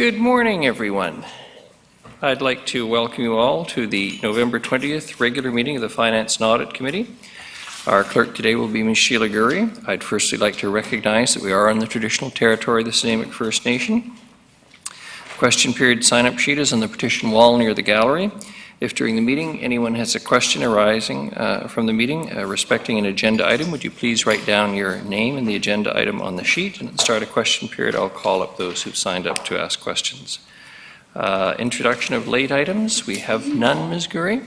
Good morning, everyone. I'd like to welcome you all to the November 20th regular meeting of the Finance and Audit Committee. Our clerk today will be Ms. Sheila Gurry. I'd firstly like to recognize that we are on the traditional territory of the Sinamik First Nation. Question period sign-up sheet is on the petition wall near the gallery. If during the meeting anyone has a question arising from the meeting respecting an agenda item, would you please write down your name and the agenda item on the sheet, and at the start of question period I'll call up those who've signed up to ask questions. Introduction of late items, we have none, Ms. Gurry.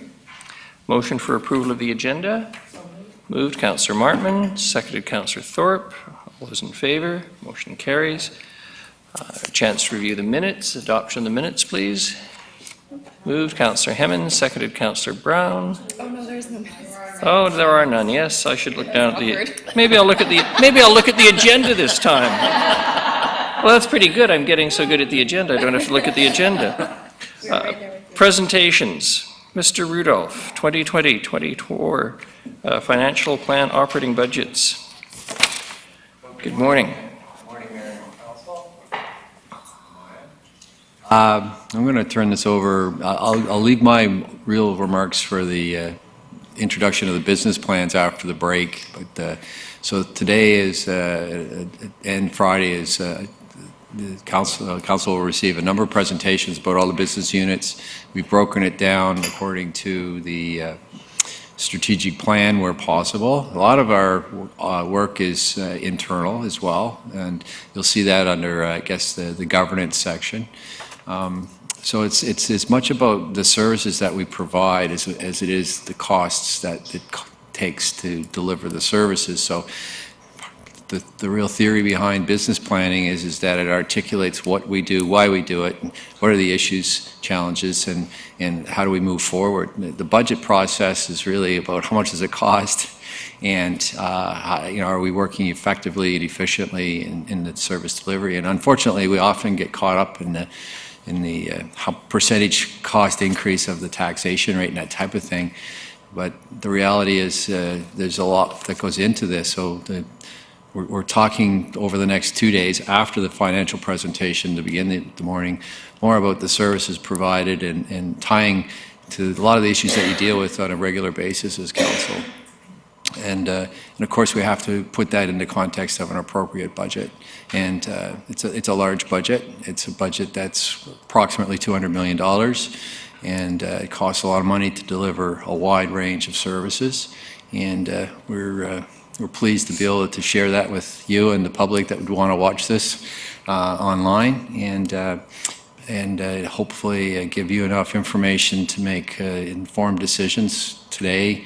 Motion for approval of the agenda. Moved Councillor Martman, seconded Councillor Thorpe. All those in favour, motion carries. A chance to review the minutes. Adoption of the minutes, please. Moved Councillor Hemmons, seconded Councillor Brown. Oh no, there's no minutes. Oh, there are none. Yes, I should look down at the. Maybe I'll look at the agenda this time. Well, that's pretty good. I'm getting so good at the agenda. I don't have to look at the agenda. Presentations. Mr. Rudolph, 2020-24 financial plan operating budgets. Good morning. I'm going to turn this over. I'll leave my real remarks for the introduction of the business plans after the break. But so today is and Friday is the council will receive a number of presentations about all the business units. We've broken it down according to the strategic plan where possible. A lot of our work is internal as well, and you'll see that under I guess the governance section. So it's as much about the services that we provide as it is the costs that it takes to deliver the services. So the real theory behind business planning is that it articulates what we do, why we do it, and what are the issues, challenges, and how do we move forward. The budget process is really about how much does it cost, and are we working effectively and efficiently in the service delivery. And unfortunately, we often get caught up in the percentage cost increase of the taxation rate and that type of thing. But the reality is there's a lot that goes into this. So we're talking over the next 2 days after the financial presentation to begin the morning more about the services provided and tying to a lot of the issues that you deal with on a regular basis as council. And of course we have to put that into context of an appropriate budget. And it's a large budget. It's a budget that's approximately $200 million, and it costs a lot of money to deliver a wide range of services. And we're pleased to be able to share that with you and the public that would want to watch this online, and hopefully give you enough information to make informed decisions today.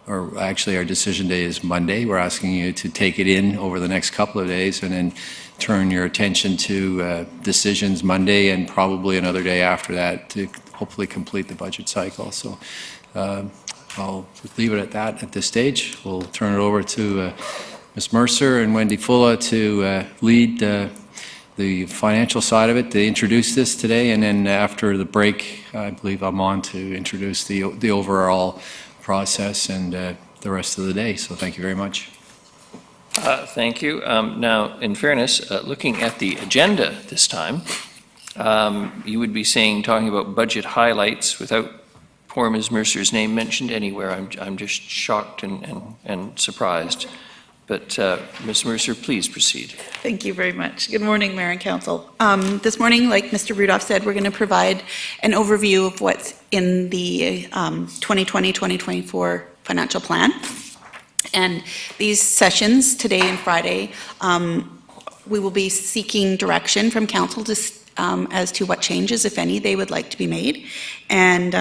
Or actually our decision day is Monday. We're asking you to take it in over the next couple of days and then turn your attention to decisions Monday and probably another day after that to hopefully complete the budget cycle. So I'll leave it at that at this stage. We'll turn it over to Ms. Mercer and Wendy Fulla to lead the financial side of it, to introduce this today, and then after the break I believe I'm on to introduce the overall process and the rest of the day. So thank you very much. Thank you. Now, in fairness, looking at the agenda this time, you would be talking about budget highlights without poor Ms. Mercer's name mentioned anywhere. I'm just shocked and surprised. But Ms. Mercer, please proceed. Thank you very much. Good morning, Mayor and Council. This morning, like Mr. Rudolph said, we're going to provide an overview of what's in the 2020-2024 financial plan. And these sessions, today and Friday, we will be seeking direction from Council as to what changes, if any, they would like to be made. And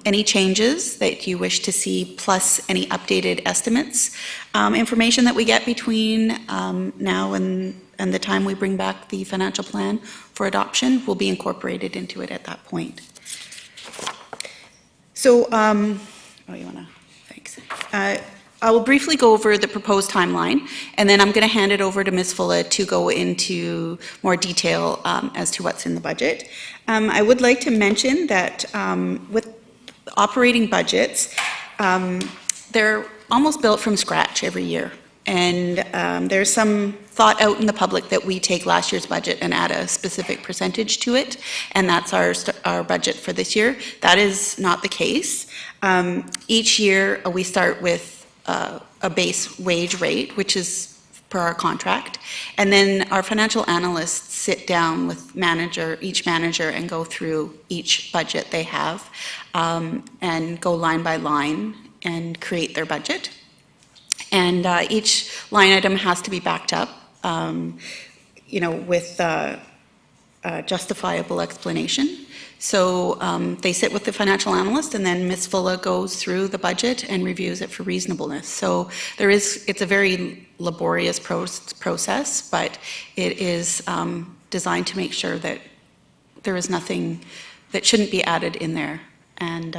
any changes that you wish to see, plus any updated estimates, information that we get between now and the time we bring back the financial plan for adoption will be incorporated into it at that point. So, thanks. I will briefly go over the proposed timeline, and then I'm going to hand it over to Ms. Fulla to go into more detail as to what's in the budget. I would like to mention that with operating budgets, they're almost built from scratch every year. And there's some thought out in the public that we take last year's budget and add a specific percentage to it, and that's our budget for this year. That is not the case. Each year, we start with a base wage rate, which is per our contract, and then our financial analysts sit down with each manager and go through each budget they have, and go line by line and create their budget. And each line item has to be backed up, with a justifiable explanation. So they sit with the financial analyst, and then Ms. Fulla goes through the budget and reviews it for reasonableness. So it's a very laborious process, but it is designed to make sure that there is nothing that shouldn't be added in there, and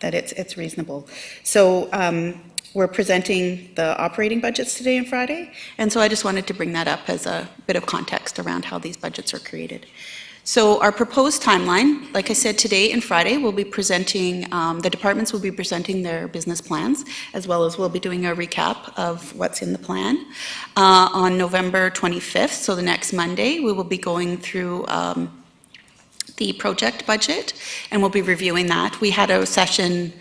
that it's reasonable. So we're presenting the operating budgets today and Friday, and so I just wanted to bring that up as a bit of context around how these budgets are created. So our proposed timeline, like I said, today and Friday, we'll be presenting, the departments will be presenting their business plans, as well as we'll be doing a recap of what's in the plan. On November 25th, so the next Monday, we will be going through the project budget, and we'll be reviewing that. We had a session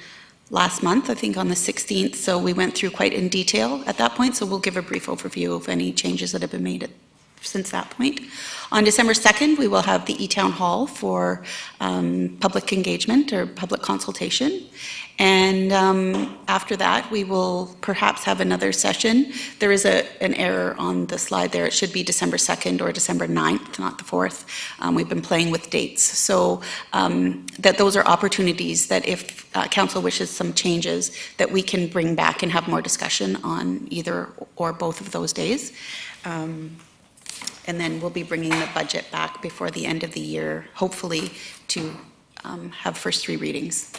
last month, I think on the 16th, so we went through quite in detail at that point, so we'll give a brief overview of any changes that have been made since that point. On December 2nd, we will have the e-town hall for public engagement or public consultation. And after that, we will perhaps have another session. There is an error on the slide there. It should be December 2nd or December 9th, not the 4th. We've been playing with dates. So that those are opportunities that if council wishes some changes, that we can bring back and have more discussion on either or both of those days. And then we'll be bringing the budget back before the end of the year, hopefully to have first 3 readings.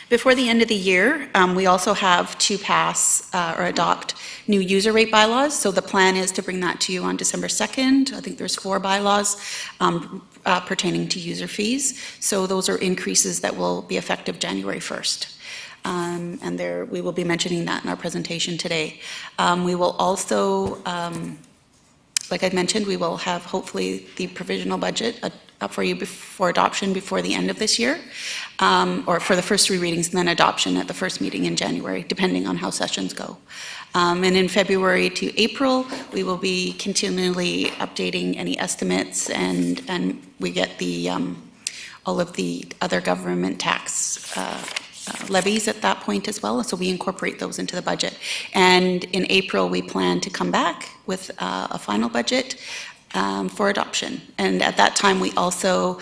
Before the end of the year, we also have to pass or adopt new user rate bylaws. So the plan is to bring that to you on December 2nd. I think there's 4 bylaws pertaining to user fees. So those are increases that will be effective January 1st. And we will be mentioning that in our presentation today. We will also, like I mentioned, we will have hopefully the provisional budget up for you for adoption before the end of this year, or for the first 3 readings, and then adoption at the first meeting in January, depending on how sessions go. And in February to April, we will be continually updating any estimates, and we get the all of the other government tax levies at that point as well, so we incorporate those into the budget. And in April, we plan to come back with a final budget for adoption. And at that time, we also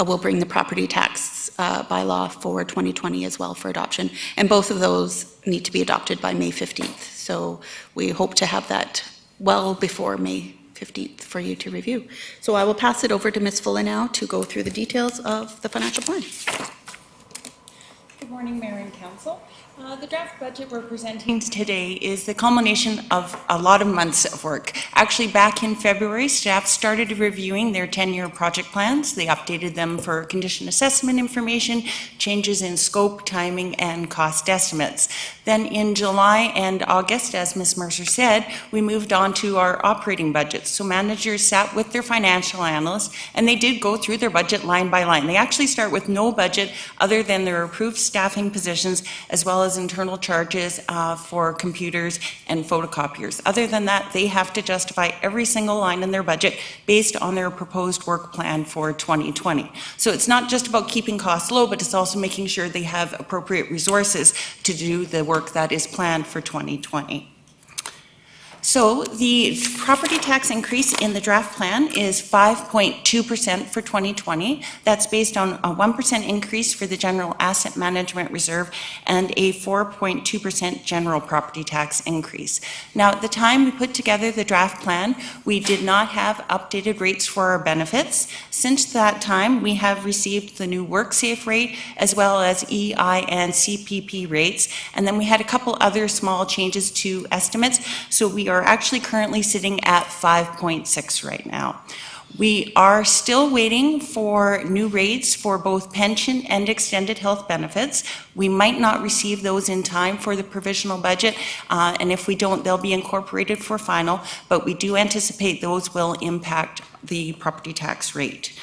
will bring the property tax bylaw for 2020 as well for adoption. And both of those need to be adopted by May 15th. So we hope to have that well before May 15th for you to review. So I will pass it over to Ms. Fulla now to go through the details of the financial plan. Good morning, Mayor and Council. The draft budget we're presenting today is the culmination of a lot of months of work. Actually, back in February, staff started reviewing their 10-year project plans. They updated them for condition assessment information, changes in scope, timing, and cost estimates. Then in July and August, as Ms. Mercer said, we moved on to our operating budgets. So managers sat with their financial analysts, and they did go through their budget line by line. They actually start with no budget other than their approved staffing positions, as well as internal charges for computers and photocopiers. Other than that, they have to justify every single line in their budget based on their proposed work plan for 2020. So it's not just about keeping costs low, but it's also making sure they have appropriate resources to do the work that is planned for 2020. So the property tax increase in the draft plan is 5.2% for 2020. That's based on a 1% increase for the general asset management reserve and a 4.2% general property tax increase. Now, at the time we put together the draft plan, we did not have updated rates for our benefits. Since that time, we have received the new WorkSafe rate as well as EI and CPP rates. And then we had a couple other small changes to estimates. So we are actually currently sitting at 5.6 right now. We are still waiting for new rates for both pension and extended health benefits. We might not receive those in time for the provisional budget, and if we don't, they'll be incorporated for final, but we do anticipate those will impact the property tax rate.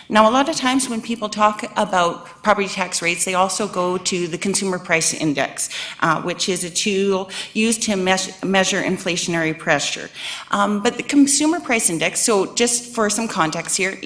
Now, a lot of times when people talk about property tax rates, they also go to the Consumer Price Index, which is a tool used to measure inflationary pressure. But the Consumer Price Index, so just for some context here,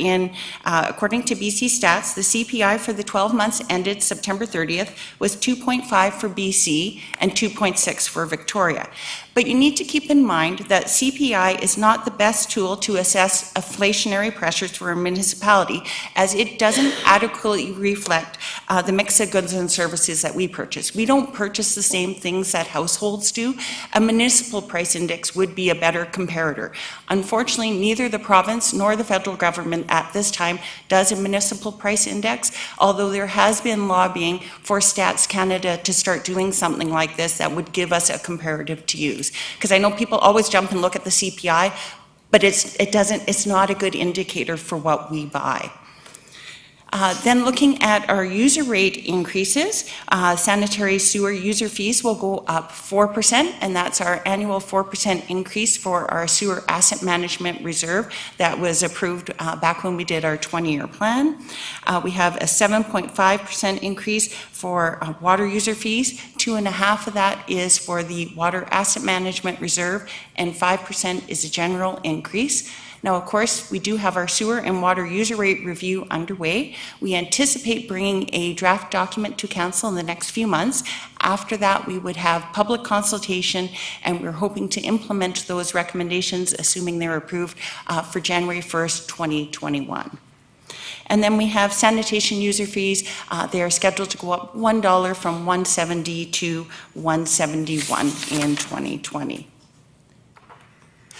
according to BC Stats, the CPI for the 12 months ended September 30th was 2.5 for BC and 2.6 for Victoria. But you need to keep in mind that CPI is not the best tool to assess inflationary pressures for a municipality, as it doesn't adequately reflect the mix of goods and services that we purchase. We don't purchase the same things that households do. A municipal price index would be a better comparator. Unfortunately, neither the province nor the federal government at this time does a municipal price index, although there has been lobbying for Stats Canada to start doing something like this that would give us a comparative to use. Because I know people always jump and look at the CPI, but it's not a good indicator for what we buy. Then looking at our user rate increases, sanitary sewer user fees will go up 4%, and that's our annual 4% increase for our sewer asset management reserve that was approved back when we did our 20-year plan. We have a 7.5% increase for water user fees. 2.5% of that is for the water asset management reserve, and 5% is a general increase. Now, of course, we do have our sewer and water user rate review underway. We anticipate bringing a draft document to council in the next few months. After that, we would have public consultation, and we're hoping to implement those recommendations, assuming they're approved, for January 1st, 2021. And then we have sanitation user fees. They are scheduled to go up $1 from $1.70 to $1.71 in 2020.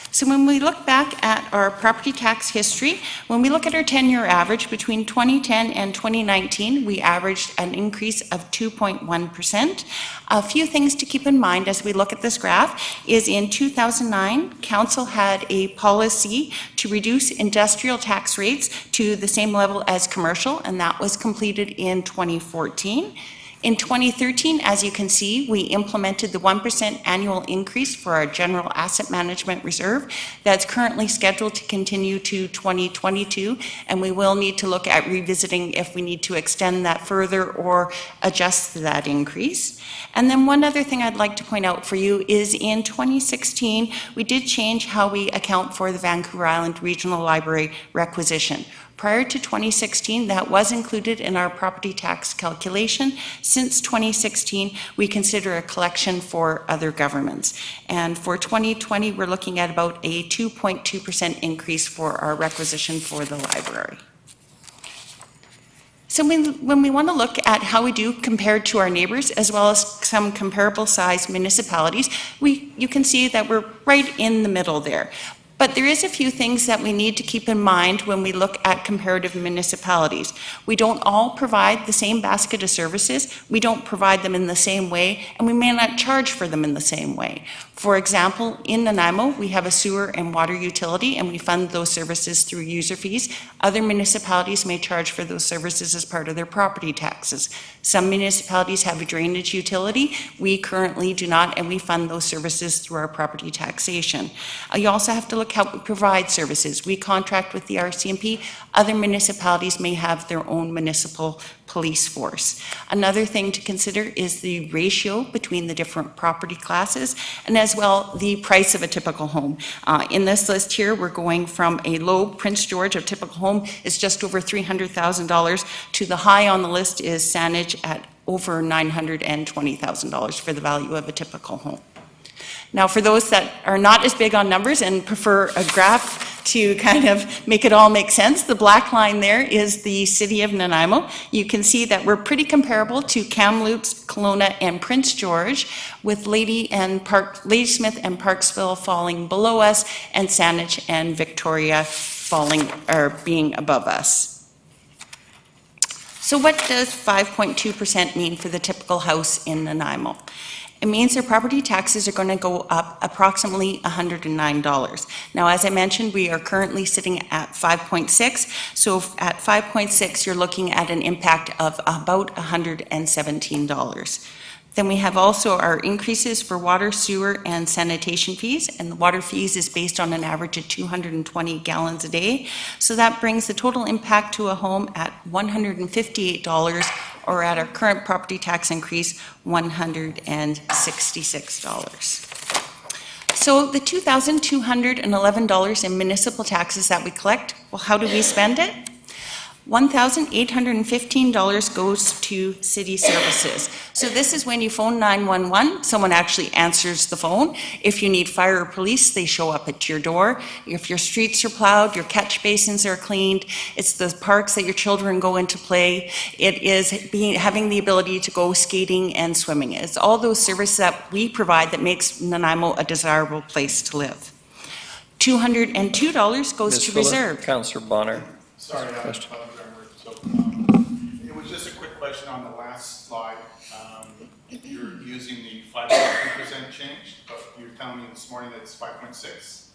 So when we look back at our property tax history, when we look at our 10-year average between 2010 and 2019, we averaged an increase of 2.1%. A few things to keep in mind as we look at this graph is in 2009, Council had a policy to reduce industrial tax rates to the same level as commercial, and that was completed in 2014. In 2013, as you can see, we implemented the 1% annual increase for our general asset management reserve. That's currently scheduled to continue to 2022, and we will need to look at revisiting if we need to extend that further or adjust that increase. And then one other thing I'd like to point out for you is in 2016, we did change how we account for the Vancouver Island Regional Library requisition. Prior to 2016, that was included in our property tax calculation. Since 2016, we consider a collection for other governments. And for 2020, we're looking at about a 2.2% increase for our requisition for the library. So when we want to look at how we do compared to our neighbors, as well as some comparable size municipalities, you can see that we're right in the middle there. But there is a few things that we need to keep in mind when we look at comparative municipalities. We don't all provide the same basket of services, we don't provide them in the same way, and we may not charge for them in the same way. For example, in Nanaimo, we have a sewer and water utility, and we fund those services through user fees. Other municipalities may charge for those services as part of their property taxes. Some municipalities have a drainage utility. We currently do not, and we fund those services through our property taxation. You also have to look how we provide services. We contract with the RCMP. Other municipalities may have their own municipal police force. Another thing to consider is the ratio between the different property classes, and as well the price of a typical home. In this list here, we're going from a low Prince George, a typical home is just over $300,000, to the high on the list is Saanich at over $920,000 for the value of a typical home. Now, for those that are not as big on numbers and prefer a graph to kind of make it all make sense, the black line there is the city of Nanaimo. You can see that we're pretty comparable to Kamloops, Kelowna, and Prince George, with Ladysmith and Parksville falling below us, and Saanich and Victoria falling or being above us. So what does 5.2% mean for the typical house in Nanaimo? It means their property taxes are going to go up approximately $109. Now, as I mentioned, we are currently sitting at 5.6. So at 5.6, you're looking at an impact of about $117. Then we have also our increases for water, sewer, and sanitation fees. And the water fees is based on an average of 220 gallons a day. So that brings the total impact to a home at $158, or at our current property tax increase, $166. So the $2,211 in municipal taxes that we collect, well, how do we spend it? $1,815 goes to city services. So this is when you phone 911, someone actually answers the phone. If you need fire or police, they show up at your door. If your streets are plowed, your catch basins are cleaned, it's the parks that your children go into play. It is having the ability to go skating and swimming. It's all those services that we provide that makes Nanaimo a desirable place to live. $202 goes Ms. to Fuller, reserve. Councillor Bonner. Sorry, Question. so, it was just a quick question on the last slide. You're using the 5.2% change, but you're telling me this morning that it's 5.6.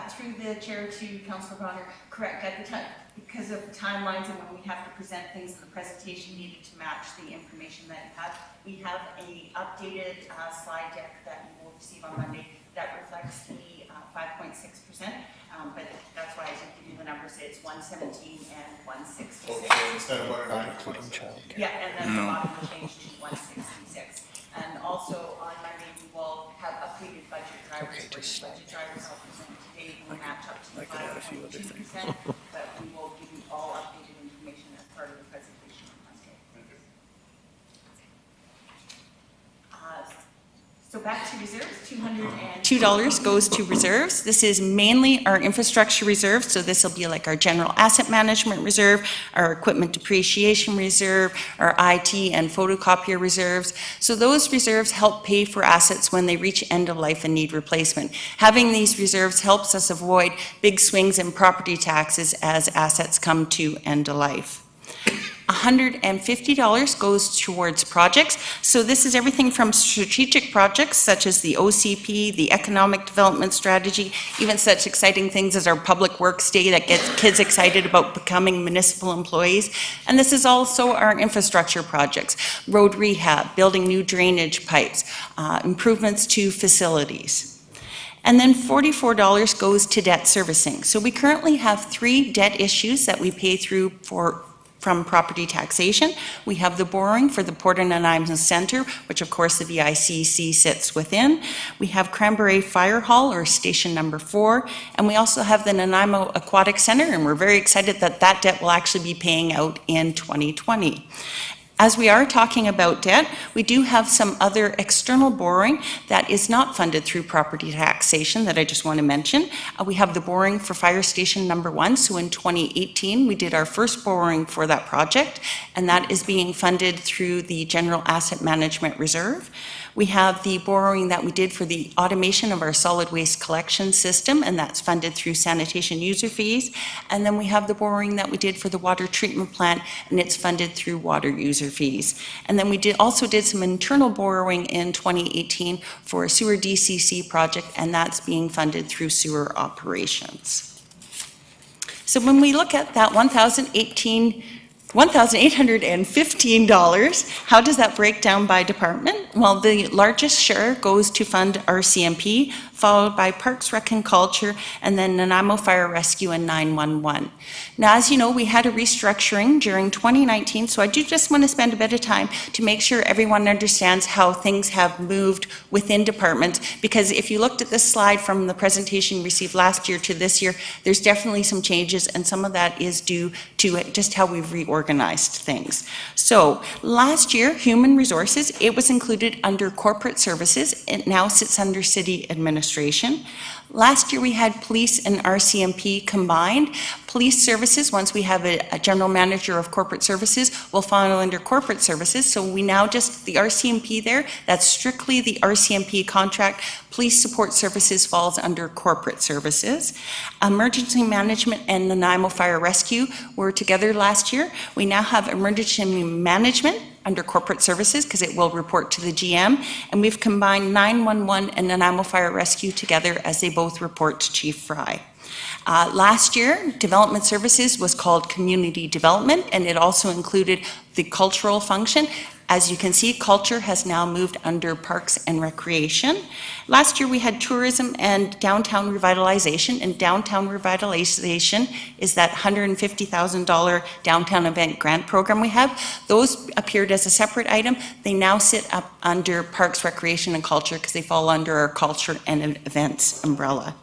Through the chair to Councillor Bonner, correct, at the time, because of timelines and when we have to present things, the presentation needed to match the information that you have. We have a updated slide deck that you will receive on Monday that reflects the 5.6%, but that's why I did give you the numbers. It's 117 and 166. Okay, instead of what I Yeah, and then the bottom will change to 166. And also on Monday, we will have updated budget drivers. Okay, just budget drivers I'll present today will match up to the I could add a few other 5.2%, but we will give you all updated information as part of the presentation on Monday. So back to reserves, $202 goes to reserves. This is mainly our infrastructure reserve, so this will be like our general asset management reserve, our equipment depreciation reserve, our IT and photocopier reserves. So those reserves help pay for assets when they reach end of life and need replacement. Having these reserves helps us avoid big swings in property taxes as assets come to end of life. $150 goes towards projects. So this is everything from strategic projects such as the OCP, the Economic Development Strategy, even such exciting things as our Public Works Day that gets kids excited about becoming municipal employees. And this is also our infrastructure projects, road rehab, building new drainage pipes, improvements to facilities. And then $44 goes to debt servicing. So we currently have 3 debt issues that we pay through from property taxation. We have the borrowing for the Port of Nanaimo Centre, which of course the VICC sits within. We have Cranberry Fire Hall, or Station Number 4, and we also have the Nanaimo Aquatic Centre, and we're very excited that that debt will actually be paying out in 2020. As we are talking about debt, we do have some other external borrowing that is not funded through property taxation that I just want to mention. We have the borrowing for Fire Station Number 1. So in 2018, we did our first borrowing for that project, and that is being funded through the General Asset Management Reserve. We have the borrowing that we did for the automation of our solid waste collection system, and that's funded through sanitation user fees. And then we have the borrowing that we did for the water treatment plant, and it's funded through water user fees. And then we also did some internal borrowing in 2018 for a sewer DCC project, and that's being funded through sewer operations. So when we look at that $1,815, how does that break down by department? Well, the largest share goes to fund RCMP, followed by Parks, Rec and Culture, and then Nanaimo Fire Rescue and 911. Now, as you know, we had a restructuring during 2019, so I do just want to spend a bit of time to make sure everyone understands how things have moved within departments, because if you looked at this slide from the presentation you received last year to this year, there's definitely some changes, and some of that is due to just how we've reorganized things. So last year, Human Resources, it was included under Corporate Services. It now sits under City Administration. Last year we had police and RCMP combined. Police services, once we have a general manager of corporate services, will fall under corporate services. So we now just, the RCMP there, that's strictly the RCMP contract. Police support services falls under corporate services. Emergency management and Nanaimo Fire Rescue were together last year. We now have emergency management under corporate services because it will report to the GM. And we've combined 911 and Nanaimo Fire Rescue together as they both report to Chief Fry. Last year, Development Services was called Community Development, and it also included the cultural function. As you can see, culture has now moved under Parks and Recreation. Last year, we had tourism and downtown revitalization, and downtown revitalization is that $150,000 downtown event grant program we have. Those appeared as a separate item. They now sit up under Parks, Recreation, and Culture because they fall under our culture and events umbrella.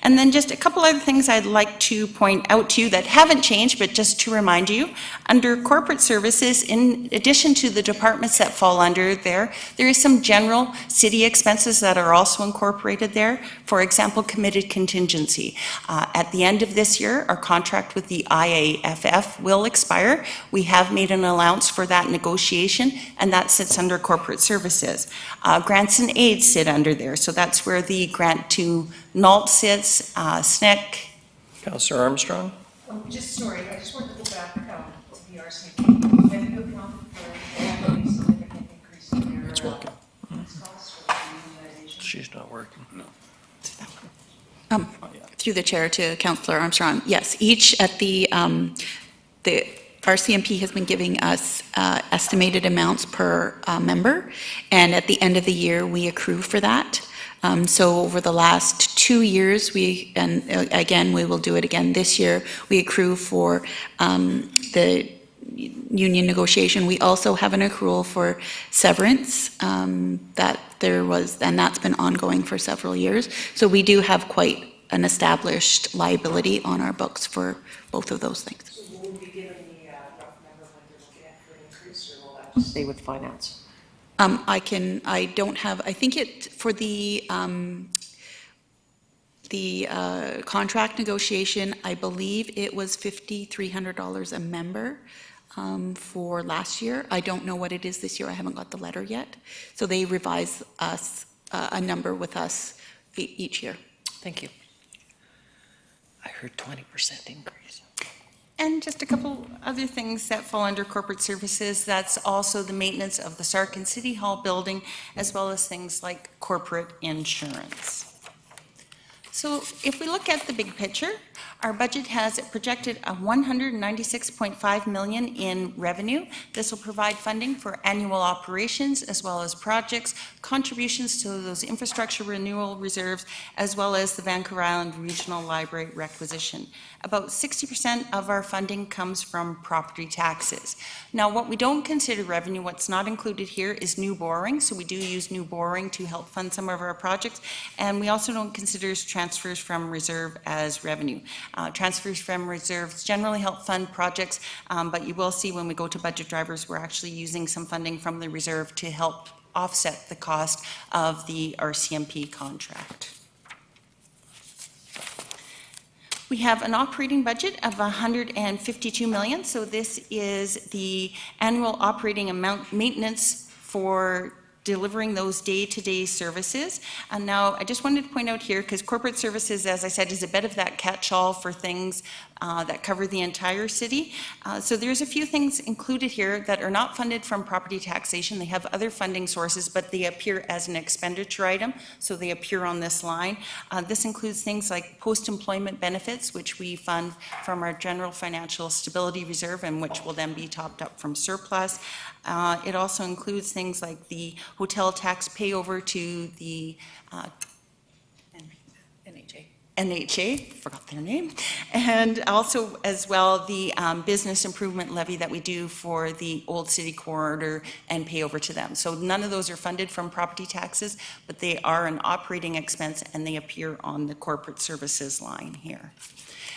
And then just a couple other things I'd like to point out to you that haven't changed, but just to remind you, under corporate services, in addition to the departments that fall under there, there is some general city expenses that are also incorporated there. For example, committed contingency. At the end of this year, our contract with the IAFF will expire. We have made an allowance for that negotiation, and that sits under corporate services. Grants and aids sit under there, so that's where the grant to NALT sits, SNCC. Councillor Armstrong? Sorry, I just wanted to go back to the RCMP. Have you accounted for any significant increase in their It's working. costs for unionization? She's not working. No. Through the chair to Councillor Armstrong, yes, each at the RCMP has been giving us estimated amounts per member, and at the end of the year, we accrue for that. So over the last 2 years, and again, we will do it again this year, we accrue for the union negotiation. We also have an accrual for severance that there was, and that's been ongoing for several years. So we do have quite an established liability on our books for both of those things. So will we be given the rough number when they're looking at for an increase, or will that just stay with finance? I don't have, I think it, for the contract negotiation, I believe it was $5,300 a member for last year. I don't know what it is this year. I haven't got the letter yet. So they revise us a number with us each year. Thank you. I heard 20% increase. And just a couple other things that fall under corporate services, that's also the maintenance of the Sarkin City Hall building, as well as things like corporate insurance. So if we look at the big picture, our budget has projected a $196.5 million in revenue. This will provide funding for annual operations as well as projects, contributions to those infrastructure renewal reserves, as well as the Vancouver Island Regional Library requisition. About 60% of our funding comes from property taxes. Now, what we don't consider revenue, what's not included here, is new borrowing. So we do use new borrowing to help fund some of our projects. And we also don't consider transfers from reserve as revenue. Transfers from reserves generally help fund projects, but you will see when we go to budget drivers, we're actually using some funding from the reserve to help offset the cost of the RCMP contract. We have an operating budget of $152 million, so this is the annual operating amount maintenance for delivering those day-to-day services. And now I just wanted to point out here, because corporate services, as I said, is a bit of that catch-all for things that cover the entire city. So there's a few things included here that are not funded from property taxation. They have other funding sources, but they appear as an expenditure item, so they appear on this line. This includes things like post-employment benefits, which we fund from our general financial stability reserve, and which will then be topped up from surplus. It also includes things like the hotel tax payover to the NHA, forgot their name, and also as well the business improvement levy that we do for the Old City Corridor and pay over to them. So none of those are funded from property taxes, but they are an operating expense and they appear on the corporate services line here.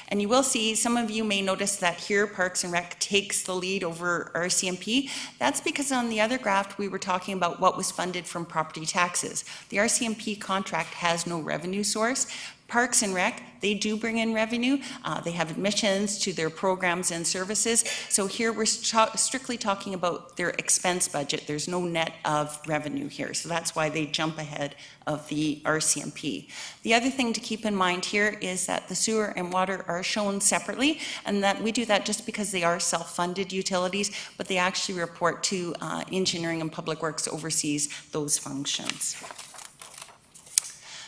And you will see, some of you may notice that here Parks and Rec takes the lead over RCMP. That's because on the other graph, we were talking about what was funded from property taxes. The RCMP contract has no revenue source. Parks and Rec, they do bring in revenue. They have admissions to their programs and services. So here we're strictly talking about their expense budget. There's no net of revenue here. So that's why they jump ahead of the RCMP. The other thing to keep in mind here is that the sewer and water are shown separately, and that we do that just because they are self-funded utilities, but they actually report to Engineering and Public Works oversees those functions.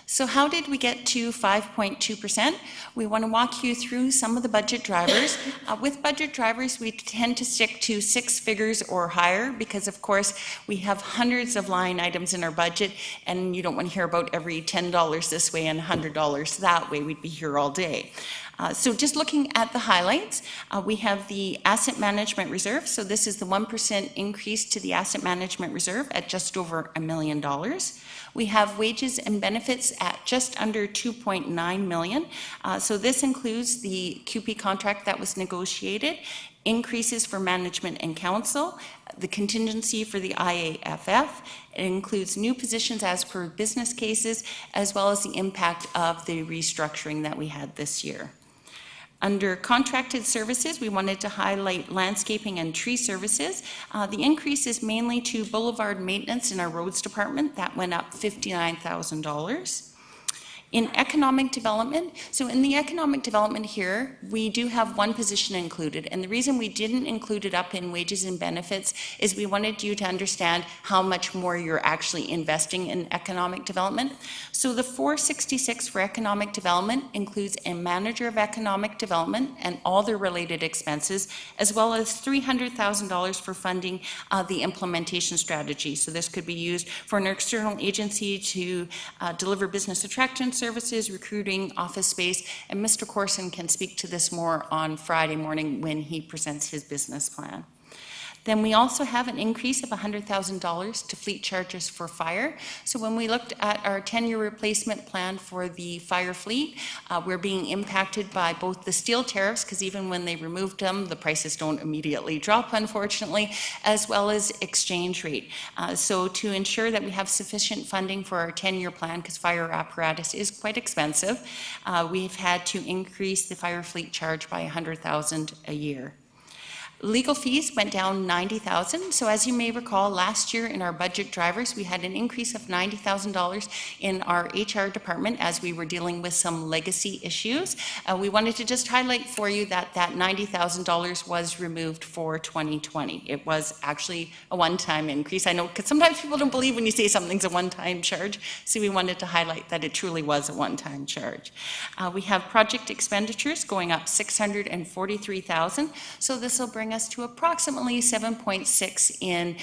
So how did we get to 5.2%? We want to walk you through some of the budget drivers. With budget drivers, we tend to stick to 6 figures or higher because, of course, we have hundreds of line items in our budget, and you don't want to hear about every $10 this way and $100 that way. We'd be here all day. So just looking at the highlights, we have the Asset Management Reserve. So this is the 1% increase to the Asset Management Reserve at just over $1 million. We have wages and benefits at just under $2.9 million. So this includes the QP contract that was negotiated, increases for management and council, the contingency for the IAFF. It includes new positions as per business cases, as well as the impact of the restructuring that we had this year. Under contracted services, we wanted to highlight landscaping and tree services. The increase is mainly to boulevard maintenance in our roads department. That went up $59,000. In economic development, so in the economic development here, we do have one position included, and the reason we didn't include it up in wages and benefits is we wanted you to understand how much more you're actually investing in economic development. So the 466 for economic development includes a manager of economic development and all their related expenses, as well as $300,000 for funding the implementation strategy. So this could be used for an external agency to deliver business attraction services, recruiting, office space, and Mr. Corson can speak to this more on Friday morning when he presents his business plan. Then we also have an increase of $100,000 to fleet charges for fire. So when we looked at our 10-year replacement plan for the fire fleet, we're being impacted by both the steel tariffs, because even when they removed them, the prices don't immediately drop, unfortunately, as well as exchange rate. So to ensure that we have sufficient funding for our 10-year plan, because fire apparatus is quite expensive, we've had to increase the fire fleet charge by $100,000 a year. Legal fees went down $90,000. So as you may recall, last year in our budget drivers, we had an increase of $90,000 in our HR department as we were dealing with some legacy issues. We wanted to just highlight for you that that $90,000 was removed for 2020. It was actually a one-time increase. I know, because sometimes people don't believe when you say something's a one-time charge. So we wanted to highlight that it truly was a one-time charge. We have project expenditures going up $643,000. So this will bring us to approximately 7.6 in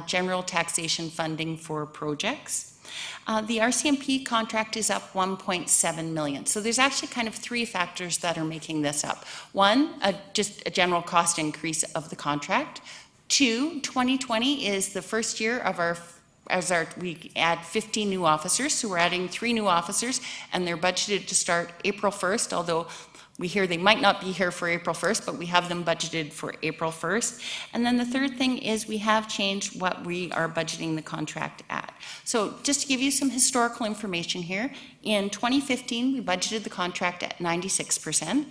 general taxation funding for projects. The RCMP contract is up $1.7 million. So there's actually kind of 3 factors that are making this up. 1, just a general cost increase of the contract. 2, 2020 is the first year of we add 50 new officers. So we're adding 3 new officers, and they're budgeted to start April 1st, although we hear they might not be here for April 1st, but we have them budgeted for April 1st. And then the third thing is we have changed what we are budgeting the contract at. So just to give you some historical information here, in 2015, we budgeted the contract at 96%,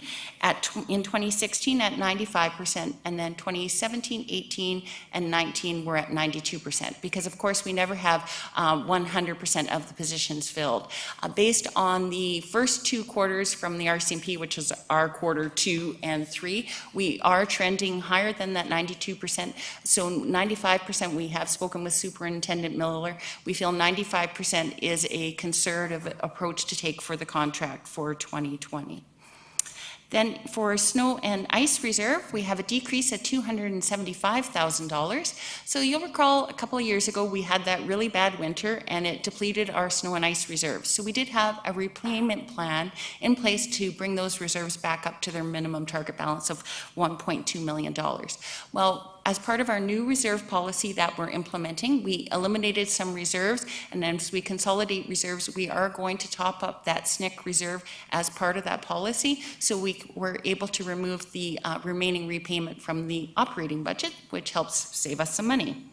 in 2016 at 95%, and then 2017, 18, and 19 we're at 92%, because of course we never have 100% of the positions filled. Based on the first 2 quarters from the RCMP, which is our quarter 2 and 3, we are trending higher than that 92%. So 95%, we have spoken with Superintendent Miller. We feel 95% is a conservative approach to take for the contract for 2020. Then for snow and ice reserve, we have a decrease at $275,000. So you'll recall a couple of years ago, we had that really bad winter and it depleted our snow and ice reserves. So we did have a repayment plan in place to bring those reserves back up to their minimum target balance of $1.2 million. Well, as part of our new reserve policy that we're implementing, we eliminated some reserves, and then as we consolidate reserves, we are going to top up that SNCC reserve as part of that policy, so we were able to remove the remaining repayment from the operating budget, which helps save us some money.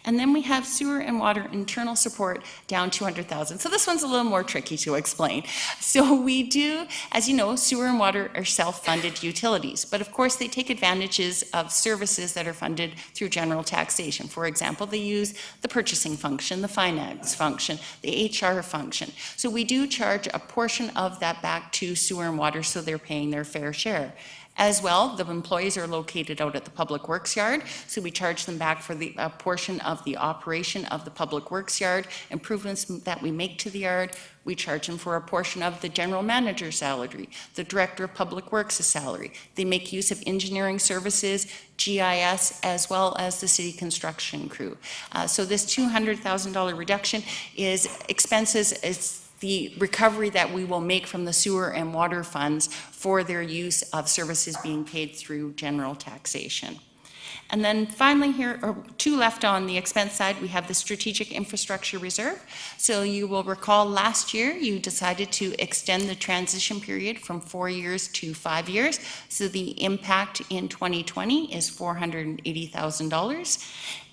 And then we have sewer and water internal support down 200,000. So this one's a little more tricky to explain. So we do, as you know, sewer and water are self-funded utilities, but of course they take advantages of services that are funded through general taxation. For example, they use the purchasing function, the finance function, the HR function. So we do charge a portion of that back to sewer and water, so they're paying their fair share. As well, the employees are located out at the Public Works Yard, so we charge them back for a portion of the operation of the Public Works Yard, improvements that we make to the yard. We charge them for a portion of the general manager's salary, the director of Public Works' salary. They make use of engineering services, GIS, as well as the city construction crew. So this $200,000 reduction is expenses, is the recovery that we will make from the sewer and water funds for their use of services being paid through general taxation. And then finally here, or two left on the expense side, we have the Strategic Infrastructure Reserve. So you will recall last year you decided to extend the transition period from 4 years to 5 years. So the impact in 2020 is $480,000.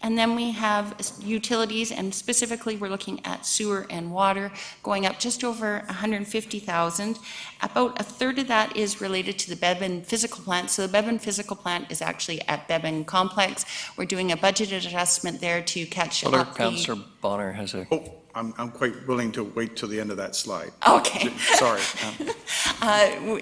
And then we have utilities, and specifically we're looking at sewer and water going up just over $150,000. About a third of that is related to the Beban physical plant. So the Beban physical plant is actually at Beban Complex. We're doing a budget adjustment there to catch up the... Councillor Bonner has a... Oh, I'm quite willing to wait till the end of that slide. Okay. Sorry.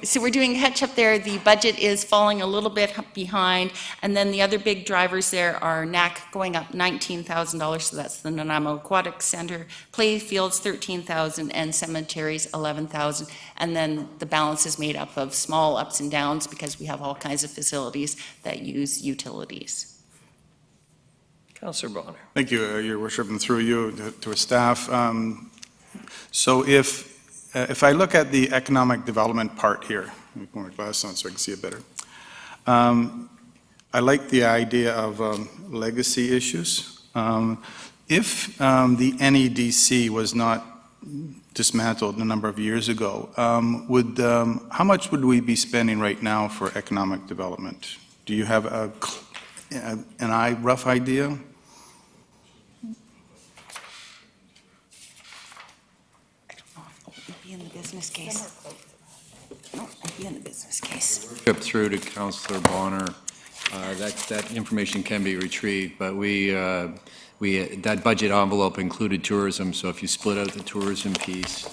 So we're doing catch up there. The budget is falling a little bit behind. And then the other big drivers there are NAC going up $19,000. So that's the Nanaimo Aquatic Center, play fields $13,000, and cemeteries $11,000. And then the balance is made up of small ups and downs because we have all kinds of facilities that use utilities. Councillor Bonner. Thank you, Your Worship, and through you to a staff. So if I look at the economic development part here, let me put my glasses on so I can see it better. I like the idea of legacy issues. If the NEDC was not dismantled a number of years ago, how much would we be spending right now for economic development? Do you have an rough idea? In the business case. No, I'd be in the business case. Trip through to Councillor Bonner. That information can be retrieved, but that budget envelope included tourism, so if you split out the tourism piece,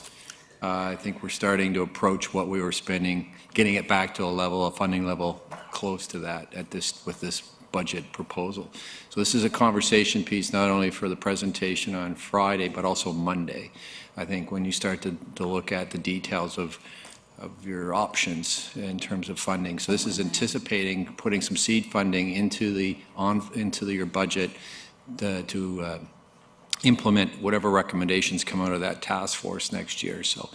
I think we're starting to approach what we were spending, getting it back to a funding level close to that with this budget proposal. So this is a conversation piece not only for the presentation on Friday, but also Monday. I think when you start to look at the details of your options in terms of funding. So this is anticipating putting some seed funding into your budget to implement whatever recommendations come out of that task force next year. So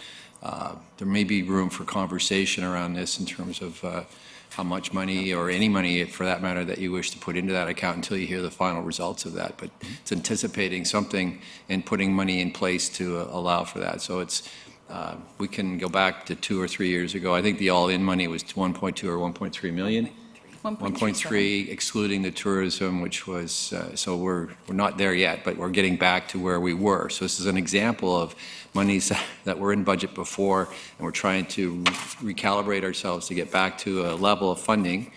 there may be room for conversation around this in terms of how much money, or any money for that matter, that you wish to put into that account until you hear the final results of that. But it's anticipating something and putting money in place to allow for that. So it's we can go back to 2 or 3 years ago. I think the all-in money was 1.2 or 1.3 million. 1.3 excluding the tourism, which was, so we're not there yet, but we're getting back to where we were. So this is an example of monies that were in budget before, and we're trying to recalibrate ourselves to get back to a level of funding,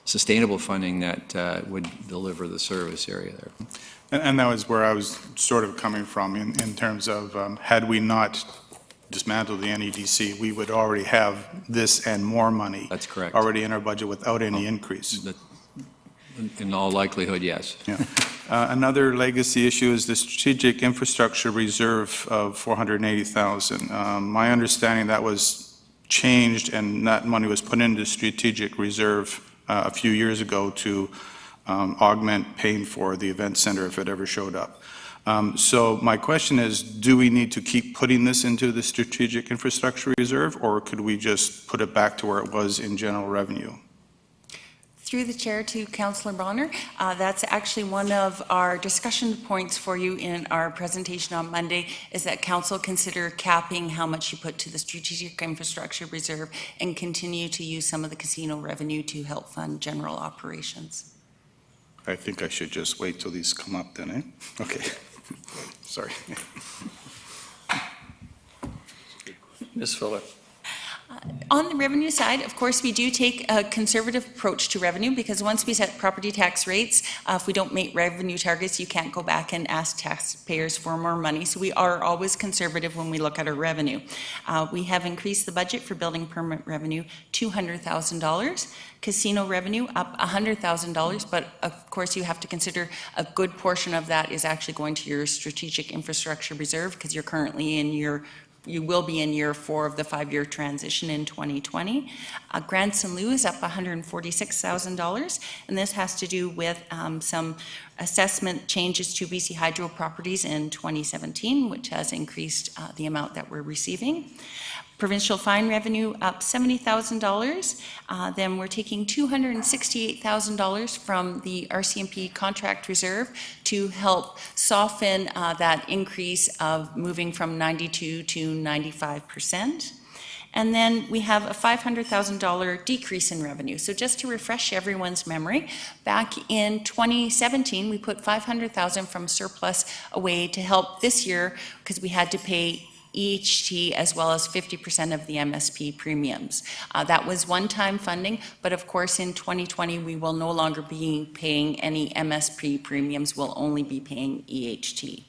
sustainable funding that would deliver the service area there. And that was where I was sort of coming from in terms of had we not dismantle the NEDC, we would already have this and more money. That's correct. Already in our budget without any increase. In all likelihood, yes. Yeah. Another legacy issue is the Strategic Infrastructure Reserve of $480,000. My understanding that was changed and that money was put into Strategic Reserve a few years ago to augment paying for the event center if it ever showed up. So my question is, do we need to keep putting this into the Strategic Infrastructure Reserve, or could we just put it back to where it was in general revenue? Through the chair to Councillor Bonner, that's actually one of our discussion points for you in our presentation on Monday, is that council consider capping how much you put to the Strategic Infrastructure Reserve and continue to use some of the casino revenue to help fund general operations. I think I should just wait till these come up then, eh? Okay. Sorry. Ms. Fuller. On the revenue side, of course, we do take a conservative approach to revenue because once we set property tax rates, if we don't meet revenue targets, you can't go back and ask taxpayers for more money. So we are always conservative when we look at our revenue. We have increased the budget for building permit revenue $200,000. Casino revenue up $100,000, but of course you have to consider a good portion of that is actually going to your strategic infrastructure reserve because you're currently in you will be in year 4 of the 5-year transition in 2020. Grants in lieu is up $146,000, and this has to do with some assessment changes to BC Hydro properties in 2017, which has increased the amount that we're receiving. Provincial fine revenue up $70,000. Then we're taking $268,000 from the RCMP contract reserve to help soften that increase of moving from 92 to 95%. And then we have a $500,000 decrease in revenue. So just to refresh everyone's memory, back in 2017, we put $500,000 from surplus away to help this year because we had to pay EHT as well as 50% of the MSP premiums. That was one-time funding, but of course in 2020 we will no longer be paying any MSP premiums, we'll only be paying EHT.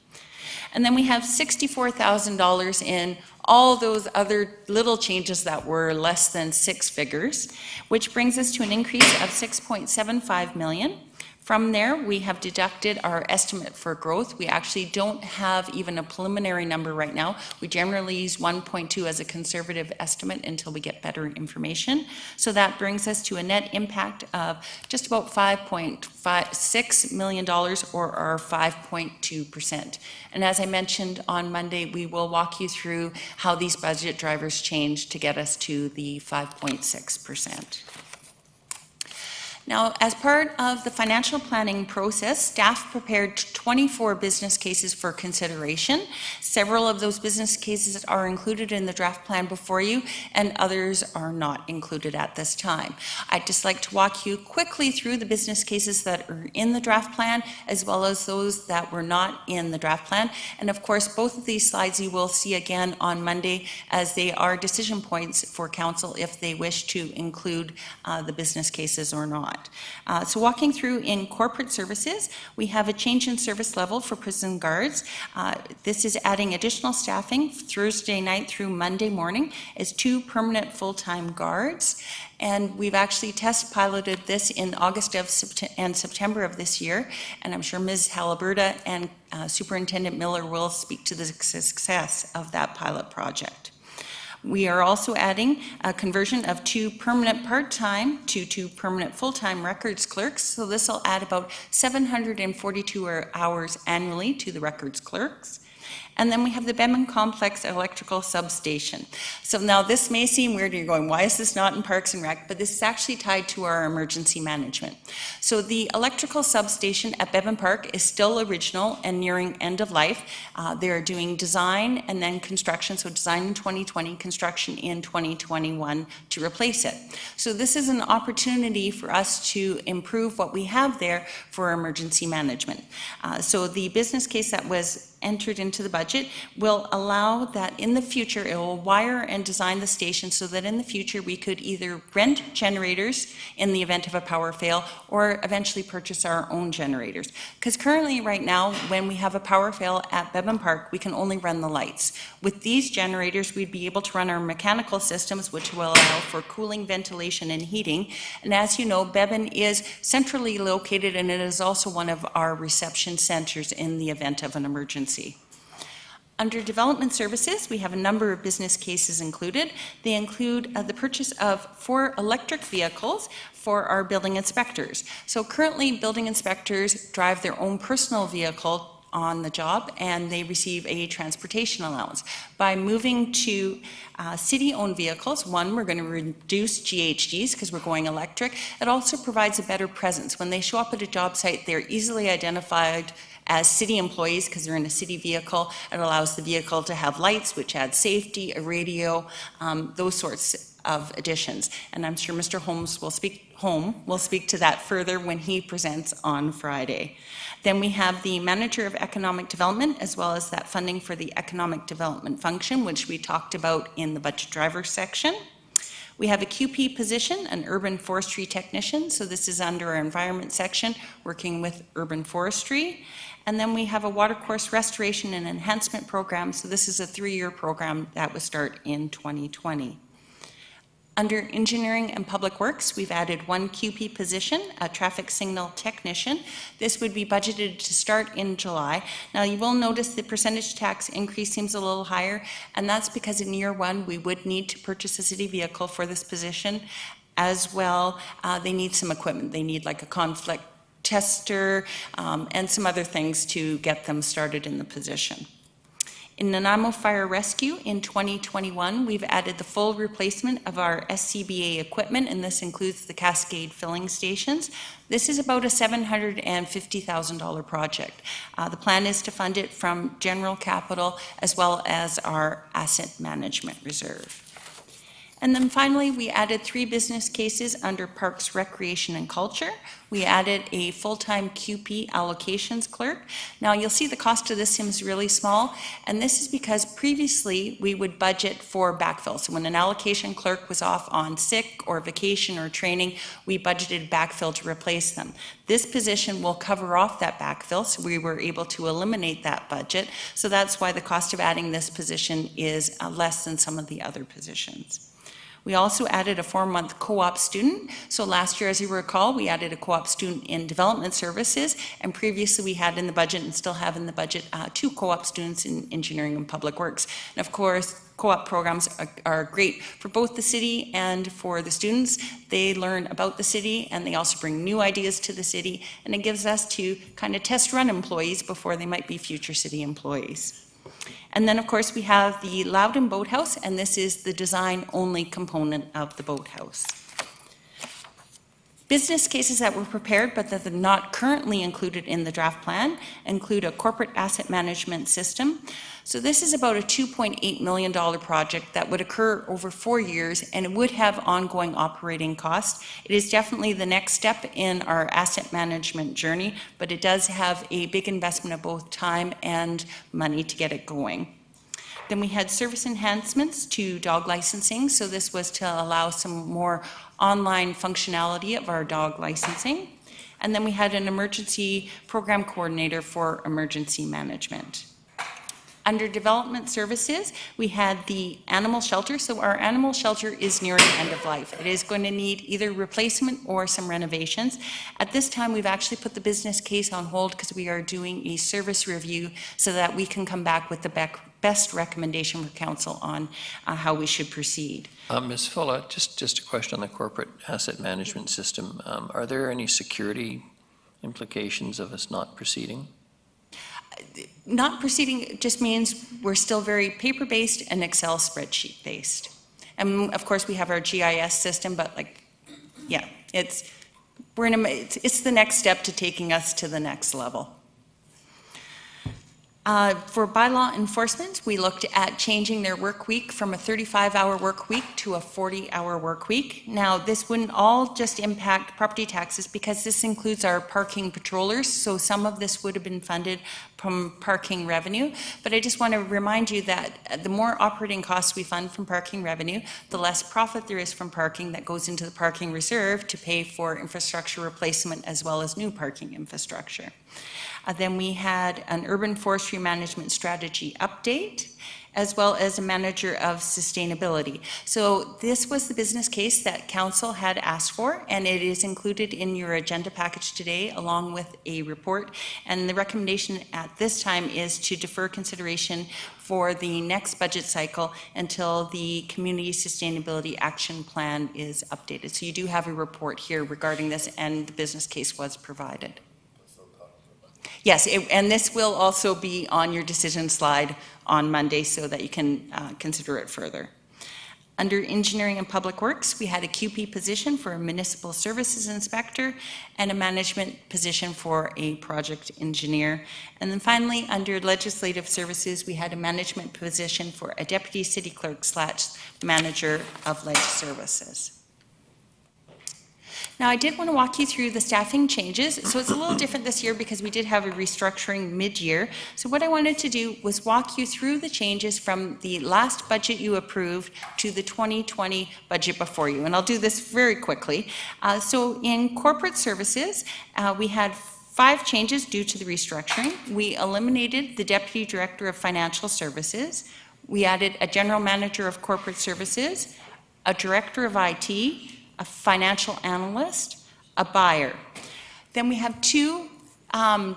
And then we have $64,000 in all those other little changes that were less than 6 figures, which brings us to an increase of $6.75 million. From there, we have deducted our estimate for growth. We actually don't have even a preliminary number right now. We generally use 1.2 as a conservative estimate until we get better information. So that brings us to a net impact of just about $5.6 million, or our 5.2%. And as I mentioned on Monday, we will walk you through how these budget drivers change to get us to the 5.6%. Now, as part of the financial planning process, staff prepared 24 business cases for consideration. Several of those business cases are included in the draft plan before you, and others are not included at this time. I'd just like to walk you quickly through the business cases that are in the draft plan, as well as those that were not in the draft plan. And of course, both of these slides you will see again on Monday, as they are decision points for council if they wish to include the business cases or not. So walking through in corporate services, we have a change in service level for prison guards. This is adding additional staffing Thursday night through Monday morning as 2 permanent full-time guards. And we've actually test piloted this in August and September of this year. And I'm sure Ms. Haliburta and Superintendent Miller will speak to the success of that pilot project. We are also adding a conversion of 2 permanent part-time to 2 permanent full-time records clerks. So this will add about 742 hours annually to the records clerks. And then we have the Bemin Complex Electrical Substation. So now this may seem weird, and you're going, why is this not in Parks and Rec? But this is actually tied to our emergency management. So the electrical substation at Bemin Park is still original and nearing end of life. They're doing design and then construction, so design in 2020, construction in 2021 to replace it. So this is an opportunity for us to improve what we have there for emergency management. So the business case that was entered into the budget will allow that in the future it will wire and design the station so that in the future we could either rent generators in the event of a power fail or eventually purchase our own generators. Because currently right now when we have a power fail at Bemin Park we can only run the lights. With these generators we'd be able to run our mechanical systems, which will allow for cooling, ventilation and heating. And as you know, Bemin is centrally located and it is also one of our reception centers in the event of an emergency. Under development services, we have a number of business cases included. They include the purchase of 4 electric vehicles for our building inspectors. So currently, building inspectors drive their own personal vehicle on the job and they receive a transportation allowance. By moving to city-owned vehicles, one, we're going to reduce GHGs because we're going electric. It also provides a better presence. When they show up at a job site, they're easily identified as city employees because they're in a city vehicle. It allows the vehicle to have lights, which add safety, a radio, those sorts of additions. And I'm sure Mr. Holmes will speak to that further when he presents on Friday. Then we have the Manager of Economic Development, as well as that funding for the Economic Development function, which we talked about in the budget driver section. We have a QP position, an urban forestry technician. So this is under our environment section, working with urban forestry. And then we have a watercourse restoration and enhancement program. So this is a 3-year program that will start in 2020. Under engineering and public works, we've added 1 QP position, a traffic signal technician. This would be budgeted to start in July. Now you will notice the percentage tax increase seems a little higher, and that's because in year 1 we would need to purchase a city vehicle for this position. As well, they need some equipment. They need like a conflict tester and some other things to get them started in the position. In Nanaimo Fire Rescue in 2021, we've added the full replacement of our SCBA equipment, and this includes the Cascade filling stations. This is about a $750,000 project. The plan is to fund it from general capital as well as our asset management reserve. And then finally, we added 3 business cases under Parks, Recreation, and Culture. We added a full-time QP allocations clerk. Now you'll see the cost of this seems really small, and this is because previously we would budget for backfill. So when an allocation clerk was off on sick or vacation or training, we budgeted backfill to replace them. This position will cover off that backfill, so we were able to eliminate that budget. So that's why the cost of adding this position is less than some of the other positions. We also added a 4-month co-op student. So last year, as you recall, we added a co-op student in development services, and previously we had in the budget and still have in the budget 2 co-op students in engineering and public works. And of course, co-op programs are great for both the city and for the students. They learn about the city and they also bring new ideas to the city, and it gives us to kind of test run employees before they might be future city employees. And then, of course, we have the Loudon Boathouse, and this is the design-only component of the boathouse. Business cases that were prepared but that are not currently included in the draft plan include a corporate asset management system. So this is about a $2.8 million project that would occur over 4 years, and it would have ongoing operating costs. It is definitely the next step in our asset management journey, but it does have a big investment of both time and money to get it going. Then we had service enhancements to dog licensing. So this was to allow some more online functionality of our dog licensing. And then we had an emergency program coordinator for emergency management. Under development services, we had the animal shelter. So our animal shelter is nearing the end of life. It is going to need either replacement or some renovations. At this time, we've actually put the business case on hold because we are doing a service review so that we can come back with the best recommendation for council on how we should proceed. Ms. Fulla, just a question on the corporate asset management system. Are there any security implications of us not proceeding? Not proceeding just means we're still very paper-based and Excel spreadsheet-based. And of course, we have our GIS system, but it's the next step to taking us to the next level. For bylaw enforcement, we looked at changing their work week from a 35-hour work week to a 40-hour work week. Now, this wouldn't all just impact property taxes because this includes our parking patrollers, so some of this would have been funded from parking revenue. But I just want to remind you that the more operating costs we fund from parking revenue, the less profit there is from parking that goes into the parking reserve to pay for infrastructure replacement as well as new parking infrastructure. Then we had an urban forestry management strategy update, as well as a manager of sustainability. So this was the business case that council had asked for, and it is included in your agenda package today, along with a report. And the recommendation at this time is to defer consideration for the next budget cycle until the Community Sustainability Action Plan is updated. So you do have a report here regarding this, and the business case was provided. Yes, and this will also be on your decision slide on Monday so that you can consider it further. Under Engineering and Public Works, we had a QP position for a Municipal Services Inspector and a management position for a project engineer. And then finally, under Legislative Services, we had a management position for a Deputy City Clerk / Manager of Leg Services. Now, I did want to walk you through the staffing changes. So it's a little different this year because we did have a restructuring mid-year. So what I wanted to do was walk you through the changes from the last budget you approved to the 2020 budget before you. And I'll do this very quickly. So in corporate services, we had 5 changes due to the restructuring. We eliminated the Deputy Director of Financial Services. We added a General Manager of Corporate Services, a Director of IT, a financial analyst, a buyer. Then we have 2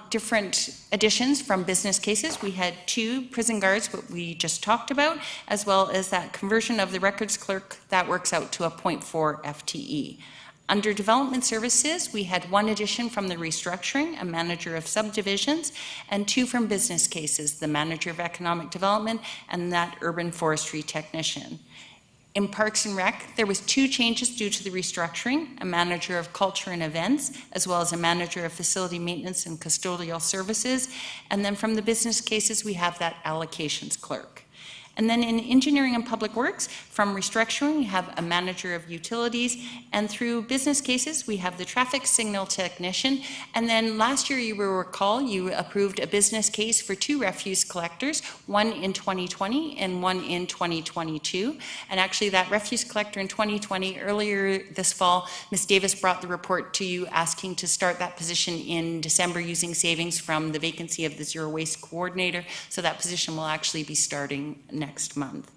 different additions from business cases. We had 2 prison guards, what we just talked about, as well as that conversion of the records clerk that works out to a 0.4 FTE. Under development services, we had 1 addition from the restructuring, a manager of subdivisions, and 2 from business cases, the manager of economic development and that urban forestry technician. In Parks and Rec, there was 2 changes due to the restructuring, a manager of culture and events, as well as a manager of facility maintenance and custodial services. And then from the business cases, we have that allocations clerk. And then in engineering and public works, from restructuring, we have a manager of utilities, and through business cases, we have the traffic signal technician. And then last year, you will recall, you approved a business case for 2 refuse collectors, one in 2020 and one in 2022. And actually, that refuse collector in 2020, earlier this fall, Ms. Davis brought the report to you asking to start that position in December using savings from the vacancy of the zero waste coordinator. So that position will actually be starting next month.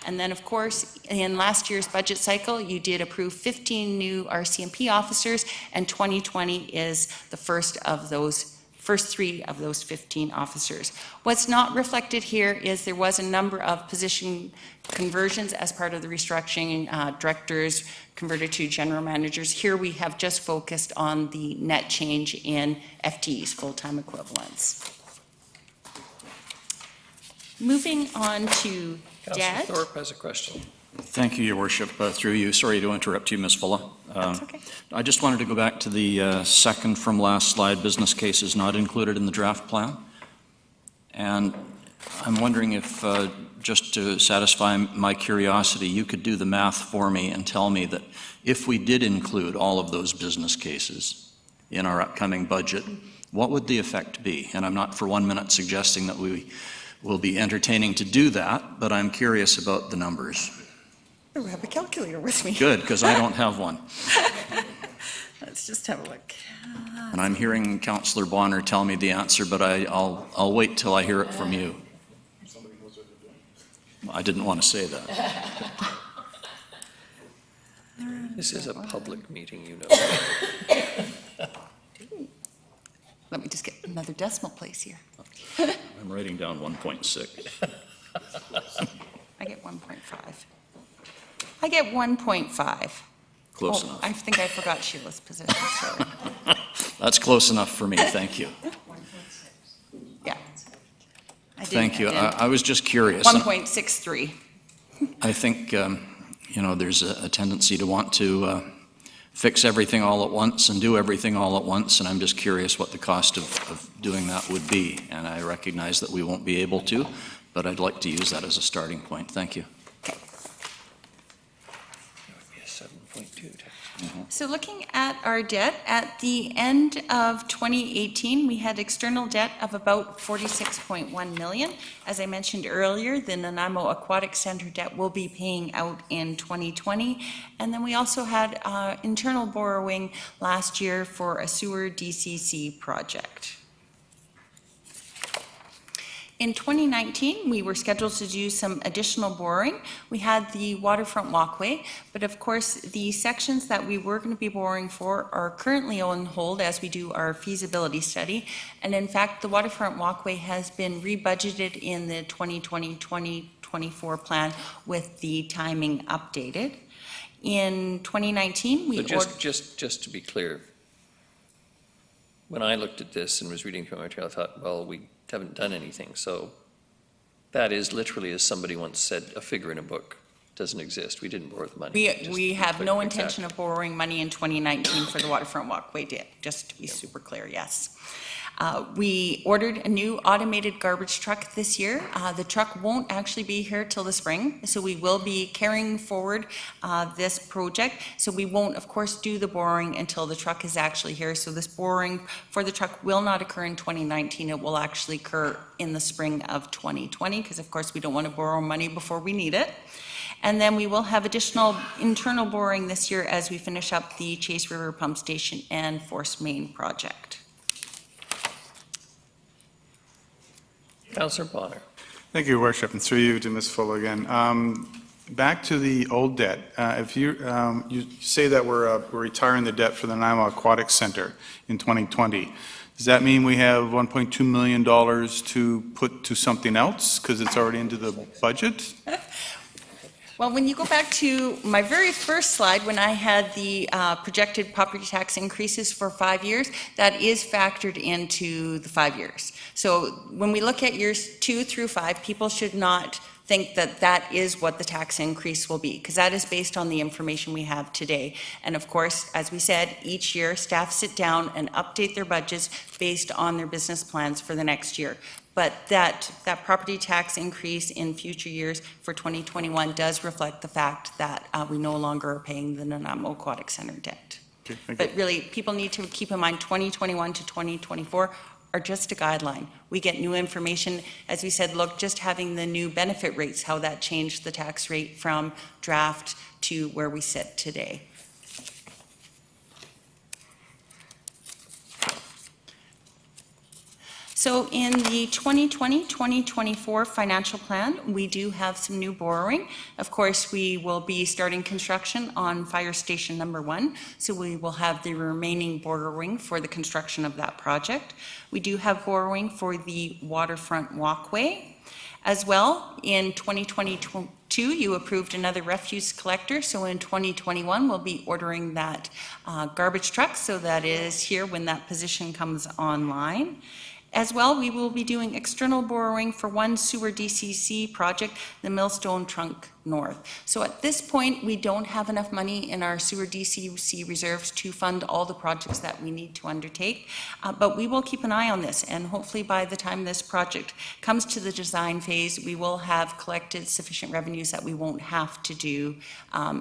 And then, of course, in last year's budget cycle, you did approve 15 new RCMP officers, and 2020 is the first 3 of those 15 officers. What's not reflected here is there was a number of position conversions as part of the restructuring, directors converted to general managers. Here we have just focused on the net change in FTEs, full-time equivalents. Moving on to debt. Councillor Thorpe has a question. Thank you, Your Worship. Through you, sorry to interrupt you, Ms. Fulla. That's okay. I just wanted to go back to the second from last slide, business cases not included in the draft plan. And I'm wondering if, just to satisfy my curiosity, you could do the math for me and tell me that if we did include all of those business cases in our upcoming budget, what would the effect be? And I'm not for 1 minute suggesting that we will be entertaining to do that, but I'm curious about the numbers. I have a calculator with me. Good, because I don't have one. Let's just have a look. And I'm hearing Councillor Bonner tell me the answer, but I'll wait till I hear it from you. I didn't want to say that. This is a public meeting, you know. Let me just get another decimal place here. I'm writing down 1.6. I get 1.5. I get 1.5. Close enough. I think I forgot Sheila's position, sorry. That's close enough for me, thank you. Yeah. I did- Thank you. I did. I was just curious. 1.63. I think, there's a tendency to want to fix everything all at once and do everything all at once, and I'm just curious what the cost of doing that would be. And I recognize that we won't be able to, but I'd like to use that as a starting point. Thank you. That would be a 7.2 tax. So looking at our debt, at the end of 2018, we had external debt of about 46.1 million. As I mentioned earlier, the Nanaimo Aquatic Center debt will be paying out in 2020. And then we also had internal borrowing last year for a sewer DCC project. In 2019, we were scheduled to do some additional borrowing. We had the waterfront walkway, but of course, the sections that we were going to be borrowing for are currently on hold as we do our feasibility study. And in fact, the waterfront walkway has been rebudgeted in the 2020-2024 plan with the timing updated. In 2019, we So just to be clear, when I looked at this and was reading through my material, I thought, well, we haven't done anything. So that is literally, as somebody once said, a figure in a book. doesn't exist. We didn't borrow the money. We have no Exactly. intention of borrowing money in 2019 for the waterfront walkway, just to be super clear, yes. We ordered a new automated garbage truck this year. The truck won't actually be here till the spring, so we will be carrying forward this project. So we won't, of course, do the borrowing until the truck is actually here. So this borrowing for the truck will not occur in 2019. It will actually occur in the spring of 2020, because of course we don't want to borrow money before we need it. And then we will have additional internal borrowing this year as we finish up the Chase River Pump Station and Force Main project. Councillor Bonner. Thank you, Your Worship, and through you to Ms. Fuller again. Back to the old debt. If you say that we're retiring the debt for the Nanaimo Aquatic Center in 2020, does that mean we have $1.2 million to put to something else because it's already into the budget? Well, when you go back to my very first slide, when I had the projected property tax increases for 5 years, that is factored into the 5 years. So when we look at years 2 through 5, people should not think that that is what the tax increase will be, because that is based on the information we have today. And of course, as we said, each year staff sit down and update their budgets based on their business plans for the next year. But that property tax increase in future years for 2021 does reflect the fact that we no longer are paying the Nanaimo Aquatic Center debt. Okay, thank But you. really, people need to keep in mind 2021 to 2024 are just a guideline. We get new information. As we said, look, just having the new benefit rates, how that changed the tax rate from draft to where we sit today. So in the 2020-2024 financial plan, we do have some new borrowing. Of course, we will be starting construction on Fire Station number 1, so we will have the remaining borrowing for the construction of that project. We do have borrowing for the waterfront walkway. As well, in 2022, you approved another refuse collector, so in 2021, we'll be ordering that garbage truck, so that is here when that position comes online. As well, we will be doing external borrowing for one sewer DCC project, the Millstone Trunk North. So at this point, we don't have enough money in our sewer DCC reserves to fund all the projects that we need to undertake, but we will keep an eye on this, and hopefully by the time this project comes to the design phase, we will have collected sufficient revenues that we won't have to do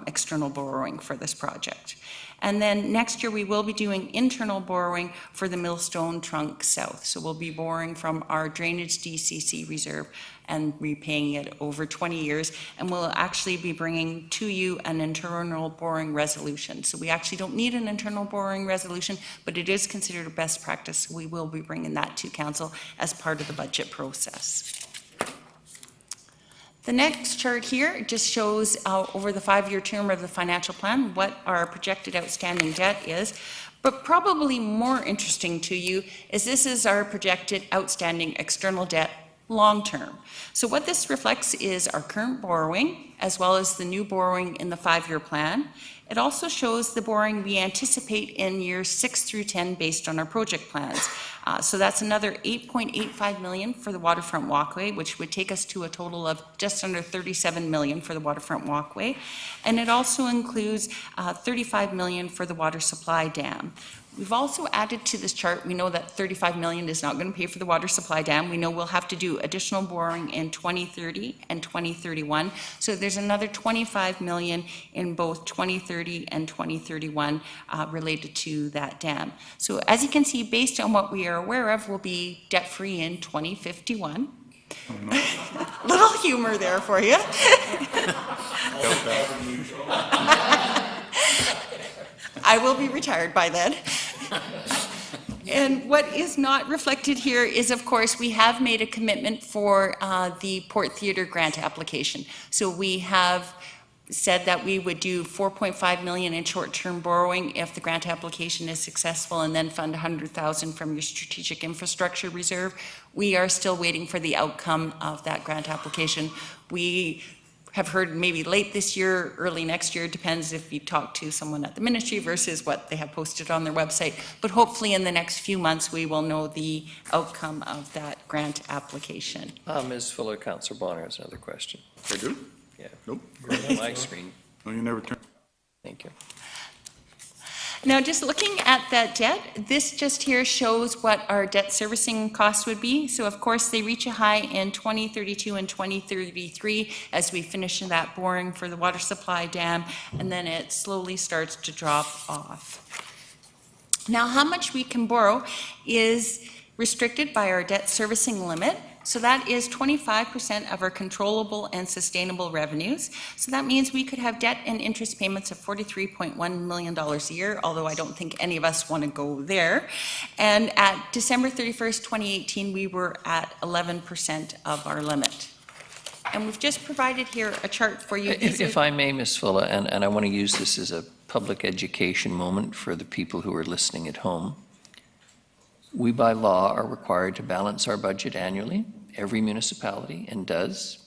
external borrowing for this project. And then next year, we will be doing internal borrowing for the Millstone Trunk South. So we'll be borrowing from our drainage DCC reserve and repaying it over 20 years. And we'll actually be bringing to you an internal borrowing resolution. So we actually don't need an internal borrowing resolution, but it is considered a best practice. We will be bringing that to council as part of the budget process. The next chart here just shows over the 5-year term of the financial plan what our projected outstanding debt is. But probably more interesting to you is this is our projected outstanding external debt long-term. So what this reflects is our current borrowing as well as the new borrowing in the 5-year plan. It also shows the borrowing we anticipate in years 6 through 10 based on our project plans. So that's another $8.85 million for the waterfront walkway, which would take us to a total of just under $37 million for the waterfront walkway. And it also includes $35 million for the water supply dam. We've also added to this chart, we know that $35 million is not going to pay for the water supply dam. We know we'll have to do additional borrowing in 2030 and 2031. So there's another $25 million in both 2030 and 2031 related to that dam. So as you can see, based on what we are aware of, we'll be debt-free in 2051. Oh, no. Little humor there for you. I will be retired by then. And what is not reflected here is, of course, we have made a commitment for the Port Theatre grant application. So we have said that we would do $4.5 million in short-term borrowing if the grant application is successful, and then fund $100,000 from your strategic infrastructure reserve. We are still waiting for the outcome of that grant application. We have heard maybe late this year, early next year, depends if you talk to someone at the ministry versus what they have posted on their website. But hopefully in the next few months, we will know the outcome of that grant application. Ms. Fuller, Councillor Bonner has another question. I do. Yeah. Nope. You're on my screen. No, you never turn. Thank you. Now, just looking at that debt, this just here shows what our debt servicing costs would be. So of course, they reach a high in 2032 and 2033 as we finish that boring for the water supply dam, and then it slowly starts to drop off. Now, how much we can borrow is restricted by our debt servicing limit. So that is 25% of our controllable and sustainable revenues. So that means we could have debt and interest payments of $43.1 million a year, although I don't think any of us want to go there. And at December 31st, 2018, we were at 11% of our limit. And we've just provided here a chart for you. If I may, Ms. Fulla, and I want to use this as a public education moment for the people who are listening at home. We, by law, are required to balance our budget annually. Every municipality and does.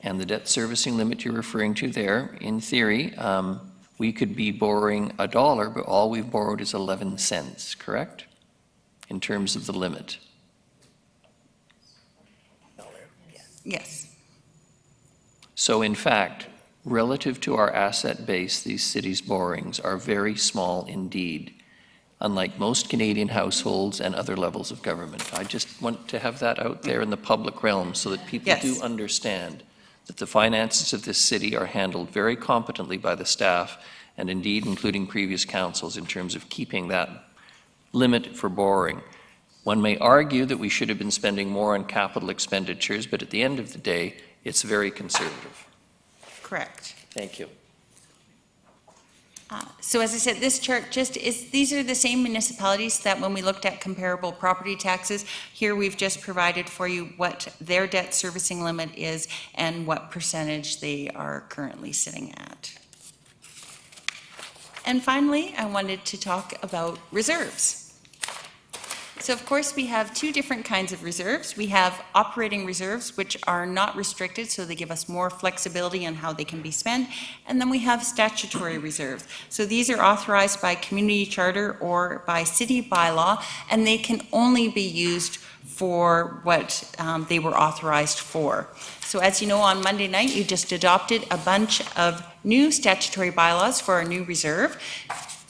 And the debt servicing limit you're referring to there, in theory, we could be borrowing $1, but all we've borrowed is 11 cents, correct? In terms of the limit. Yes. So in fact, relative to our asset base, these cities' borrowings are very small indeed, unlike most Canadian households and other levels of government. I just want to have that out there in the public realm so that people Yes. do understand that the finances of this city are handled very competently by the staff, and indeed including previous councils in terms of keeping that limit for borrowing. One may argue that we should have been spending more on capital expenditures, but at the end of the day, it's very conservative. Correct. Thank you. So as I said, this chart just is, these are the same municipalities that when we looked at comparable property taxes, here we've just provided for you what their debt servicing limit is and what percentage they are currently sitting at. And finally, I wanted to talk about reserves. So of course, we have two different kinds of reserves. We have operating reserves, which are not restricted, so they give us more flexibility on how they can be spent. And then we have statutory reserves. So these are authorized by community charter or by city bylaw, and they can only be used for what they were authorized for. So as you know, on Monday night, you just adopted a bunch of new statutory bylaws for our new reserve.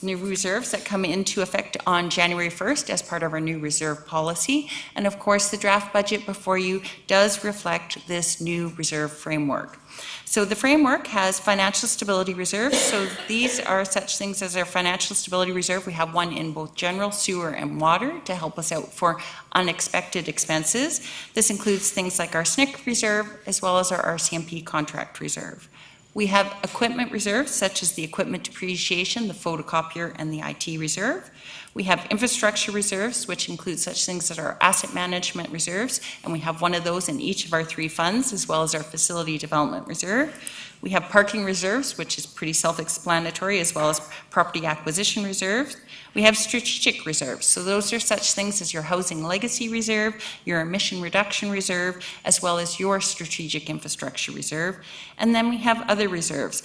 New reserves that come into effect on January 1st as part of our new reserve policy. And of course, the draft budget before you does reflect this new reserve framework. So the framework has financial stability reserves. So these are such things as our financial stability reserve. We have one in both general, sewer, and water to help us out for unexpected expenses. This includes things like our SNCC reserve as well as our RCMP contract reserve. We have equipment reserves, such as the equipment depreciation, the photocopier, and the IT reserve. We have infrastructure reserves, which include such things as our asset management reserves, and we have one of those in each of our three funds, as well as our facility development reserve. We have parking reserves, which is pretty self-explanatory, as well as property acquisition reserves. We have strategic reserves. So those are such things as your housing legacy reserve, your emission reduction reserve, as well as your strategic infrastructure reserve. And then we have other reserves.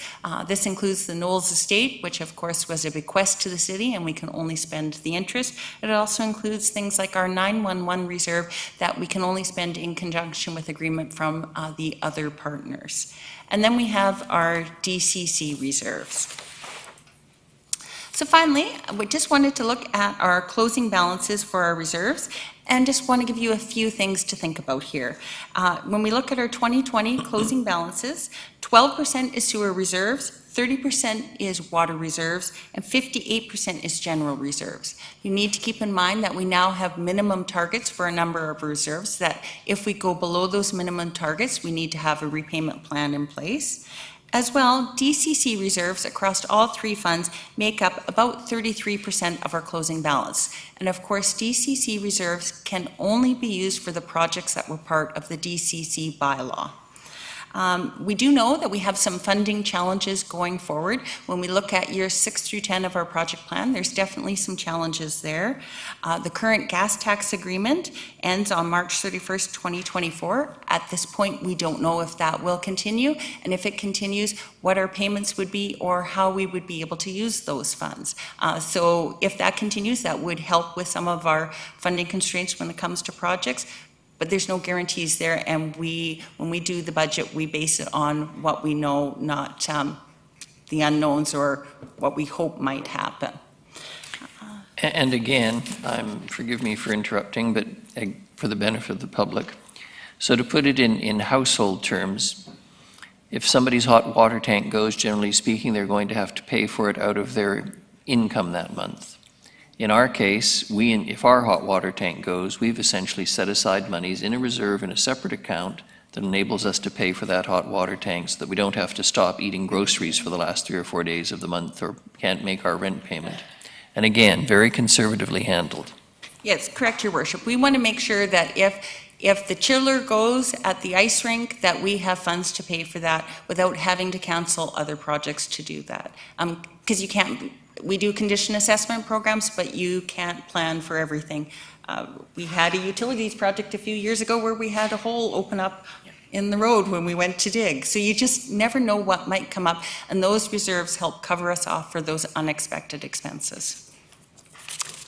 This includes the Knowles Estate, which of course was a bequest to the city, and we can only spend the interest. It also includes things like our 911 reserve that we can only spend in conjunction with agreement from the other partners. And then we have our DCC reserves. So finally, we just wanted to look at our closing balances for our reserves and just want to give you a few things to think about here. When we look at our 2020 closing balances, 12% is sewer reserves, 30% is water reserves, and 58% is general reserves. You need to keep in mind that we now have minimum targets for a number of reserves, that if we go below those minimum targets, we need to have a repayment plan in place. As well, DCC reserves across all three funds make up about 33% of our closing balance. And of course, DCC reserves can only be used for the projects that were part of the DCC bylaw. We do know that we have some funding challenges going forward. When we look at years 6 through 10 of our project plan, there's definitely some challenges there. The current gas tax agreement ends on March 31st, 2024. At this point, we don't know if that will continue, and if it continues, what our payments would be or how we would be able to use those funds. So if that continues, that would help with some of our funding constraints when it comes to projects. but there's no guarantees there, and when we do the budget, we base it on what we know, not the unknowns or what we hope might happen. And again, forgive me for interrupting, but for the benefit of the public. So to put it in household terms, if somebody's hot water tank goes, generally speaking, they're going to have to pay for it out of their income that month. In our case, if our hot water tank goes, we've essentially set aside monies in a reserve in a separate account that enables us to pay for that hot water tank so that we don't have to stop eating groceries for the last 3 or 4 days of the month or can't make our rent payment. And again, very conservatively handled. Yes, correct, Your Worship. We want to make sure that if the chiller goes at the ice rink, that we have funds to pay for that without having to cancel other projects to do that. Because you can't, we do condition assessment programs, but you can't plan for everything. We had a utilities project a few years ago where we had a hole open up in the road when we went to dig. So you just never know what might come up, and those reserves help cover us off for those unexpected expenses.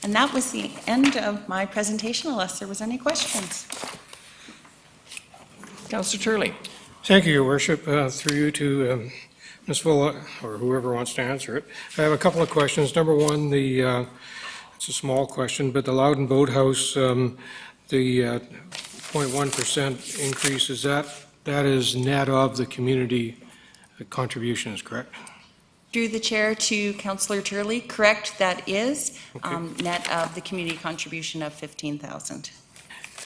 And that was the end of my presentation, unless there was any questions. Councillor Turley. Thank you, Your Worship. Through you to Ms. Fulla, or whoever wants to answer it. I have a couple of questions. Number one, it's a small question, but the Loudon Boathouse, the 0.1% increase, that is net of the community contributions, correct? Through the chair to Councillor Turley, correct, that is Okay. net of the community contribution of 15,000.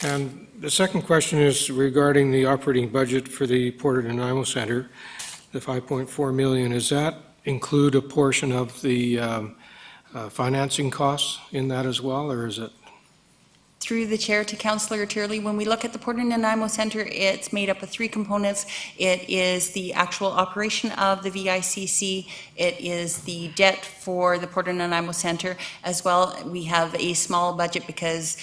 And the second question is regarding the operating budget for the Port of Nanaimo Centre, the 5.4 million. Does that include a portion of the financing costs in that as well, or is it? Through the chair to Councillor Turley, when we look at the Port of Nanaimo Centre, it's made up of 3 components. It is the actual operation of the VICC, it is the debt for the Port of Nanaimo Centre, as well we have a small budget because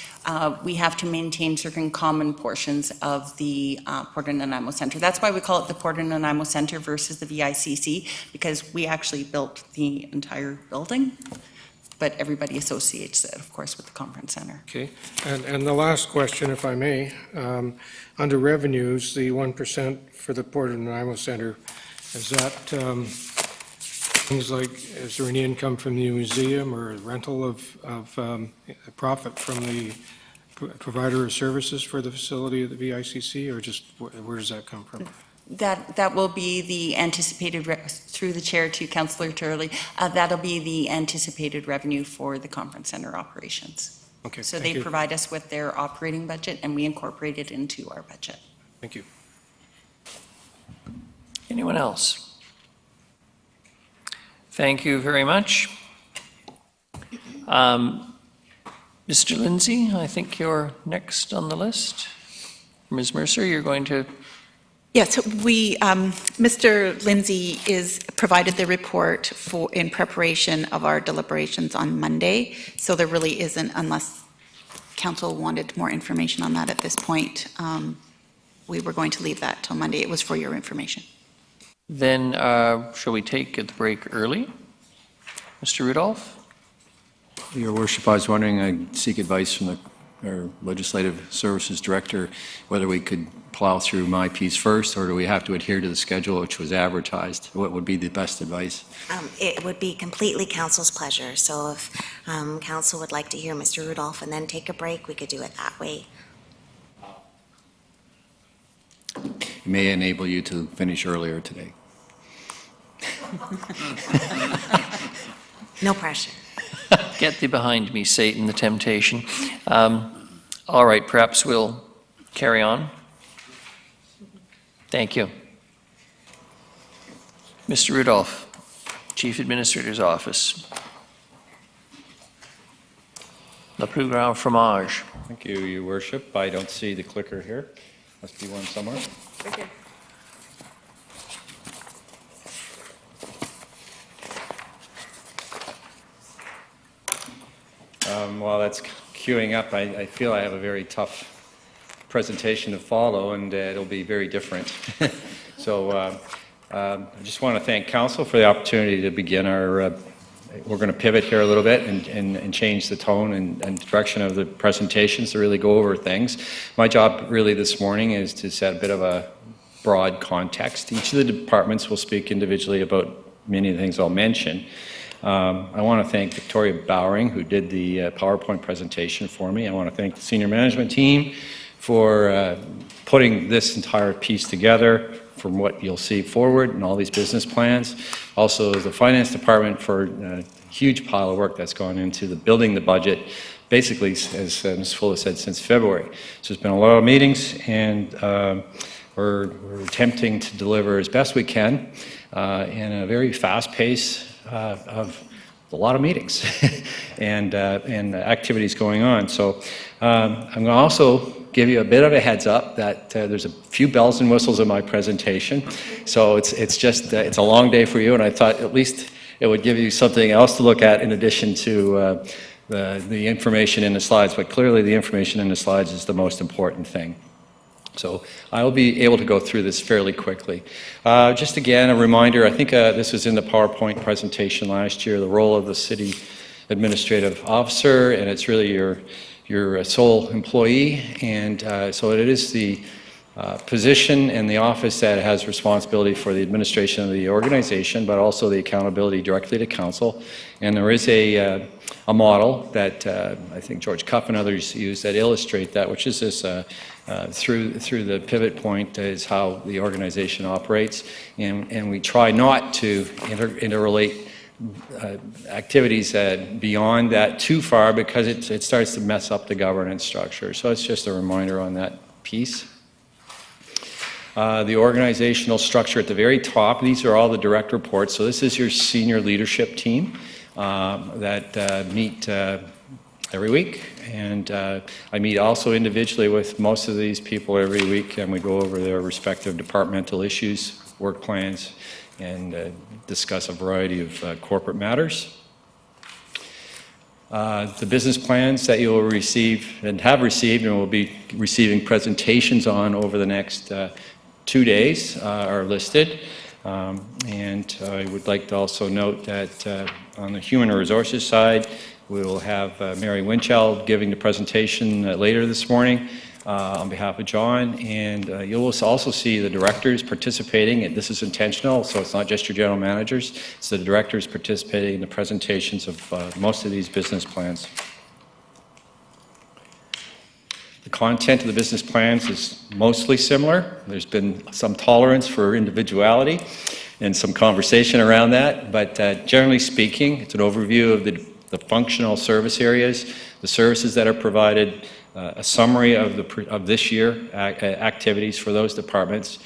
we have to maintain certain common portions of the Port of Nanaimo Centre. That's why we call it the Port of Nanaimo Centre versus the VICC, because we actually built the entire building. But everybody associates it, of course, with the conference center. Okay. And the last question, if I may, under revenues, the 1% for the Port of Nanaimo Centre, is that things like, is there any income from the museum or rental of profit from the provider of services for the facility of the VICC, or just where does that come from? That will be the anticipated, through the chair to Councillor Turley, that'll be the anticipated revenue for the conference center operations. Okay, So thank they you. provide us with their operating budget and we incorporate it into our budget. Thank you. Anyone else? Thank you very much. Mr. Lindsay, I think you're next on the list. Ms. Mercer, you're going to... Yes, Mr. Lindsay provided the report in preparation of our deliberations on Monday, so there really isn't, unless council wanted more information on that at this point, we were going to leave that till Monday. It was for your information. Then, shall we take the break early? Mr. Rudolph? Your Worship, I was wondering, I seek advice from our Legislative Services Director, whether we could plow through my piece first, or do we have to adhere to the schedule which was advertised? What would be the best advice? It would be completely council's pleasure. So if council would like to hear Mr. Rudolph and then take a break, we could do it that way. It may enable you to finish earlier today. No pressure. Get thee behind me, Satan, the temptation. All right, perhaps we'll carry on. Thank you. Mr. Rudolph, Chief Administrator's Office. Le plus grand fromage. Thank you, Your Worship. I don't see the clicker here. Must be one somewhere. While that's queuing up, I feel I have a very tough presentation to follow, and it'll be very different. So I just want to thank Council for the opportunity to begin our we're going to pivot here a little bit and change the tone and direction of the presentations to really go over things. My job really this morning is to set a bit of a broad context. Each of the departments will speak individually about many of the things I'll mention. I want to thank Victoria Bowering, who did the PowerPoint presentation for me. I want to thank the senior management team for putting this entire piece together from what you'll see forward in all these business plans. Also, the finance department for a huge pile of work that's gone into building the budget, basically, as Ms. Fuller said, since February. So there's been a lot of meetings, and we're attempting to deliver as best we can in a very fast pace of a lot of meetings and activities going on. So I'm going to also give you a bit of a heads up that there's a few bells and whistles in my presentation. So it's just it's a long day for you, and I thought at least it would give you something else to look at in addition to the information in the slides. But clearly, the information in the slides is the most important thing. So I will be able to go through this fairly quickly. Just again, a reminder, I think this was in the PowerPoint presentation last year, the role of the city administrative officer, and it's really your sole employee. And so it is the position and the office that has responsibility for the administration of the organization, but also the accountability directly to council. And there is a model that I think George Cuff and others use that illustrate that, which is this through the pivot point is how the organization operates, and we try not to interrelate activities beyond that too far, because it starts to mess up the governance structure. So it's just a reminder on that piece. The organizational structure at the very top, these are all the direct reports. So this is your senior leadership team that meet every week, and I meet also individually with most of these people every week, and we go over their respective departmental issues, work plans, and discuss a variety of corporate matters. The business plans that you will receive and have received and will be receiving presentations on over the next 2 days are listed. And I would like to also note that on the human resources side, we will have Mary Winchell giving the presentation later this morning on behalf of John, and you'll also see the directors participating, and this is intentional, so it's not just your general managers, it's the directors participating in the presentations of most of these business plans. The content of the business plans is mostly similar. There's been some tolerance for individuality and some conversation around that, but generally speaking, it's an overview of the functional service areas, the services that are provided, a summary of this year activities for those departments,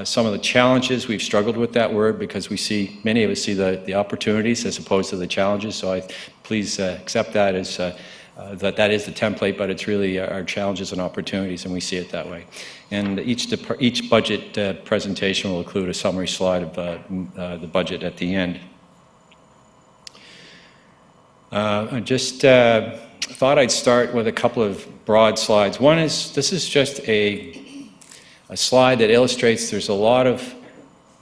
some of the challenges. We've struggled with that word because many of us see the opportunities as opposed to the challenges, so please accept that as that is the template, but it's really our challenges and opportunities, and we see it that way. And each budget presentation will include a summary slide of the budget at the end. I just thought I'd start with a couple of broad slides. One is, this is just a slide that illustrates there's a lot of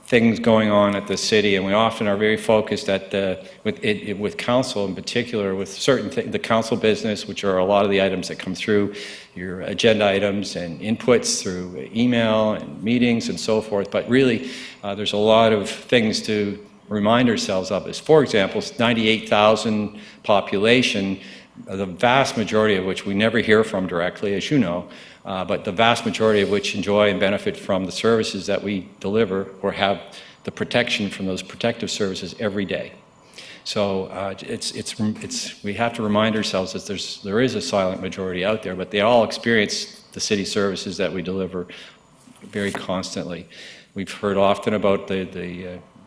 things going on at the city, and we often are very focused with council in particular, with certain things, the council business, which are a lot of the items that come through your agenda items and inputs through email and meetings and so forth. But really, there's a lot of things to remind ourselves of. As for example, 98,000 population, the vast majority of which we never hear from directly, as you know, but the vast majority of which enjoy and benefit from the services that we deliver or have the protection from those protective services every day. So we have to remind ourselves that there is a silent majority out there, but they all experience the city services that we deliver very constantly. We've heard often about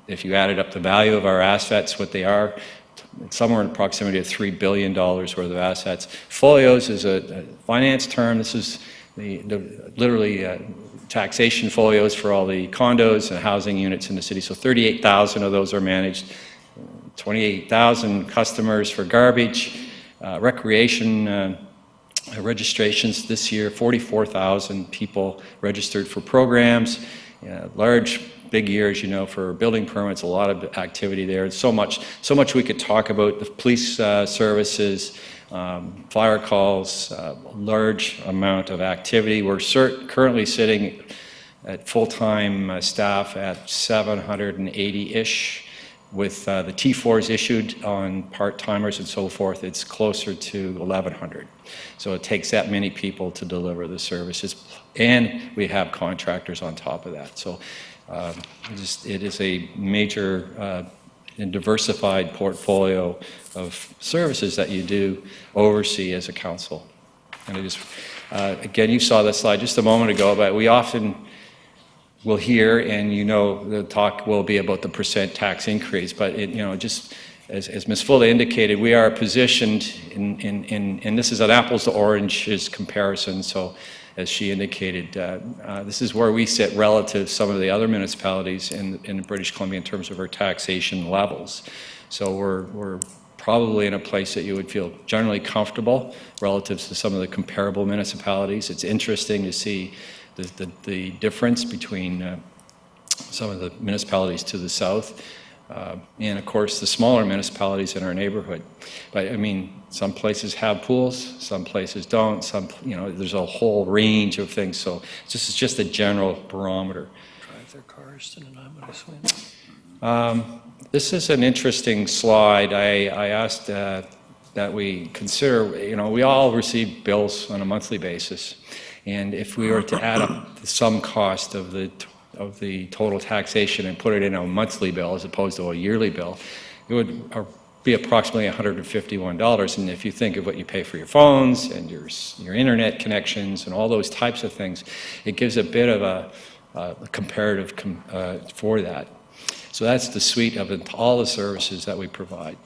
if you added up the value of our assets, what they are, somewhere in proximity of $3 billion worth of assets. Folios is a finance term. This is literally taxation folios for all the condos and housing units in the city. So 38,000 of those are managed, 28,000 customers for garbage, recreation registrations this year, 44,000 people registered for programs, large big year, as you know, for building permits, a lot of activity there. So much we could talk about. The police services, fire calls, large amount of activity. We're currently sitting at full-time staff at 780-ish. With the T4s issued on part-timers and so forth, it's closer to 1,100. So it takes that many people to deliver the services, and we have contractors on top of that. So it is a major and diversified portfolio of services that you do oversee as a council. And again, you saw this slide just a moment ago, but we often will hear, and you know the talk will be about the percent tax increase, but just as Ms. Fuller indicated, we are positioned and this is an apples to oranges comparison, so as she indicated, this is where we sit relative to some of the other municipalities in British Columbia in terms of our taxation levels. So we're probably in a place that you would feel generally comfortable relative to some of the comparable municipalities. It's interesting to see the difference between some of the municipalities to the south and of course the smaller municipalities in our neighborhood. But I mean, some places have pools, some places don't, there's a whole range of things, so this is just a general barometer. Drive their cars to anonymous win. This is an interesting slide. I asked that we consider, we all receive bills on a monthly basis. And if we were to add up the sum cost of the total taxation and put it in a monthly bill as opposed to a yearly bill, it would be approximately $151. And if you think of what you pay for your phones and your internet connections and all those types of things, it gives a bit of a comparative for that. So that's the suite of all the services that we provide.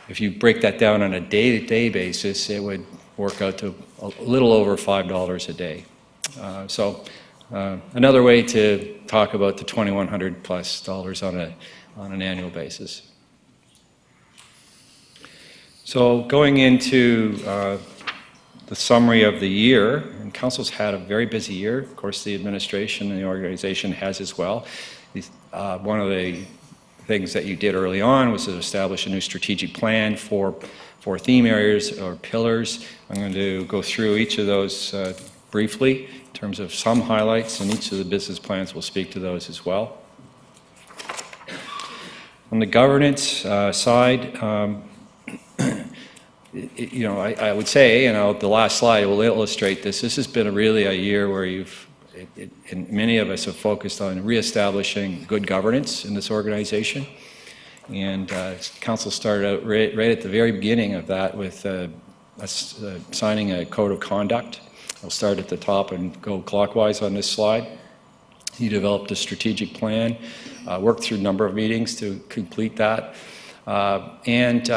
If you break that down on a day-to-day basis, it would work out to a little over $5 a day. So another way to talk about the $2,100 plus on an annual basis. So going into the summary of the year, and Council's had a very busy year. Of course, the administration and the organization has as well. One of the things that you did early on was to establish a new strategic plan for theme areas or pillars. I'm going to go through each of those briefly in terms of some highlights, and each of the business plans will speak to those as well. On the governance side, I would say, the last slide will illustrate this. This has been really a year where and many of us have focused on reestablishing good governance in this organization. And Council started out right at the very beginning of that with signing a code of conduct. I'll start at the top and go clockwise on this slide. He developed a strategic plan, worked through a number of meetings to complete that, and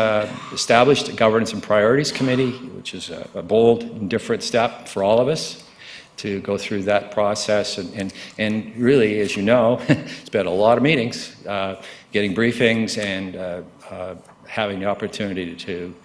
established a governance and priorities committee, which is a bold and different step for all of us to go through that process. And really, as you know, it's been a lot of meetings, getting briefings and having the opportunity to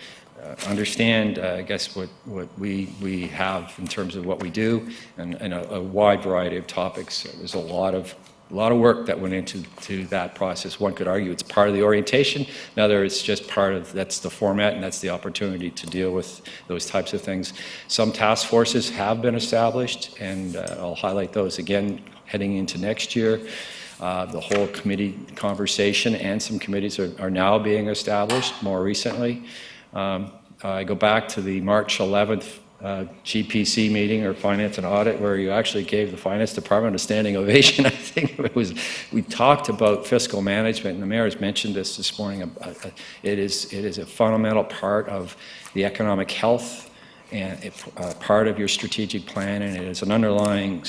understand, I guess, what we have in terms of what we do and a wide variety of topics. There's a lot of work that went into that process. One could argue it's part of the orientation. Another, it's just that's the format and that's the opportunity to deal with those types of things. Some task forces have been established, and I'll highlight those again heading into next year. The whole committee conversation and some committees are now being established more recently. I go back to the March 11th GPC meeting, or Finance and Audit, where you actually gave the Finance Department a standing ovation. I think we talked about fiscal management, and the Mayor has mentioned this morning. It is a fundamental part of the economic health and part of your strategic plan, and it is an underlying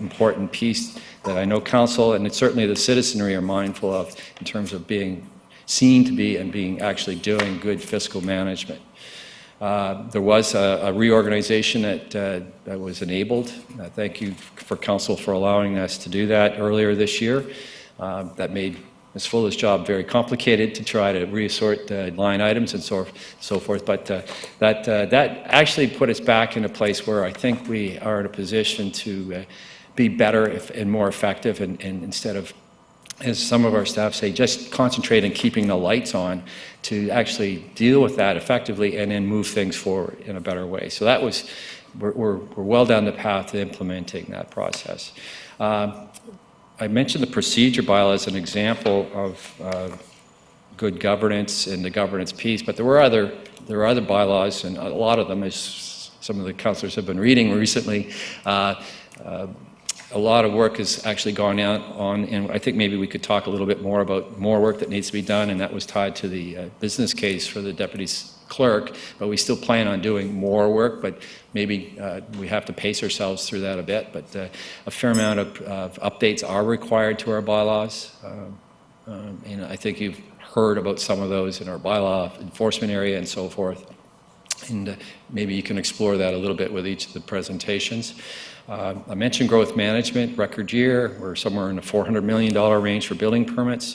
important piece that I know Council and certainly the citizenry are mindful of in terms of being seen to be and being actually doing good fiscal management. There was a reorganization that was enabled. Thank you for Council for allowing us to do that earlier this year. That made Ms. Fuller's job very complicated to try to reassort the line items and so forth. But that actually put us back in a place where I think we are in a position to be better and more effective, and instead of, as some of our staff say, just concentrate on keeping the lights on, to actually deal with that effectively and then move things forward in a better way. So that was, we're well down the path to implementing that process. I mentioned the procedure bylaw as an example of good governance and the governance piece, but there were other bylaws, and a lot of them, as some of the councillors have been reading recently, a lot of work has actually gone out on, and I think maybe we could talk a little bit more about more work that needs to be done, and that was tied to the business case for the deputy clerk, but we still plan on doing more work, but maybe we have to pace ourselves through that a bit, but a fair amount of updates are required to our bylaws, and I think you've heard about some of those in our bylaw enforcement area and so forth, and maybe you can explore that a little bit with each of the presentations. I mentioned growth management, record year. We're somewhere in the $400 million range for building permits,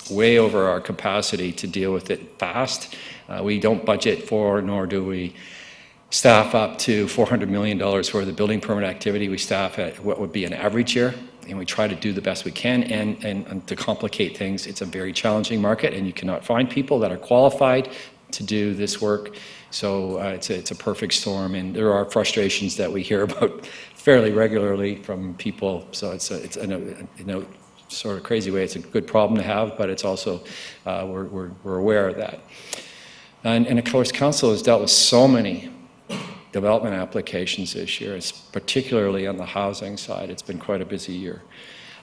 way over our capacity to deal with it fast. We don't budget for, nor do we staff up to $400 million for the building permit activity. We staff at what would be an average year, and we try to do the best we can. And to complicate things, it's a very challenging market, and you cannot find people that are qualified to do this work. So it's a perfect storm, and there are frustrations that we hear about fairly regularly from people. So it's in a sort of crazy way, it's a good problem to have, but it's also we're aware of that. And of course, council has dealt with so many development applications this year. It's particularly on the housing side. It's been quite a busy year.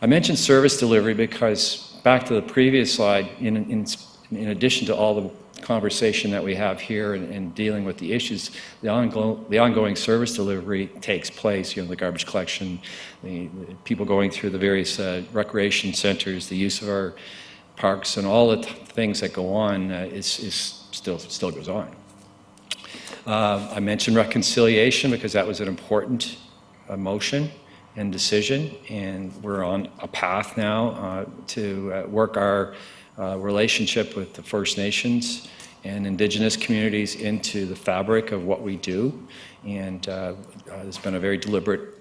I mentioned service delivery because back to the previous slide, in addition to all the conversation that we have here and dealing with the issues, the ongoing service delivery takes place, the garbage collection, the people going through the various recreation centers, the use of our parks, and all the things that go on still goes on. I mentioned reconciliation because that was an important motion and decision, and we're on a path now to work our relationship with the First Nations and Indigenous communities into the fabric of what we do. And there's been a very deliberate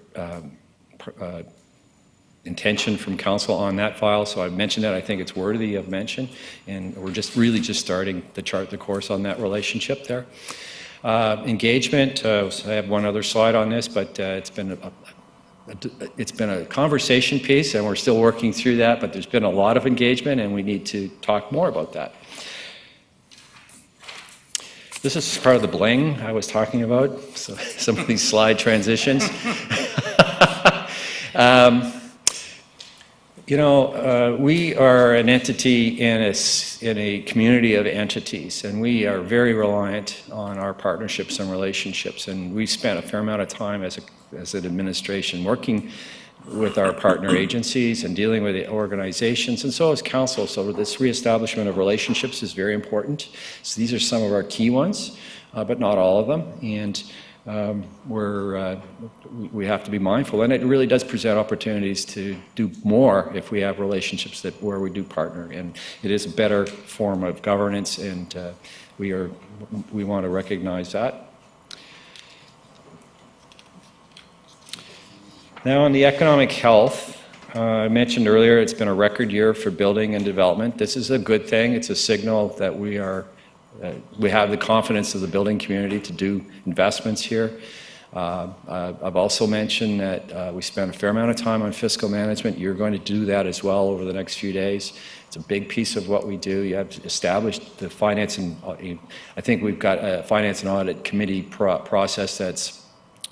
intention from council on that file, so I've mentioned that. I think it's worthy of mention, and we're really just starting to chart the course on that relationship there. Engagement, so I have one other slide on this, but it's been a conversation piece, and we're still working through that, but there's been a lot of engagement, and we need to talk more about that. This is part of the bling I was talking about, so some of these slide transitions. We are an entity in a community of entities, and we are very reliant on our partnerships and relationships, and we spent a fair amount of time as an administration working with our partner agencies and dealing with the organizations, and so is council. So this reestablishment of relationships is very important. So these are some of our key ones, but not all of them, and we have to be mindful, and it really does present opportunities to do more if we have relationships where we do partner, and it is a better form of governance, and we want to recognize that. Now on the economic health, I mentioned earlier it's been a record year for building and development. This is a good thing. It's a signal that we have the confidence of the building community to do investments here. I've also mentioned that we spent a fair amount of time on fiscal management. You're going to do that as well over the next few days. It's a big piece of what we do. You have established the finance, and I think we've got a finance and audit committee process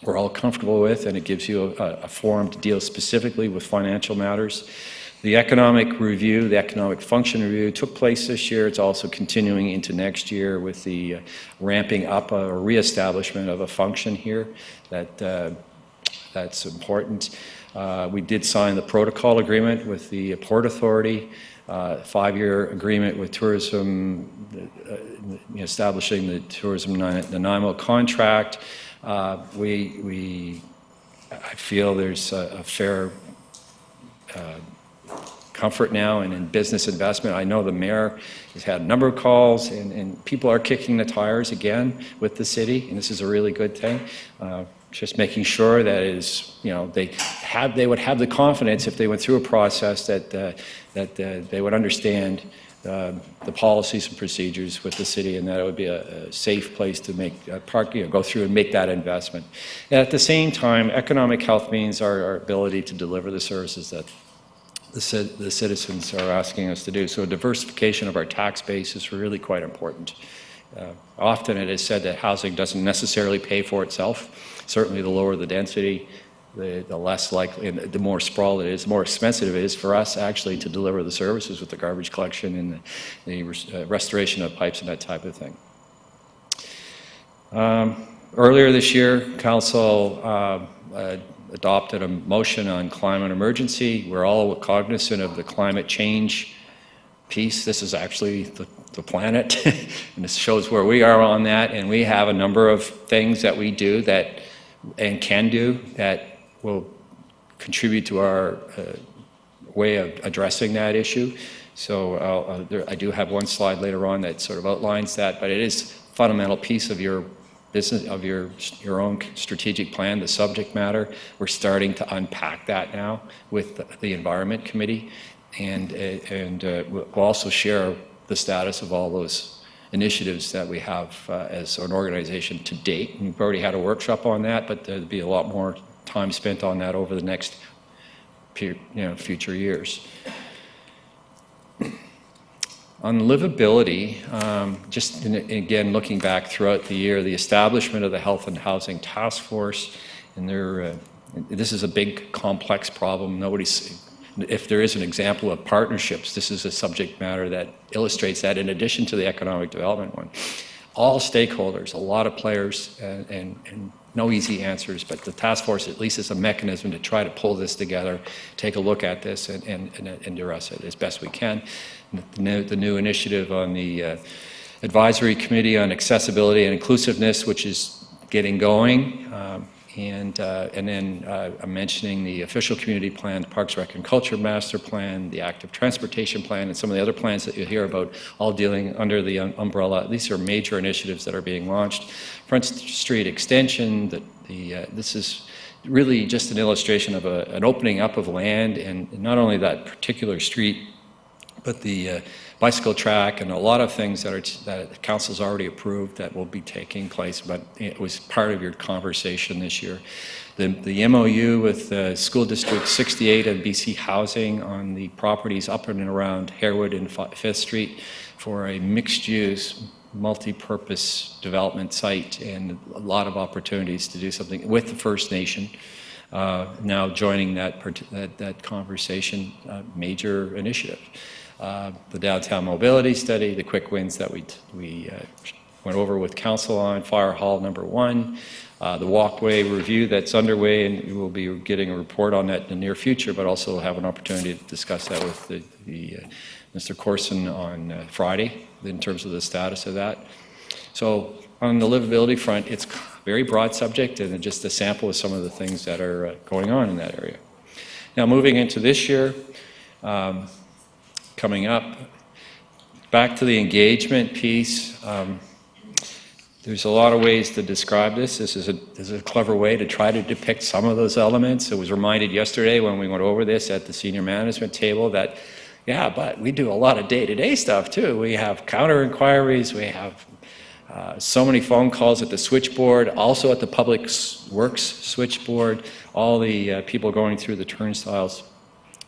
we're all comfortable with, and it gives you a forum to deal specifically with financial matters. The economic review, the economic function review took place this year. It's also continuing into next year with the ramping up or reestablishment of a function here that's important. We did sign the protocol agreement with the Port Authority, 5-year agreement with tourism, establishing the tourism Nanaimo contract. I feel there's a fair comfort now and in business investment. I know the mayor has had a number of calls, and people are kicking the tires again with the city, and this is a really good thing. just making sure that they would have the confidence if they went through a process that they would understand the policies and procedures with the city, and that it would be a safe place to go through and make that investment. And at the same time, economic health means our ability to deliver the services that the citizens are asking us to do. So diversification of our tax base is really quite important. Often it is said that housing doesn't necessarily pay for itself. Certainly the lower the density, the less likely, and the more sprawl it is, the more expensive it is for us actually to deliver the services with the garbage collection and the restoration of pipes and that type of thing. Earlier this year, Council adopted a motion on climate emergency. We're all cognizant of the climate change piece. This is actually the planet, and this shows where we are on that, and we have a number of things that we do and can do that will contribute to our way of addressing that issue. So I do have one slide later on that sort of outlines that, but it is a fundamental piece of your business, of your own strategic plan, the subject matter. We're starting to unpack that now with the Environment Committee, and we'll also share the status of all those initiatives that we have as an organization to date. We've already had a workshop on that, but there'll be a lot more time spent on that over the next future years. On livability, again, looking back throughout the year, the establishment of the Health and Housing Task Force, and this is a big, complex problem. If there is an example of partnerships, this is a subject matter that illustrates that, in addition to the economic development one. All stakeholders, a lot of players, and no easy answers, but the task force at least is a mechanism to try to pull this together, take a look at this, and address it as best we can. The new initiative on the Advisory Committee on Accessibility and Inclusiveness, which is getting going, and then I'm mentioning the Official Community Plan, the Parks, Rec, and Culture Master Plan, the Active Transportation Plan, and some of the other plans that you hear about, all dealing under the umbrella. These are major initiatives that are being launched. Front Street Extension, this is really just an illustration of an opening up of land, and not only that particular street, but the bicycle track and a lot of things that the council's already approved that will be taking place, but it was part of your conversation this year. The MOU with School District 68 and BC Housing on the properties up and around Harewood and 5th Street for a mixed-use, multi-purpose development site, and a lot of opportunities to do something with the First Nation. Now joining that conversation, major initiative. The downtown mobility study, the quick wins that we went over with council on, Fire Hall number 1, the walkway review that's underway, and we will be getting a report on that in the near future, but also have an opportunity to discuss that with Mr. Corson on Friday in terms of the status of that. So on the livability front, it's a very broad subject, and just a sample of some of the things that are going on in that area. Now moving into this year, coming up, back to the engagement piece. There's a lot of ways to describe this. This is a clever way to try to depict some of those elements. I was reminded yesterday when we went over this at the senior management table that, yeah, but we do a lot of day-to-day stuff too. We have counter inquiries, we have so many phone calls at the switchboard, also at the Public Works switchboard, all the people going through the turnstiles.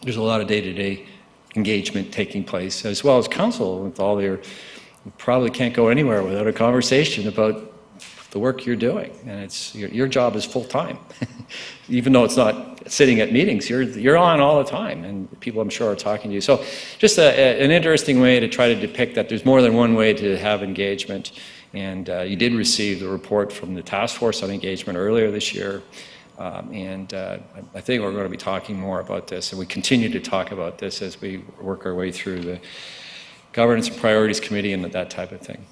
There's a lot of day-to-day engagement taking place, as well as council with all their, you probably can't go anywhere without a conversation about the work you're doing, and it's your job is full-time. Even though it's not sitting at meetings, you're on all the time, and people I'm sure are talking to you. So just an interesting way to try to depict that there's more than one way to have engagement, and you did receive the report from the task force on engagement earlier this year. I think we're going to be talking more about this, and we continue to talk about this as we work our way through the Governance and Priorities Committee and that type of thing.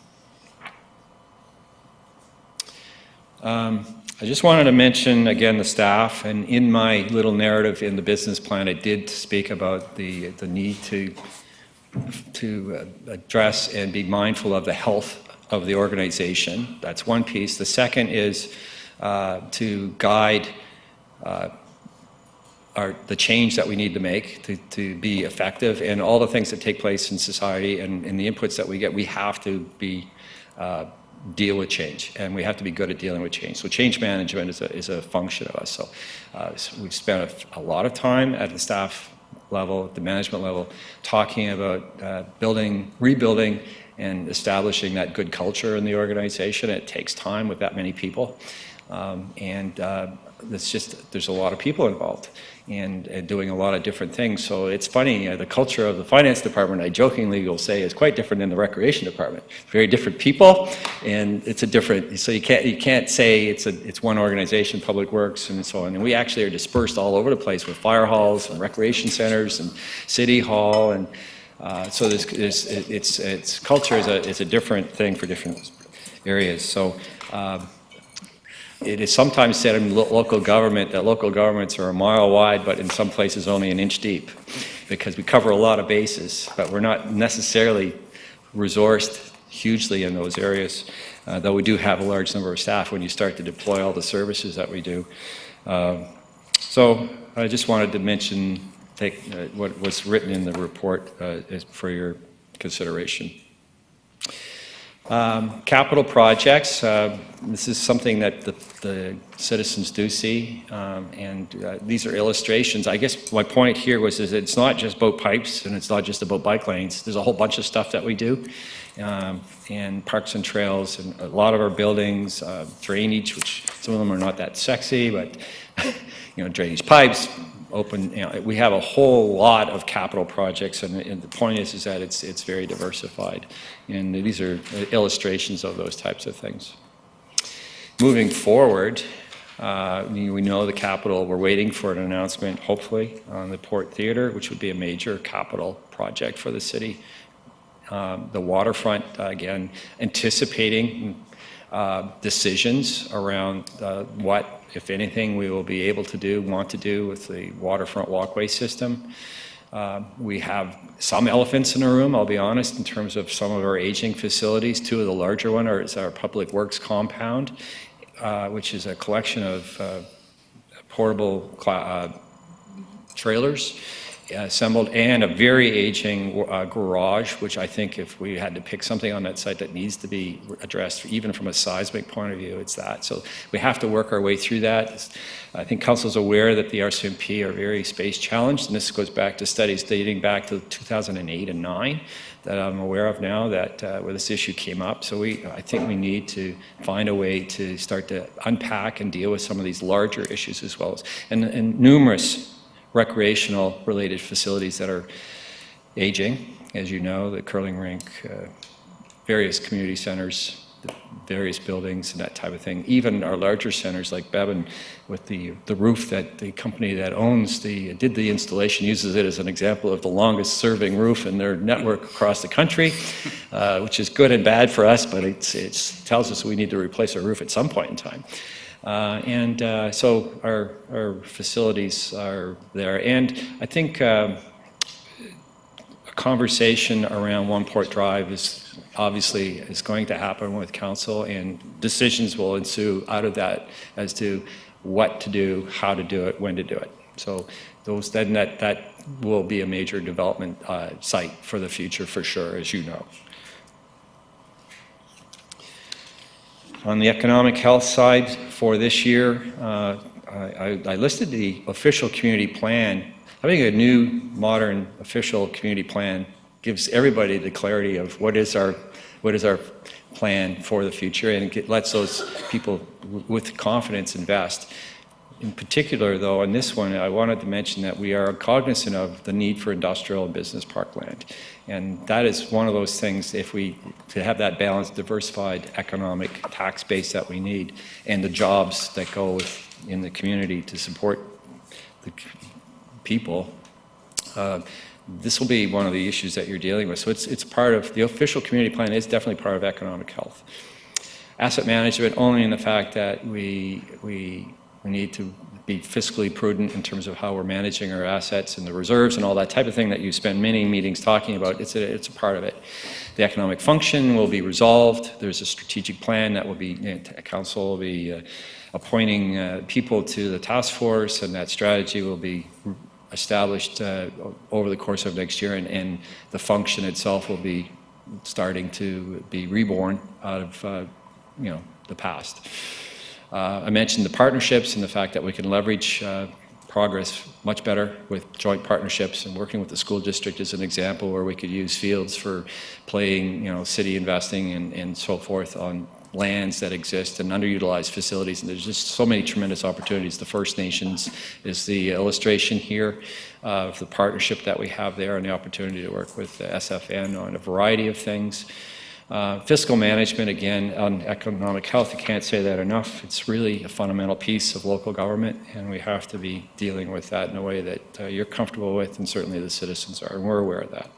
I just wanted to mention again the staff, and in my little narrative in the business plan, I did speak about the need to address and be mindful of the health of the organization. That's one piece. The second is to guide the change that we need to make to be effective, and all the things that take place in society and the inputs that we get. We have to be deal with change, and we have to be good at dealing with change. So change management is a function of us. So we've spent a lot of time at the staff level, at the management level, talking about rebuilding and establishing that good culture in the organization. It takes time with that many people, there's a lot of people involved and doing a lot of different things. So it's funny, the culture of the finance department, I jokingly will say, is quite different than the recreation department. Very different people, and it's a different, so you can't say it's one organization, Public Works and so on. And we actually are dispersed all over the place with fire halls and recreation centers and city hall, and so it's culture is a different thing for different areas. So it is sometimes said in local government that local governments are a mile wide, but in some places only an inch deep, because we cover a lot of bases, but we're not necessarily resourced hugely in those areas, though we do have a large number of staff when you start to deploy all the services that we do. So I just wanted to mention, what was written in the report for your consideration. Capital projects, this is something that the citizens do see, and these are illustrations. I guess my point here is it's not just about pipes and it's not just about bike lanes. There's a whole bunch of stuff that we do, and parks and trails, and a lot of our buildings, drainage, which some of them are not that sexy, but drainage pipes, open, we have a whole lot of capital projects, and the point is that it's very diversified, and these are illustrations of those types of things. Moving forward, we know the capital, we're waiting for an announcement, hopefully, on the Port Theatre, which would be a major capital project for the city. The waterfront, again, anticipating decisions around what, if anything, we will be able to want to do with the waterfront walkway system. We have some elephants in the room, I'll be honest, in terms of some of our aging facilities. Two of the larger ones is our Public Works compound, which is a collection of portable trailers assembled, and a very aging garage, which I think if we had to pick something on that site that needs to be addressed, even from a seismic point of view, it's that. So we have to work our way through that. I think Council's aware that the RCMP are very space challenged, and this goes back to studies dating back to 2008 and 9 that I'm aware of now, that where this issue came up. So I think we need to find a way to start to unpack and deal with some of these larger issues, as well as and numerous recreational related facilities that are aging, as you know, the curling rink, various community centers, various buildings and that type of thing. Even our larger centers like Bevan, with the roof that the company that did the installation uses it as an example of the longest serving roof in their network across the country, which is good and bad for us, but it tells us we need to replace our roof at some point in time. So our facilities are there, and I think a conversation around One Port Drive is going to happen with council, and decisions will ensue out of that as to what to do, how to do it, when to do it. So that will be a major development site for the future, for sure, as you know. On the economic health side for this year, I listed the official community plan. Having a new, modern official community plan gives everybody the clarity of what is our plan for the future, and it lets those people with confidence invest. In particular, though, on this one, I wanted to mention that we are cognizant of the need for industrial and business parkland. And that is one of those things, to have that balanced, diversified economic tax base that we need, and the jobs that go in the community to support the people, this will be one of the issues that you're dealing with. So it's part of, the official community plan is definitely part of economic health. Asset management, only in the fact that we need to be fiscally prudent in terms of how we're managing our assets and the reserves and all that type of thing that you spend many meetings talking about. It's a part of it. The economic function will be resolved. There's a strategic plan that will be, council will be appointing people to the task force, and that strategy will be established over the course of next year, and the function itself will be starting to be reborn out of the past. I mentioned the partnerships and the fact that we can leverage progress much better with joint partnerships, and working with the school district is an example where we could use fields for playing, city investing and so forth on lands that exist and underutilized facilities. And there's just so many tremendous opportunities. The First Nations is the illustration here of the partnership that we have there and the opportunity to work with the SFN on a variety of things. Fiscal management, again, on economic health, I can't say that enough. It's really a fundamental piece of local government, and we have to be dealing with that in a way that you're comfortable with, and certainly the citizens are, and we're aware of that.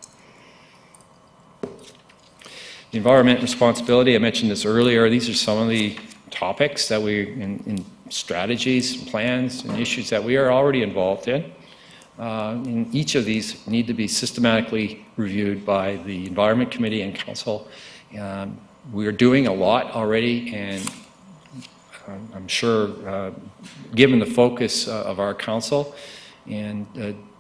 The environment responsibility, I mentioned this earlier. These are some of the topics that in strategies, and plans, and issues that we are already involved in. And each of these need to be systematically reviewed by the Environment Committee and Council. We are doing a lot already, and I'm sure, given the focus of our council and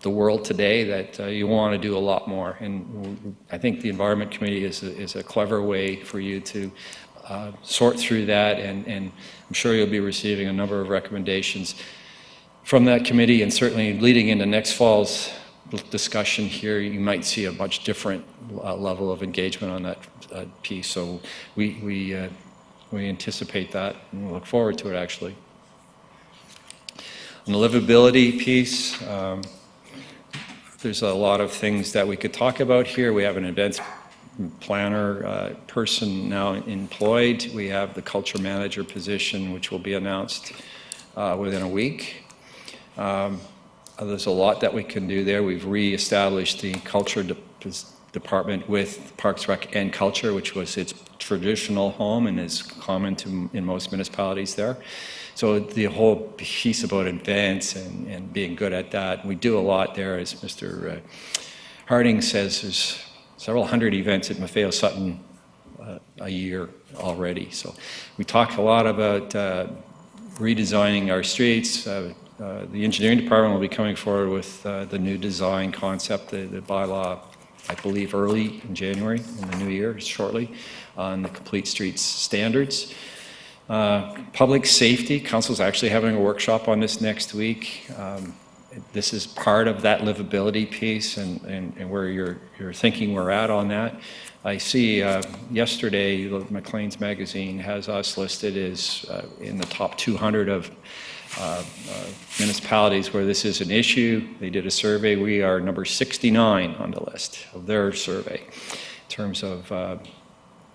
the world today, that you want to do a lot more. And I think the Environment Committee is a clever way for you to sort through that, and I'm sure you'll be receiving a number of recommendations from that committee, and certainly leading into next fall's discussion here, you might see a much different level of engagement on that piece. So we anticipate that, and we look forward to it, actually. On the livability piece, there's a lot of things that we could talk about here. We have an events planner person now employed. We have the culture manager position, which will be announced within a week. There's a lot that we can do there. We've re-established the culture department with Parks, Rec, and Culture, which was its traditional home and is common in most municipalities there. So the whole piece about events and being good at that, we do a lot there. As Mr. Harding says, there's several hundred events at Maffeo Sutton a year already. So we talk a lot about redesigning our streets. The engineering department will be coming forward with the new design concept, the bylaw, I believe early in January, in the new year, shortly, on the complete streets standards. Public safety, council's actually having a workshop on this next week. This is part of that livability piece, and where you're thinking we're at on that. I see yesterday, Maclean's magazine has us listed as in the top 200 of municipalities where this is an issue. They did a survey. We are number 69 on the list of their survey in terms of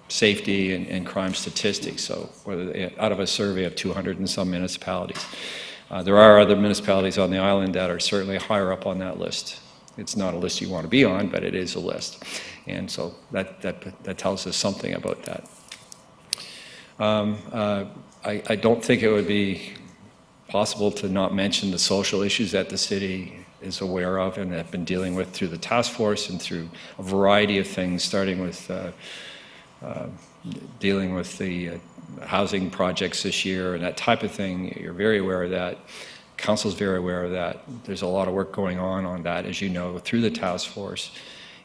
safety and crime statistics. So out of a survey of 200 and some municipalities. There are other municipalities on the island that are certainly higher up on that list. It's not a list you want to be on, but it is a list. And so that tells us something about that. I don't think it would be possible to not mention the social issues that the city is aware of and have been dealing with through the task force and through a variety of things, starting with dealing with the housing projects this year and that type of thing. You're very aware of that. Council's very aware of that. There's a lot of work going on that, as you know, through the task force,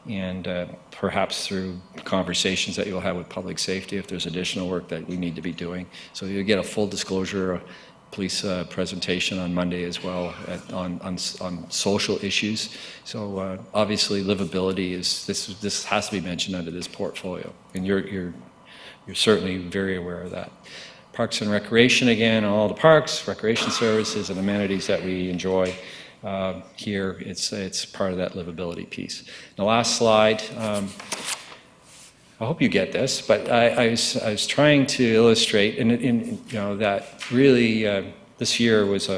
and perhaps through conversations that you'll have with public safety if there's additional work that we need to be doing. So you'll get a full disclosure police presentation on Monday as well on social issues. So obviously livability is this has to be mentioned under this portfolio, and you're certainly very aware of that. Parks and Recreation, again, all the parks, recreation services, and amenities that we enjoy here. It's part of that livability piece. The last slide. I hope you get this, but I was trying to illustrate, and that really this year was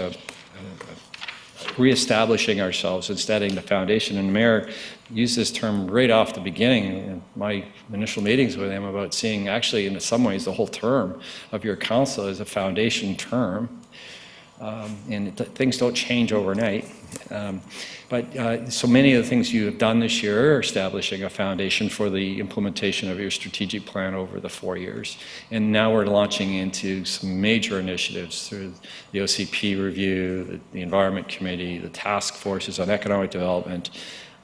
reestablishing ourselves and setting the foundation. And the mayor used this term right off the beginning in my initial meetings with him about seeing, actually, in some ways, the whole term of your council as a foundation term. and things don't change overnight. But so many of the things you have done this year are establishing a foundation for the implementation of your strategic plan over the 4 years. And now we're launching into some major initiatives through the OCP review, the Environment Committee, the task forces on economic development,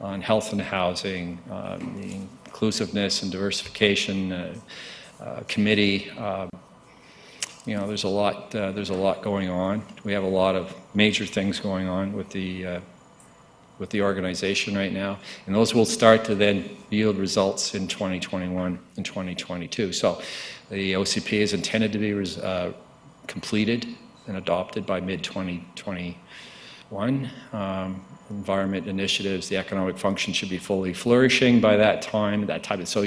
on health and housing, the inclusiveness and diversification committee. There's a lot going on. We have a lot of major things going on with the organization right now, and those will start to then yield results in 2021 and 2022. So the OCP is intended to be completed and adopted by mid-2021. Environment initiatives, the economic function should be fully flourishing by that time. So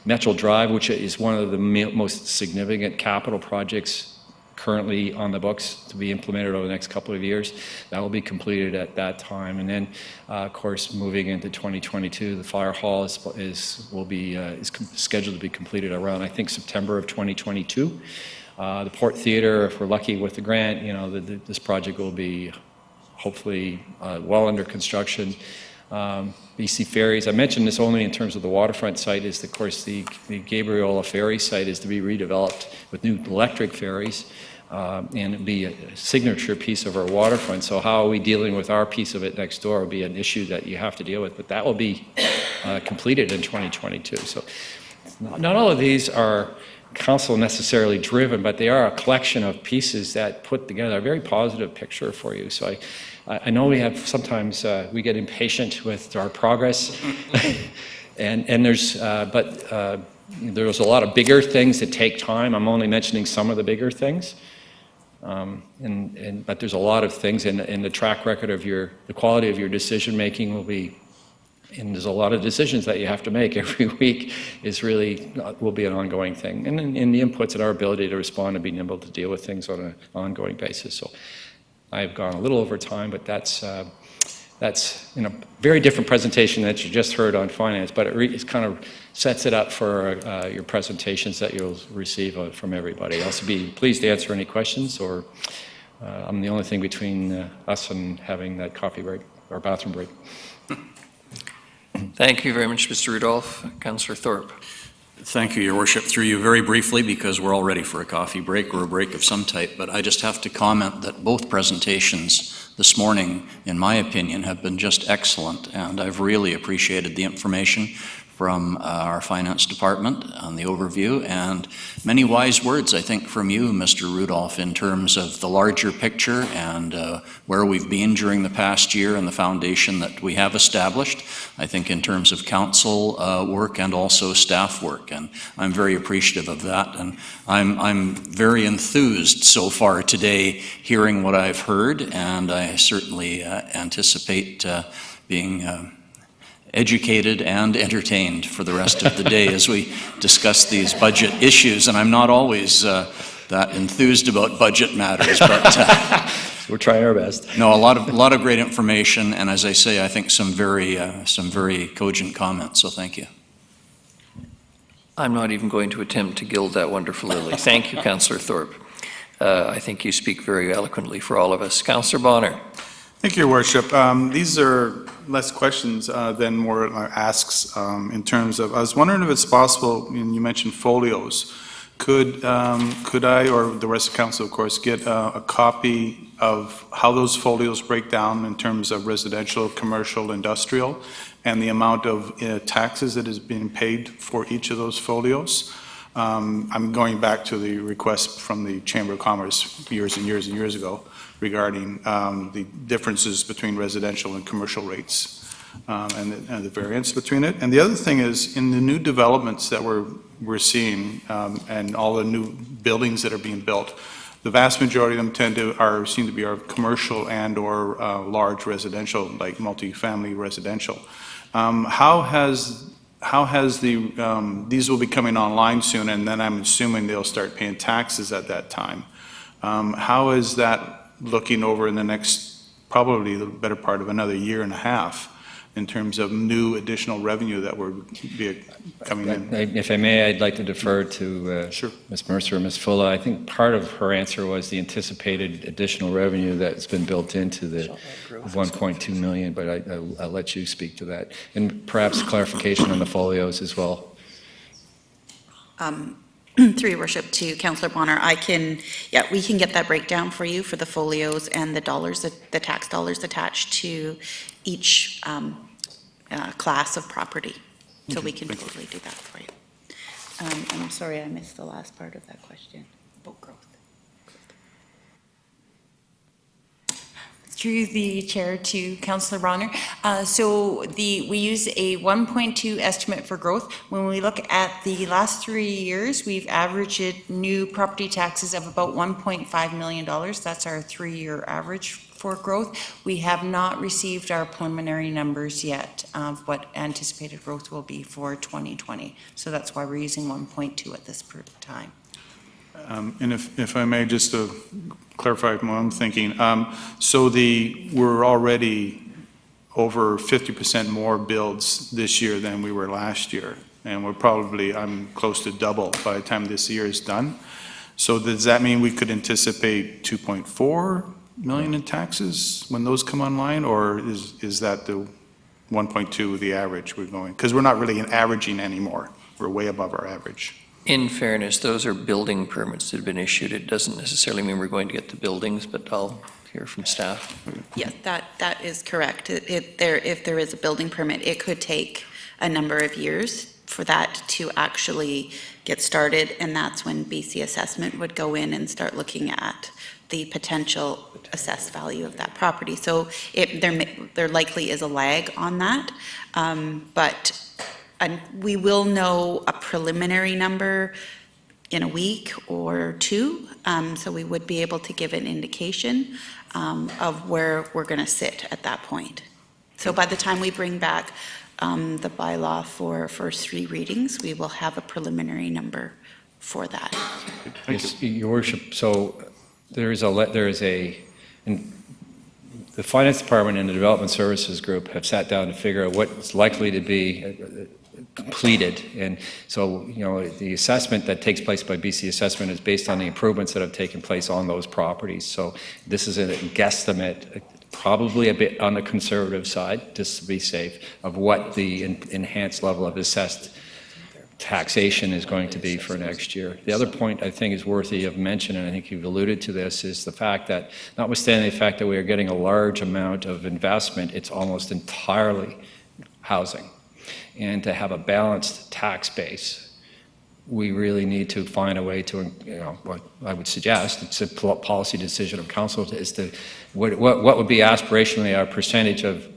Metro Drive, which is one of the most significant capital projects currently on the books to be implemented over the next couple of years, that will be completed at that time. And then, of course, moving into 2022, the fire hall is scheduled to be completed around, I think, September of 2022. The Port Theatre, if we're lucky with the grant, this project will be hopefully well under construction. BC Ferries, I mentioned this only in terms of the waterfront site, is of course the Gabriola Ferry site is to be redeveloped with new electric ferries, and it'd be a signature piece of our waterfront. So how are we dealing with our piece of it next door will be an issue that you have to deal with, but that will be completed in 2022. So not all of these are council necessarily driven, but they are a collection of pieces that put together a very positive picture for you. So I know we have sometimes we get impatient with our progress, and there's a lot of bigger things that take time. I'm only mentioning some of the bigger things, but there's a lot of things, and the track record of the quality of your decision making will be. And there's a lot of decisions that you have to make every week will be an ongoing thing. And in the inputs and our ability to respond and be nimble to deal with things on an ongoing basis. So I've gone a little over time, but that's in a very different presentation that you just heard on finance, but it kind of sets it up for your presentations that you'll receive from everybody. I'll also be pleased to answer any questions, or I'm the only thing between us and having that coffee break or bathroom break. Thank you very much, Mr. Rudolph. Councillor Thorpe. Thank you, Your Worship. Through you, very briefly, because we're all ready for a coffee break or a break of some type, but I just have to comment that both presentations this morning, in my opinion, have been just excellent, and I've really appreciated the information from our finance department on the overview, and many wise words, I think, from you, Mr. Rudolph, in terms of the larger picture and where we've been during the past year and the foundation that we have established, I think in terms of council work and also staff work, and I'm very appreciative of that, and I'm very enthused so far today hearing what I've heard, and I certainly anticipate being educated and entertained for the rest of the day as we discuss these budget issues. And I'm not always that enthused about budget matters, but we're trying our best. No, a lot of great information, and as I say, I think some very cogent comments. So thank you. I'm not even going to attempt to gild that wonderful lily. Thank you, Councillor Thorpe. I think you speak very eloquently for all of us. Councillor Bonner. Thank you, Your Worship. These are less questions than more asks in terms of, I was wondering if it's possible, and you mentioned folios, could I, or the rest of council, of course, get a copy of how those folios break down in terms of residential, commercial, industrial, and the amount of taxes that is being paid for each of those folios? I'm going back to the request from the Chamber of Commerce years and years and years ago regarding the differences between residential and commercial rates and the variance between it. And the other thing is, in the new developments that we're seeing and all the new buildings that are being built, the vast majority of them seem to be commercial and or large residential, like multifamily residential. How has these will be coming online soon, and then I'm assuming they'll start paying taxes at that time. How is that looking over in the next, probably the better part of another year and a half? in terms of new additional revenue that would be coming in. If I may, I'd like to defer to Sure. Ms. Mercer or Ms. Fulla. I think part of her answer was the anticipated additional revenue that's been built into the 1.2 million, but I'll let you speak to that. And perhaps clarification on the folios as well. Through your worship to Councillor Bonner, we can get that breakdown for you for the folios and the dollars, the tax dollars attached to each class of property. So we can totally do that for you. I'm sorry, I missed the last part of that question about growth. Through the chair to Councillor Bronner. We use a 1.2 estimate for growth. When we look at the last 3 years, we've averaged new property taxes of about $1.5 million. That's our 3-year average for growth. We have not received our preliminary numbers yet of what anticipated growth will be for 2020. So that's why we're using 1.2 at this time. And if I may, just to clarify what I'm thinking, we're already over 50% more builds this year than we were last year, and I'm close to double by the time this year is done. So does that mean we could anticipate 2.4 million in taxes when those come online, or is that the 1.2 the average we're going? Because we're not really averaging anymore. We're way above our average. In fairness, those are building permits that have been issued. It doesn't necessarily mean we're going to get the buildings, but I'll hear from staff. Yes, that is correct. If there is a building permit, it could take a number of years for that to actually get started, and that's when BC Assessment would go in and start looking at the potential assessed value of that property. So there likely is a lag on that, but we will know a preliminary number in a week or two, so we would be able to give an indication of where we're going to sit at that point. So by the time we bring back the bylaw for first 3 readings, we will have a preliminary number for that. Yes, Your Worship, so the Finance Department and the Development Services Group have sat down to figure out what's likely to be completed. And so, the assessment that takes place by BC Assessment is based on the improvements that have taken place on those properties. So this is a guesstimate, probably a bit on the conservative side, just to be safe, of what the enhanced level of assessed taxation is going to be for next year. The other point I think is worthy of mention, and I think you've alluded to this, is the fact that, notwithstanding the fact that we are getting a large amount of investment, it's almost entirely housing. And to have a balanced tax base, we really need to find a way to, what I would suggest, it's a policy decision of council, is to, what would be aspirationally our percentage of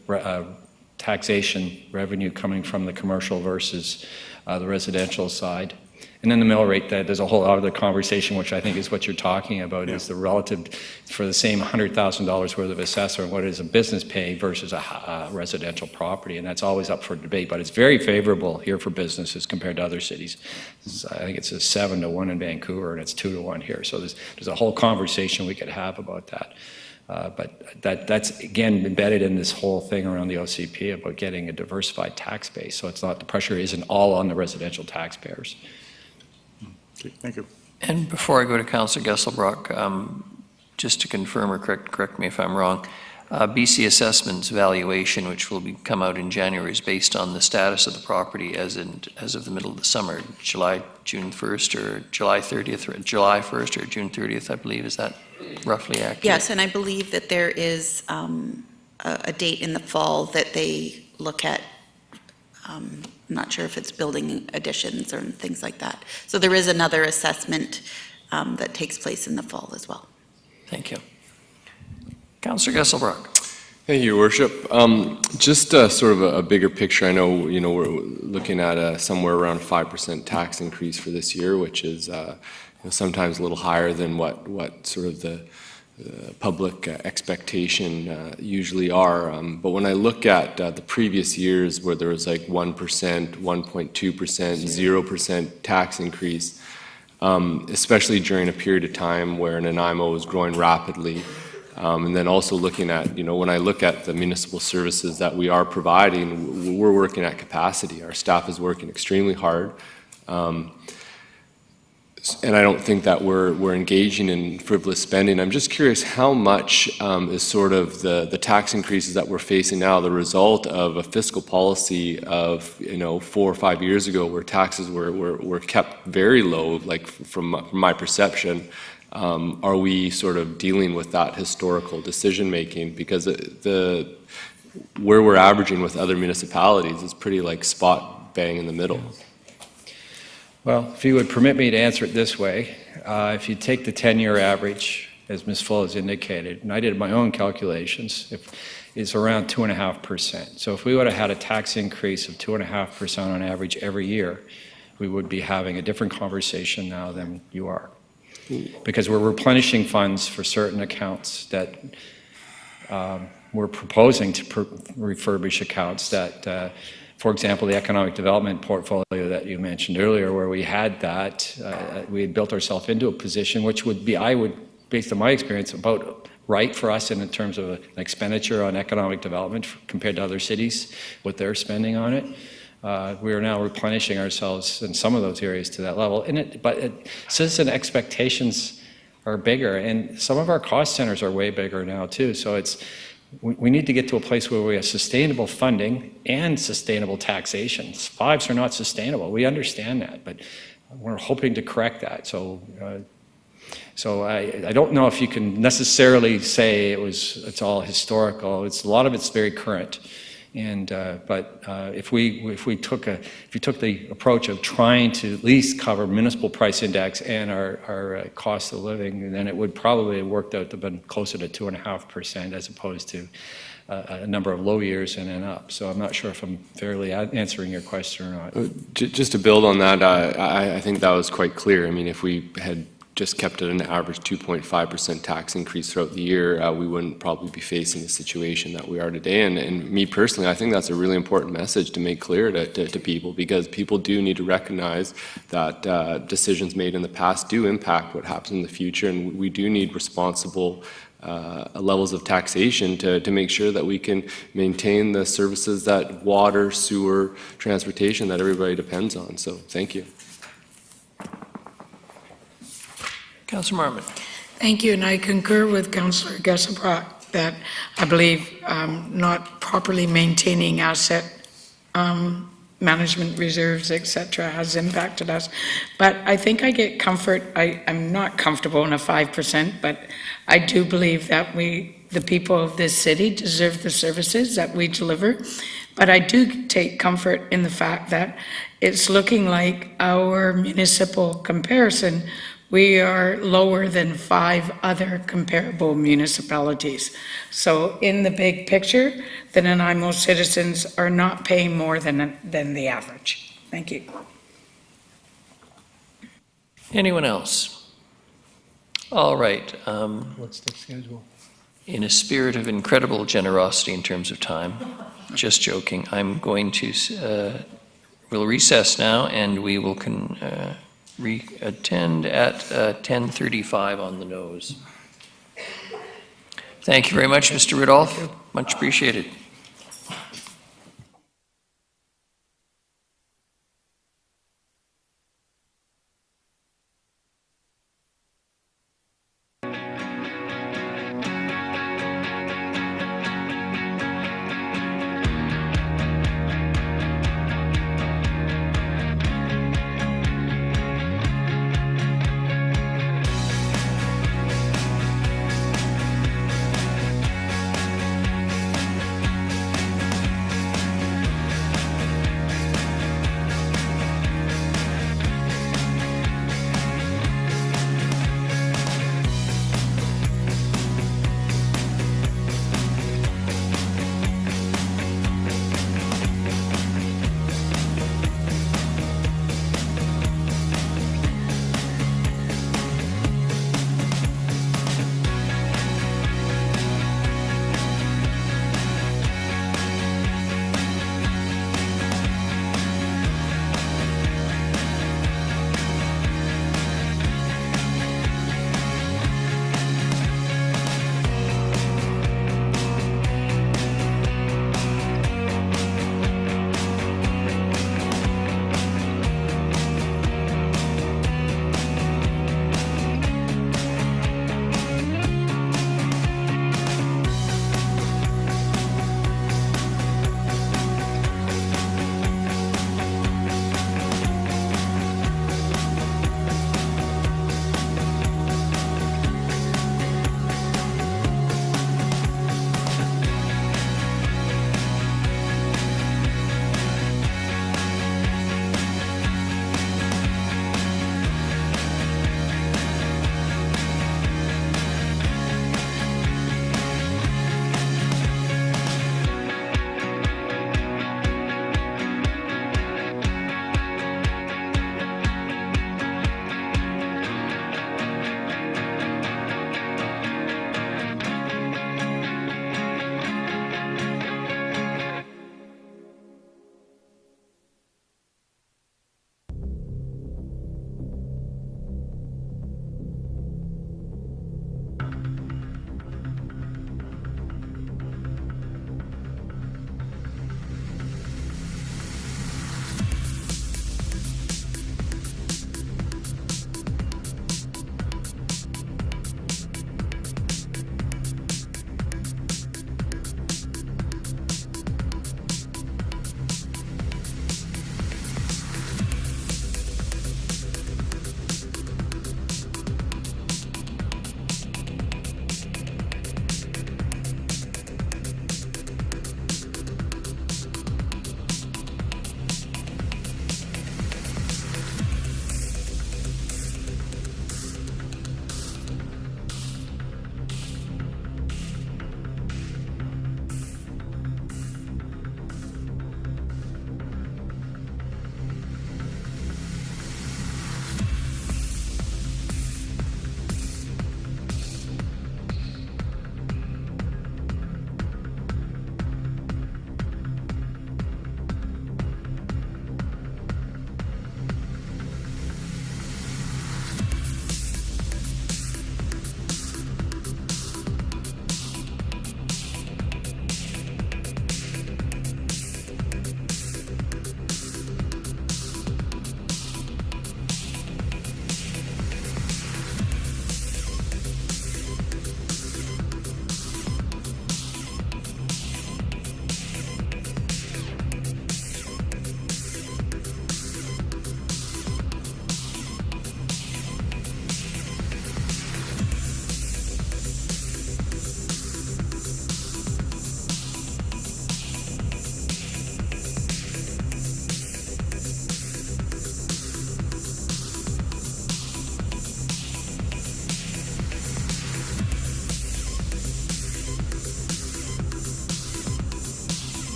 taxation revenue coming from the commercial versus the residential side. And then the mill rate, there's a whole other conversation, which I think is what you're talking about, is the relative, for the same $100,000 worth of assessor, what is a business pay versus a residential property, and that's always up for debate, but it's very favorable here for businesses compared to other cities. I think it's a 7-to-1 in Vancouver, and it's 2-to-1 here, so there's a whole conversation we could have about that. But that's, again, embedded in this whole thing around the OCP about getting a diversified tax base, so it's not, the pressure isn't all on the residential taxpayers. Okay, thank you. And before I go to Councillor Gesselbrock, just to confirm or correct me if I'm wrong, BC Assessment's valuation, which will come out in January, is based on the status of the property as of the middle of the summer, June 1st or July 30th, or July 1st or June 30th, I believe. Is that roughly accurate? Yes, and I believe that there is a date in the fall that they look at. I'm not sure if it's building additions or things like that. So there is another assessment that takes place in the fall as well. Thank you. Councillor Gesselbrock. Thank you, Your Worship. Just sort of a bigger picture. I know, we're looking at somewhere around 5% tax increase for this year, which is sometimes a little higher than what sort of the public expectation usually are. But when I look at the previous years where there was like 1%, 1.2%, 0% tax increase, especially during a period of time where Nanaimo was growing rapidly, And then also looking at, when I look at the municipal services that we are providing, we're working at capacity. Our staff is working extremely hard. And I don't think that we're engaging in frivolous spending. I'm just curious how much is sort of the tax increases that we're facing now the result of a fiscal policy of 4 or 5 years ago where taxes were kept very low, like from my perception. Are we sort of dealing with that historical decision making? Because where we're averaging with other municipalities is pretty like spot bang in the middle. Well, if you would permit me to answer it this way, if you take the 10-year average, as Ms. Full has indicated, and I did my own calculations, it's around 2.5%. So if we would have had a tax increase of 2.5% on average every year, we would be having a different conversation now than you are. Because we're replenishing funds for certain accounts that we're proposing to refurbish accounts that for example, the economic development portfolio that you mentioned earlier, where we had that, we had built ourselves into a position which would be, based on my experience, about right for us in terms of an expenditure on economic development compared to other cities, what they're spending on it. We are now replenishing ourselves in some of those areas to that level. But citizen expectations are bigger, and some of our cost centers are way bigger now too. So we need to get to a place where we have sustainable funding and sustainable taxation. Fives are not sustainable. We understand that, but we're hoping to correct that. So I don't know if you can necessarily say it's all historical. A lot of it's very current. And but if you took the approach of trying to at least cover municipal price index and our cost of living, then it would probably have worked out to been closer to 2.5% as opposed to a number of low years and then up. So I'm not sure if I'm fairly answering your question or not. Just to build on that, I think that was quite clear. I mean, if we had just kept at an average 2.5% tax increase throughout the year, we wouldn't probably be facing the situation that we are today. And me personally, I think that's a really important message to make clear to people, because people do need to recognize that decisions made in the past do impact what happens in the future, and we do need responsible levels of taxation to make sure that we can maintain the services that water, sewer, transportation that everybody depends on. So thank you. Councillor Marmon. Thank you, and I concur with Councillor Gesselbrock that I believe not properly maintaining asset management reserves, etc., has impacted us. But I think I get comfort. I'm not comfortable in a 5%, but I do believe that the people of this city deserve the services that we deliver. But I do take comfort in the fact that it's looking like our municipal comparison, we are lower than 5 other comparable municipalities. So in the big picture, the Nanaimo citizens are not paying more than the average. Thank you. Anyone else? All right. What's the schedule? In a spirit of incredible generosity in terms of time, just joking, I'm going to, we'll recess now, and we will attend at 10:35 on the nose. Thank you very much, Mr. Rudolph. Much appreciated.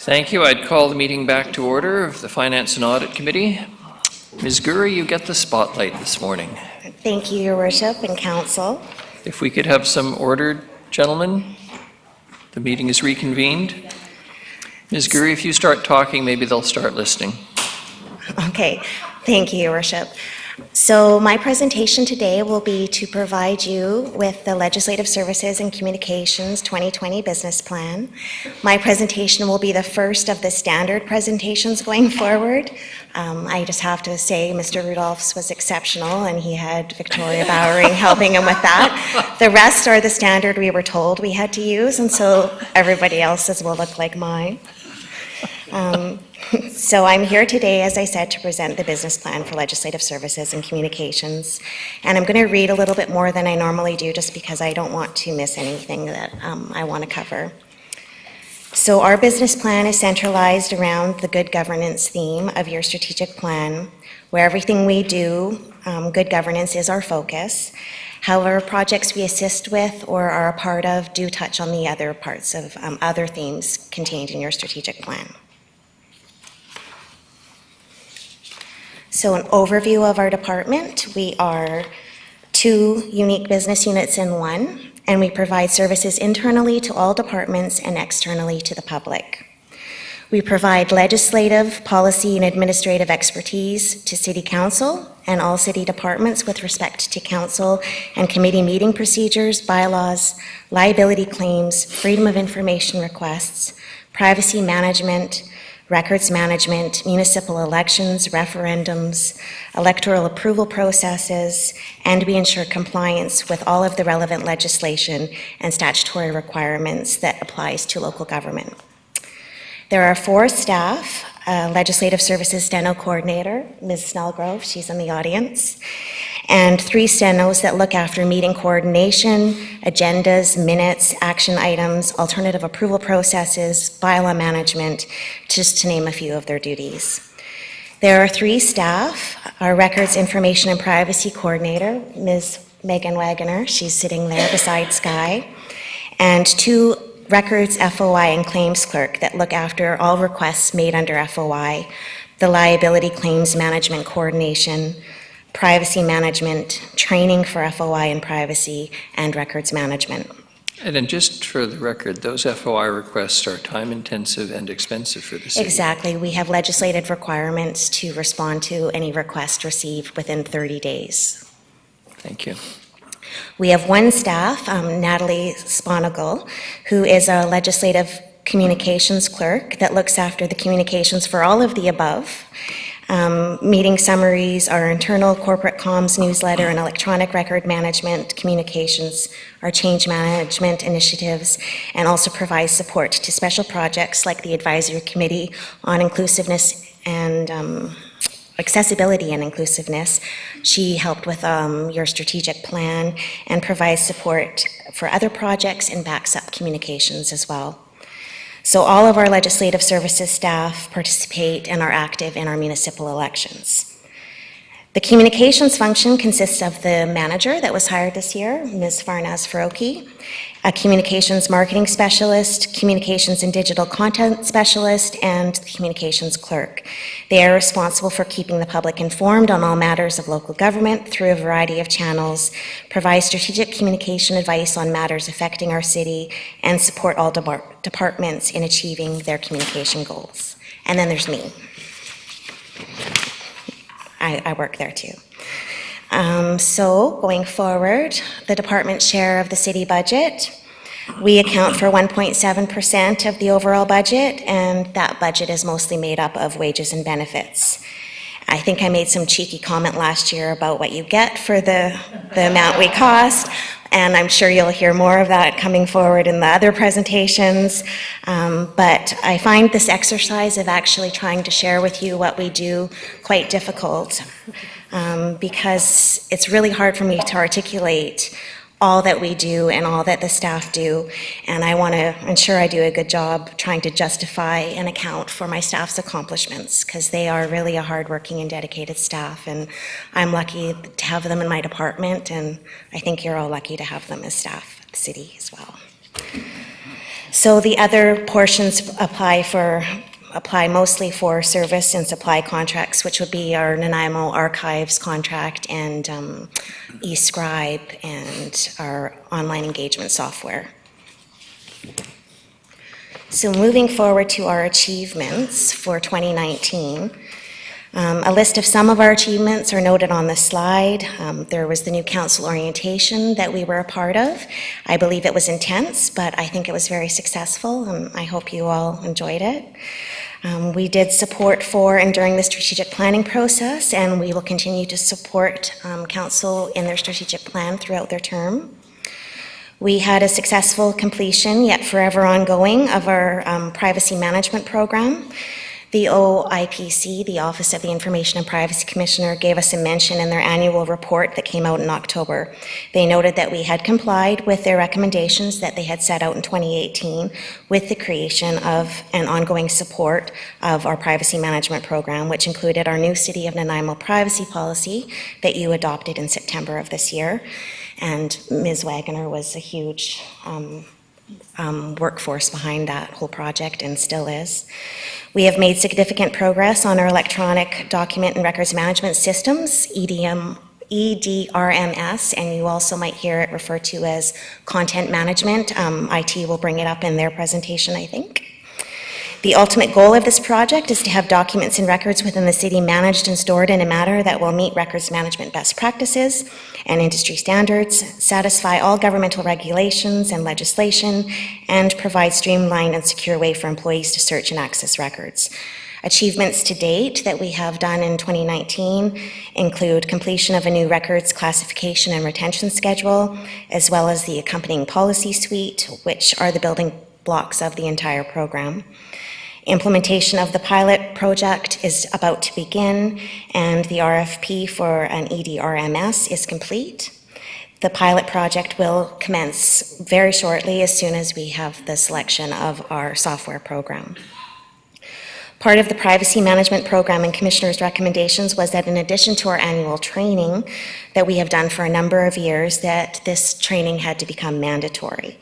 Thank you. I'd call the meeting back to order of the Finance and Audit Committee. Ms. Gurry, you get the spotlight this morning. Thank you, Your Worship and Council. If we could have some order, gentlemen. The meeting is reconvened. Ms. Gurry, if you start talking, maybe they'll start listening. Okay, thank you, Your Worship. So my presentation today will be to provide you with the Legislative Services and Communications 2020 Business Plan. My presentation will be the first of the standard presentations going forward. I just have to say Mr. Rudolph's was exceptional, and he had Victoria Bowering helping him with that. The rest are the standard we were told we had to use, and so everybody else's will look like mine. So I'm here today, as I said, to present the business plan for Legislative Services and Communications. And I'm going to read a little bit more than I normally do, just because I don't want to miss anything that I want to cover. So our business plan is centralized around the good governance theme of your strategic plan, where everything we do, good governance is our focus. However, projects we assist with or are a part of do touch on the other parts of other themes contained in your strategic plan. So an overview of our department: we are 2 unique business units in one, and we provide services internally to all departments and externally to the public. We provide legislative, policy, and administrative expertise to City Council and all city departments with respect to council and committee meeting procedures, bylaws, liability claims, freedom of information requests, privacy management, records management, municipal elections, referendums, electoral approval processes, and we ensure compliance with all of the relevant legislation and statutory requirements that applies to local government. There are 4 staff, Legislative Services Steno Coordinator, Ms. Snellgrove, she's in the audience, and 3 stenos that look after meeting coordination, agendas, minutes, action items, alternative approval processes, bylaw management, just to name a few of their duties. There are 3 staff, our Records, Information, and Privacy Coordinator, Ms. Megan Wagoner, she's sitting there beside Sky, and 2 Records, FOI, and Claims Clerk that look after all requests made under FOI, the Liability Claims Management Coordination, Privacy Management, training for FOI and privacy, and records management. And then just for the record, those FOI requests are time-intensive and expensive for the city. Exactly. We have legislative requirements to respond to any request received within 30 days. Thank you. We have 1 staff, Natalie Sponigal, who is a legislative communications clerk that looks after the communications for all of the above. Meeting summaries, our internal corporate comms newsletter and electronic record management communications, our change management initiatives, and also provides support to special projects like the Advisory Committee on Inclusiveness and Accessibility and Inclusiveness. She helped with your strategic plan and provides support for other projects and backs up communications as well. So all of our legislative services staff participate and are active in our municipal elections. The communications function consists of the manager that was hired this year, Ms. Farnaz Faroki, a communications marketing specialist, communications and digital content specialist, and the communications clerk. They are responsible for keeping the public informed on all matters of local government through a variety of channels, provide strategic communication advice on matters affecting our city, and support all departments in achieving their communication goals. And then there's me. I work there too. So going forward, the department share of the city budget, we account for 1.7% of the overall budget, and that budget is mostly made up of wages and benefits. I think I made some cheeky comment last year about what you get for the amount we cost, and I'm sure you'll hear more of that coming forward in the other presentations. But I find this exercise of actually trying to share with you what we do quite difficult, because it's really hard for me to articulate all that we do and all that the staff do, and I want to ensure I do a good job trying to justify and account for my staff's accomplishments, because they are really a hardworking and dedicated staff, and I'm lucky to have them in my department, and I think you're all lucky to have them as staff at the city as well. So the other portions apply mostly for service and supply contracts, which would be our Nanaimo Archives contract and eScribe and our online engagement software. So moving forward to our achievements for 2019, a list of some of our achievements are noted on the slide. There was the new council orientation that we were a part of. I believe it was intense, but I think it was very successful, and I hope you all enjoyed it. We did support for and during the strategic planning process, and we will continue to support council in their strategic plan throughout their term. We had a successful completion, yet forever ongoing, of our privacy management program. The OIPC, the Office of the Information and Privacy Commissioner, gave us a mention in their annual report that came out in October. They noted that we had complied with their recommendations that they had set out in 2018 with the creation of and ongoing support of our privacy management program, which included our new City of Nanaimo privacy policy that you adopted in September of this year. And Ms. Wagner was a huge workforce behind that whole project and still is. We have made significant progress on our electronic document and records management systems, EDRMS, and you also might hear it referred to as content management. IT will bring it up in their presentation, I think. The ultimate goal of this project is to have documents and records within the city managed and stored in a manner that will meet records management best practices and industry standards, satisfy all governmental regulations and legislation, and provide streamlined and secure way for employees to search and access records. Achievements to date that we have done in 2019 include completion of a new records classification and retention schedule, as well as the accompanying policy suite, which are the building blocks of the entire program. Implementation of the pilot project is about to begin, and the RFP for an EDRMS is complete. The pilot project will commence very shortly as soon as we have the selection of our software program. Part of the privacy management program and Commissioner's recommendations was that in addition to our annual training that we have done for a number of years, that this training had to become mandatory.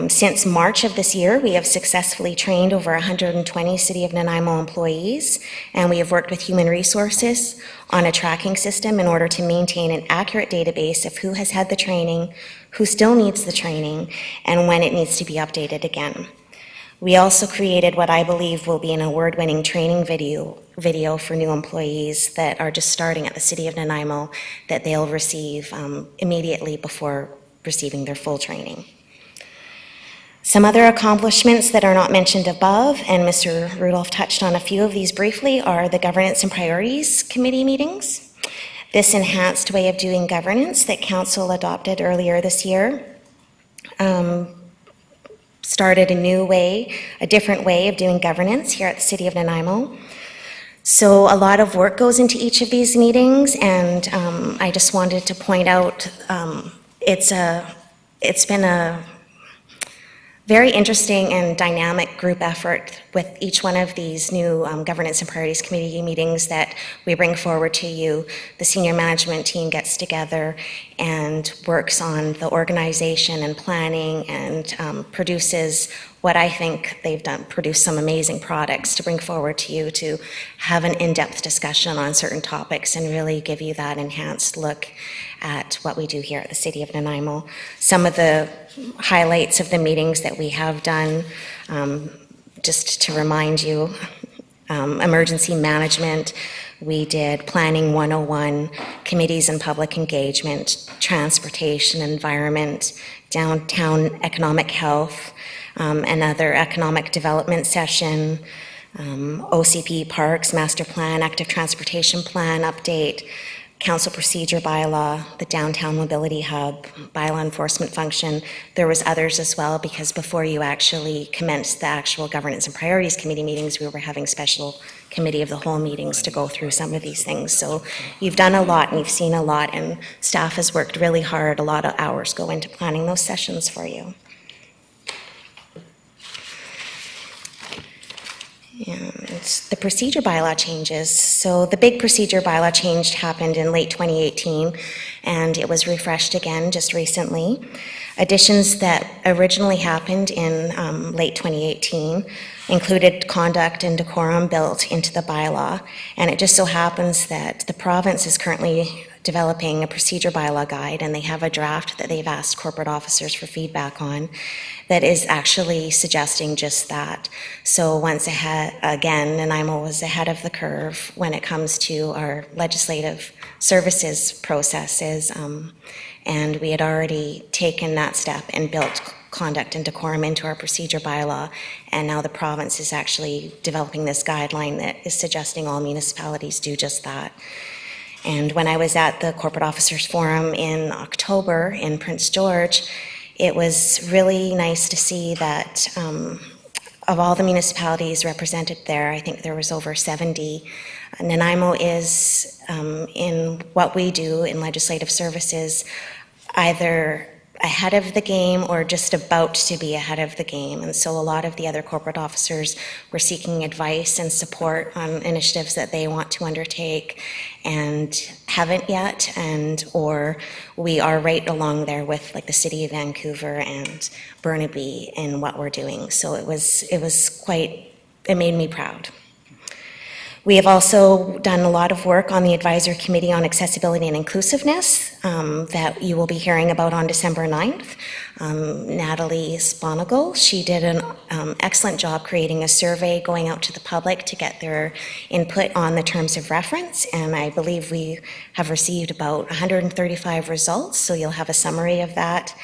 Since March of this year, we have successfully trained over 120 City of Nanaimo employees, and we have worked with Human Resources on a tracking system in order to maintain an accurate database of who has had the training, who still needs the training, and when it needs to be updated again. We also created what I believe will be an award-winning training video for new employees that are just starting at the City of Nanaimo that they'll receive immediately before receiving their full training. Some other accomplishments that are not mentioned above, and Mr. Rudolph touched on a few of these briefly, are the Governance and Priorities Committee meetings. This enhanced way of doing governance that Council adopted earlier this year started a different way of doing governance here at the City of Nanaimo. So a lot of work goes into each of these meetings, and I just wanted to point out it's been a very interesting and dynamic group effort with each one of these new Governance and Priorities Committee meetings that we bring forward to you. The senior management team gets together and works on the organization and planning and produces what I think they've done, produced some amazing products to bring forward to you to have an in-depth discussion on certain topics and really give you that enhanced look at what we do here at the City of Nanaimo. Some of the highlights of the meetings that we have done, just to remind you, emergency management, we did Planning 101, Committees and Public Engagement, Transportation, Environment, Downtown Economic Health, another Economic Development session, OCP Parks, Master Plan, Active Transportation Plan Update, Council Procedure Bylaw, the Downtown Mobility Hub, Bylaw Enforcement Function. There was others as well, because before you actually commenced the actual Governance and Priorities Committee meetings, we were having special Committee of the Whole meetings to go through some of these things. So you've done a lot and you've seen a lot, and staff has worked really hard. A lot of hours go into planning those sessions for you. And the procedure bylaw changes. So the big procedure bylaw change happened in late 2018, and it was refreshed again just recently. Additions that originally happened in late 2018 included conduct and decorum built into the bylaw, and it just so happens that the province is currently developing a procedure bylaw guide, and they have a draft that they've asked corporate officers for feedback on that is actually suggesting just that. So once ahead, again, Nanaimo was ahead of the curve when it comes to our legislative services processes, and we had already taken that step and built conduct and decorum into our procedure bylaw, and now the province is actually developing this guideline that is suggesting all municipalities do just that. And when I was at the Corporate Officers Forum in October in Prince George, it was really nice to see that of all the municipalities represented there, I think there was over 70. Nanaimo is, in what we do in legislative services, either ahead of the game or just about to be ahead of the game. And so a lot of the other corporate officers were seeking advice and support on initiatives that they want to undertake and haven't yet, and or we are right along there with like the City of Vancouver and Burnaby in what we're doing. So it made me proud. We have also done a lot of work on the Advisory Committee on Accessibility and Inclusiveness that you will be hearing about on December 9th. Natalie Sponigal, she did an excellent job creating a survey going out to the public to get their input on the terms of reference, and I believe we have received about 135 results, so you'll have a summary of that.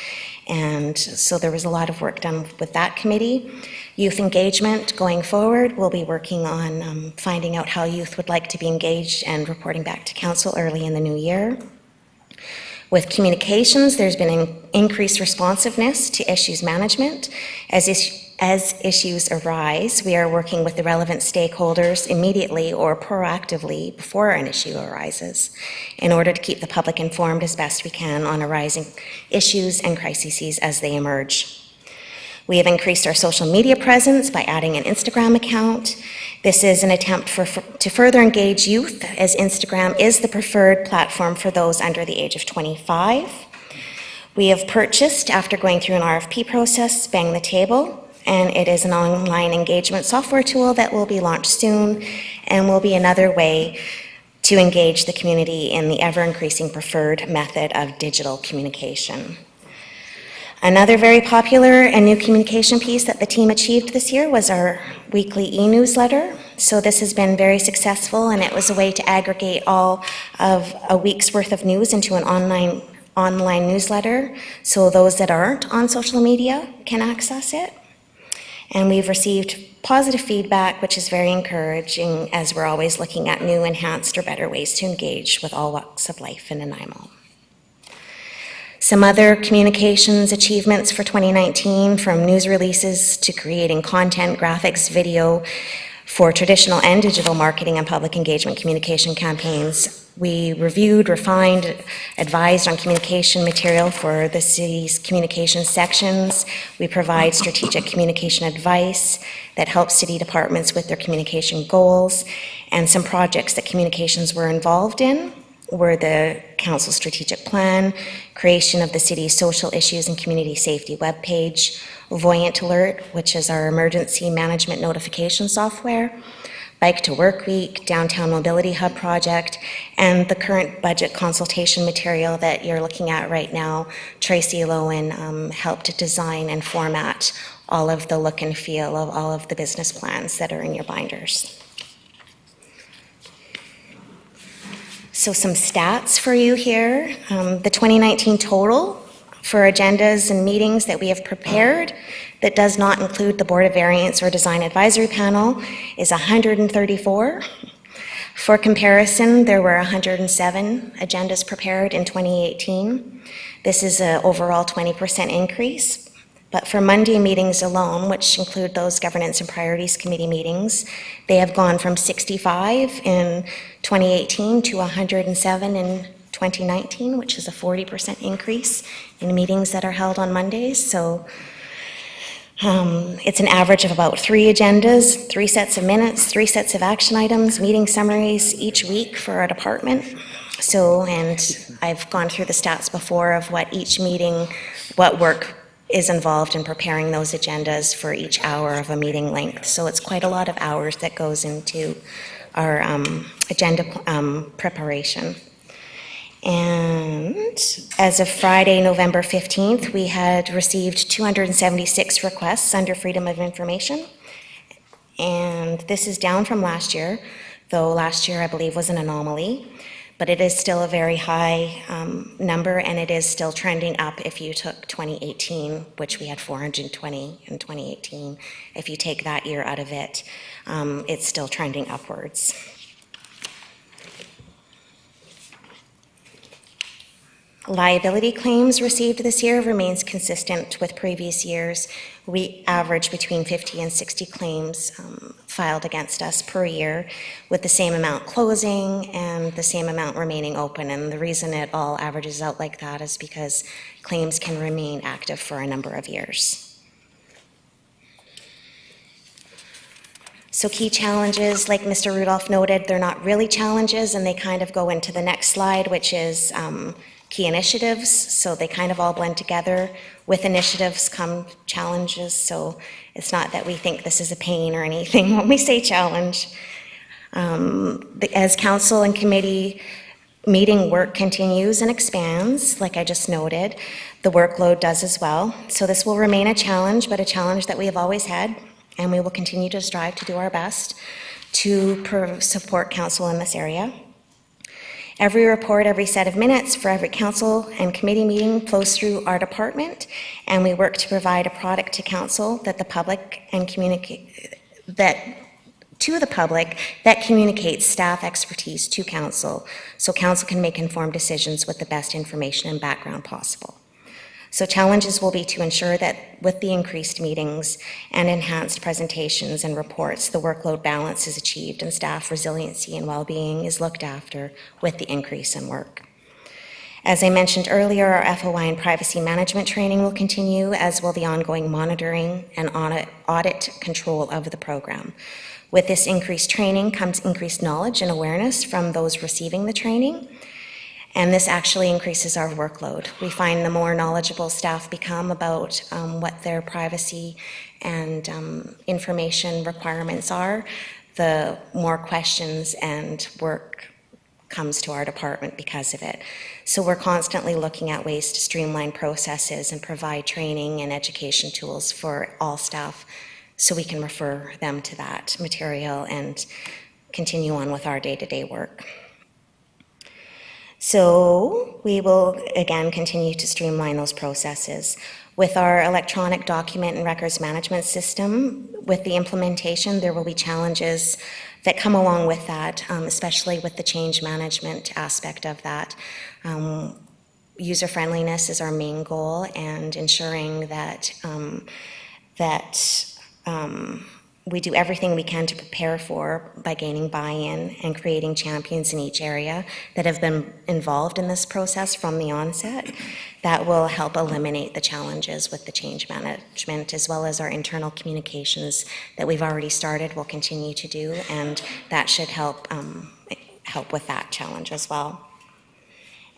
And so there was a lot of work done with that committee. Youth engagement going forward, we'll be working on finding out how youth would like to be engaged and reporting back to council early in the new year. With communications, there's been an increased responsiveness to issues management. As issues arise, we are working with the relevant stakeholders immediately or proactively before an issue arises in order to keep the public informed as best we can on arising issues and crises as they emerge. We have increased our social media presence by adding an Instagram account. This is an attempt to further engage youth, as Instagram is the preferred platform for those under the age of 25. We have purchased, after going through an RFP process, Bang the Table, and it is an online engagement software tool that will be launched soon and will be another way to engage the community in the ever-increasing preferred method of digital communication. Another very popular and new communication piece that the team achieved this year was our weekly e-newsletter. So this has been very successful, and it was a way to aggregate all of a week's worth of news into an online newsletter, so those that aren't on social media can access it. And we've received positive feedback, which is very encouraging, as we're always looking at new, enhanced, or better ways to engage with all walks of life in Nanaimo. Some other communications achievements for 2019, from news releases to creating content, graphics, video for traditional and digital marketing and public engagement communication campaigns. We reviewed, refined, advised on communication material for the city's communications sections. We provide strategic communication advice that helps city departments with their communication goals, and some projects that communications were involved in were the council strategic plan, creation of the city's social issues and community safety webpage, Voyant Alert, which is our emergency management notification software, Bike to Work Week, Downtown Mobility Hub project, and the current budget consultation material that you're looking at right now. Tracy Lowen helped design and format all of the look and feel of all of the business plans that are in your binders. So some stats for you here. The 2019 total for agendas and meetings that we have prepared that does not include the Board of Variance or Design Advisory Panel is 134. For comparison, there were 107 agendas prepared in 2018. This is an overall 20% increase. But for Monday meetings alone, which include those Governance and Priorities Committee meetings, they have gone from 65 in 2018 to 107 in 2019, which is a 40% increase in meetings that are held on Mondays. So It's an average of about 3 agendas, 3 sets of minutes, 3 sets of action items, meeting summaries each week for our department. So, and I've gone through the stats before of what each meeting, what work is involved in preparing those agendas for each hour of a meeting length. So it's quite a lot of hours that goes into our agenda preparation. And as of Friday, November 15th, we had received 276 requests under Freedom of Information. And this is down from last year, though last year I believe was an anomaly. But it is still a very high number, and it is still trending up if you took 2018, which we had 420 in 2018. If you take that year out of it, it's still trending upwards. Liability claims received this year remains consistent with previous years. We average between 50 and 60 claims filed against us per year, with the same amount closing and the same amount remaining open. And the reason it all averages out like that is because claims can remain active for a number of years. So key challenges, like Mr. Rudolph noted, they're not really challenges, and they kind of go into the next slide, which is key initiatives. So they kind of all blend together. With initiatives come challenges, so it's not that we think this is a pain or anything when we say challenge. As council and committee meeting work continues and expands, like I just noted, the workload does as well. So this will remain a challenge, but a challenge that we have always had, and we will continue to strive to do our best to support council in this area. Every report, every set of minutes for every council and committee meeting flows through our department, and we work to provide a product to council that the public and to the public that communicates staff expertise to council, so council can make informed decisions with the best information and background possible. So challenges will be to ensure that with the increased meetings and enhanced presentations and reports, the workload balance is achieved and staff resiliency and well-being is looked after with the increase in work. As I mentioned earlier, our FOI and privacy management training will continue, as will the ongoing monitoring and audit control of the program. With this increased training comes increased knowledge and awareness from those receiving the training, and this actually increases our workload. We find the more knowledgeable staff become about what their privacy and information requirements are, the more questions and work comes to our department because of it. So we're constantly looking at ways to streamline processes and provide training and education tools for all staff so we can refer them to that material and continue on with our day-to-day work. So we will, again, continue to streamline those processes. With our electronic document and records management system, with the implementation, there will be challenges that come along with that, especially with the change management aspect of that. User-friendliness is our main goal, and ensuring that we do everything we can to prepare for by gaining buy-in and creating champions in each area that have been involved in this process from the onset. That will help eliminate the challenges with the change management, as well as our internal communications that we've already started, will continue to do, and that should help with that challenge as well.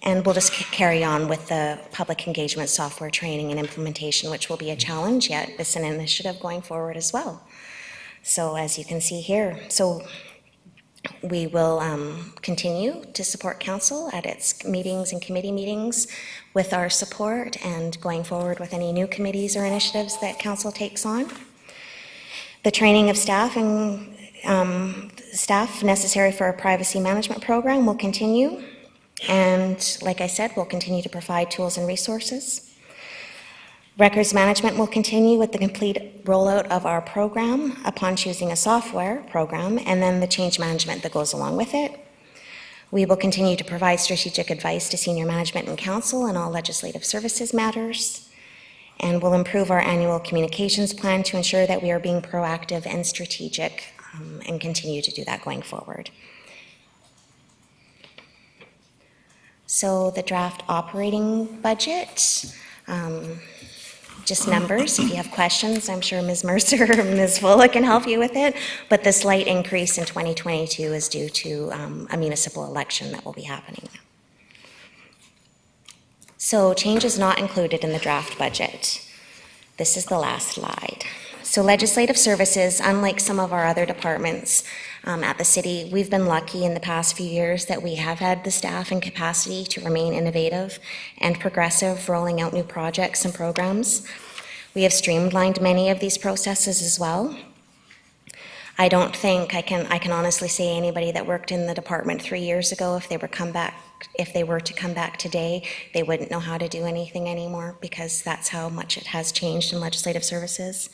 And we'll just carry on with the public engagement software training and implementation, which will be a challenge, yet it's an initiative going forward as well. So as you can see here, so we will continue to support council at its meetings and committee meetings with our support, and going forward with any new committees or initiatives that council takes on. The training of staff and staff necessary for our privacy management program will continue. And like I said, we'll continue to provide tools and resources. Records management will continue with the complete rollout of our program upon choosing a software program, and then the change management that goes along with it. We will continue to provide strategic advice to senior management and council in all legislative services matters, and we'll improve our annual communications plan to ensure that we are being proactive and strategic, and continue to do that going forward. So the draft operating budget, just numbers. If you have questions, I'm sure Ms. Mercer or Ms. Fulla can help you with it. But the slight increase in 2022 is due to a municipal election that will be happening. So changes not included in the draft budget. This is the last slide. So legislative services, unlike some of our other departments at the city, we've been lucky in the past few years that we have had the staff and capacity to remain innovative and progressive, rolling out new projects and programs. We have streamlined many of these processes as well. I don't think I can honestly say anybody that worked in the department 3 years ago, if they were to come back today, they wouldn't know how to do anything anymore, because that's how much it has changed in legislative services.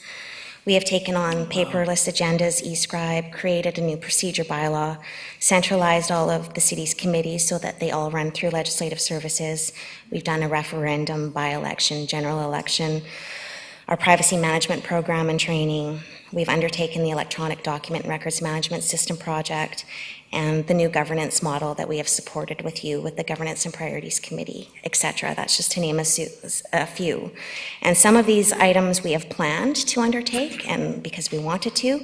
We have taken on paperless agendas, e-scribe, created a new procedure bylaw, centralized all of the city's committees so that they all run through legislative services. We've done a referendum, by-election, general election, our privacy management program and training. We've undertaken the electronic document records management system project and the new governance model that we have supported with you with the Governance and Priorities Committee, et cetera. That's just to name a few. And some of these items we have planned to undertake, and because we wanted to,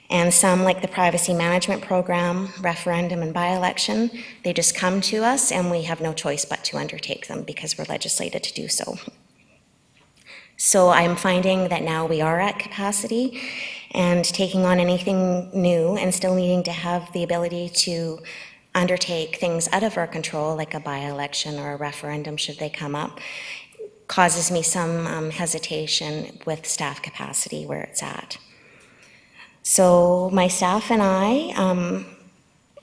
and some, like the privacy management program, referendum, and by-election, they just come to us and we have no choice but to undertake them because we're legislated to do so. So I'm finding that now we are at capacity and taking on anything new and still needing to have the ability to undertake things out of our control, like a by-election or a referendum should they come up, causes me some hesitation with staff capacity where it's at. So my staff and I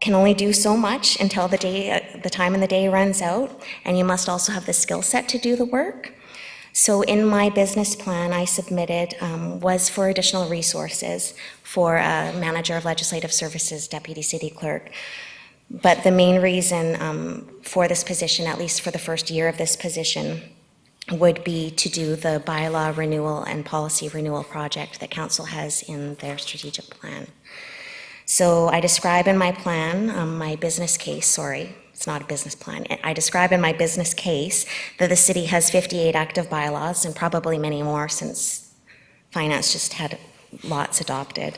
can only do so much until the time in the day runs out, and you must also have the skill set to do the work. So in my business plan I submitted was for additional resources for a manager of legislative services, deputy city clerk. But the main reason for this position, at least for the first year of this position, would be to do the bylaw renewal and policy renewal project that council has in their strategic plan. So I describe in my plan, my business case, it's not a business plan. I describe in my business case that the city has 58 active bylaws and probably many more since finance just had lots adopted,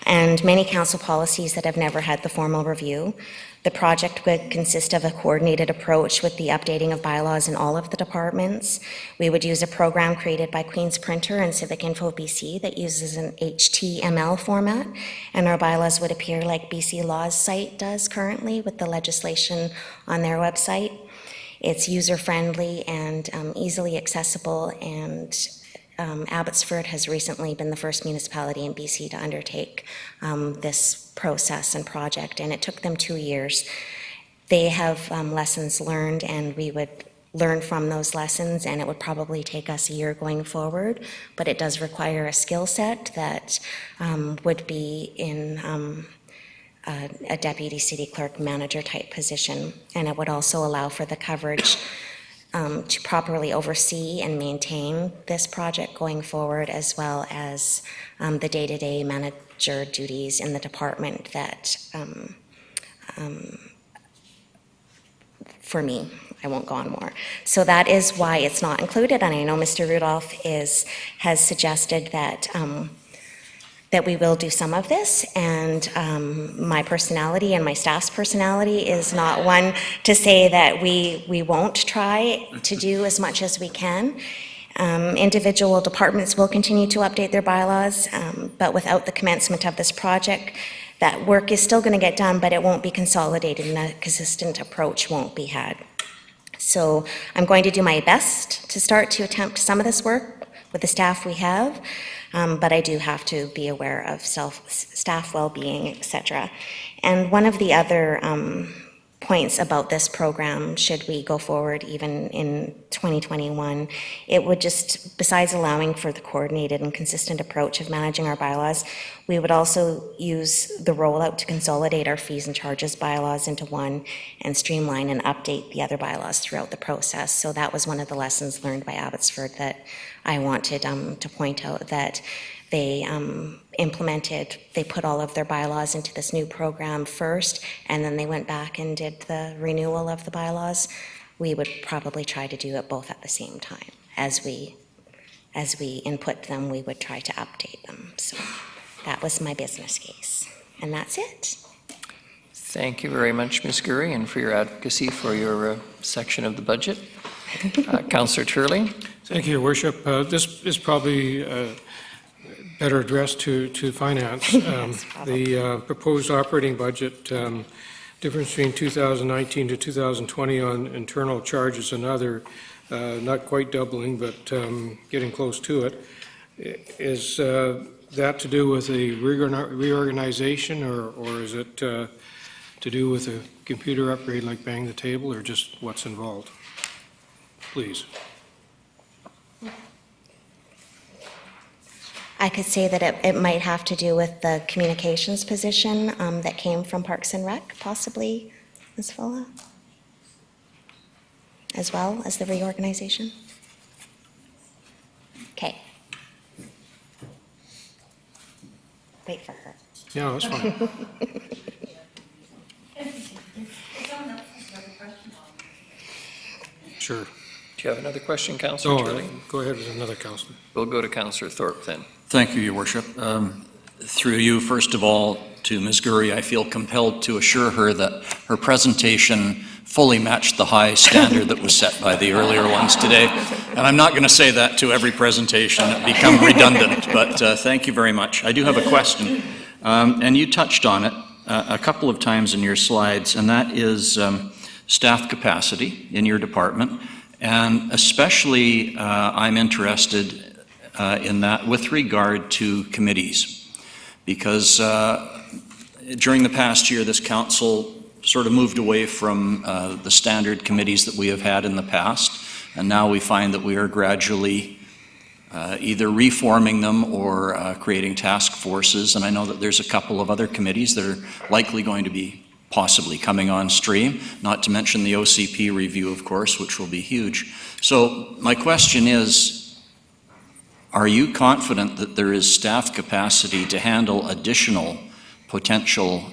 and many council policies that have never had the formal review. The project would consist of a coordinated approach with the updating of bylaws in all of the departments. We would use a program created by Queen's Printer and Civic Info BC that uses an HTML format, and our bylaws would appear like BC Law's site does currently with the legislation on their website. It's user-friendly and easily accessible, and Abbotsford has recently been the first municipality in BC to undertake this process and project, and it took them 2 years. They have lessons learned, and we would learn from those lessons, and it would probably take us a year going forward, but it does require a skill set that would be in a deputy city clerk manager type position, and it would also allow for the coverage to properly oversee and maintain this project going forward, as well as the day-to-day manager duties in the department that, for me, I won't go on more. So that is why it's not included, and I know Mr. Rudolph has suggested that that we will do some of this, and my personality and my staff's personality is not one to say that we won't try to do as much as we can. Individual departments will continue to update their bylaws, but without the commencement of this project, that work is still going to get done, but it won't be consolidated and a consistent approach won't be had. So I'm going to do my best to start to attempt some of this work with the staff we have, but I do have to be aware of staff well-being, et cetera. And one of the other points about this program, should we go forward even in 2021, it would just, besides allowing for the coordinated and consistent approach of managing our bylaws, we would also use the rollout to consolidate our fees and charges bylaws into one and streamline and update the other bylaws throughout the process. So that was one of the lessons learned by Abbotsford that I wanted to point out, that they they put all of their bylaws into this new program first, and then they went back and did the renewal of the bylaws. We would probably try to do it both at the same time as we as we input them, we would try to update them. So that was my business case, and that's it. Thank you very much, Ms. Gurry, and for your advocacy for your section of the budget. Councillor Turley. Thank you, Your Worship. This is probably better addressed to finance. The proposed operating budget, difference between 2019 to 2020 on internal charges and other, not quite doubling, but getting close to it. Is that to do with a reorganization, or is it to do with a computer upgrade like Bang the Table, or just what's involved? Please. I could say that it might have to do with the communications position that came from Parks and Rec, possibly, Ms. Fulla, as well as the reorganization. Okay. Wait for her. Yeah, that's fine. Sure. Do you have another question, Councillor Turley? Go ahead with another councillor. We'll go to Councillor Thorpe then. Thank you, Your Worship. Through you, first of all, to Ms. Gurry, I feel compelled to assure her that her presentation fully matched the high standard that was set by the earlier ones today. And I'm not going to say that to every presentation. It become redundant, but thank you very much. I do have a question, and you touched on it a couple of times in your slides, and that is staff capacity in your department. And especially, I'm interested in that with regard to committees, because during the past year, this council sort of moved away from the standard committees that we have had in the past, and now we find that we are gradually either reforming them or creating task forces. And I know that there's a couple of other committees that are likely going to be possibly coming on stream, not to mention the OCP review, of course, which will be huge. So my question is, are you confident that there is staff capacity to handle additional potential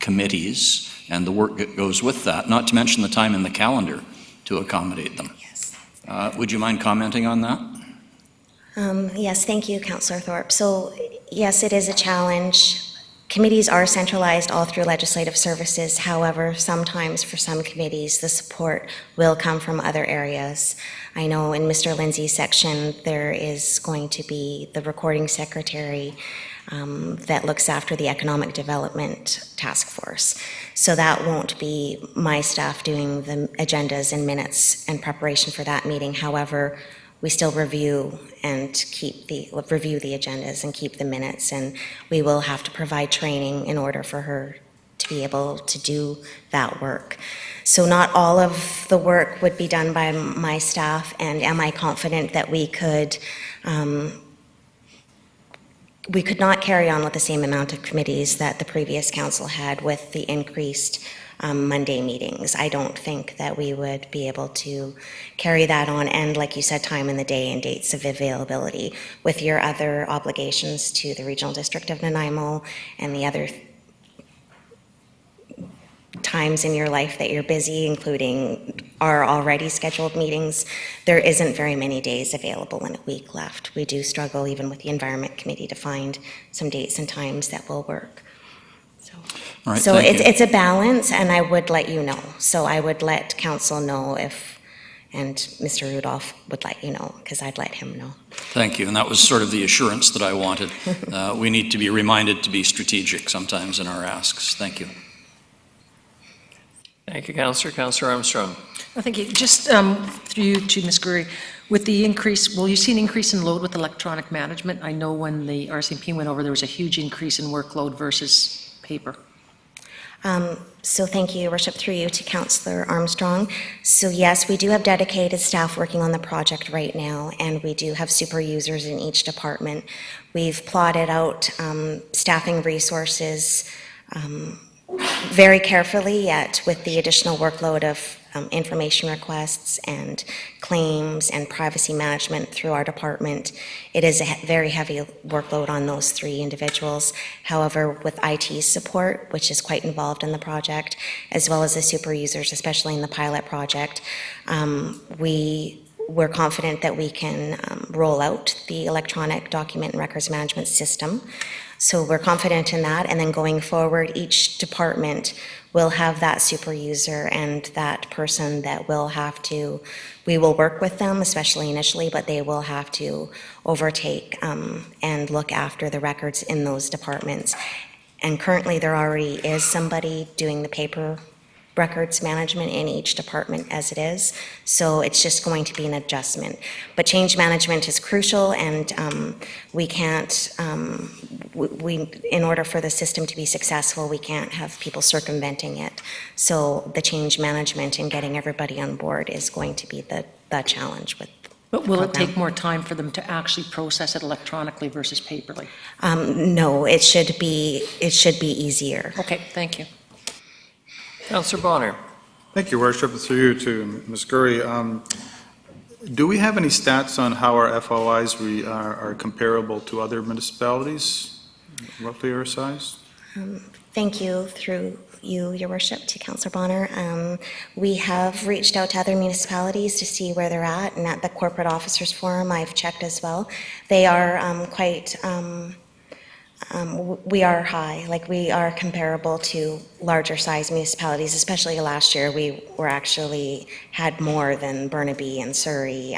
committees and the work that goes with that, not to mention the time in the calendar to accommodate them? Yes. Would you mind commenting on that? Yes, thank you, Councillor Thorpe. So yes, it is a challenge. Committees are centralized all through legislative services. However, sometimes for some committees, the support will come from other areas. I know in Mr. Lindsay's section, there is going to be the recording secretary that looks after the economic development task force. So that won't be my staff doing the agendas and minutes and preparation for that meeting. However, we still review and review the agendas and keep the minutes, and we will have to provide training in order for her to be able to do that work. So not all of the work would be done by my staff, and am I confident that we could not carry on with the same amount of committees that the previous council had with the increased Monday meetings. I don't think that we would be able to carry that on, and like you said, time in the day and dates of availability with your other obligations to the Regional District of Nanaimo and the other times in your life that you're busy, including our already scheduled meetings. There isn't very many days available in a week left. We do struggle even with the Environment Committee to find some dates and times that will work. All right, So thank you. it's a balance, and I would let you know. So I would let council know and Mr. Rudolph would let you know, because I'd let him know. Thank you, and that was sort of the assurance that I wanted. We need to be reminded to be strategic sometimes in our asks. Thank you. Thank you, Councillor. Councillor Armstrong. Well, thank you. Just through you to Ms. Gurry, with the increase, will you see an increase in load with electronic management? I know when the RCMP went over, there was a huge increase in workload versus paper. So thank you, Your Worship, through you to Councillor Armstrong. So yes, we do have dedicated staff working on the project right now, and we do have super users in each department. We've plotted out staffing resources very carefully, yet with the additional workload of information requests and claims and privacy management through our department, it is a very heavy workload on those three individuals. However, with IT support, which is quite involved in the project, as well as the super users, especially in the pilot project, we we're confident that we can roll out the electronic document and records management system. So we're confident in that, and then going forward, each department will have that super user and that person that will have to, we will work with them, especially initially, but they will have to overtake and look after the records in those departments. And currently, there already is somebody doing the paper records management in each department as it is, so it's just going to be an adjustment. But change management is crucial, and we can't, in order for the system to be successful, we can't have people circumventing it. So the change management and getting everybody on board is going to be the challenge with. But will it take more time for them to actually process it electronically versus paperly? No, it should be easier. Okay, thank you. Councillor Bonner. Thank you, Worship. Through you to Ms. Gurry. Do we have any stats on how our FOIs are comparable to other municipalities, roughly our size? Thank you, through you, Your Worship, to Councillor Bonner. We have reached out to other municipalities to see where they're at, and at the Corporate Officers Forum, I've checked as well. They are quite, we are high, like we are comparable to larger size municipalities, especially last year. We were actually had more than Burnaby and Surrey.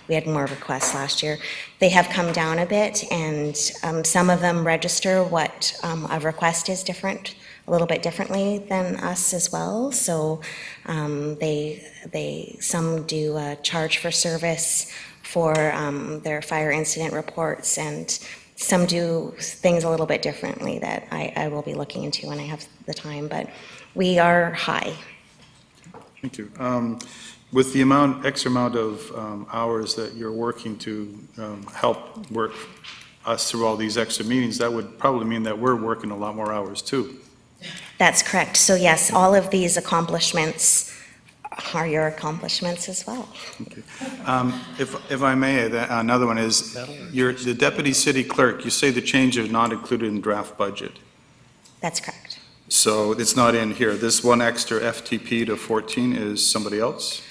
We had more requests last year. They have come down a bit, and some of them register what a request is different, a little bit differently than us as well. So some do a charge for service for their fire incident reports, and some do things a little bit differently that I will be looking into when I have the time, but we are high. Thank you. With the extra amount of hours that you're working to help work us through all these extra meetings, that would probably mean that we're working a lot more hours too. That's correct. So yes, all of these accomplishments are your accomplishments as well. Okay. If I may, another one is, the deputy city clerk, you say the change is not included in draft budget. That's correct. So it's not in here. This one extra FTP to 14 is somebody else?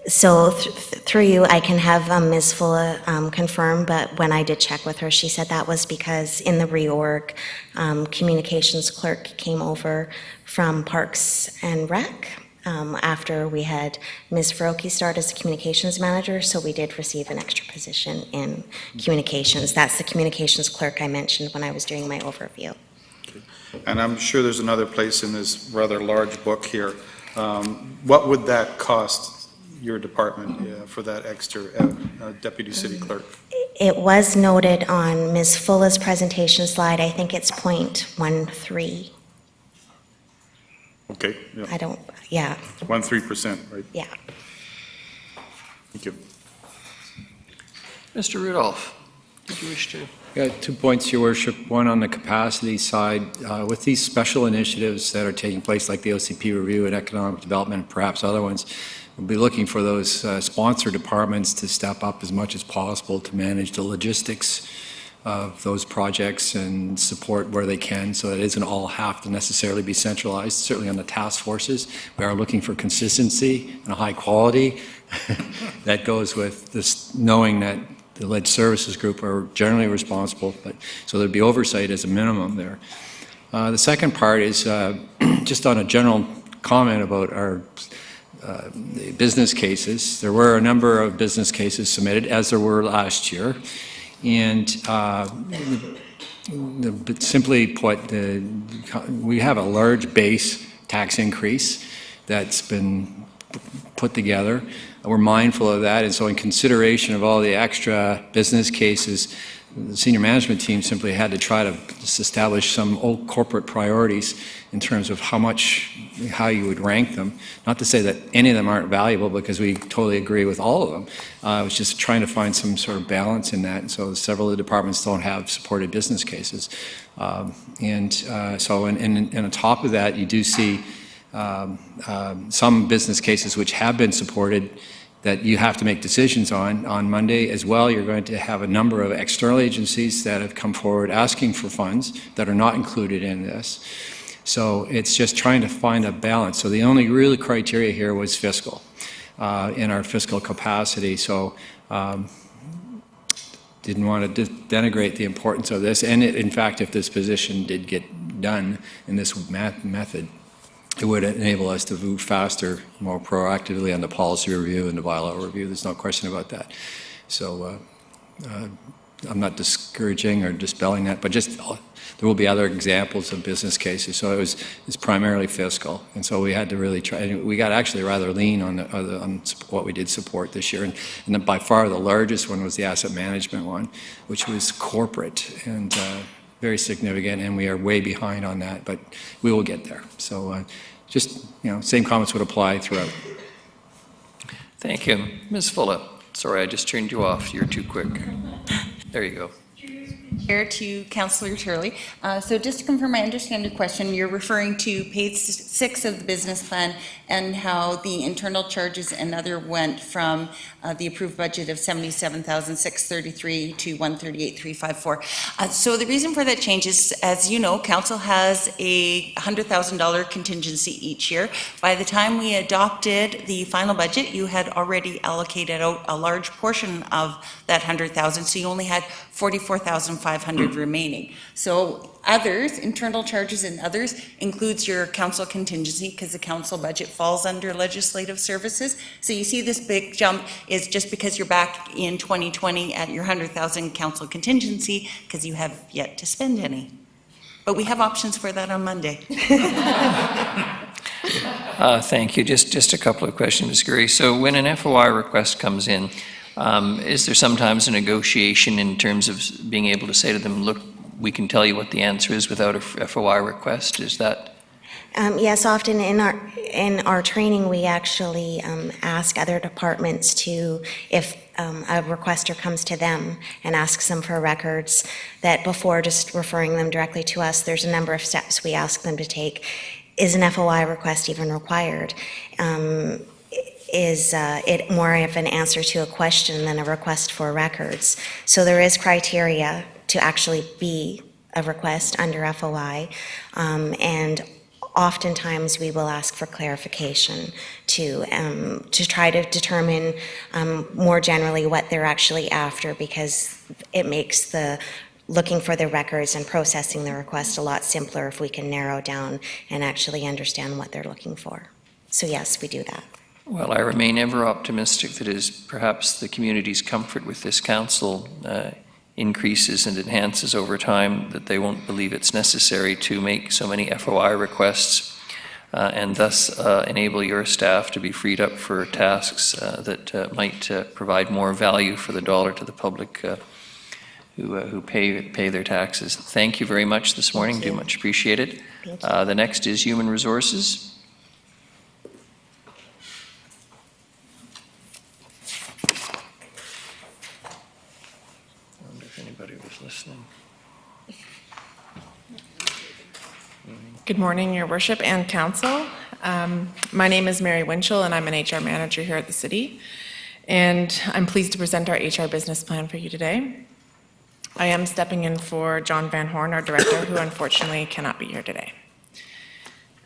So through you, I can have Ms. Fulla confirm, but when I did check with her, she said that was because in the reorg, communications clerk came over from Parks and Rec after we had Ms. Faroki start as a communications manager, so we did receive an extra position in communications. That's the communications clerk I mentioned when I was doing my overview. Okay. And I'm sure there's another place in this rather large book here. What would that cost your department for that extra deputy city clerk? It was noted on Ms. Fulla's presentation slide. I think it's 0.13. Okay. Yeah. I don't, yeah. 13%, right? Yeah. Thank you. Mr. Rudolph, did you wish to? Yeah, 2 points, Your Worship. One on the capacity side. With these special initiatives that are taking place, like the OCP review and economic development, and perhaps other ones, we'll be looking for those sponsor departments to step up as much as possible to manage the logistics of those projects and support where they can, so it isn't all have to necessarily be centralized. Certainly on the task forces, we are looking for consistency and a high quality. That goes with this knowing that the lead services group are generally responsible, but so there'd be oversight as a minimum there. The second part is just on a general comment about our the business cases. There were a number of business cases submitted, as there were last year. And simply put, we have a large base tax increase that's been put together. We're mindful of that, and so in consideration of all the extra business cases, the senior management team simply had to try to just establish some old corporate priorities in terms of how you would rank them. Not to say that any of them aren't valuable, because we totally agree with all of them. I was just trying to find some sort of balance in that, and so several of the departments don't have supported business cases. So on top of that, you do see some business cases which have been supported that you have to make decisions on Monday as well. You're going to have a number of external agencies that have come forward asking for funds that are not included in this. So it's just trying to find a balance. So the only real criteria here was fiscal. in our fiscal capacity. So didn't want to denigrate the importance of this. And in fact, if this position did get done in this method, it would enable us to move faster, more proactively on the policy review and the bylaw review. There's no question about that. So I'm not discouraging or dispelling that, but just there will be other examples of business cases. So it's primarily fiscal, and so we had to really try. We got actually rather lean on what we did support this year, and then by far the largest one was the asset management one, which was corporate and very significant, and we are way behind on that, but we will get there. So just same comments would apply throughout. Thank you. Ms. Fuller, sorry, I just turned you off. You're too quick. There you go. Chair to Councillor Turley. So just to confirm I understand your question, you're referring to page 6 of the business plan and how the internal charges and other went from the approved budget of $77,633 to $138,354. So the reason for that change is, as you know, Council has a $100,000 contingency each year. By the time we adopted the final budget, you had already allocated out a large portion of that $100,000, so you only had $44,500 remaining. So others, internal charges and others, includes your council contingency because the council budget falls under legislative services. So you see this big jump is just because you're back in 2020 at your $100,000 council contingency because you have yet to spend any. But we have options for that on Monday. Thank you. Just a couple of questions, Ms. Gurry. So when an FOI request comes in, is there sometimes a negotiation in terms of being able to say to them, look, we can tell you what the answer is without a FOI request? Is that? Yes, often in our training, we actually ask other departments to, if a requester comes to them and asks them for records, that before just referring them directly to us, there's a number of steps we ask them to take. Is an FOI request even required? Is it more of an answer to a question than a request for records? So there is criteria to actually be a request under FOI, and oftentimes we will ask for clarification to try to determine more generally what they're actually after, because it makes the looking for the records and processing the request a lot simpler if we can narrow down and actually understand what they're looking for. So yes, we do that. Well, I remain ever optimistic that as perhaps the community's comfort with this council increases and enhances over time, that they won't believe it's necessary to make so many FOI requests and thus enable your staff to be freed up for tasks that might provide more value for the dollar to the public who pay their taxes. Thank you very much this morning. Do much appreciate it. The next is Human Resources. I wonder if anybody was listening. Good morning, Your Worship and Council. My name is Mary Winchell, and I'm an HR manager here at the city. And I'm pleased to present our HR business plan for you today. I am stepping in for John Van Horn, our director, who unfortunately cannot be here today.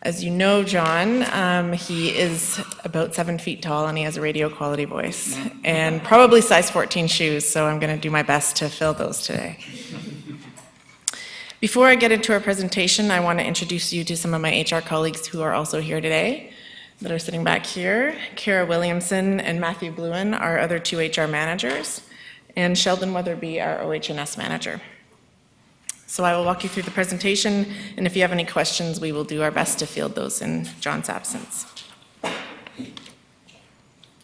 As you know, John, he is about 7 feet tall and he has a radio quality voice and probably size 14 shoes, so I'm going to do my best to fill those today. Before I get into our presentation, I want to introduce you to some of my HR colleagues who are also here today that are sitting back here. Kara Williamson and Matthew Bluen, our other 2 HR managers, and Sheldon Weatherby, our OH&S manager. So I will walk you through the presentation, and if you have any questions, we will do our best to field those in John's absence.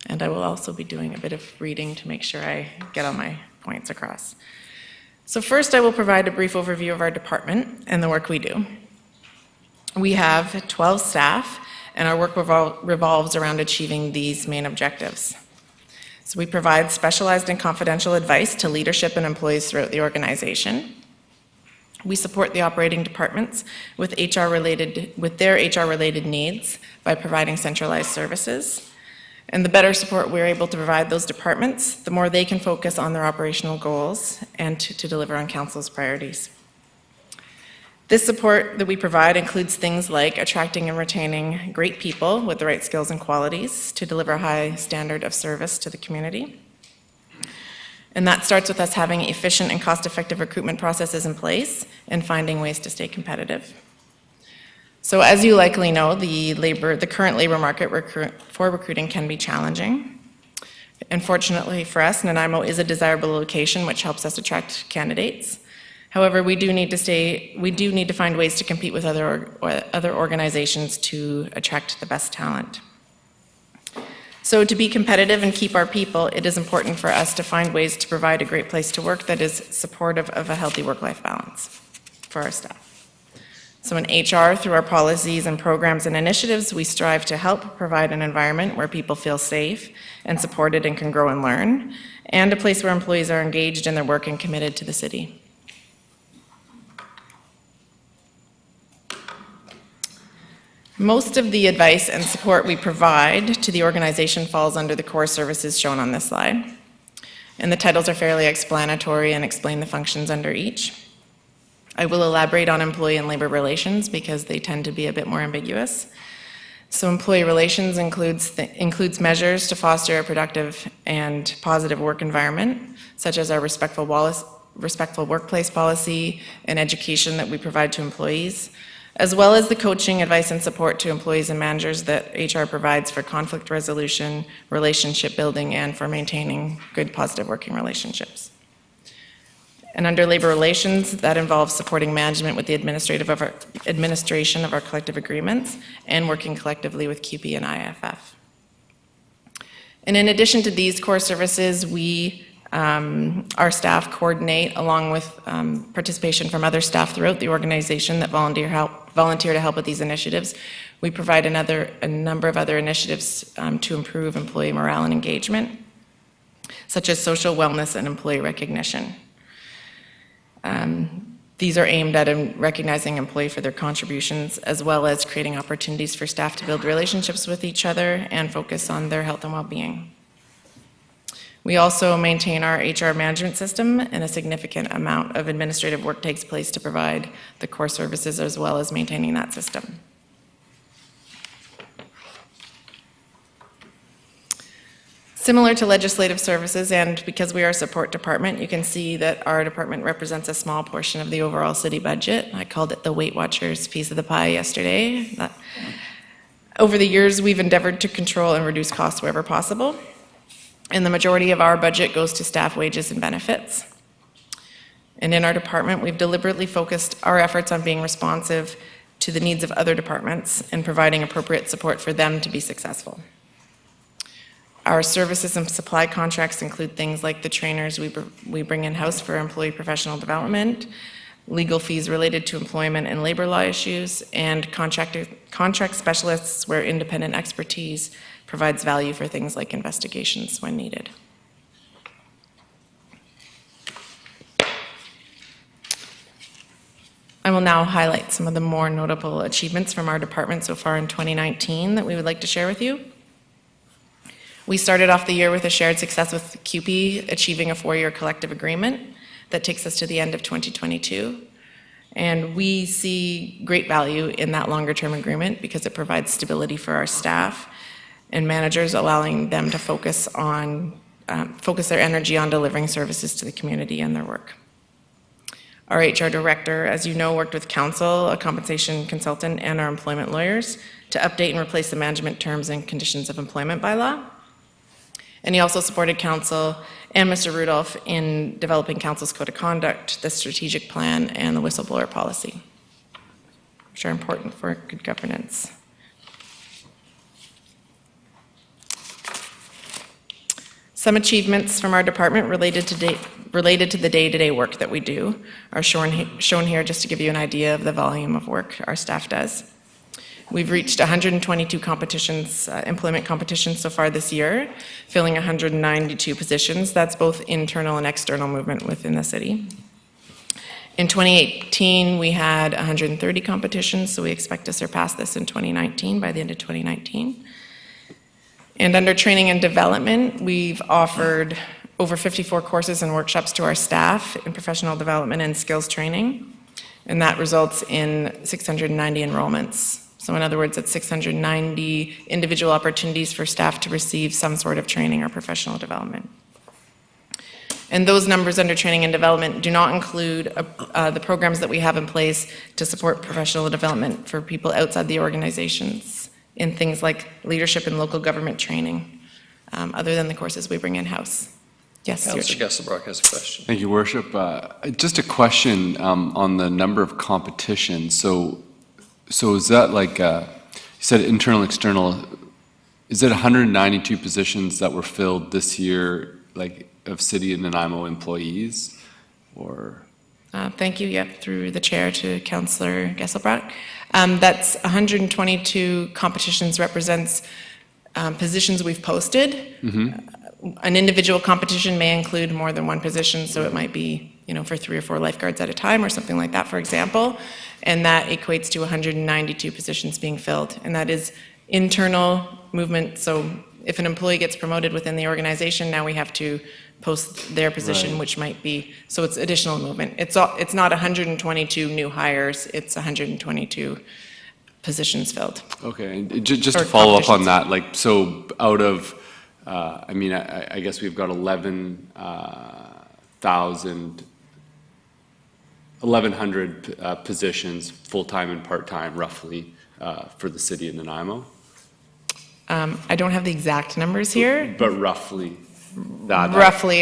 And I will also be doing a bit of reading to make sure I get all my points across. So first, I will provide a brief overview of our department and the work we do. We have 12 staff, and our work revolves around achieving these main objectives. So we provide specialized and confidential advice to leadership and employees throughout the organization. We support the operating departments with their HR-related needs by providing centralized services. And the better support we're able to provide those departments, the more they can focus on their operational goals and to deliver on council's priorities. This support that we provide includes things like attracting and retaining great people with the right skills and qualities to deliver a high standard of service to the community. And that starts with us having efficient and cost-effective recruitment processes in place and finding ways to stay competitive. So as you likely know, the current labor market for recruiting can be challenging. Unfortunately for us, Nanaimo is a desirable location which helps us attract candidates. However, we do need to find ways to compete with other organizations to attract the best talent. So to be competitive and keep our people, it is important for us to find ways to provide a great place to work that is supportive of a healthy work-life balance for our staff. So in HR, through our policies and programs and initiatives, we strive to help provide an environment where people feel safe and supported and can grow and learn, and a place where employees are engaged in their work and committed to the city. Most of the advice and support we provide to the organization falls under the core services shown on this slide. And the titles are fairly explanatory and explain the functions under each. I will elaborate on employee and labor relations because they tend to be a bit more ambiguous. So employee relations includes measures to foster a productive and positive work environment, such as our respectful workplace policy and education that we provide to employees, as well as the coaching, advice, and support to employees and managers that HR provides for conflict resolution, relationship building, and for maintaining good, positive working relationships. And under labor relations, that involves supporting management with the administration of our collective agreements and working collectively with QP and IFF. And in addition to these core services, our staff coordinate, along with participation from other staff throughout the organization that volunteer to help with these initiatives. We provide a number of other initiatives to improve employee morale and engagement, such as social wellness and employee recognition. These are aimed at recognizing employees for their contributions, as well as creating opportunities for staff to build relationships with each other and focus on their health and well-being. We also maintain our HR management system, and a significant amount of administrative work takes place to provide the core services as well as maintaining that system. Similar to legislative services, and because we are a support department, you can see that our department represents a small portion of the overall city budget. I called it the Weight Watchers piece of the pie yesterday. Over the years, we've endeavored to control and reduce costs wherever possible. And the majority of our budget goes to staff wages and benefits. And in our department, we've deliberately focused our efforts on being responsive to the needs of other departments and providing appropriate support for them to be successful. Our services and supply contracts include things like the trainers we bring in-house for employee professional development, legal fees related to employment and labor law issues, and contract specialists where independent expertise provides value for things like investigations when needed. I will now highlight some of the more notable achievements from our department so far in 2019 that we would like to share with you. We started off the year with a shared success with QP, achieving a 4-year collective agreement that takes us to the end of 2022. And we see great value in that longer-term agreement because it provides stability for our staff and managers, allowing them to focus their energy on delivering services to the community and their work. Our HR director, as you know, worked with council, a compensation consultant, and our employment lawyers to update and replace the management terms and conditions of employment bylaw. And he also supported council and Mr. Rudolph in developing council's code of conduct, the strategic plan, and the whistleblower policy, which are important for good governance. Some achievements from our department related to the day-to-day work that we do are shown here just to give you an idea of the volume of work our staff does. We've reached 122 competitions, employment competitions so far this year, filling 192 positions. That's both internal and external movement within the city. In 2018, we had 130 competitions, so we expect to surpass this in 2019, by the end of 2019. And under training and development, we've offered over 54 courses and workshops to our staff in professional development and skills training. and that results in 690 enrollments. So in other words, it's 690 individual opportunities for staff to receive some sort of training or professional development. And those numbers under training and development do not include the programs that we have in place to support professional development for people outside the organizations in things like leadership and local government training, other than the courses we bring in-house. Yes, Councillor Gesselbrock has a question. Thank you, Worship. Just a question on the number of competitions. So is that like, you said internal, external, is it 192 positions that were filled this year, like of City and Nanaimo employees, or? Thank you, yep, through the chair to Councillor Gesselbrock. That's 122 competitions represents positions we've posted. An individual competition may include more than one position, so it might be, for 3 or 4 lifeguards at a time or something like that, for example, and that equates to 192 positions being filled, and that is internal movement. So if an employee gets promoted within the organization, now we have to post their position, which might be, so it's additional movement. It's not 122 new hires, it's 122 positions filled. Okay, and just to follow up on that, like, so out of, I mean, I guess we've got 1,100 positions, full-time and part-time, roughly, for the City of Nanaimo. I don't have the exact numbers here. But roughly that. Roughly,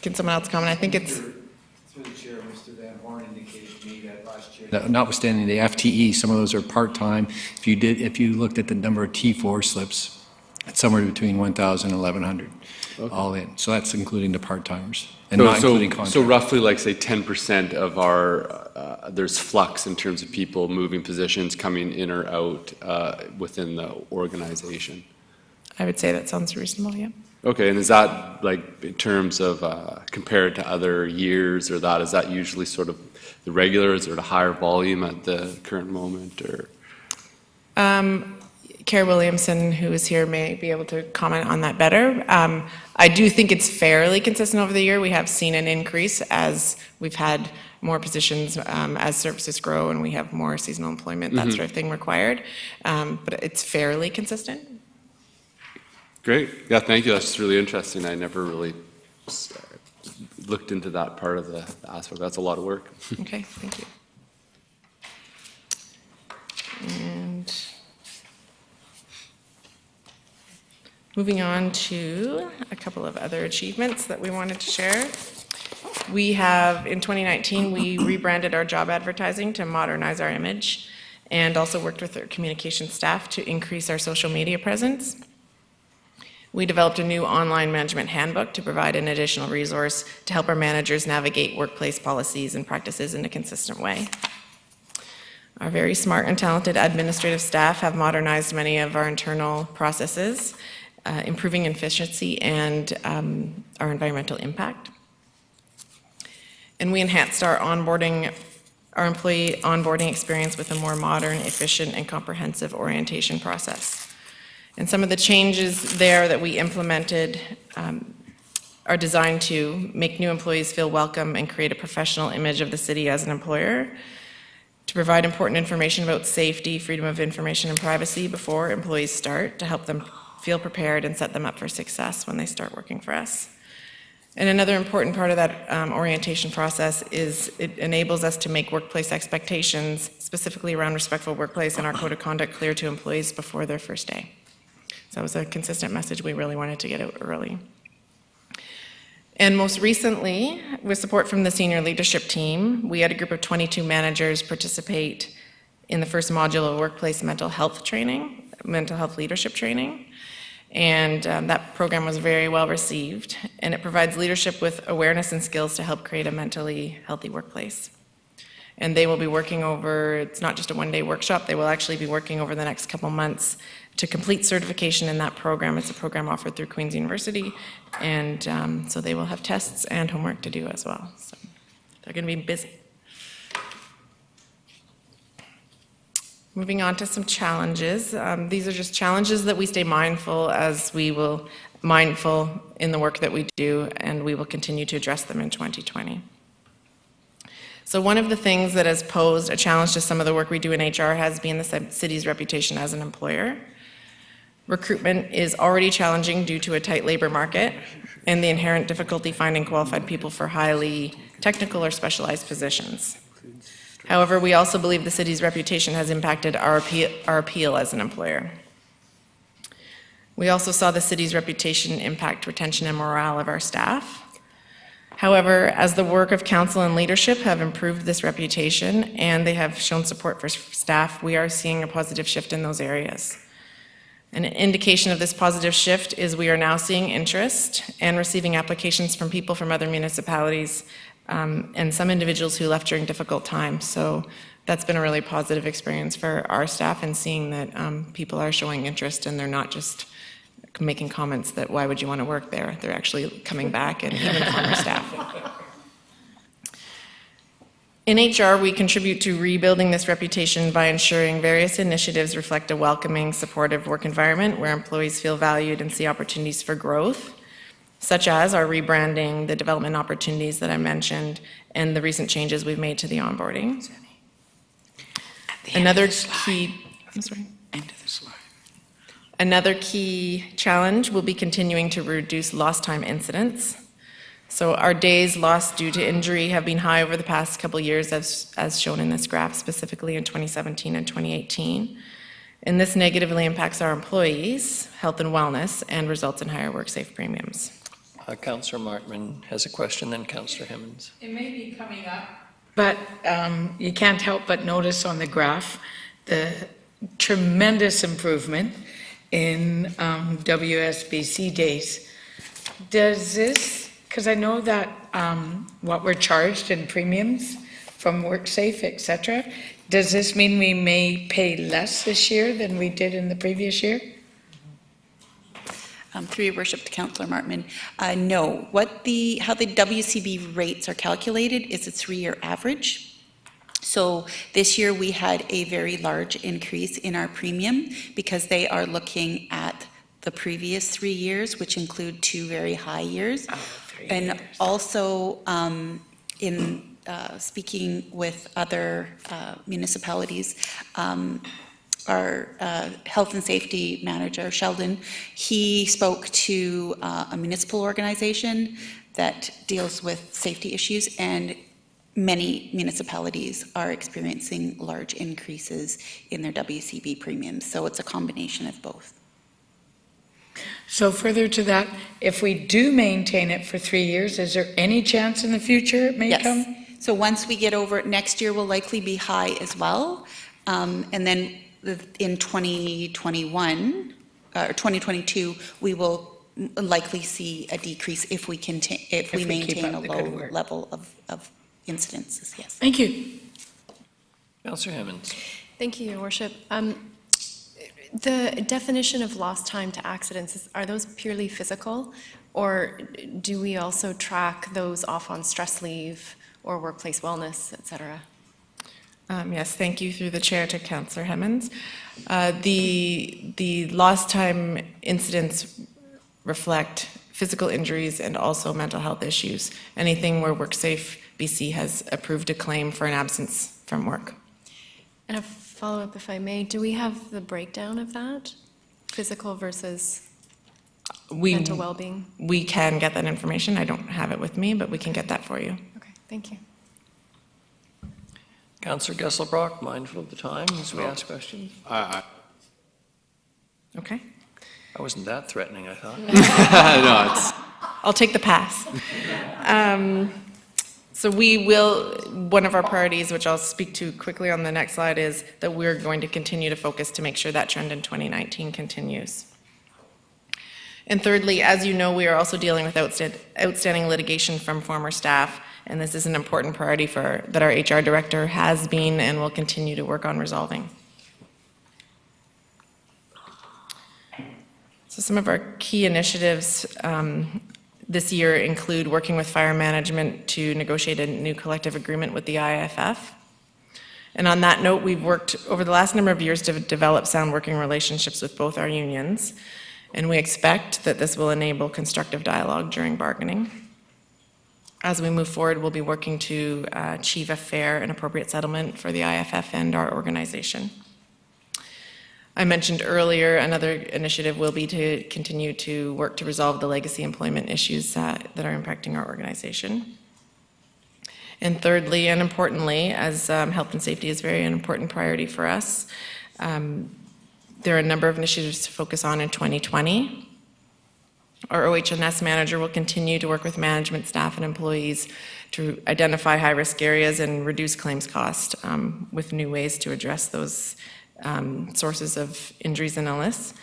can someone else comment? I think it's. Through the chair, Mr. Van Horn indicated to me that last year, notwithstanding the FTE, some of those are part-time. If you looked at the number of T4 slips, it's somewhere between 1,000 and 1,100, all in. So that's including the part-timers and not including contractors. So roughly, like, say 10% of our, there's flux in terms of people moving positions, coming in or out within the organization. I would say that sounds reasonable, yeah. Okay, and is that, like, in terms of compared to other years, or is that usually sort of the regular? Is there a higher volume at the current moment, or? Kara Williamson, who is here, may be able to comment on that better. I do think it's fairly consistent over the year. We have seen an increase as we've had more positions as services grow and we have more seasonal employment, that sort of thing required. But it's fairly consistent. Great. Yeah, thank you. That's just really interesting. I never really looked into that part of the aspect. That's a lot of work. Okay, thank you. And moving on to a couple of other achievements that we wanted to share. We have, in 2019, we rebranded our job advertising to modernize our image and also worked with our communication staff to increase our social media presence. We developed a new online management handbook to provide an additional resource to help our managers navigate workplace policies and practices in a consistent way. Our very smart and talented administrative staff have modernized many of our internal processes, improving efficiency and our environmental impact. And we enhanced our employee onboarding experience with a more modern, efficient, and comprehensive orientation process. And some of the changes there that we implemented are designed to make new employees feel welcome and create a professional image of the city as an employer, to provide important information about safety, freedom of information, and privacy before employees start, to help them feel prepared and set them up for success when they start working for us. And another important part of that orientation process is it enables us to make workplace expectations, specifically around respectful workplace and our code of conduct, clear to employees before their first day. So that was a consistent message we really wanted to get out early. And most recently, with support from the senior leadership team, we had a group of 22 managers participate in the first module of workplace mental health leadership training. And that program was very well received, and it provides leadership with awareness and skills to help create a mentally healthy workplace. And they will be working over, it's not just a one-day workshop, they will actually be working over the next couple months to complete certification in that program. It's a program offered through Queen's University, and so they will have tests and homework to do as well. So they're going to be busy. Moving on to some challenges. These are just challenges that we stay mindful in the work that we do, and we will continue to address them in 2020. So one of the things that has posed a challenge to some of the work we do in HR has been the city's reputation as an employer. Recruitment is already challenging due to a tight labor market and the inherent difficulty finding qualified people for highly technical or specialized positions. However, we also believe the city's reputation has impacted our appeal as an employer. We also saw the city's reputation impact retention and morale of our staff. However, as the work of council and leadership have improved this reputation and they have shown support for staff, we are seeing a positive shift in those areas. An indication of this positive shift is we are now seeing interest and receiving applications from people from other municipalities and some individuals who left during difficult times. So that's been a really positive experience for our staff, and seeing that people are showing interest and they're not just making comments that why would you want to work there. They're actually coming back, and even former staff. In HR, we contribute to rebuilding this reputation by ensuring various initiatives reflect a welcoming, supportive work environment where employees feel valued and see opportunities for growth, such as our rebranding, the development opportunities that I mentioned, and the recent changes we've made to the onboarding. Another key challenge will be continuing to reduce lost time incidents. So our days lost due to injury have been high over the past couple years, as shown in this graph, specifically in 2017 and 2018. And this negatively impacts our employees' health and wellness and results in higher WorkSafe premiums. Councillor Martman has a question, then Councillor Hemmons. It may be coming up, but you can't help but notice on the graph the tremendous improvement in WSBC days. Does this, because I know that what we're charged in premiums from WorkSafe, et cetera, does this mean we may pay less this year than we did in the previous year? Through your worship to Councillor Martman, no. How the WCB rates are calculated is a 3-year average. So this year we had a very large increase in our premium because they are looking at the previous 3 years, which include 2 very high years. And also in speaking with other municipalities, our health and safety manager, Sheldon, he spoke to a municipal organization that deals with safety issues, and many municipalities are experiencing large increases in their WCB premiums. So it's a combination of both. So further to that, if we do maintain it for 3 years, is there any chance in the future it may come? Yes. So once we get over it, next year will likely be high as well. And then in 2021 or 2022, we will likely see a decrease if we maintain a low level of incidences. Yes. Thank you. Councillor Hemmons. Thank you, Your Worship. The definition of lost time to accidents, are those purely physical, or do we also track those off on stress leave or workplace wellness, et cetera? Yes, thank you through the chair to Councillor Hemmons. The lost time incidents reflect physical injuries and also mental health issues. Anything where WorkSafe BC has approved a claim for an absence from work. And a follow-up, if I may, do we have the breakdown of that? Physical versus mental well-being? We can get that information. I don't have it with me, but we can get that for you. Okay, thank you. Councillor Gesselbrock, mindful of the time as we ask questions. Okay. I wasn't that threatening, I thought. No, it's... I'll take the pass. So we will, one of our priorities, which I'll speak to quickly on the next slide, is that we're going to continue to focus to make sure that trend in 2019 continues. And thirdly, as you know, we are also dealing with outstanding litigation from former staff, and this is an important priority that our HR director has been and will continue to work on resolving. So some of our key initiatives this year include working with fire management to negotiate a new collective agreement with the IFF. And on that note, we've worked over the last number of years to develop sound working relationships with both our unions, and we expect that this will enable constructive dialogue during bargaining. As we move forward, we'll be working to achieve a fair and appropriate settlement for the IFF and our organization. I mentioned earlier, another initiative will be to continue to work to resolve the legacy employment issues that are impacting our organization. And thirdly, and importantly, as health and safety is very an important priority for us, there are a number of initiatives to focus on in 2020. Our OH&S manager will continue to work with management staff and employees to identify high-risk areas and reduce claims cost with new ways to address those sources of injuries and illness,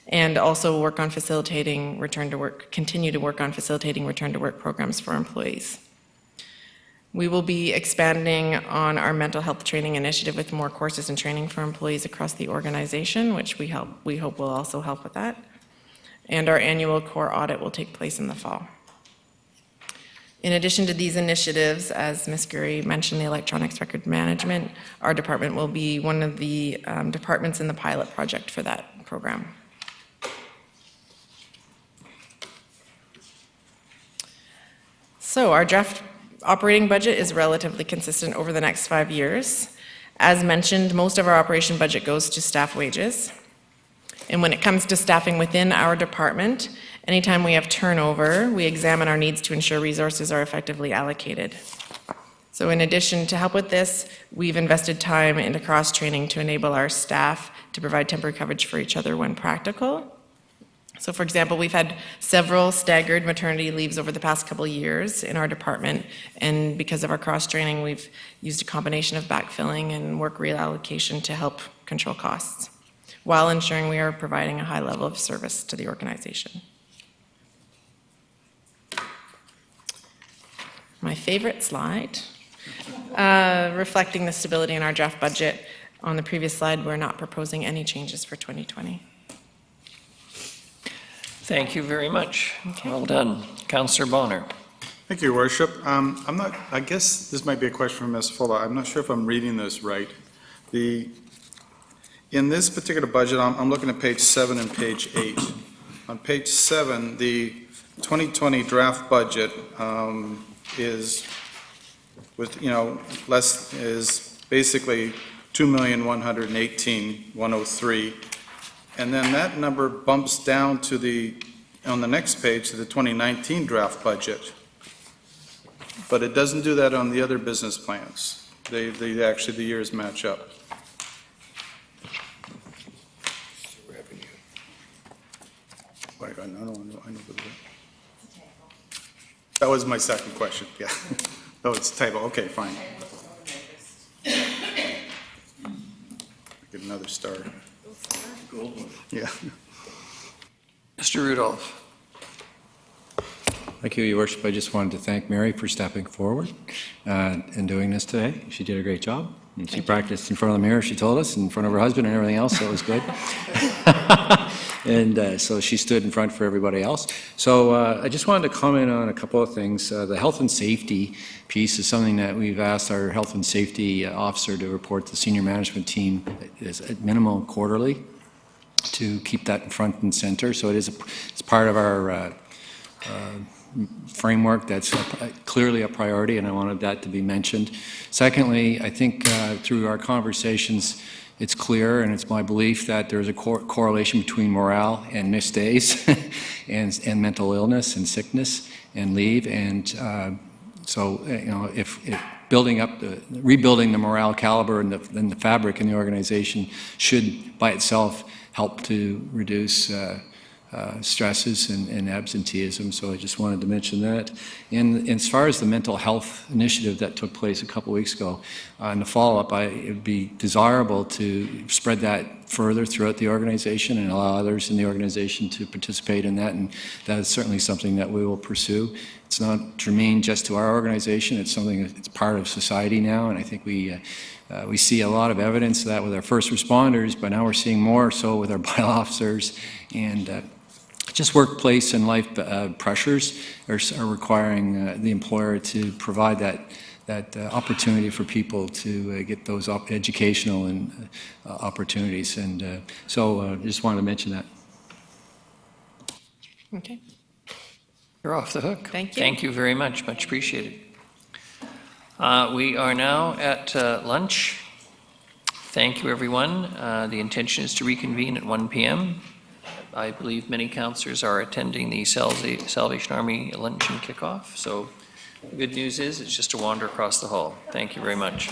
and also work on facilitating return to work, continue to work on facilitating return to work programs for employees. We will be expanding on our mental health training initiative with more courses and training for employees across the organization, which we hope will also help with that. And our annual core audit will take place in the fall. In addition to these initiatives, as Ms. Gurry mentioned, the electronics record management, our department will be one of the departments in the pilot project for that program. So our draft operating budget is relatively consistent over the next 5 years. As mentioned, most of our operation budget goes to staff wages. And when it comes to staffing within our department, anytime we have turnover, we examine our needs to ensure resources are effectively allocated. So in addition to help with this, we've invested time into cross-training to enable our staff to provide temporary coverage for each other when practical. So for example, we've had several staggered maternity leaves over the past couple of years in our department, and because of our cross-training, we've used a combination of backfilling and work reallocation to help control costs, while ensuring we are providing a high level of service to the organization. My favorite slide, reflecting the stability in our draft budget. On the previous slide, we're not proposing any changes for 2020. Thank you very much. Well done. Councillor Bonner. Thank you, Your Worship. I guess this might be a question for Ms. Fuller. I'm not sure if I'm reading this right. In this particular budget, I'm looking at page 7 and page 8. On page 7, the 2020 draft budget is basically $2,118,103, and then that number bumps down to on the next page to the 2019 draft budget, but it doesn't do that on the other business plans. Actually, the years match up. Wait, I know that was my second question, yeah. Oh, it's a typo, okay, fine. Get another star. Gold one. Yeah. Mr. Rudolph. Thank you, Your Worship. I just wanted to thank Mary for stepping forward and doing this today. She did a great job. And she practiced in front of the mirror, she told us, in front of her husband and everything else, so it was good. And so she stood in front for everybody else. So I just wanted to comment on a couple of things. The health and safety piece is something that we've asked our health and safety officer to report to the senior management team is at minimum quarterly to keep that in front and center. So it's part of our framework that's clearly a priority, and I wanted that to be mentioned. Secondly, I think through our conversations, it's clear, and it's my belief that there's a correlation between morale and missed days and mental illness and sickness and leave. And so, if rebuilding the morale caliber and the fabric in the organization should by itself help to reduce stresses and absenteeism, so I just wanted to mention that. And as far as the mental health initiative that took place a couple weeks ago, in the follow-up, it would be desirable to spread that further throughout the organization and allow others in the organization to participate in that, and that is certainly something that we will pursue. It's not germane just to our organization, it's something that's part of society now, and I think we see a lot of evidence of that with our first responders, but now we're seeing more so with our bylaw officers, and just workplace and life pressures are requiring the employer to provide that opportunity for people to get those educational and opportunities. And so I just wanted to mention that. Okay. You're off the hook. Thank you. Thank you very much. Much appreciated. We are now at lunch. Thank you, everyone. The intention is to reconvene at 1 p.m. I believe many councillors are attending the Salvation Army luncheon kickoff. So the good news is it's just a wander across the hall. Thank you very much.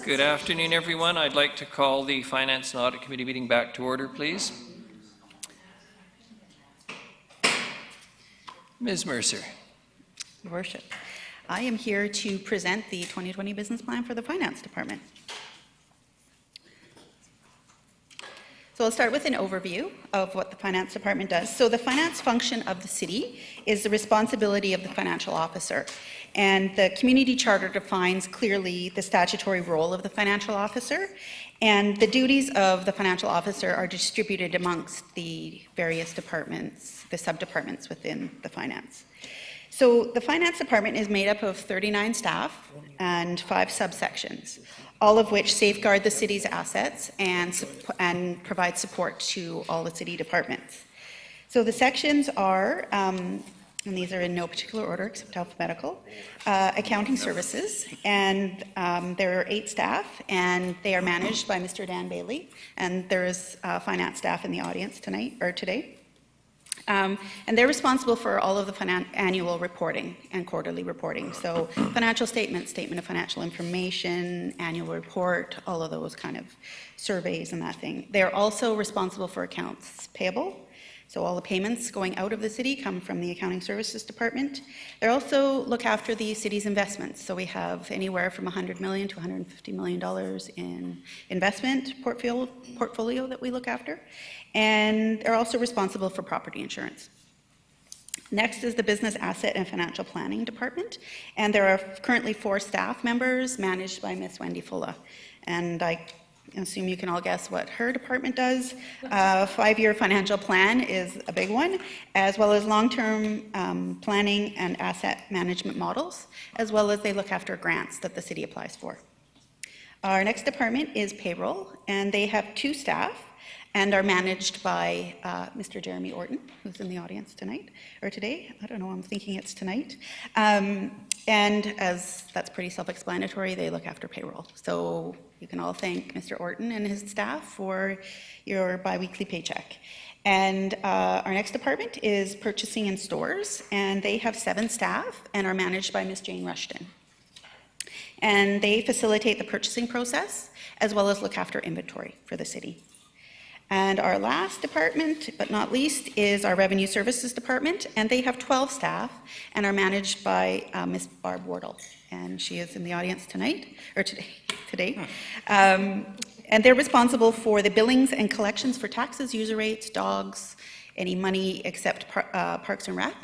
Good afternoon, everyone. I'd like to call the Finance and Audit Committee meeting back to order, please. Ms. Mercer. Your Worship, I am here to present the 2020 business plan for the Finance Department. So I'll start with an overview of what the Finance Department does. So the finance function of the city is the responsibility of the financial officer. And the community charter defines clearly the statutory role of the financial officer. And the duties of the financial officer are distributed amongst the various departments, the sub-departments within the finance. So the Finance Department is made up of 39 staff and 5 subsections, all of which safeguard the city's assets and provide support to all the city departments. So the sections are, and these are in no particular order except alphabetical, accounting services, and there are 8 staff, and they are managed by Mr. Dan Bailey, and there is finance staff in the audience tonight, or today. And they're responsible for all of the annual reporting and quarterly reporting. So financial statement, statement of financial information, annual report, all of those kind of surveys and that thing. They're also responsible for accounts payable. So all the payments going out of the city come from the Accounting Services Department. They also look after the city's investments. So we have anywhere from $100 million to $150 million in investment portfolio that we look after. And they're also responsible for property insurance. Next is the Business Asset and Financial Planning Department. And there are currently 4 staff members managed by Ms. Wendy Fulla. And I assume you can all guess what her department does. 5-year financial plan is a big one, as well as long-term planning and asset management models, as well as they look after grants that the city applies for. Our next department is payroll, and they have 2 staff and are managed by Mr. Jeremy Orton, who's in the audience tonight, or today. I don't know, I'm thinking it's tonight. And as that's pretty self-explanatory, they look after payroll. So you can all thank Mr. Orton and his staff for your biweekly paycheck. And our next department is purchasing and stores, and they have 7 staff and are managed by Ms. Jane Rushton. And they facilitate the purchasing process, as well as look after inventory for the city. And our last department, but not least, is our Revenue Services Department, and they have 12 staff and are managed by Ms. Barb Wardle, and she is in the audience tonight, or today. And they're responsible for the billings and collections for taxes, user rates, dogs, any money except Parks and Rec,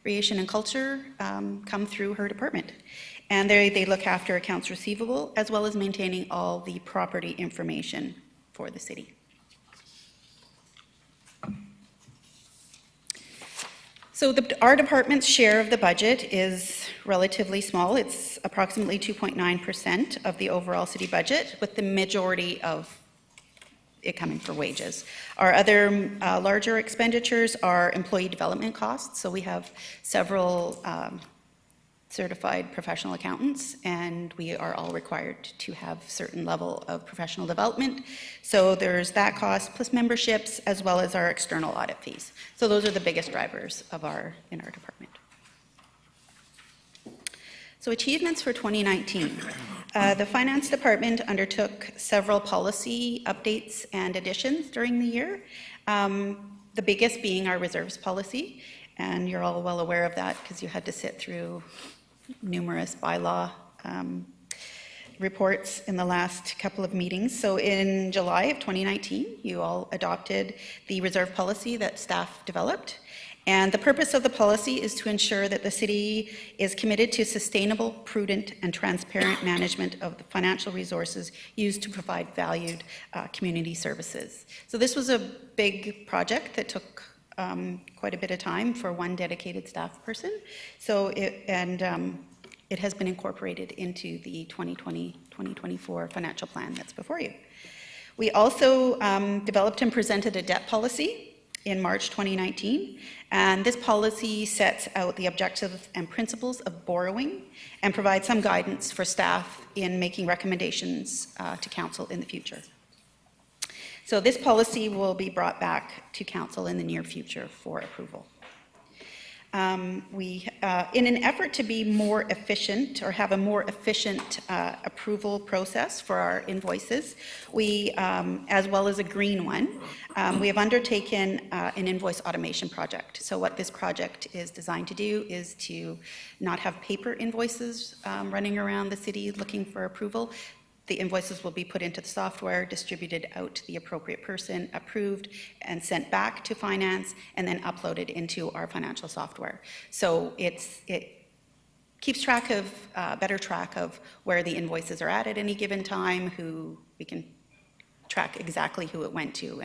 Recreation and Culture come through her department. And they look after accounts receivable, as well as maintaining all the property information for the city. So our department's share of the budget is relatively small. It's approximately 2.9% of the overall city budget, with the majority of it coming for wages. Our other larger expenditures are employee development costs. So we have several certified professional accountants, and we are all required to have certain level of professional development. So there's that cost, plus memberships, as well as our external audit fees. So those are the biggest drivers of in our department. So achievements for 2019. The Finance Department undertook several policy updates and additions during the year. The biggest being our reserves policy, and you're all well aware of that because you had to sit through numerous bylaw reports in the last couple of meetings. So in July of 2019, you all adopted the reserve policy that staff developed. And the purpose of the policy is to ensure that the city is committed to sustainable, prudent, and transparent management of the financial resources used to provide valued community services. So this was a big project that took quite a bit of time for one dedicated staff person. So it has been incorporated into the 2020-2024 financial plan that's before you. We also developed and presented a debt policy in March 2019, and this policy sets out the objectives and principles of borrowing and provides some guidance for staff in making recommendations to council in the future. So this policy will be brought back to council in the near future for approval. In an effort to be more efficient or have a more efficient approval process for our invoices, we, as well as a green one, we have undertaken an invoice automation project. So what this project is designed to do is to not have paper invoices running around the city looking for approval. The invoices will be put into the software, distributed out to the appropriate person, approved, and sent back to finance, and then uploaded into our financial software. So it keeps track of, better track of where the invoices are at any given time, who we can track exactly who it went to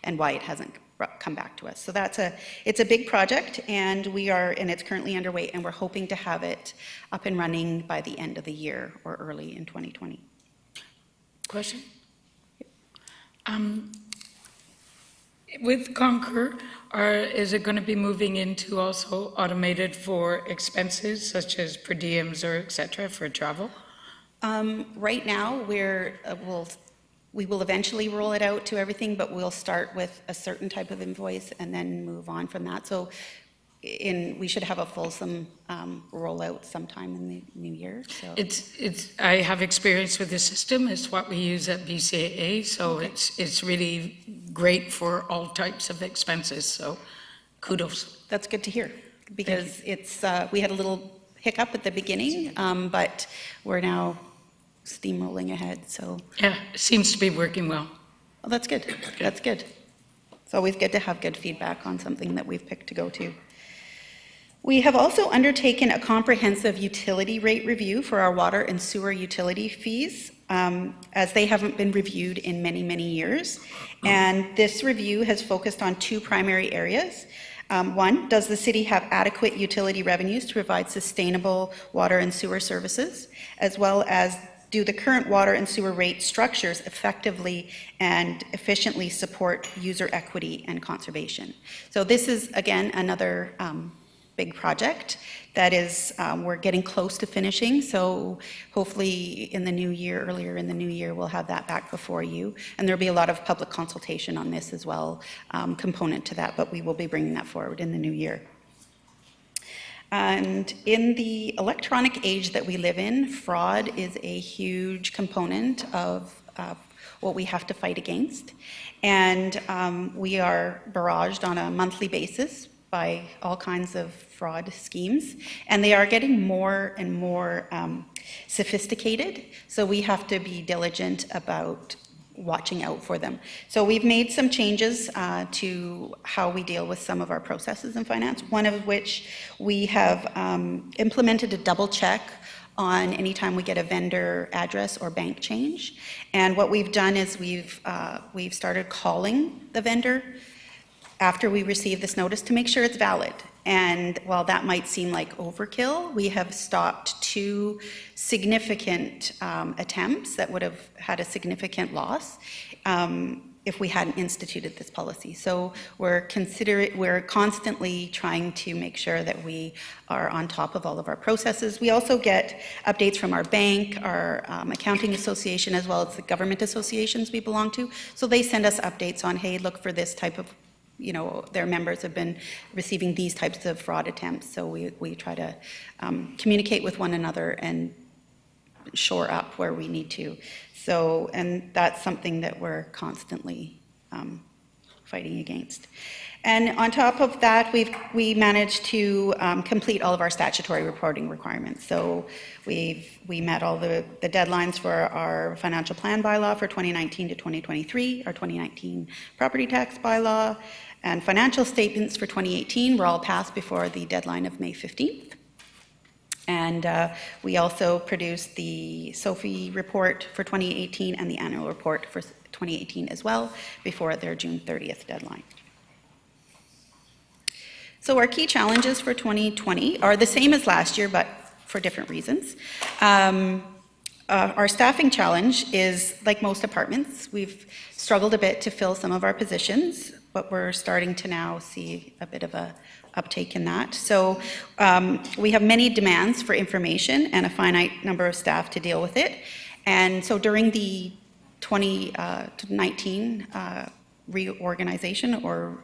and why it hasn't come back to us. So it's a big project, and it's currently underway, and we're hoping to have it up and running by the end of the year or early in 2020. Question? With Concur, is it going to be moving into also automated for expenses such as per diems or et cetera for travel? Right now, we will eventually roll it out to everything, but we'll start with a certain type of invoice and then move on from that. So we should have a fulsome rollout sometime in the new year. So I have experience with the system. It's what we use at BCAA, so okay. It's really great for all types of expenses. So kudos. That's good to hear, because we had a little hiccup at the beginning, but we're now steamrolling ahead. So yeah, it seems to be working well. Well, that's good. That's good. It's always good to have good feedback on something that we've picked to go to. We have also undertaken a comprehensive utility rate review for our water and sewer utility fees, as they haven't been reviewed in many, many years. And this review has focused on two primary areas. One, does the city have adequate utility revenues to provide sustainable water and sewer services, as well as do the current water and sewer rate structures effectively and efficiently support user equity and conservation? So this is, again, another big project that is, we're getting close to finishing, so hopefully in the new year, earlier in the new year, we'll have that back before you. And there'll be a lot of public consultation on this as well, component to that, but we will be bringing that forward in the new year. And in the electronic age that we live in, fraud is a huge component of what we have to fight against. And we are barraged on a monthly basis by all kinds of fraud schemes, and they are getting more and more sophisticated, so we have to be diligent about watching out for them. So we've made some changes to how we deal with some of our processes in finance, one of which we have implemented a double check on any time we get a vendor address or bank change. And what we've done is we've started calling the vendor after we receive this notice to make sure it's valid. And while that might seem like overkill, we have stopped two significant attempts that would have had a significant loss if we hadn't instituted this policy. So we're constantly trying to make sure that we are on top of all of our processes. We also get updates from our bank, our accounting association, as well as the government associations we belong to. So they send us updates on, hey, look for this type of, their members have been receiving these types of fraud attempts. So we try to communicate with one another and shore up where we need to. So, and that's something that we're constantly fighting against. And on top of that, we managed to complete all of our statutory reporting requirements. So we met all the deadlines for our financial plan bylaw for 2019 to 2023, our 2019 property tax bylaw, and financial statements for 2018 were all passed before the deadline of May 15th. And we also produced the SOFI report for 2018 and the annual report for 2018 as well before their June 30th deadline. So our key challenges for 2020 are the same as last year, but for different reasons. Our staffing challenge is, like most departments, we've struggled a bit to fill some of our positions, but we're starting to now see a bit of a uptake in that. So we have many demands for information and a finite number of staff to deal with it. And so during the 2019 reorganization or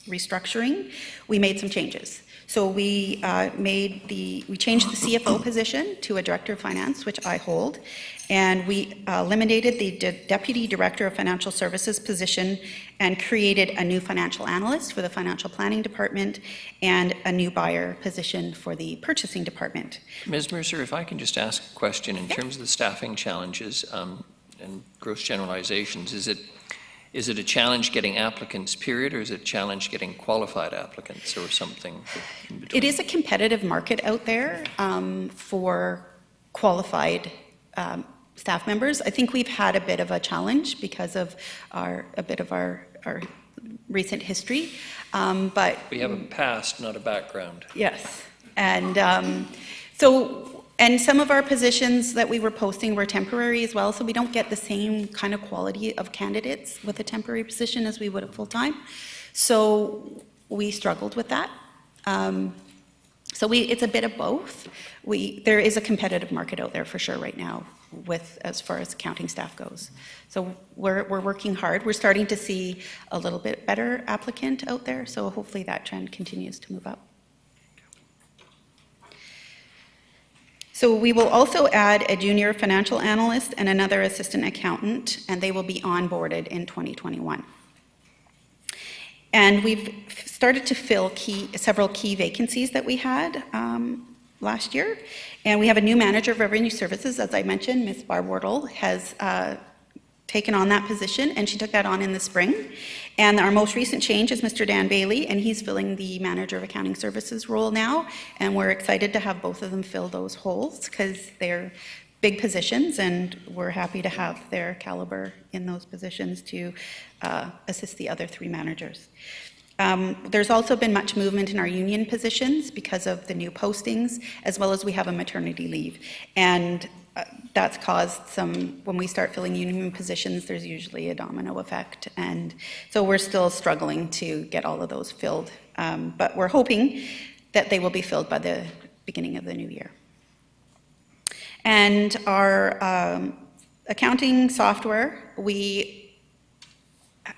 restructuring, we made some changes. So we changed the CFO position to a Director of Finance, which I hold, and we eliminated the Deputy Director of Financial Services position and created a new financial analyst for the Financial Planning Department and a new buyer position for the Purchasing Department. Ms. Mercer, if I can just ask a question in terms of the staffing challenges and gross generalizations, is it a challenge getting applicants, period, or is it a challenge getting qualified applicants or something in between? It is a competitive market out there for qualified staff members. I think we've had a bit of a challenge because of our recent history, but We have a past, not a background. yes, and and some of our positions that we were posting were temporary as well, so we don't get the same kind of quality of candidates with a temporary position as we would at full-time. So we struggled with that. It's a bit of both. There is a competitive market out there for sure right now as far as accounting staff goes. So we're working hard. We're starting to see a little bit better applicant out there, so hopefully that trend continues to move up. So we will also add a junior financial analyst and another assistant accountant, and they will be onboarded in 2021. And we've started to fill several key vacancies that we had last year. And we have a new manager of revenue services, as I mentioned, Ms. Barb Wardle has taken on that position, and she took that on in the spring. And our most recent change is Mr. Dan Bailey, and he's filling the manager of accounting services role now. And we're excited to have both of them fill those holes because they're big positions, and we're happy to have their caliber in those positions to assist the other three managers. There's also been much movement in our union positions because of the new postings, as well as we have a maternity leave. And that's caused when we start filling union positions, there's usually a domino effect. And so we're still struggling to get all of those filled. But we're hoping that they will be filled by the beginning of the new year. And our accounting software,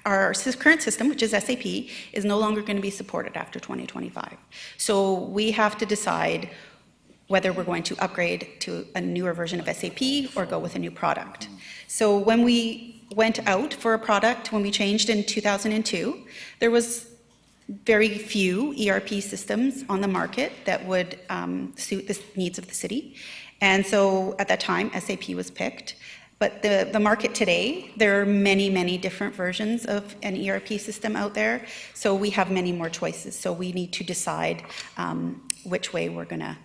our current system, which is SAP, is no longer going to be supported after 2025. So we have to decide whether we're going to upgrade to a newer version of SAP or go with a new product. So when we went out for a product, when we changed in 2002, there was very few ERP systems on the market that would suit the needs of the city. And so at that time, SAP was picked. But the market today, there are many, many different versions of an ERP system out there. So we have many more choices. So we need to decide which way we're going to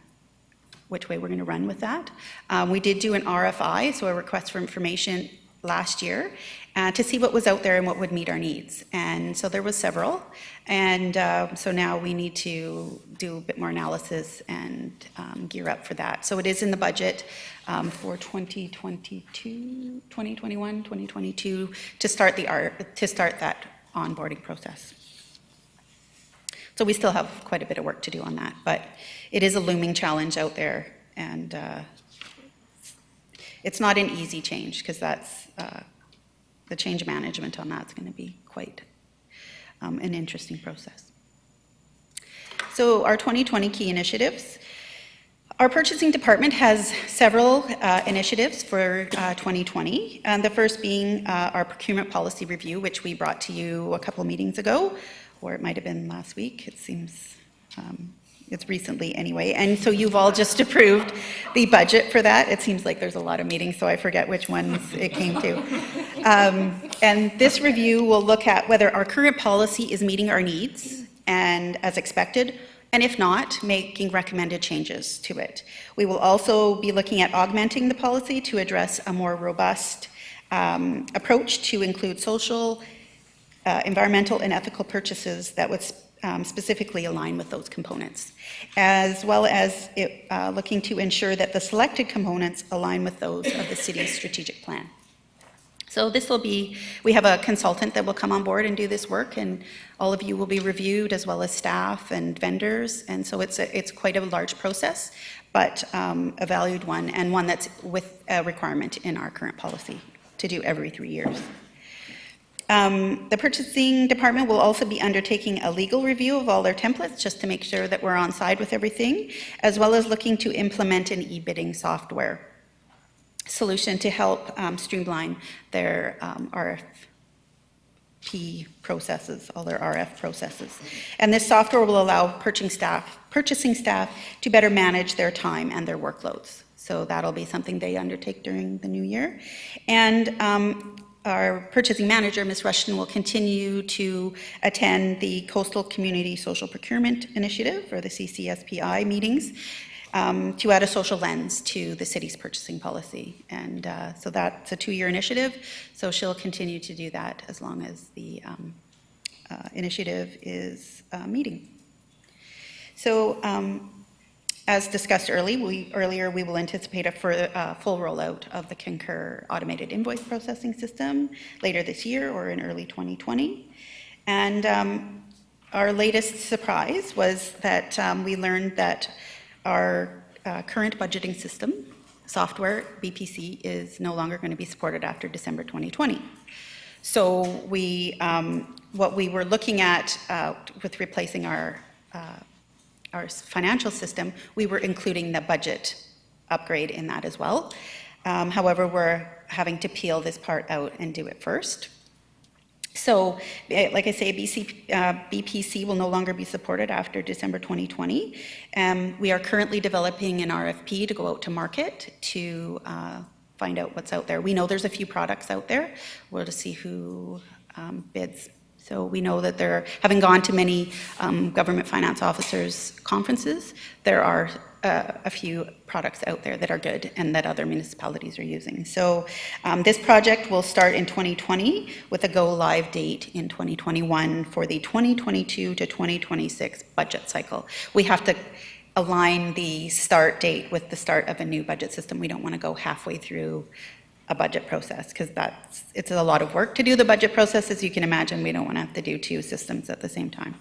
run with that. We did do an RFI, so a request for information, last year to see what was out there and what would meet our needs. And so there was several. And so now we need to do a bit more analysis and gear up for that. So it is in the budget for 2021, 2022 to start that onboarding process. So we still have quite a bit of work to do on that, but it is a looming challenge out there, and it's not an easy change because that's the change management on that's going to be quite an interesting process. So our 2020 key initiatives. Our purchasing department has several initiatives for 2020, and the first being our procurement policy review, which we brought to you a couple meetings ago, or it might have been last week. It seems it's recently anyway. And so you've all just approved the budget for that. It seems like there's a lot of meetings, so I forget which ones it came to. And this review will look at whether our current policy is meeting our needs and as expected, and if not, making recommended changes to it. We will also be looking at augmenting the policy to address a more robust approach to include social, environmental, and ethical purchases that would specifically align with those components, as well as looking to ensure that the selected components align with those of the city's strategic plan. So this will be, we have a consultant that will come on board and do this work, and all of you will be reviewed, as well as staff and vendors, and so it's quite a large process, but a valued one, and one that's with a requirement in our current policy to do every 3 years. The purchasing department will also be undertaking a legal review of all their templates, just to make sure that we're on side with everything, as well as looking to implement an e-bidding software solution to help streamline their RFP processes, all their RF processes. And this software will allow purchasing staff to better manage their time and their workloads. So that'll be something they undertake during the new year. And our purchasing manager, Ms. Rushton, will continue to attend the Coastal Community Social Procurement Initiative, or the CCSPI meetings, to add a social lens to the city's purchasing policy. And so that's a 2-year initiative, so she'll continue to do that as long as the initiative is meeting. So as discussed earlier, we will anticipate a full rollout of the Concur automated invoice processing system later this year or in early 2020. And our latest surprise was that we learned that our current budgeting system software, BPC, is no longer going to be supported after December 2020. So what we were looking at with replacing our financial system, we were including the budget upgrade in that as well. However, we're having to peel this part out and do it first. So, like I say, BPC will no longer be supported after December 2020. We are currently developing an RFP to go out to market to find out what's out there. We know there's a few products out there. We'll just see who bids. So we know that they're, having gone to many government finance officers' conferences, there are a few products out there that are good and that other municipalities are using. So this project will start in 2020 with a go-live date in 2021 for the 2022 to 2026 budget cycle. We have to align the start date with the start of a new budget system. We don't want to go halfway through a budget process, because it's a lot of work to do the budget process. As you can imagine, we don't want to have to do 2 systems at the same time.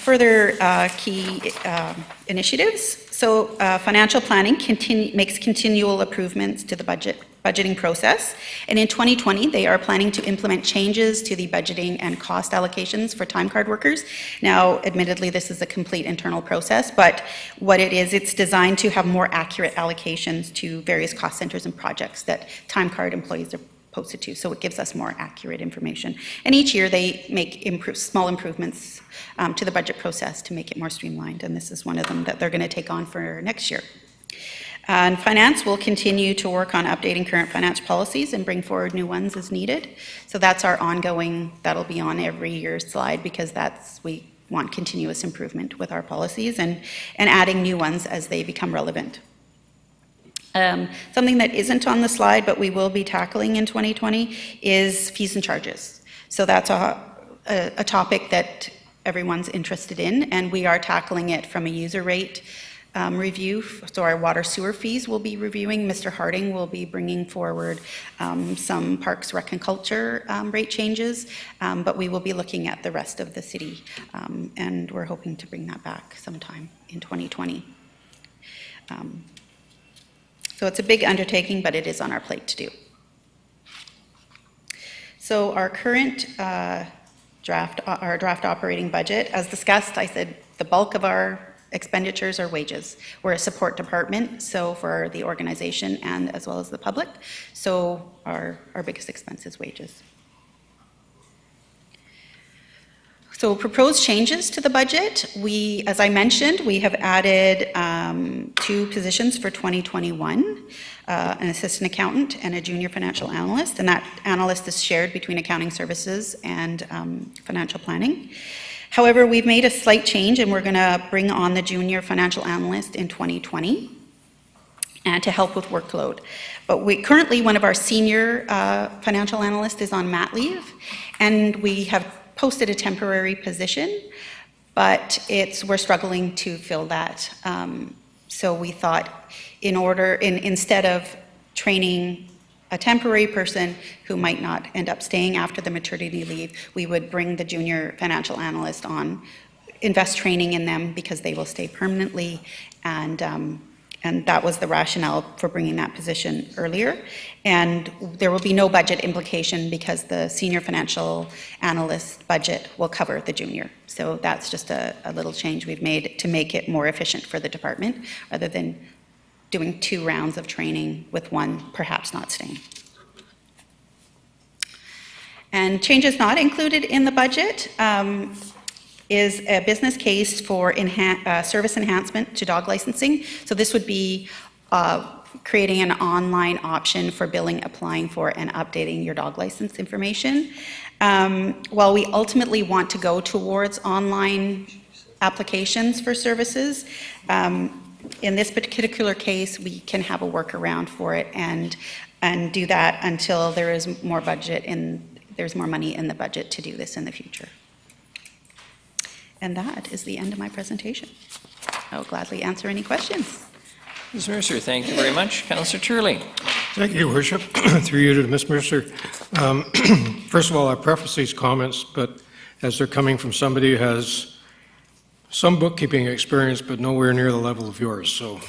Further key initiatives. So financial planning makes continual improvements to the budgeting process. And in 2020, they are planning to implement changes to the budgeting and cost allocations for time card workers. Now, admittedly, this is a complete internal process, but what it is, it's designed to have more accurate allocations to various cost centers and projects that time card employees are posted to, so it gives us more accurate information. And each year they make small improvements to the budget process to make it more streamlined, and this is one of them that they're going to take on for next year. And finance will continue to work on updating current finance policies and bring forward new ones as needed. So that's our ongoing, that'll be on every year's slide, because we want continuous improvement with our policies and adding new ones as they become relevant. Something that isn't on the slide, but we will be tackling in 2020, is fees and charges. So that's a topic that everyone's interested in, and we are tackling it from a user rate review. So our water sewer fees we'll be reviewing. Mr. Harding will be bringing forward some Parks Rec and Culture rate changes, but we will be looking at the rest of the city, and we're hoping to bring that back sometime in 2020. So it's a big undertaking, but it is on our plate to do. So our current draft operating budget, as discussed, I said the bulk of our expenditures are wages. We're a support department, so for the organization and as well as the public. So our biggest expense is wages. So proposed changes to the budget, as I mentioned, we have added 2 positions for 2021, an assistant accountant and a junior financial analyst, and that analyst is shared between accounting services and financial planning. However, we've made a slight change, and we're going to bring on the junior financial analyst in 2020 and to help with workload. But currently one of our senior financial analysts is on mat leave, and we have posted a temporary position, but we're struggling to fill that. So we thought instead of training a temporary person who might not end up staying after the maternity leave, we would bring the junior financial analyst on, invest training in them because they will stay permanently, and And that was the rationale for bringing that position earlier. And there will be no budget implication because the senior financial analyst budget will cover the junior. So that's just a little change we've made to make it more efficient for the department, rather than doing 2 rounds of training with one perhaps not staying. And changes not included in the budget is a business case for service enhancement to dog licensing. So this would be creating an online option for billing, applying for, and updating your dog license information. While we ultimately want to go towards online applications for services, in this particular case, we can have a workaround for it and do that until there is more budget there's more money in the budget to do this in the future. And that is the end of my presentation. I will gladly answer any questions. Ms. Mercer, thank you very much. Councillor Turley. Thank you, Worship. Through you to Ms. Mercer. First of all, I preface these comments, but as they're coming from somebody who has some bookkeeping experience, but nowhere near the level of yours. So,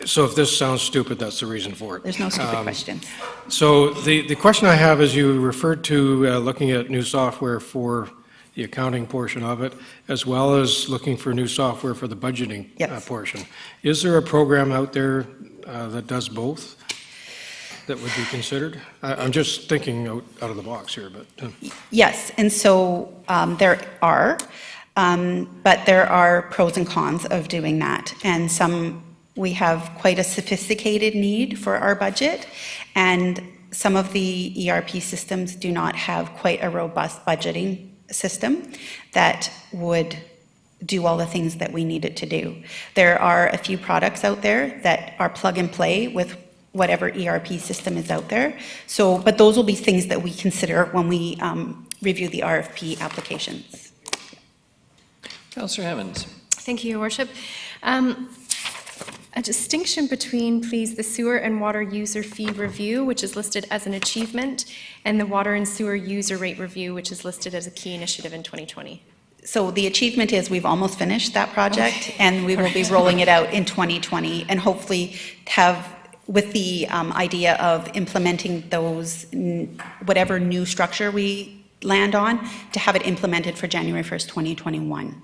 so if this sounds stupid, that's the reason for it. There's no stupid questions. So the question I have is, you referred to looking at new software for the accounting portion of it, as well as looking for new software for the budgeting portion. Is there a program out there that does both that would be considered? I'm just thinking out of the box here, but. Yes, and so there are, but there are pros and cons of doing that. And we have quite a sophisticated need for our budget, and some of the ERP systems do not have quite a robust budgeting system that would do all the things that we need it to do. There are a few products out there that are plug and play with whatever ERP system is out there. So, but those will be things that we consider when we review the RFP applications. Councillor Hammonds. Thank you, Your Worship. A distinction between, please, the sewer and water user fee review, which is listed as an achievement, and the water and sewer user rate review, which is listed as a key initiative in 2020. So the achievement is we've almost finished that project, and we will be rolling it out in 2020, and hopefully have, with the idea of implementing those, whatever new structure we land on, to have it implemented for January 1st, 2021.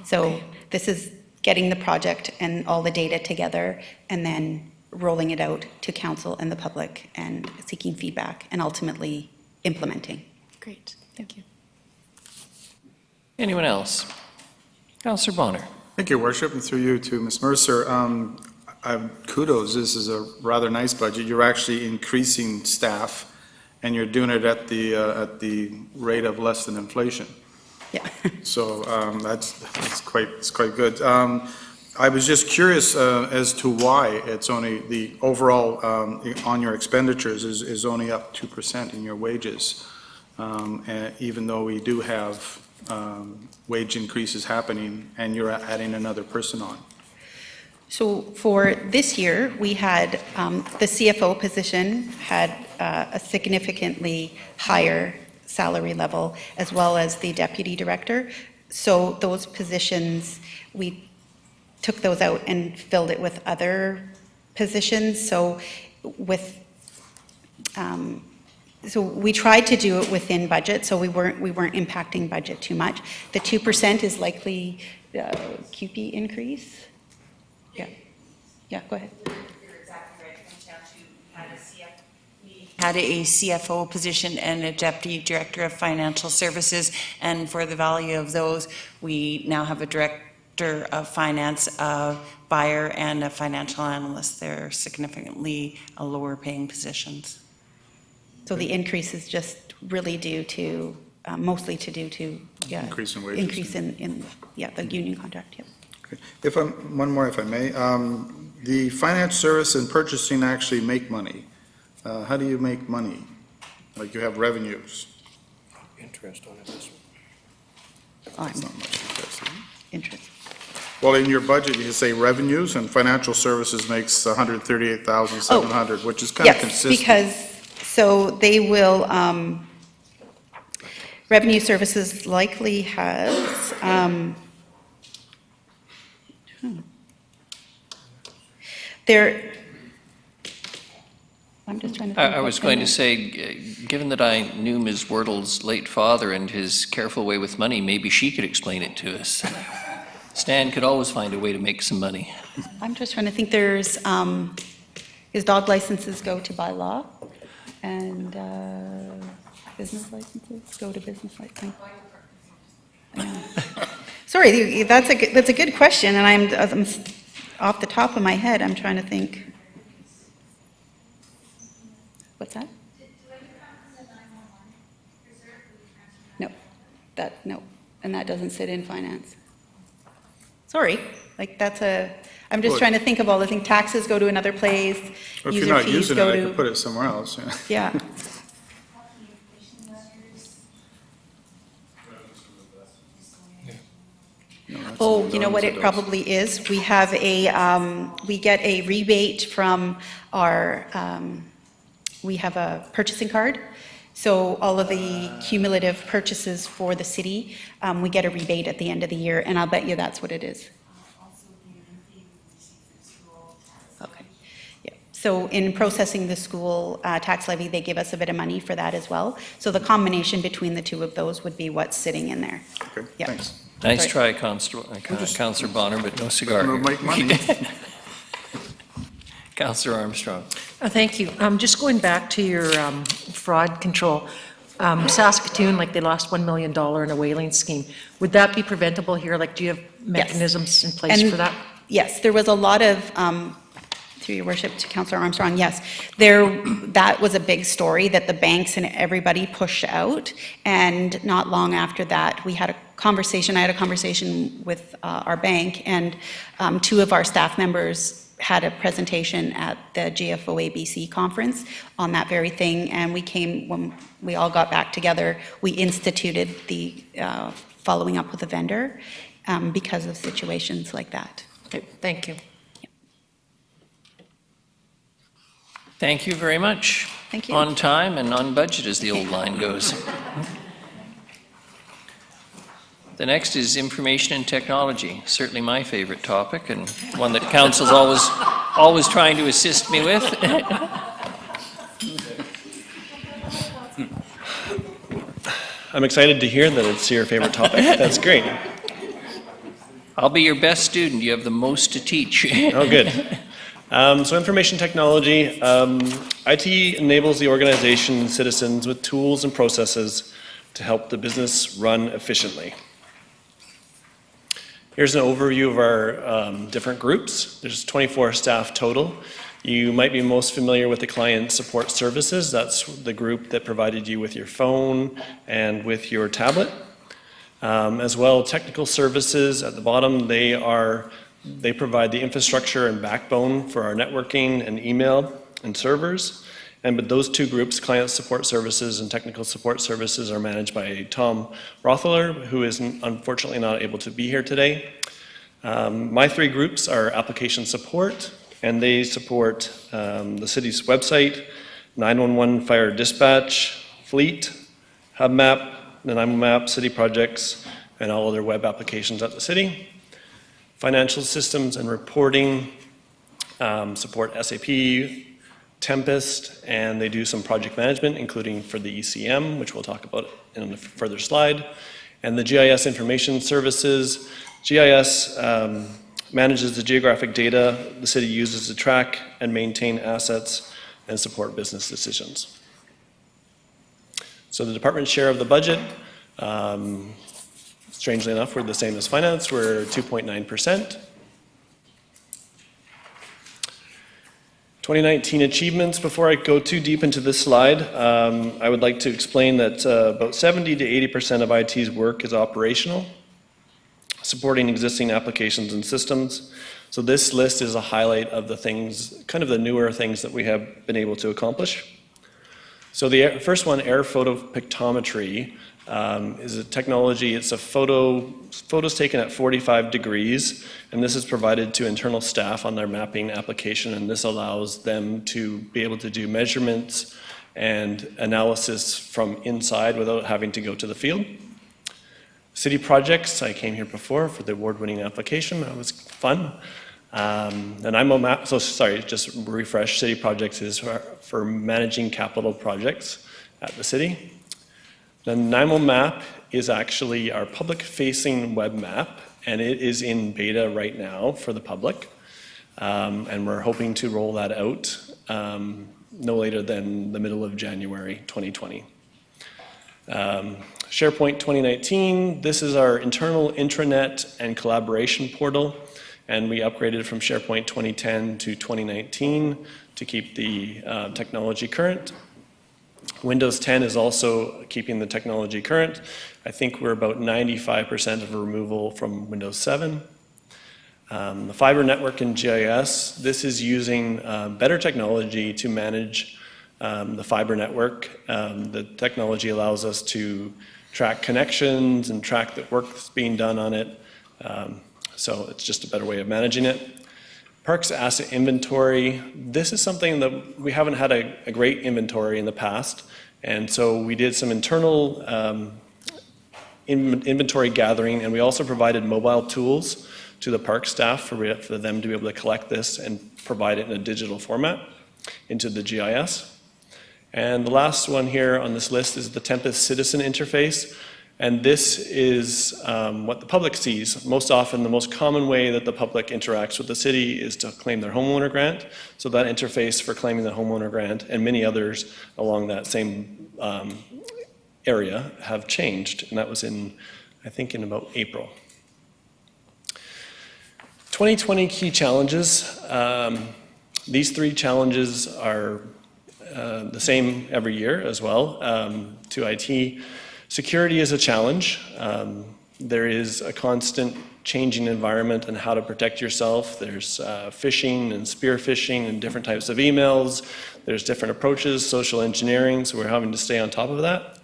So this is getting the project and all the data together, and then rolling it out to council and the public, and seeking feedback, and ultimately implementing. Great, thank you. Anyone else? Councillor Bonner. Thank you, Worship, and through you to Ms. Mercer. Kudos, this is a rather nice budget. You're actually increasing staff, and you're doing it at the rate of less than inflation. Yeah. So that's quite good. I was just curious as to why it's only the overall on your expenditures is only up 2% in your wages, and even though we do have wage increases happening, and you're adding another person on. So for this year, we had the CFO position had a significantly higher salary level, as well as the deputy director. So those positions, we took those out and filled it with other positions. So so we tried to do it within budget, so we weren't impacting budget too much. The 2% is likely QP increase. Yeah, go ahead. You're exactly right. It comes down to we had a CFO position and a deputy director of financial services, and for the value of those, we now have a director of finance, a buyer, and a financial analyst. They're significantly lower paying positions. So the increase is just really due to, mostly due to Increase in wages. Increase in the union contract, yeah. Okay. One more, if I may. The finance service and purchasing actually make money. How do you make money? Like you have revenues? Interest on investment. That's not much interest. Interest. Well, in your budget, you say revenues, and financial services makes 138,700, which is kind of consistent. Yes, because, so they will, revenue services likely has, There, I'm just trying to think. I was what's in going to there. say, given that I knew Ms. Wordle's late father and his careful way with money, maybe she could explain it to us. Stan could always find a way to make some money. I'm just trying to think, there's, his dog licenses go to by law, and business licenses go to business license. Sorry, that's a good question, and I'm off the top of my head, I'm trying to think. What's that? No, and that doesn't sit in finance. Sorry, like I'm just Well, trying to think of all the things. Taxes go to another place. Or if User you're not fees using it, go I to. could put it somewhere else. Yeah. Oh, you know what it probably is? We have we get a rebate from our, we have a purchasing card. So all of the cumulative purchases for the city, we get a rebate at the end of the year, and I'll bet you that's what it is. Okay. Yeah. So in processing the school tax levy, they give us a bit of money for that as well. So the combination between the two of those would be what's sitting in there. Okay, Yeah. thanks. Nice Sorry. try, Councillor Bonner, but no cigar Gonna here. make money. Councillor Armstrong. Thank you. Just going back to your fraud control, Saskatoon, like they lost $1 million in a whaling scheme. Would that be preventable here? Like, do you have mechanisms in place And for that? Yes, there was a lot of, through your worship to Councillor Armstrong, yes, that was a big story that the banks and everybody pushed out. And not long after that, I had a conversation with our bank, and two of our staff members had a presentation at the GFO ABC conference on that very thing, and when we all got back together, we instituted the following up with the vendor because of situations like that. Okay, thank you. Thank you very much. Thank you. On time and on budget, as the old line goes. The next is information and technology, certainly my favorite topic, and one that council's always trying to assist me with. I'm excited to hear that it's your favorite topic. That's great. I'll be your best student. You have the most to teach. Oh, good. So information technology, IT enables the organization and citizens with tools and processes to help the business run efficiently. Here's an overview of our different groups. There's 24 staff total. You might be most familiar with the client support services. That's the group that provided you with your phone and with your tablet. As well, technical services at the bottom, they provide the infrastructure and backbone for our networking and email and servers. But those two groups, client support services and technical support services, are managed by Tom Rothler, who is unfortunately not able to be here today. My three groups are application support, and they support the city's website, 911 fire dispatch, fleet, HubMap, Nanaimo Map, city projects, and all other web applications at the city. Financial systems and reporting support SAP, Tempest, and they do some project management, including for the ECM, which we'll talk about in a further slide. And the GIS information services. GIS manages the geographic data the city uses to track and maintain assets and support business decisions. So the department's share of the budget, strangely enough, we're the same as finance. We're 2.9%. 2019 achievements. Before I go too deep into this slide, I would like to explain that about 70 to 80% of IT's work is operational, supporting existing applications and systems. So this list is a highlight of the things, kind of the newer things that we have been able to accomplish. So the first one, air photo pictometry, is a technology. It's a photos taken at 45 degrees, and this is provided to internal staff on their mapping application, and this allows them to be able to do measurements and analysis from inside without having to go to the field. City projects, I came here before for the award-winning application. That was fun. The NIMO map, so sorry, just refresh, city projects is for managing capital projects at the city. The NIMO map is actually our public-facing web map, and it is in beta right now for the public. And we're hoping to roll that out no later than the middle of January 2020. SharePoint 2019, this is our internal intranet and collaboration portal, and we upgraded from SharePoint 2010 to 2019 to keep the technology current. Windows 10 is also keeping the technology current. I think we're about 95% of removal from Windows 7. The fiber network in GIS, this is using better technology to manage the fiber network. The technology allows us to track connections and track the work that's being done on it. So it's just a better way of managing it. Parks asset inventory, this is something that we haven't had a great inventory in the past. And so we did some internal inventory gathering, and we also provided mobile tools to the park staff for them to be able to collect this and provide it in a digital format into the GIS. And the last one here on this list is the Tempest Citizen Interface. And this is what the public sees. Most often, the most common way that the public interacts with the city is to claim their homeowner grant. So that interface for claiming the homeowner grant and many others along that same area have changed. And that was in, I think, in about April. 2020 key challenges. These 3 challenges are the same every year as well to IT. Security is a challenge. There is a constant changing environment and how to protect yourself. There's phishing and spear phishing and different types of emails. There's different approaches, social engineering, so we're having to stay on top of that.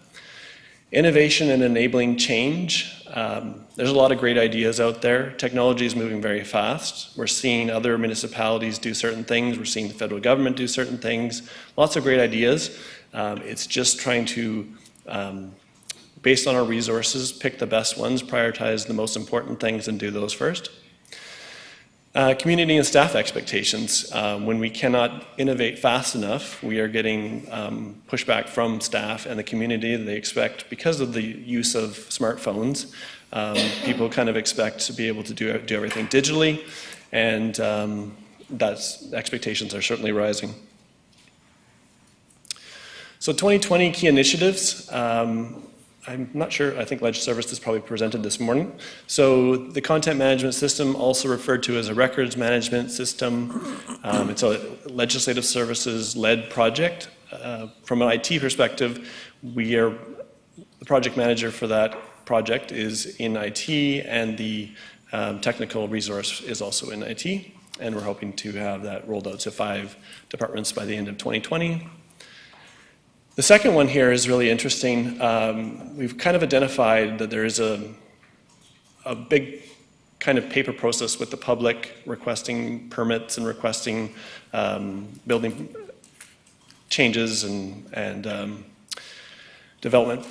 Innovation and enabling change. There's a lot of great ideas out there. Technology is moving very fast. We're seeing other municipalities do certain things. We're seeing the federal government do certain things. Lots of great ideas. It's just trying to, based on our resources, pick the best ones, prioritize the most important things and do those first. Community and staff expectations. When we cannot innovate fast enough, we are getting pushback from staff and the community. They expect, because of the use of smartphones, people kind of expect to be able to do everything digitally, and expectations are certainly rising. So 2020 key initiatives. I'm not sure, I think Ledger Services probably presented this morning. So the content management system, also referred to as a records management system. It's a legislative services-led project. From an IT perspective, the project manager for that project is in IT, and the technical resource is also in IT. And we're hoping to have that rolled out to 5 departments by the end of 2020. The second one here is really interesting. We've kind of identified that there is a big kind of paper process with the public requesting permits and requesting building changes and development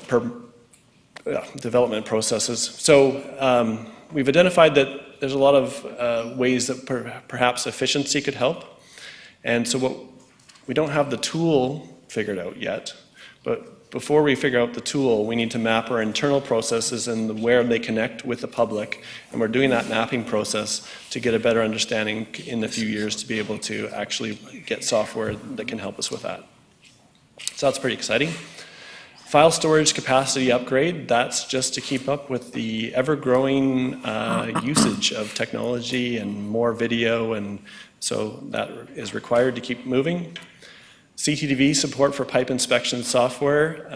processes. So we've identified that there's a lot of ways that perhaps efficiency could help. And so we don't have the tool figured out yet, but before we figure out the tool, we need to map our internal processes and where they connect with the public, and we're doing that mapping process to get a better understanding in a few years to be able to actually get software that can help us with that. So that's pretty exciting. File storage capacity upgrade, that's just to keep up with the ever-growing usage of technology and more video, and so that is required to keep moving. CTV support for pipe inspection software,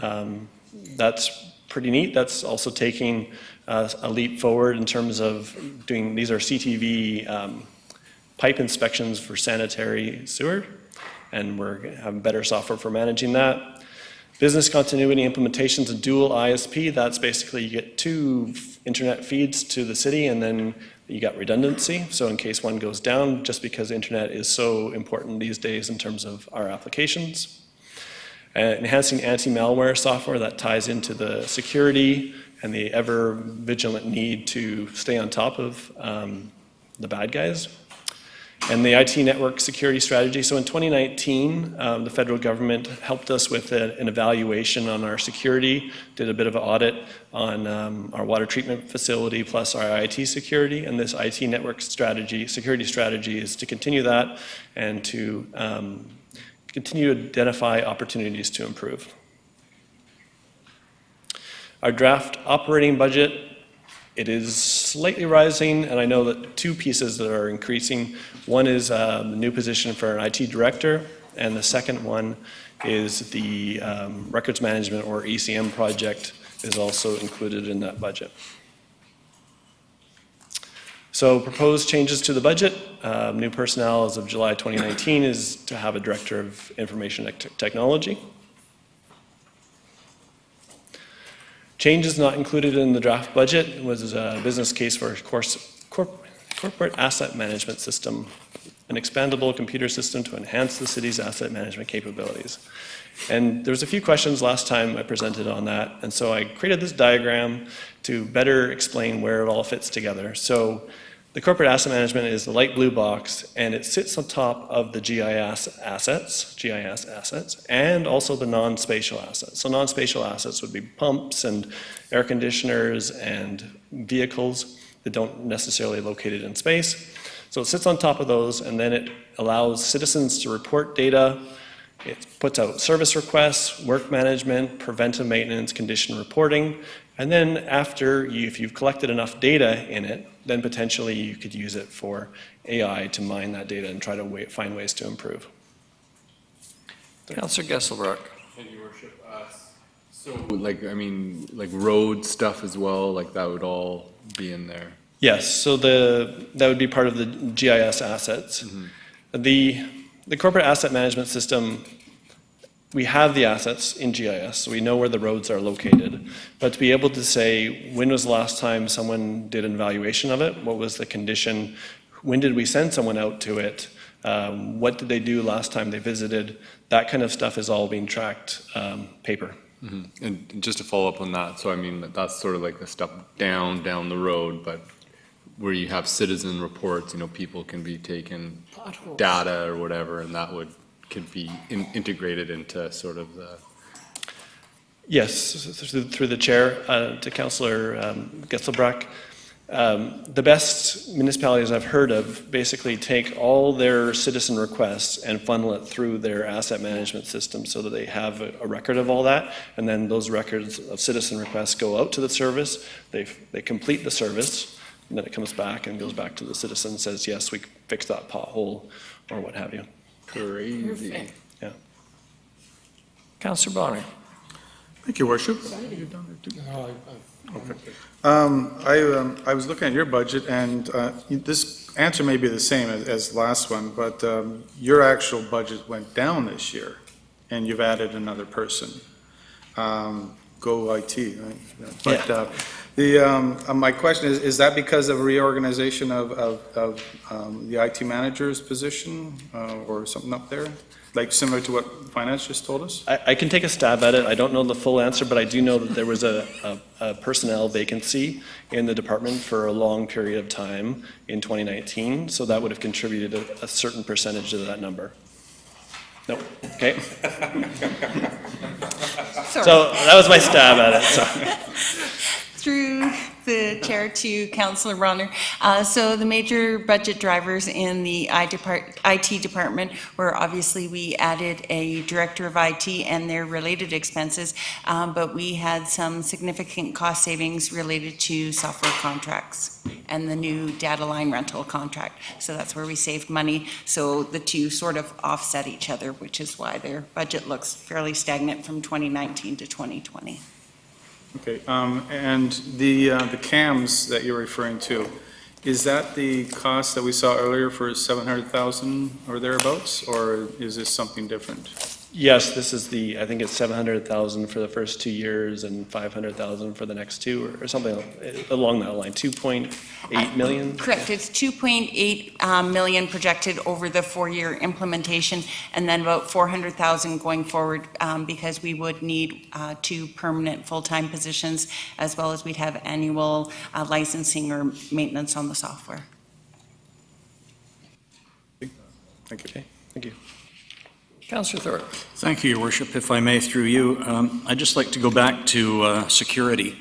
that's pretty neat. That's also taking a leap forward in terms of doing, these are CTV pipe inspections for sanitary sewer, and we're having better software for managing that. Business continuity implementations and dual ISP, that's basically you get 2 internet feeds to the city, and then you got redundancy, so in case one goes down, just because internet is so important these days in terms of our applications. Enhancing anti-malware software, that ties into the security and the ever vigilant need to stay on top of the bad guys. and the IT network security strategy. So in 2019, the federal government helped us with an evaluation on our security, did a bit of an audit on our water treatment facility plus our IT security, and this IT network strategy, security strategy is to continue that and to continue to identify opportunities to improve. Our draft operating budget, it is slightly rising, and I know that two pieces that are increasing. One is the new position for an IT director, and the second one is the records management or ECM project is also included in that budget. So proposed changes to the budget, new personnel as of July 2019 is to have a director of information technology. Changes not included in the draft budget was a business case for corporate asset management system, an expandable computer system to enhance the city's asset management capabilities. And there was a few questions last time I presented on that, and so I created this diagram to better explain where it all fits together. So the corporate asset management is the light blue box, and it sits on top of the GIS assets, and also the non-spatial assets. So non-spatial assets would be pumps and air conditioners and vehicles that don't necessarily located in space. So it sits on top of those, and then it allows citizens to report data. It puts out service requests, work management, preventive maintenance, condition reporting, and then after, if you've collected enough data in it, then potentially you could use it for AI to mine that data and try to find ways to improve. Councillor Gesselbrock. Thank you, Your Worship. So, like road stuff as well, like that would all be in there? Yes, so that would be part of the GIS assets. Mm-hmm. The corporate asset management system, we have the assets in GIS, so we know where the roads are located. But to be able to say, when was the last time someone did an evaluation of it? What was the condition? When did we send someone out to it? What did they do last time they visited? That kind of stuff is all being tracked paper. Mm-hmm. And just to follow up on that, so I mean, that's sort of like the stuff down the road, but where you have citizen reports, people can be taking data or whatever, and that could be integrated into sort of the... Yes, through the chair to Councillor Gesselbrock. The best municipalities I've heard of basically take all their citizen requests and funnel it through their asset management system so that they have a record of all that, and then those records of citizen requests go out to the service, they complete the service, and then it comes back and goes back to the citizen and says, yes, we fixed that pothole, or what have you. Crazy. Perfect. Yeah. Councillor Bonner. Thank you, Worship. Okay. I was looking at your budget, and this answer may be the same as last one, but your actual budget went down this year, and you've added another person. Go IT, right? But my question is that because of reorganization of the IT manager's position or something up there? Like similar to what finance just told us? I can take a stab at it. I don't know the full answer, but I do know that there was a personnel vacancy in the department for a long period of time in 2019, so that would have contributed a certain percentage to that number. No, okay. So that was my stab at it. So. Through the chair to Councillor Bronner. So the major budget drivers in the IT department were obviously we added a director of IT and their related expenses, but we had some significant cost savings related to software contracts and the new data line rental contract. So that's where we saved money. So the two sort of offset each other, which is why their budget looks fairly stagnant from 2019 to 2020. Okay, and the CAMs that you're referring to, is that the cost that we saw earlier for 700,000 or thereabouts, or is this something different? Yes, this is I think it's 700,000 for the first 2 years and 500,000 for the next two, or something along that line, 2.8 million? Correct, it's 2.8 million projected over the 4-year implementation, and then about 400,000 going forward because we would need 2 permanent full-time positions, as well as we'd have annual licensing or maintenance on the software. Thank you. Okay, thank you. Councillor Thorpe. Thank you, Your Worship. If I may, through you, I'd just like to go back to security,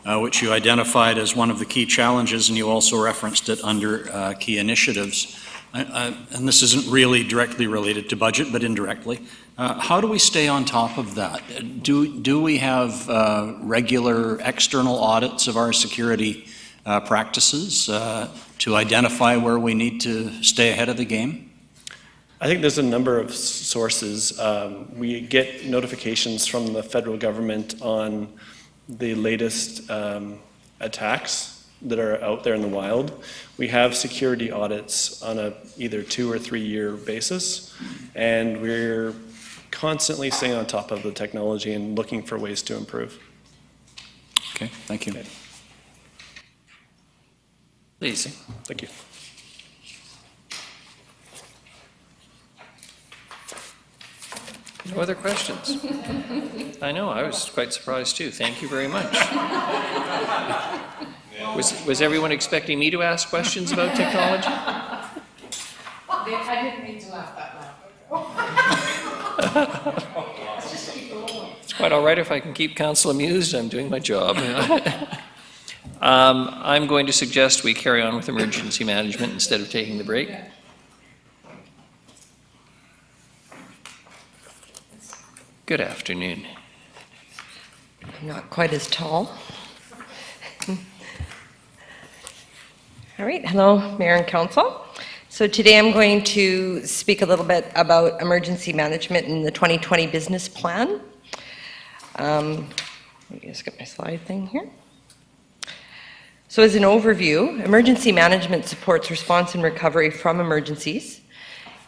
which you identified as one of the key challenges, and you also referenced it under key initiatives. And this isn't really directly related to budget, but indirectly. How do we stay on top of that? Do we have regular external audits of our security practices to identify where we need to stay ahead of the game? I think there's a number of sources. We get notifications from the federal government on the latest attacks that are out there in the wild. We have security audits on a either 2 or 3 year basis, and we're constantly staying on top of the technology and looking for ways to improve. Okay, thank you. Please. Thank you. No other questions? I know, I was quite surprised too. Thank you very much. Was everyone expecting me to ask questions about technology? I didn't mean to laugh that loud. It's quite all right if I can keep council amused. I'm doing my job. I'm going to suggest we carry on with emergency management instead of taking the break. Good afternoon. Not quite as tall. All right, hello, Mayor and Council. So today I'm going to speak a little bit about emergency management in the 2020 business plan. Let me just get my slide thing here. So as an overview, emergency management supports response and recovery from emergencies.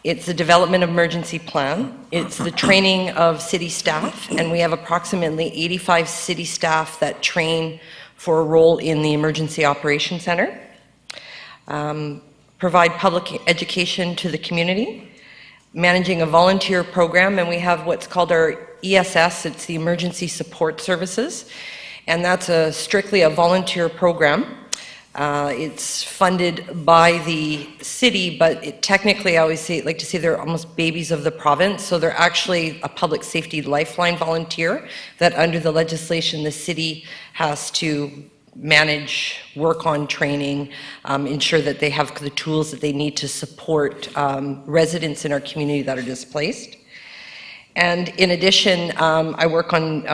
It's the development of emergency plan. It's the training of city staff, and we have approximately 85 city staff that train for a role in the Emergency Operations Center. Provide public education to the community, managing a volunteer program, and we have what's called our ESS, it's the Emergency Support Services, and that's strictly a volunteer program. It's funded by the city, but technically, I always like to say they're almost babies of the province. So they're actually a public safety lifeline volunteer that under the legislation, the city has to manage, work on training, ensure that they have the tools that they need to support residents in our community that are displaced. And in addition, I work on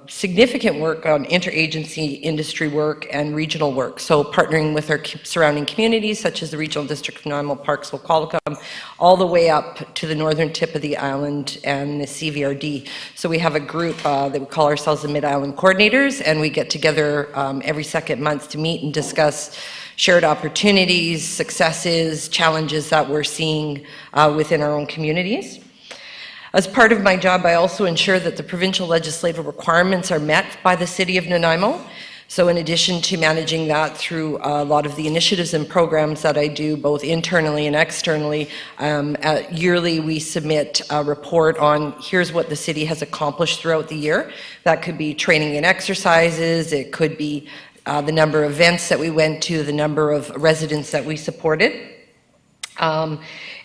significant work on interagency industry work and regional work. So partnering with our surrounding communities, such as the Regional District of Nanaimo, Parksville, Qualicum, all the way up to the northern tip of the island and the CVRD. So we have a group that we call ourselves the Mid-Island Coordinators, and we get together every second month to meet and discuss shared opportunities, successes, challenges that we're seeing within our own communities. As part of my job, I also ensure that the provincial legislative requirements are met by the City of Nanaimo. So in addition to managing that through a lot of the initiatives and programs that I do, both internally and externally, yearly we submit a report on here's what the city has accomplished throughout the year. That could be training and exercises, it could be the number of events that we went to, the number of residents that we supported.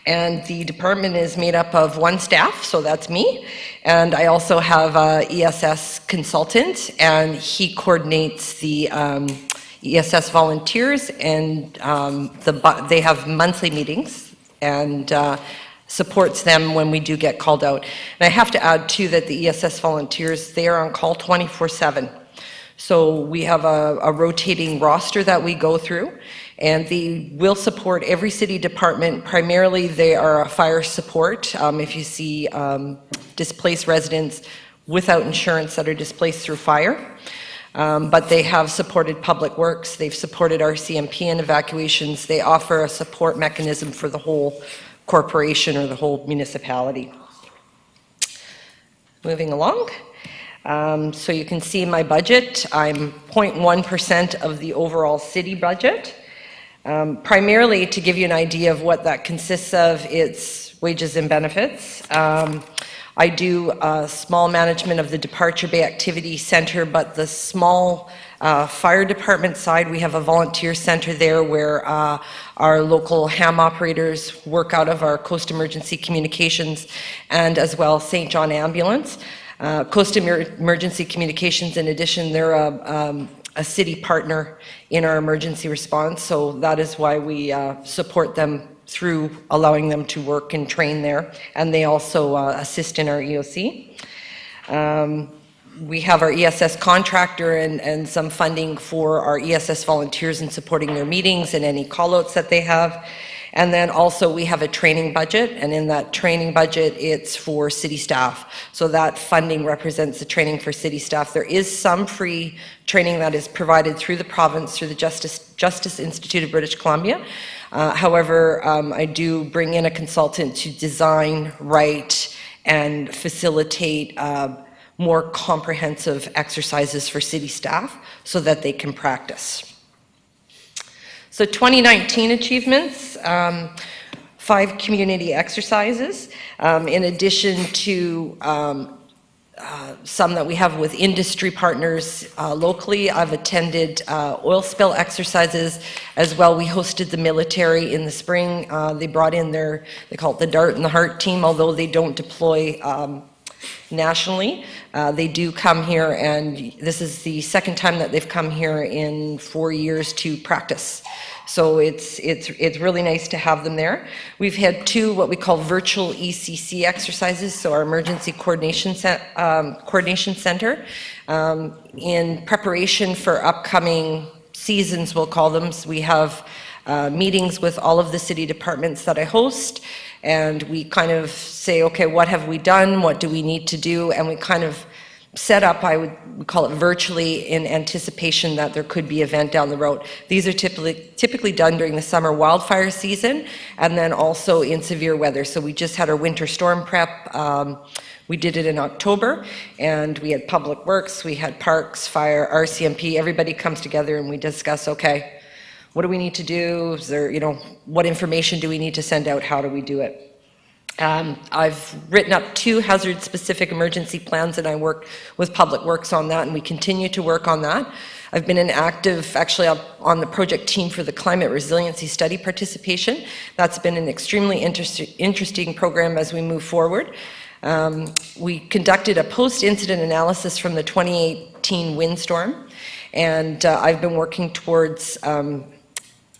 And the department is made up of one staff, so that's me. And I also have an ESS consultant, and he coordinates the ESS volunteers, and they have monthly meetings and supports them when we do get called out. And I have to add, too, that the ESS volunteers, they are on call 24/7. So we have a rotating roster that we go through, and they will support every city department. Primarily, they are a fire support. If you see displaced residents without insurance that are displaced through fire. But they have supported public works, they've supported RCMP and evacuations. They offer a support mechanism for the whole corporation or the whole municipality. Moving along. So you can see my budget. I'm 0.1% of the overall city budget. Primarily, to give you an idea of what that consists of, it's wages and benefits. I do small management of the Departure Bay Activity Center, but the small Fire department side, we have a volunteer center there where our local ham operators work out of our Coast Emergency Communications and as well St. John Ambulance. Coast Emergency Communications, in addition, they're a city partner in our emergency response, so that is why we support them through allowing them to work and train there, and they also assist in our EOC. We have our ESS contractor and some funding for our ESS volunteers in supporting their meetings and any callouts that they have. And then also we have a training budget, and in that training budget, it's for city staff. So that funding represents the training for city staff. There is some free training that is provided through the province, through the Justice Institute of British Columbia. However, I do bring in a consultant to design, write, and facilitate more comprehensive exercises for city staff so that they can practice. So 2019 achievements, 5 community exercises, in addition to some that we have with industry partners locally. I've attended oil spill exercises as well. We hosted the military in the spring. They brought in they call it the Dart and the Heart team, although they don't deploy nationally. They do come here, and this is the second time that they've come here in 4 years to practice. So it's really nice to have them there. We've had 2 what we call virtual ECC exercises, so our Emergency Coordination Center. In preparation for upcoming seasons, we'll call them, so we have meetings with all of the city departments that I host, and we kind of say, okay, what have we done? What do we need to do? And we kind of set up, we call it virtually, in anticipation that there could be an event down the road. These are typically done during the summer wildfire season and then also in severe weather. So we just had our winter storm prep. We did it in October, and we had Public Works, we had Parks, Fire, RCMP. Everybody comes together and we discuss, okay, what do we need to do? Is there, what information do we need to send out? How do we do it? I've written up 2 hazard-specific emergency plans, and I work with Public Works on that, and we continue to work on that. I've been actually on the project team for the Climate Resiliency Study participation. That's been an extremely interesting program as we move forward. We conducted a post-incident analysis from the 2018 windstorm, and I've been working towards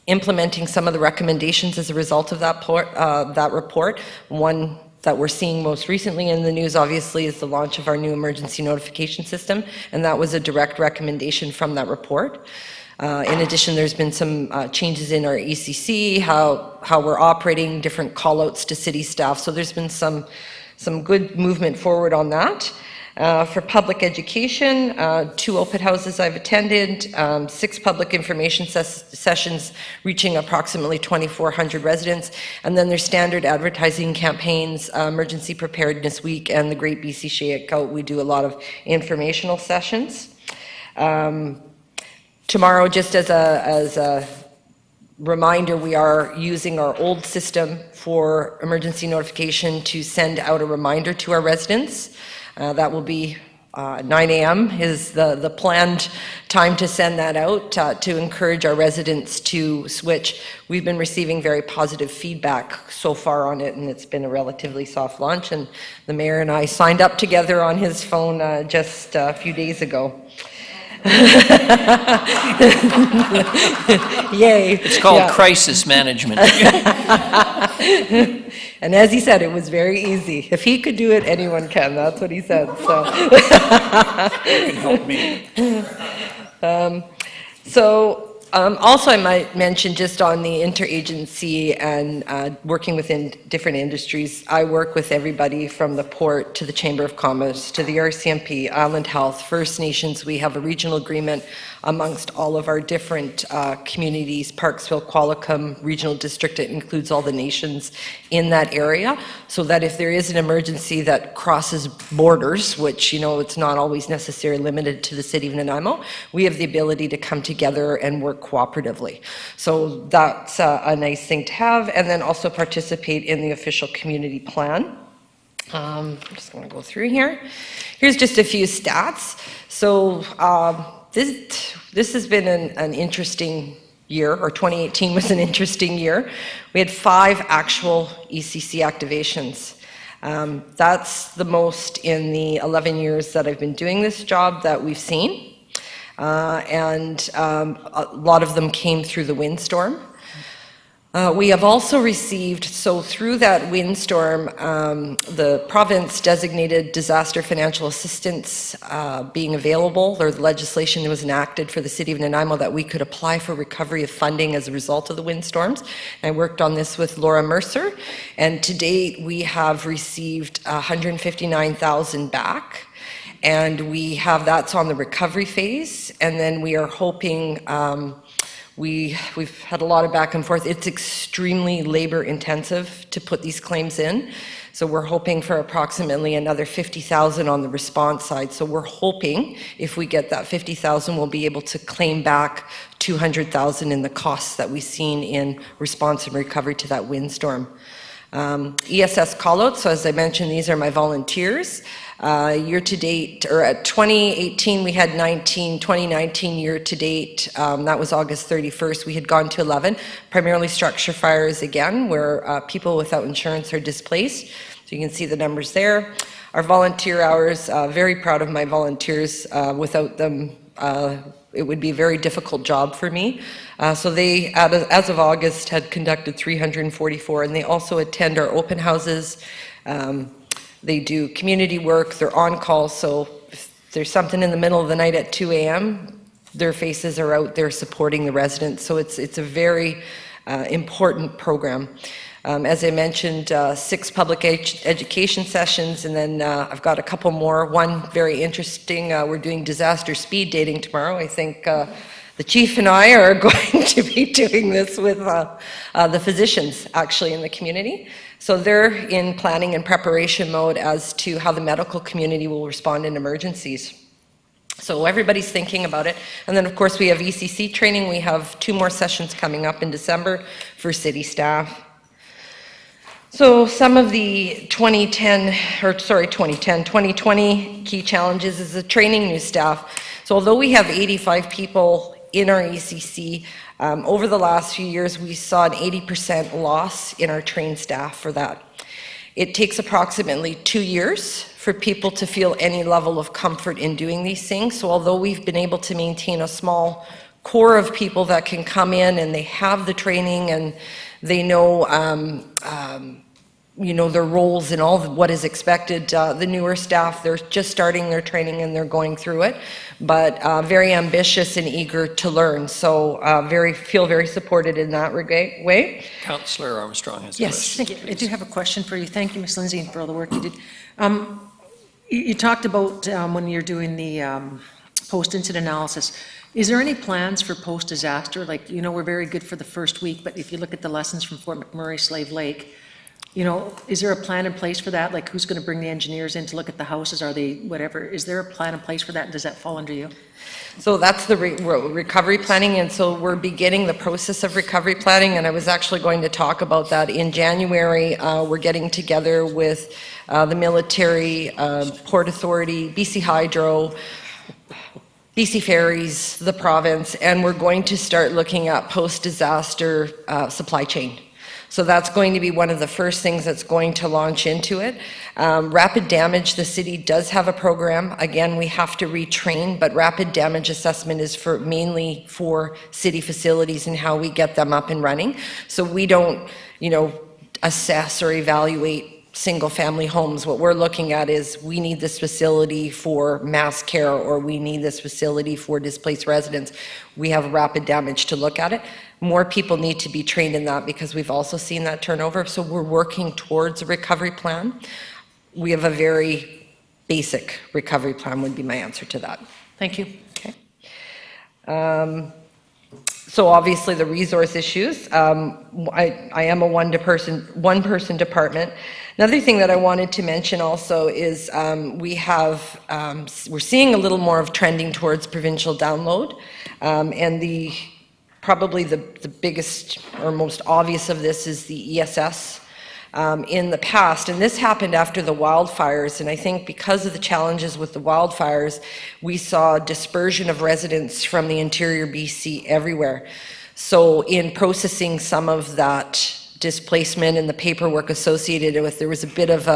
implementing some of the recommendations as a result of that report. One that we're seeing most recently in the news, obviously, is the launch of our new emergency notification system, and that was a direct recommendation from that report. In addition, there's been some changes in our ECC, how we're operating, different call-outs to city staff, so there's been some good movement forward on that. For public education, 2 open houses I've attended, 6 public information sessions reaching approximately 2,400 residents, and then there's standard advertising campaigns, Emergency Preparedness Week, and the Great BC Shakeout. We do a lot of informational sessions. Tomorrow, just as a reminder, we are using our old system for emergency notification to send out a reminder to our residents. That will be 9 a.m. is the planned time to send that out to encourage our residents to switch. We've been receiving very positive feedback so far on it, and it's been a relatively soft launch, and the mayor and I signed up together on his phone just a few days ago. Yay. It's called crisis management. And as he said, it was very easy. If he could do it, anyone can. That's what he said. So, You can help me. Also, I might mention just on the interagency and working within different industries, I work with everybody from the port to the Chamber of Commerce to the RCMP, Island Health, First Nations. We have a regional agreement amongst all of our different communities, Parksville, Qualicum Regional District. It includes all the nations in that area, so that if there is an emergency that crosses borders, which, it's not always necessarily limited to the city of Nanaimo, we have the ability to come together and work cooperatively. So that's a nice thing to have, and then also participate in the official community plan. I'm just going to go through here. Here's just a few stats. So This has been an interesting year, or 2018 was an interesting year. We had 5 actual ECC activations. That's the most in the 11 years that I've been doing this job that we've seen. And a lot of them came through the windstorm. We have also received, so through that windstorm, the province designated disaster financial assistance being available, or the legislation that was enacted for the city of Nanaimo that we could apply for recovery of funding as a result of the windstorms. I worked on this with Laura Mercer, and to date we have received 159,000 back. And we have, that's on the recovery phase, and then we are hoping, we've had a lot of back and forth. It's extremely labor intensive to put these claims in. So we're hoping for approximately another 50,000 on the response side. So we're hoping if we get that 50,000, we'll be able to claim back 200,000 in the costs that we've seen in response and recovery to that windstorm. ESS callouts, so as I mentioned, these are my volunteers. Year to date, or at 2018, we had 19, 2019 year to date, that was August 31st, we had gone to 11, primarily structure fires again, where people without insurance are displaced. So you can see the numbers there. Our volunteer hours, very proud of my volunteers. Without them, it would be a very difficult job for me. So they, as of August, had conducted 344, and they also attend our open houses. They do community work, they're on call, so if there's something in the middle of the night at 2 a.m., their faces are out there supporting the residents. So it's a very important program. As I mentioned, 6 public education sessions, and then I've got a couple more. One very interesting, we're doing disaster speed dating tomorrow. I think the chief and I are going to be doing this with the physicians actually in the community. So they're in planning and preparation mode as to how the medical community will respond in emergencies. So everybody's thinking about it. And then of course we have ECC training. We have 2 more sessions coming up in December for city staff. So some of the 2020 key challenges is the training new staff. So although we have 85 people in our ECC, over the last few years, we saw an 80% loss in our trained staff for that. It takes approximately 2 years for people to feel any level of comfort in doing these things. So although we've been able to maintain a small core of people that can come in and they have the training and they know, you know, their roles and all what is expected. The newer staff, they're just starting their training and they're going through it, but very ambitious and eager to learn. So feel very supported in that way. Councillor Armstrong has a Yes, question. thank you. I do have a question for you. Thank you, Ms. Lindsay, for all the work you did. You talked about when you're doing the post-incident analysis. Is there any plans for post-disaster? Like, you know, we're very good for the first week, but if you look at the lessons from Fort McMurray, Slave Lake, you know, is there a plan in place for that? Like, who's going to bring the engineers in to look at the houses? Are they, whatever? Is there a plan in place for that? Does that fall under you? So that's the recovery planning, and so we're beginning the process of recovery planning, and I was actually going to talk about that. In January, we're getting together with the military, Port Authority, BC Hydro, BC Ferries, the province, and we're going to start looking at post-disaster supply chain. So that's going to be one of the first things that's going to launch into it. Rapid damage, the city does have a program. Again, we have to retrain, but rapid damage assessment is mainly for city facilities and how we get them up and running. So we don't, you know, assess or evaluate single-family homes. What we're looking at is we need this facility for mass care, or we need this facility for displaced residents. We have rapid damage to look at it. More people need to be trained in that because we've also seen that turnover. So we're working towards a recovery plan. We have a very basic recovery plan would be my answer to that. Thank you. Okay. So obviously the resource issues. I am a one-person department. Another thing that I wanted to mention also is we're seeing a little more of trending towards provincial download, and probably the biggest or most obvious of this is the ESS in the past, and this happened after the wildfires, and I think because of the challenges with the wildfires, we saw dispersion of residents from the interior BC everywhere. So in processing some of that displacement and the paperwork associated with, there was a bit of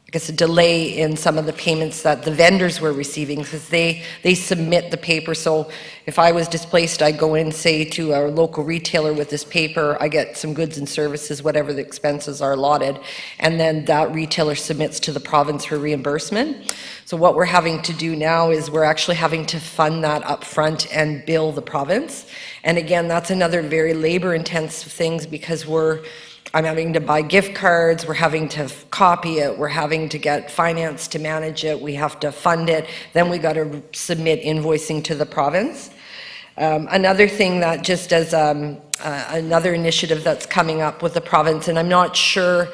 I guess a delay in some of the payments that the vendors were receiving, because they submit the paper. So if I was displaced, I go in, say, to a local retailer with this paper, I get some goods and services, whatever the expenses are allotted, and then that retailer submits to the province for reimbursement. So what we're having to do now is we're actually having to fund that up front and bill the province. And again, that's another very labor-intensive thing, because I'm having to buy gift cards, we're having to copy it, we're having to get finance to manage it, we have to fund it, then we got to submit invoicing to the province. Another thing that just as another initiative that's coming up with the province, and I'm not sure,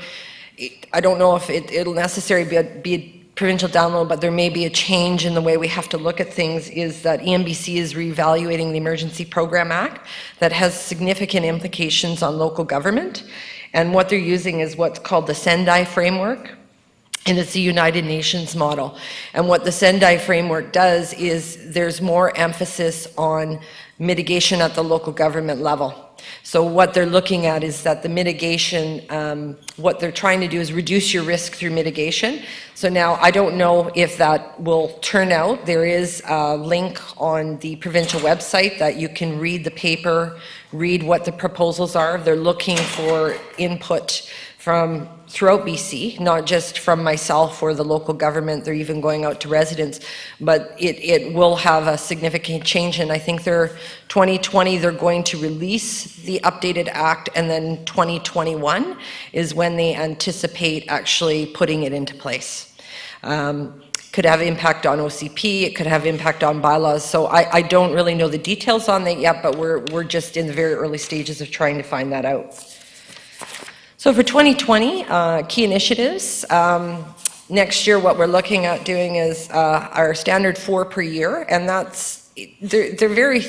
I don't know if it'll necessarily be a provincial download, but there may be a change in the way we have to look at things, is that EMBC is reevaluating the Emergency Program Act that has significant implications on local government. And what they're using is what's called the Sendai framework, and it's the United Nations model. And what the Sendai framework does is there's more emphasis on mitigation at the local government level. So what they're looking at is that the mitigation, what they're trying to do is reduce your risk through mitigation. So now I don't know if that will turn out. There is a link on the provincial website that you can read the paper, read what the proposals are. They're looking for input from throughout BC, not just from myself or the local government. They're even going out to residents, but it will have a significant change. And I think 2020, they're going to release the updated act, and then 2021 is when they anticipate actually putting it into place. Could have impact on OCP, it could have impact on bylaws. So I don't really know the details on that yet, but we're just in the very early stages of trying to find that out. So for 2020, key initiatives, next year what we're looking at doing is our standard 4 per year, and they're very,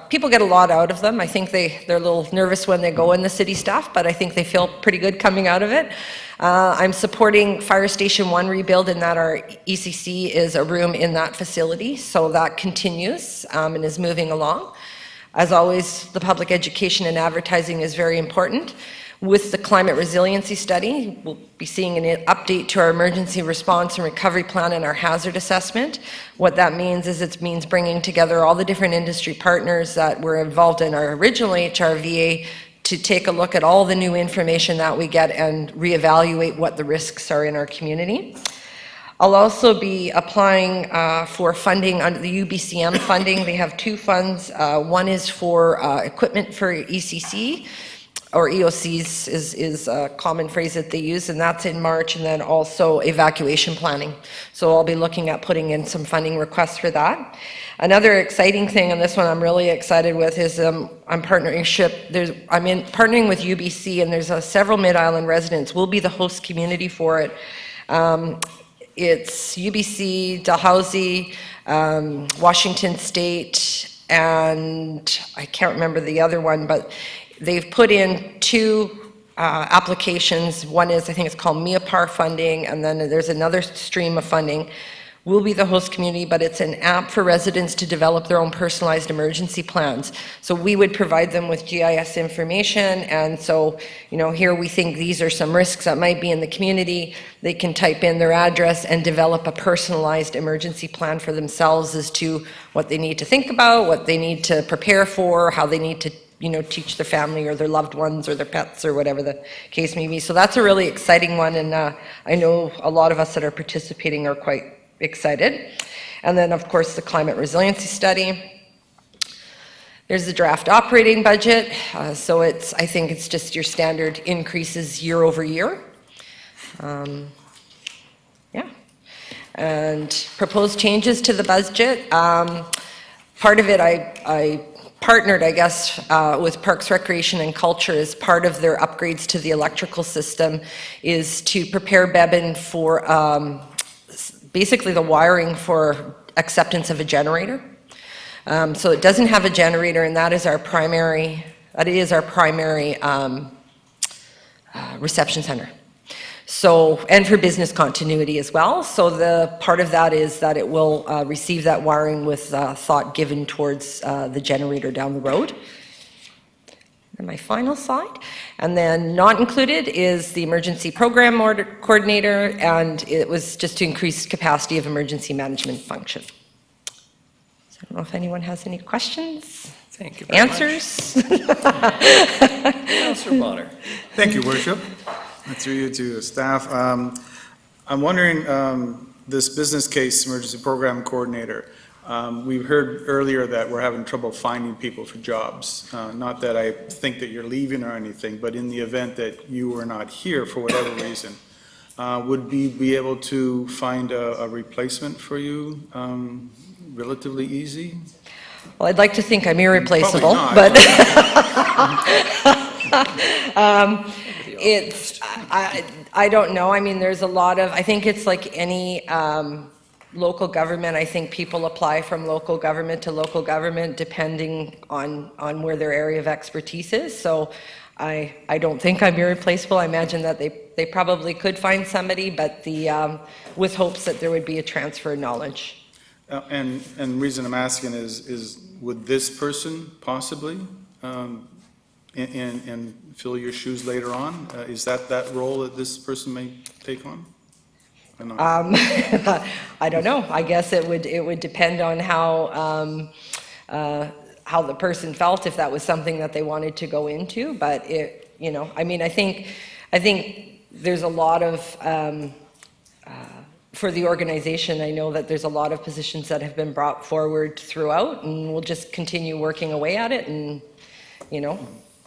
people get a lot out of them. I think they're a little nervous when they go in, the city staff, but I think they feel pretty good coming out of it. I'm supporting Fire Station 1 rebuild, in that our ECC is a room in that facility, so that continues and is moving along. As always, the public education and advertising is very important. With the climate resiliency study, we'll be seeing an update to our emergency response and recovery plan and our hazard assessment. What that means is it means bringing together all the different industry partners that were involved in our original HRVA to take a look at all the new information that we get and reevaluate what the risks are in our community. I'll also be applying for funding under the UBCM funding. They have 2 funds. One is for equipment for ECC, or EOCs is a common phrase that they use, and that's in March, and then also evacuation planning. So I'll be looking at putting in some funding requests for that. Another exciting thing, and this one I'm really excited with, is I'm partnering with UBC, and there's several Mid-Island residents. We'll be the host community for it. It's UBC, Dalhousie, Washington State, and I can't remember the other one, but they've put in 2 applications. One is, I think it's called MIAPAR funding, and then there's another stream of funding. We'll be the host community, but it's an app for residents to develop their own personalized emergency plans. So we would provide them with GIS information, and so, here we think these are some risks that might be in the community. They can type in their address and develop a personalized emergency plan for themselves as to what they need to think about, what they need to prepare for, how they need to teach their family or their loved ones or their pets or whatever the case may be. So that's a really exciting one, and I know a lot of us that are participating are quite excited. And then, of course, the climate resiliency study. There's the draft operating budget. So I think it's just your standard increases year over year. Yeah. And proposed changes to the budget. Part of it I partnered, I guess, with Parks, Recreation and Culture as part of their upgrades to the electrical system, is to prepare Bebin for basically the wiring for acceptance of a generator. So it doesn't have a generator, and that is our primary reception center. So, and for business continuity as well. So the part of that is that it will receive that wiring with thought given towards the generator down the road. And my final slide. And then not included is the emergency program coordinator, and it was just to increase capacity of emergency management function. So I don't know if anyone has any questions? Thank you very much. Answers? Councillor Bonner. Thank you, Worship. Through you to the staff. I'm wondering, this business case emergency program coordinator, we heard earlier that we're having trouble finding people for jobs. Not that I think that you're leaving or anything, but in the event that you were not here for whatever reason, would we be able to find a replacement for you relatively easy? Well, I'd like to think I'm irreplaceable, Probably not, but I don't know. I mean, there's a lot of, I think it's like any local government. I think people apply from local government to local government depending on where their area of expertise is. So I don't think I'm irreplaceable. I imagine that they probably could find somebody, but with hopes that there would be a transfer of knowledge. And reason I'm asking is would this person possibly and fill your shoes later on? Is that role that this person may take on? I don't know. I guess it would depend on how the person felt, if that was something that they wanted to go into. But I mean, I think there's a lot of for the organization. I know that there's a lot of positions that have been brought forward throughout, and we'll just continue working away at it. And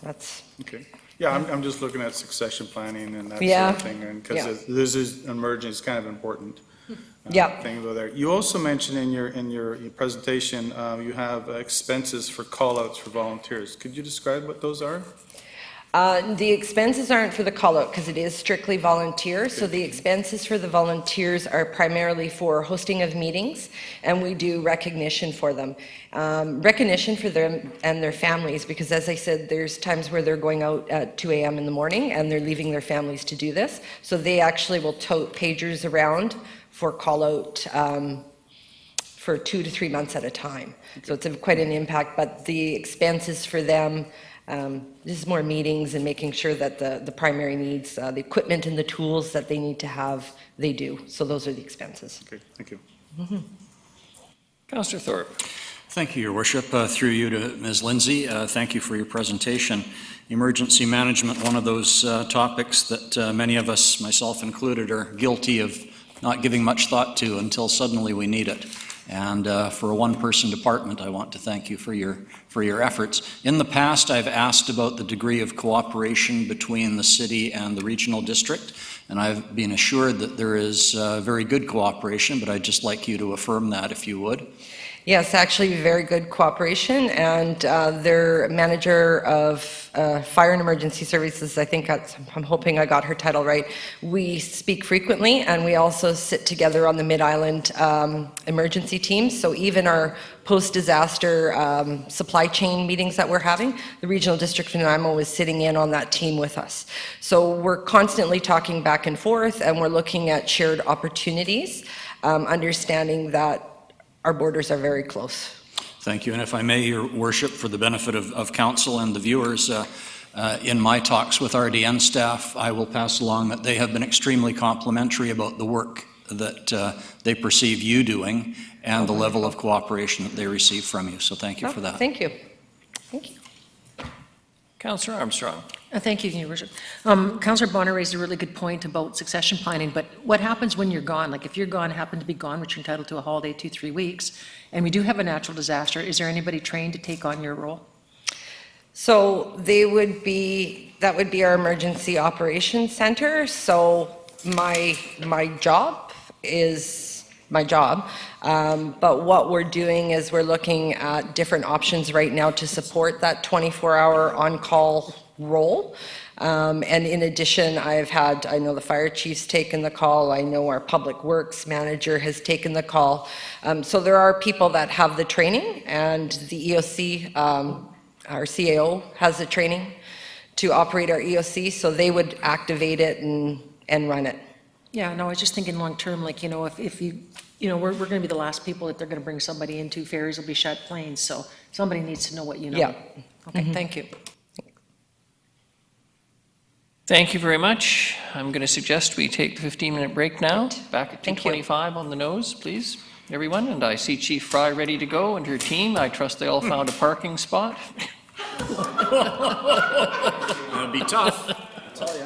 that's okay. Yeah, I'm just looking at succession planning and that Yeah. sort of thing, and because this is emerging, it's kind of important. Yeah. Thing over there. You also mentioned in your presentation you have expenses for call-outs for volunteers. Could you describe what those are? The expenses aren't for the call-out because it is strictly volunteer. So the expenses for the volunteers are primarily for hosting of meetings, and we do recognition for them. Recognition for them and their families, because as I said, there's times where they're going out at 2 a.m. in the morning and they're leaving their families to do this. So they actually will tote pagers around for call-out for 2 to 3 months at a time. So it's quite an impact, but the expenses for them, this is more meetings and making sure that the primary needs, the equipment and the tools that they need to have, they do. So those are the expenses. Okay, thank you. Mm-hmm. Councillor Thorpe. Thank you, Your Worship. Through you to Ms. Lindsay, thank you for your presentation. Emergency management, one of those topics that many of us, myself included, are guilty of not giving much thought to until suddenly we need it. And for a one-person department, I want to thank you for your efforts. In the past, I've asked about the degree of cooperation between the city and the regional district, and I've been assured that there is very good cooperation, but I'd just like you to affirm that if you would. Yes, actually very good cooperation, and their manager of fire and emergency services, I'm hoping I got her title right. We speak frequently, and we also sit together on the Mid-Island emergency teams. So even our post-disaster supply chain meetings that we're having, the regional district of Nanaimo was sitting in on that team with us. So we're constantly talking back and forth, and we're looking at shared opportunities, understanding that our borders are very close. Thank you. And if I may, Your Worship, for the benefit of council and the viewers, in my talks with RDN staff, I will pass along that they have been extremely complimentary about the work that they perceive you doing and the level of cooperation that they receive from you. So thank you for that. Thank you. Thank you. Councillor Armstrong. Thank you, Your Worship. Councillor Bonner raised a really good point about succession planning, but what happens when you're gone? Like if you're gone, happen to be gone, which you're entitled to a holiday 2-3 weeks, and we do have a natural disaster, is there anybody trained to take on your role? So that would be our emergency operations center. So my job is my job. But what we're doing is we're looking at different options right now to support that 24-hour on-call role. And in addition, I know the fire chief's taken the call. I know our public works manager has taken the call. So there are people that have the training, and the EOC, our CAO has the training to operate our EOC, so they would activate it and run it. Yeah, no, I was just thinking long-term, like, if you, we're going to be the last people that they're going to bring somebody into, ferries will be shut, planes, so somebody needs to know what you know. Yeah. Okay, thank you. Thank you very much. I'm going to suggest we take the 15-minute break now. Back at Thank you. 2:25 on the nose, please, everyone. And I see Chief Fry ready to go and her team. I trust they all found a parking spot. That'll be tough. I'll tell you.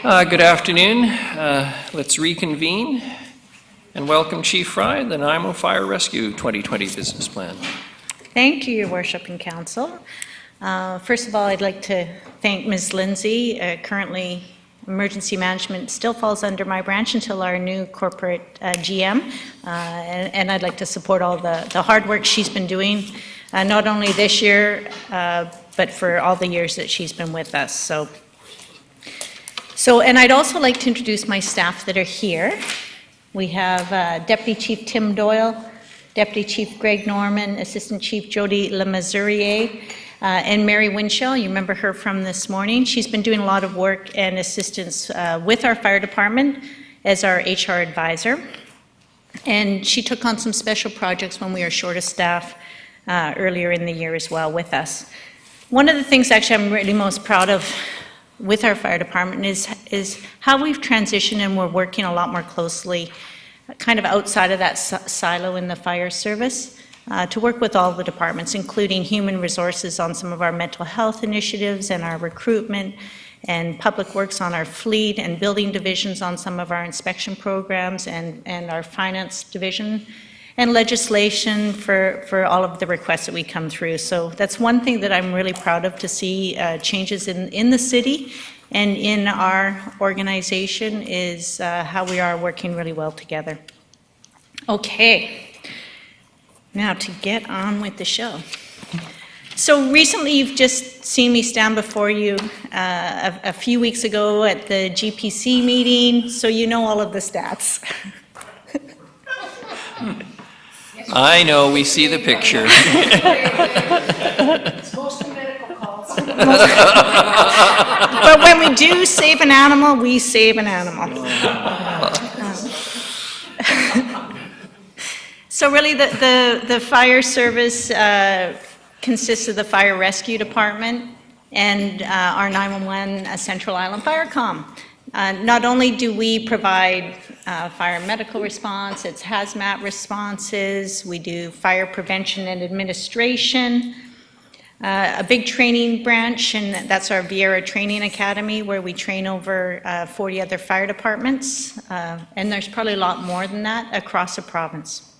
Good afternoon. Let's reconvene and welcome Chief Fry, the Nanaimo Fire Rescue 2020 Business Plan. Thank you, Your Worship and Council. First of all, I'd like to thank Ms. Lindsay. Currently, emergency management still falls under my branch until our new corporate GM, and I'd like to support all the hard work she's been doing, not only this year, but for all the years that she's been with us. And I'd also like to introduce my staff that are here. We have Deputy Chief Tim Doyle, Deputy Chief Greg Norman, Assistant Chief Jody Lemazurier, and Mary Winchell. You remember her from this morning. She's been doing a lot of work and assistance with our fire department as our HR advisor. And she took on some special projects when we were short of staff earlier in the year as well with us. One of the things actually I'm really most proud of with our fire department is how we've transitioned, and we're working a lot more closely kind of outside of that silo in the fire service to work with all the departments, including human resources on some of our mental health initiatives and our recruitment, and public works on our fleet, and building divisions on some of our inspection programs, and our finance division, and legislation for all of the requests that we come through. So that's one thing that I'm really proud of, to see changes in the city and in our organization, is how we are working really well together. Okay, now to get on with the show. So recently you've just seen me stand before you a few weeks ago at the GPC meeting, so you know all of the stats. I know, we see the picture. It's mostly medical calls. But when we do save an animal, we save an animal. So really the fire service consists of the fire rescue department and our 911 Central Island Fire Comm. Not only do we provide fire medical response, it's hazmat responses, we do fire prevention and administration, a big training branch, and that's our Vieira Training Academy, where we train over 40 other fire departments, and there's probably a lot more than that across the province.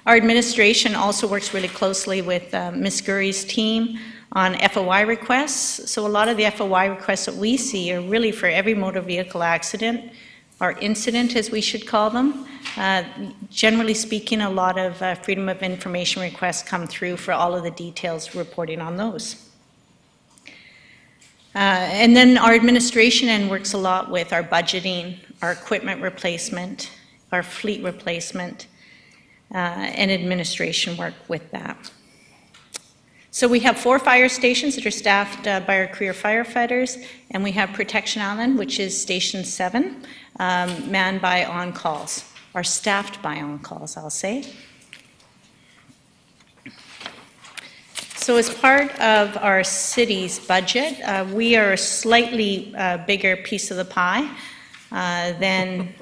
Our administration also works really closely with Ms. Gurry's team on FOI requests. So a lot of the FOI requests that we see are really for every motor vehicle accident, or incident as we should call them. Generally speaking, a lot of freedom of information requests come through for all of the details reporting on those. And then our administration end works a lot with our budgeting, our equipment replacement, our fleet replacement, and administration work with that. So we have 4 fire stations that are staffed by our career firefighters, and we have Protection Island, which is Station 7, manned by on-calls, or staffed by on-calls, I'll say. So as part of our city's budget, we are a slightly bigger piece of the pie than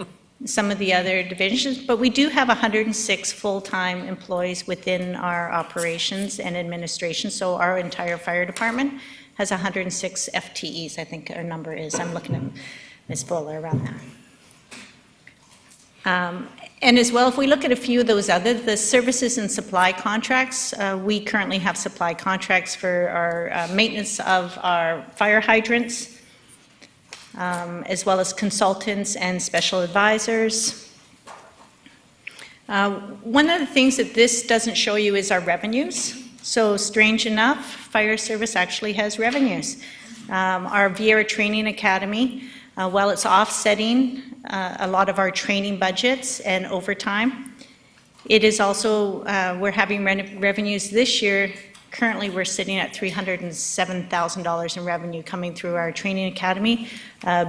some of the other divisions, but we do have 106 full-time employees within our operations and administration, so our entire fire department has 106 FTEs, I think our number is. I'm looking at Ms. Fuller around that. And as well, if we look at a few of those the services and supply contracts, we currently have supply contracts for our maintenance of our fire hydrants, as well as consultants and special advisors. One of the things that this doesn't show you is our revenues. So strange enough, fire service actually has revenues. Our Vieira Training Academy, while it's offsetting a lot of our training budgets and overtime, it is also, we're having revenues this year. Currently, we're sitting at $307,000 in revenue coming through our training academy,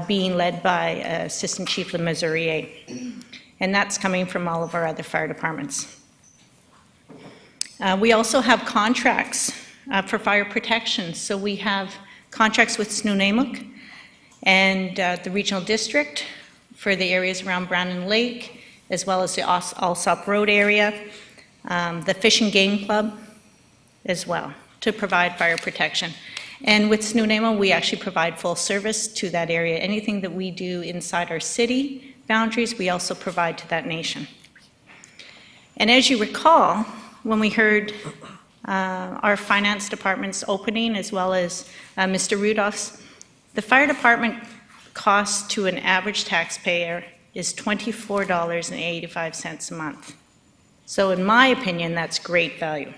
being led by Assistant Chief Lemazurier. And that's coming from all of our other fire departments. We also have contracts for fire protection. So we have contracts with Snuneymuxw and the regional district for the areas around Brandon Lake, as well as the Alsop Road area, the Fish and Game Club as well, to provide fire protection. And with Snuneymuxw, we actually provide full service to that area. Anything that we do inside our city boundaries, we also provide to that nation. And as you recall, when we heard our finance department's opening, as well as Mr. Rudolph's, the fire department cost to an average taxpayer is $24.85 a month. So in my opinion, that's great value.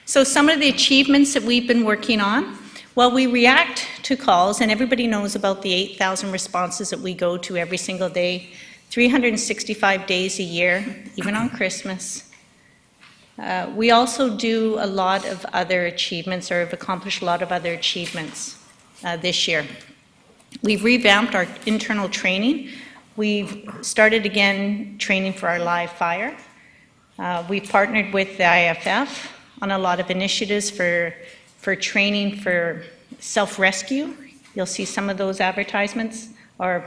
So some of the achievements that we've been working on, well, we react to calls, and everybody knows about the 8,000 responses that we go to every single day, 365 days a year, even on Christmas. We also do a lot of other achievements, or have accomplished a lot of other achievements this year. We've revamped our internal training. We've started again training for our live fire. We've partnered with the IFF on a lot of initiatives for training for self-rescue. You'll see some of those advertisements or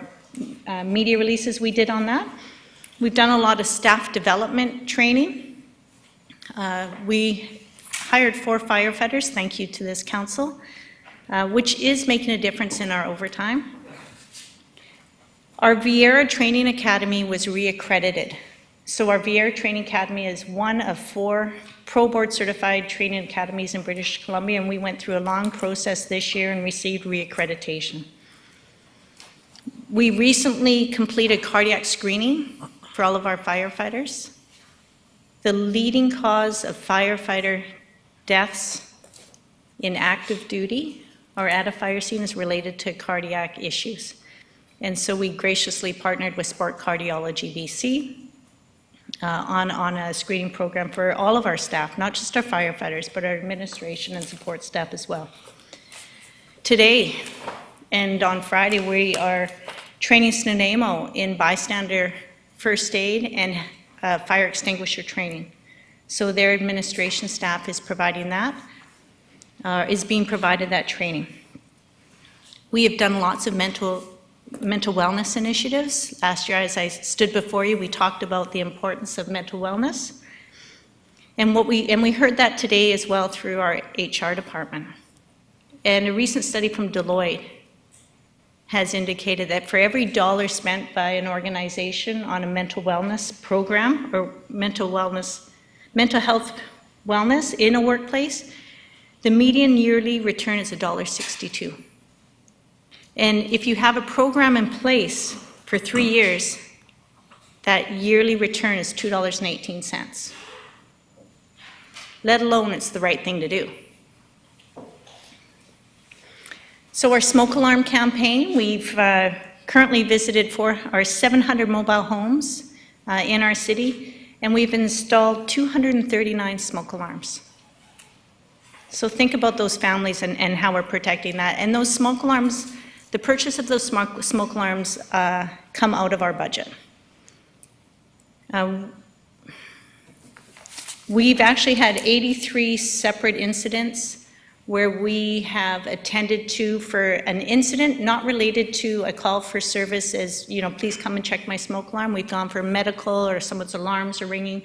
media releases we did on that. We've done a lot of staff development training. We hired 4 firefighters, thank you to this council, which is making a difference in our overtime. Our Vieira Training Academy was reaccredited. So our Vieira Training Academy is one of 4 Pro Board certified training academies in British Columbia, and we went through a long process this year and received reaccreditation. We recently completed cardiac screening for all of our firefighters. The leading cause of firefighter deaths in active duty or at a fire scene is related to cardiac issues. And so we graciously partnered with Sport Cardiology BC on a screening program for all of our staff, not just our firefighters, but our administration and support staff as well. Today and on Friday, we are training Snuneymuxw in bystander first aid and fire extinguisher training. So their administration staff is providing that, is being provided that training. We have done lots of mental wellness initiatives. Last year, as I stood before you, we talked about the importance of mental wellness. And we heard that today as well through our HR department. And a recent study from Deloitte has indicated that for every dollar spent by an organization on a mental wellness program or mental health wellness in a workplace, the median yearly return is $1.62. And if you have a program in place for 3 years, that yearly return is $2.18. Let alone it's the right thing to do. So our smoke alarm campaign, we've currently visited our 700 mobile homes in our city, and we've installed 239 smoke alarms. So think about those families and how we're protecting that. And those smoke alarms, the purchase of those smoke alarms come out of our budget. We've actually had 83 separate incidents where we have attended to for an incident not related to a call for service as, please come and check my smoke alarm. We've gone for medical or someone's alarms are ringing,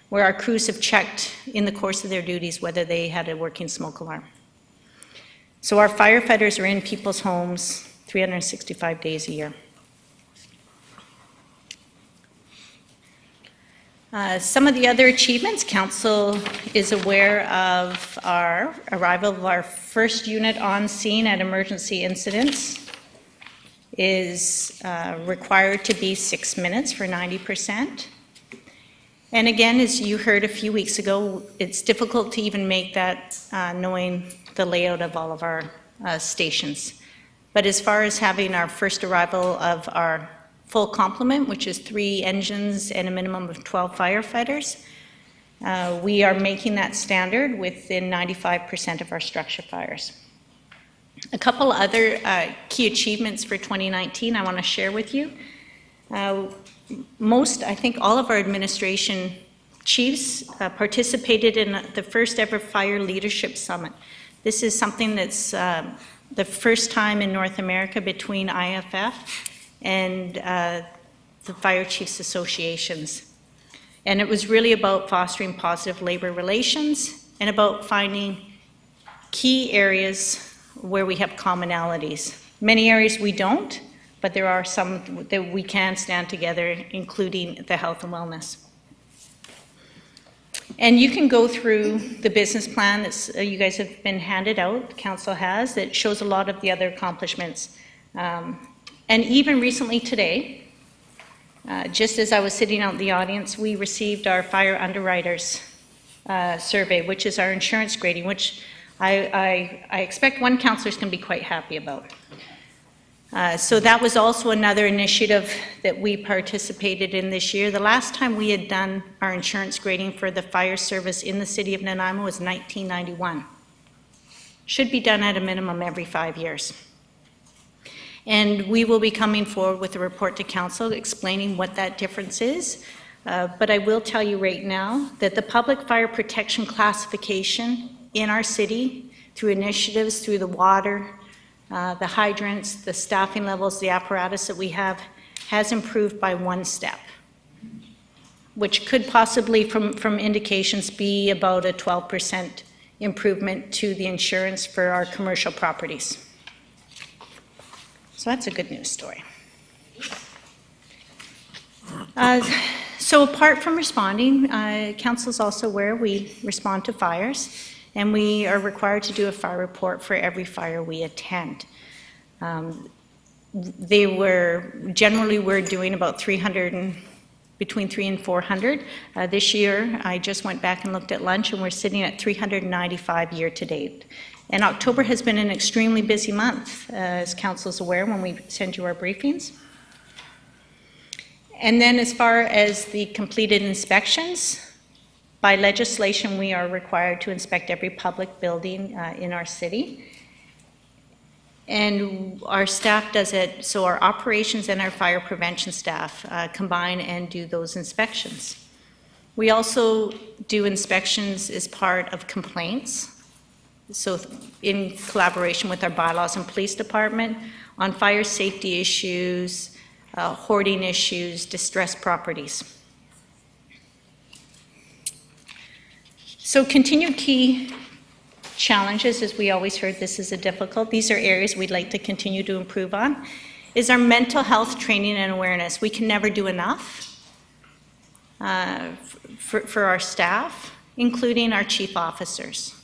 where our crews have checked in the course of their duties whether they had a working smoke alarm. So our firefighters are in people's homes 365 days a year. Some of the other achievements, Council is aware of our arrival of our first unit on scene at emergency incidents is required to be 6 minutes for 90%. And again, as you heard a few weeks ago, it's difficult to even make that knowing the layout of all of our stations. But as far as having our first arrival of our full complement, which is 3 engines and a minimum of 12 firefighters, we are making that standard within 95% of our structure fires. A couple other key achievements for 2019 I want to share with you. I think all of our administration chiefs participated in the first ever Fire Leadership Summit. This is something that's the first time in North America between IFF and the Fire Chiefs Associations. And it was really about fostering positive labor relations and about finding key areas where we have commonalities. Many areas we don't, but there are some that we can stand together, including the health and wellness. And you can go through the business plan that you guys have been handed out, council has, that shows a lot of the other accomplishments. And even recently today, just as I was sitting out in the audience, we received our fire underwriters survey, which is our insurance grading, which I expect one councillor is going to be quite happy about. So that was also another initiative that we participated in this year. The last time we had done our insurance grading for the fire service in the city of Nanaimo was 1991. Should be done at a minimum every 5 years. And we will be coming forward with a report to council explaining what that difference is. But I will tell you right now that the public fire protection classification in our city, through initiatives, through the water, the hydrants, the staffing levels, the apparatus that we have, has improved by 1 step, which could possibly, from indications, be about a 12% improvement to the insurance for our commercial properties. So that's a good news story. So apart from responding, council's also aware we respond to fires, and we are required to do a fire report for every fire we attend. Generally we're doing about between 300 and 400. This year, I just went back and looked at lunch, and we're sitting at 395 year to date. And October has been an extremely busy month, as council's aware when we send you our briefings. And then as far as the completed inspections, by legislation, we are required to inspect every public building in our city. And our staff does it, so our operations and our fire prevention staff combine and do those inspections. We also do inspections as part of complaints, so in collaboration with our bylaws and police department on fire safety issues, hoarding issues, distressed properties. So continued key challenges, as we always heard, this is these are areas we'd like to continue to improve on, is our mental health training and awareness. We can never do enough for our staff, including our chief officers.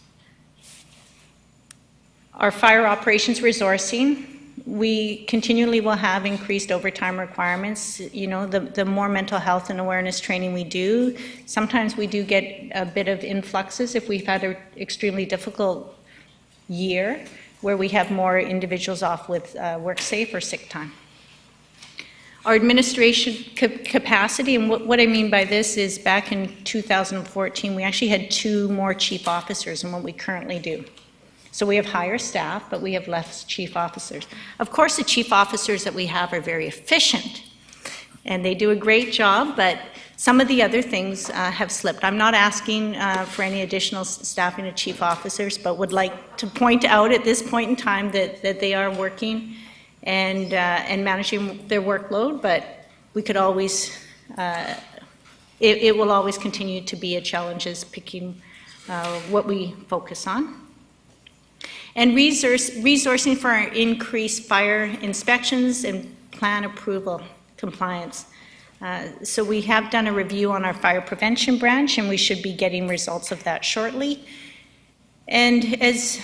Our fire operations resourcing, we continually will have increased overtime requirements. You know, the more mental health and awareness training we do, sometimes we do get a bit of influxes if we've had an extremely difficult year where we have more individuals off with WorkSafe or sick time. Our administration capacity, and what I mean by this is back in 2014, we actually had 2 more chief officers than what we currently do. So we have higher staff, but we have less chief officers. Of course, the chief officers that we have are very efficient, and they do a great job, but some of the other things have slipped. I'm not asking for any additional staffing of chief officers, but would like to point out at this point in time that they are working and managing their workload, but we could always, it will always continue to be a challenge is picking what we focus on. And resourcing for our increased fire inspections and plan approval compliance. So we have done a review on our fire prevention branch, and we should be getting results of that shortly. And as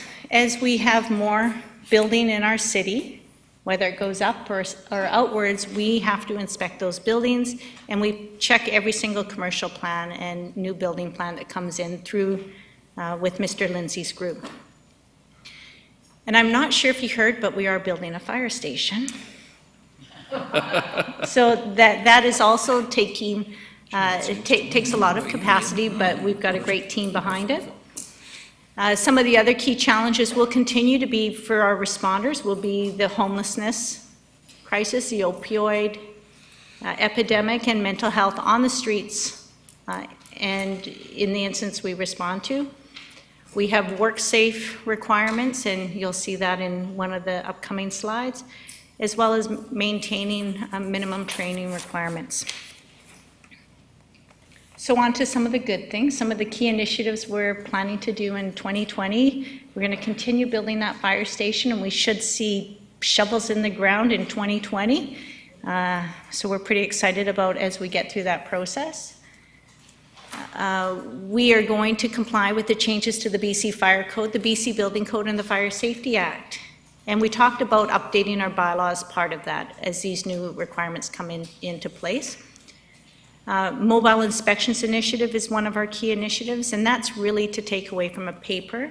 we have more building in our city, whether it goes up or outwards, we have to inspect those buildings, and we check every single commercial plan and new building plan that comes in through with Mr. Lindsay's group. And I'm not sure if you heard, but we are building a fire station. So that is also taking, it takes a lot of capacity, but we've got a great team behind it. Some of the other key challenges will continue to be for our responders will be the homelessness crisis, the opioid epidemic, and mental health on the streets, and in the instance we respond to. We have WorkSafe requirements, and you'll see that in one of the upcoming slides, as well as maintaining minimum training requirements. So on to some of the good things, some of the key initiatives we're planning to do in 2020. We're going to continue building that fire station, and we should see shovels in the ground in 2020. So we're pretty excited about as we get through that process. We are going to comply with the changes to the BC Fire Code, the BC Building Code, and the Fire Safety Act. And we talked about updating our bylaws part of that as these new requirements come into place. Mobile Inspections Initiative is one of our key initiatives, and that's really to take away from a paper.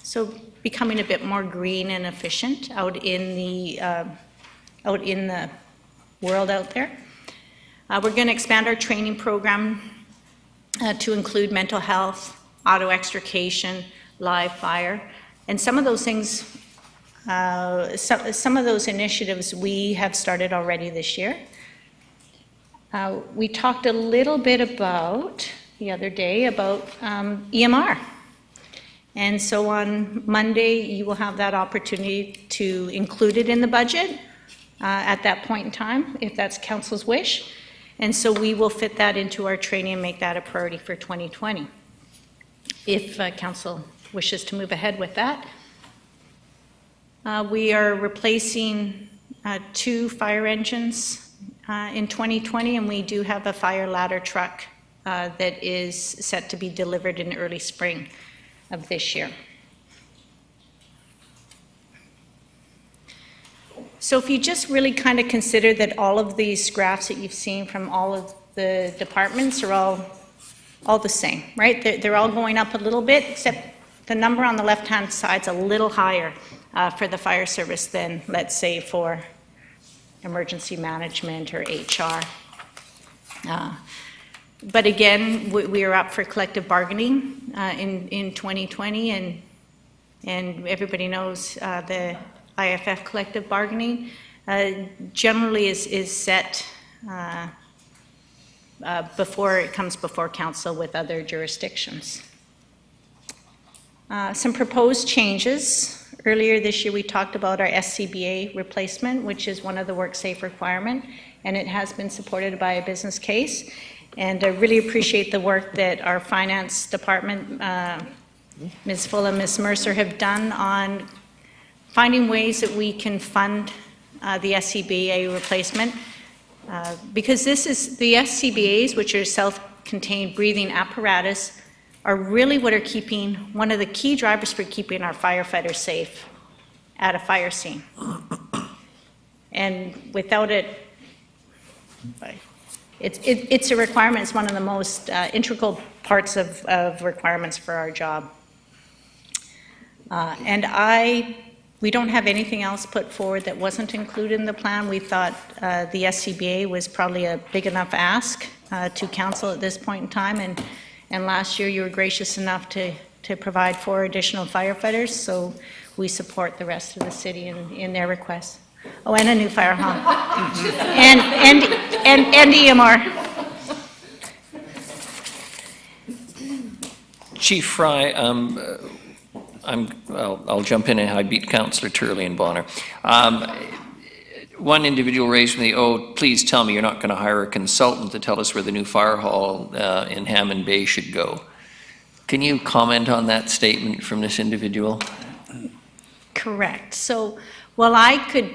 So becoming a bit more green and efficient out in the world out there. We're going to expand our training program to include mental health, auto extrication, live fire, and some of those things, some of those initiatives we have started already this year. We talked a little bit about, the other day, about EMR. And so on Monday, you will have that opportunity to include it in the budget at that point in time, if that's council's wish. And so we will fit that into our training and make that a priority for 2020, if council wishes to move ahead with that. We are replacing 2 fire engines in 2020, and we do have a fire ladder truck that is set to be delivered in early spring of this year. So if you just really kind of consider that all of these graphs that you've seen from all of the departments are all the same, right? They're all going up a little bit, except the number on the left-hand side's a little higher for the fire service than, let's say, for emergency management or HR. But again, we are up for collective bargaining in 2020, and everybody knows the IFF collective bargaining generally is set before it comes before council with other jurisdictions. Some proposed changes. Earlier this year, we talked about our SCBA replacement, which is one of the WorkSafe requirement, and it has been supported by a business case. And I really appreciate the work that our finance department, Ms. Full and Ms. Mercer, have done on finding ways that we can fund the SCBA replacement. Because this is, the SCBAs, which are self-contained breathing apparatus, are really what are keeping, one of the key drivers for keeping our firefighters safe at a fire scene. And without it, it's a requirement. It's one of the most integral parts of requirements for our job. We don't have anything else put forward that wasn't included in the plan. We thought the SCBA was probably a big enough ask to council at this point in time, and last year you were gracious enough to provide 4 additional firefighters, so we support the rest of the city in their requests. Oh, and a new fire hall. and EMR. Chief Fry, I'll jump in and I beat Councillor Turley and Bonner. One individual raised me, please tell me you're not going to hire a consultant to tell us where the new fire hall in Hammond Bay should go. Can you comment on that statement from this individual? Correct. So while I could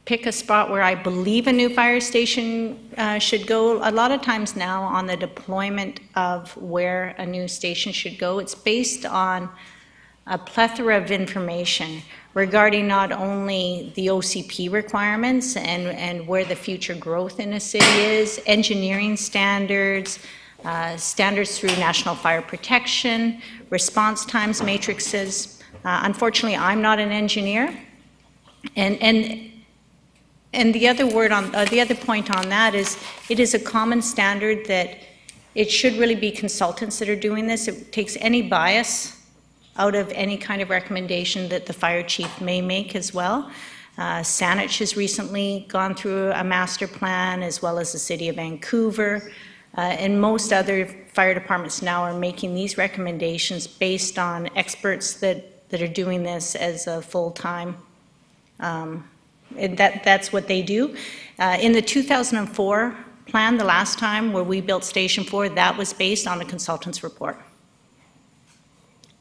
pick a spot where I believe a new fire station should go, a lot of times now on the deployment of where a new station should go, it's based on a plethora of information regarding not only the OCP requirements and where the future growth in a city is, engineering standards, standards through National Fire Protection, response times matrices. Unfortunately, I'm not an engineer, and the other word on the other point on that is it is a common standard that it should really be consultants that are doing this. It takes any bias out of any kind of recommendation that the fire chief may make as well. Saanich has recently gone through a master plan, as well as the City of Vancouver, and most other fire departments now are making these recommendations based on experts that are doing this as a full-time, and that's what they do. In the 2004 plan the last time where we built Station 4, that was based on a consultant's report.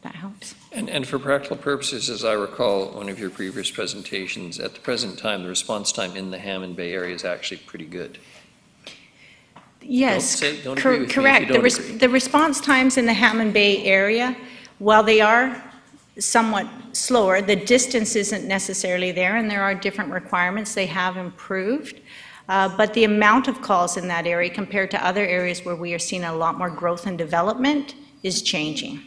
That helps. And for practical purposes, as I recall one of your previous presentations, at the present time, the response time in the Hammond Bay area is actually pretty good. Yes, Don't agree with me if you correct. don't agree. The response times in the Hammond Bay area, while they are somewhat slower, the distance isn't necessarily there, and there are different requirements. They have improved. But the amount of calls in that area compared to other areas where we are seeing a lot more growth and development is changing.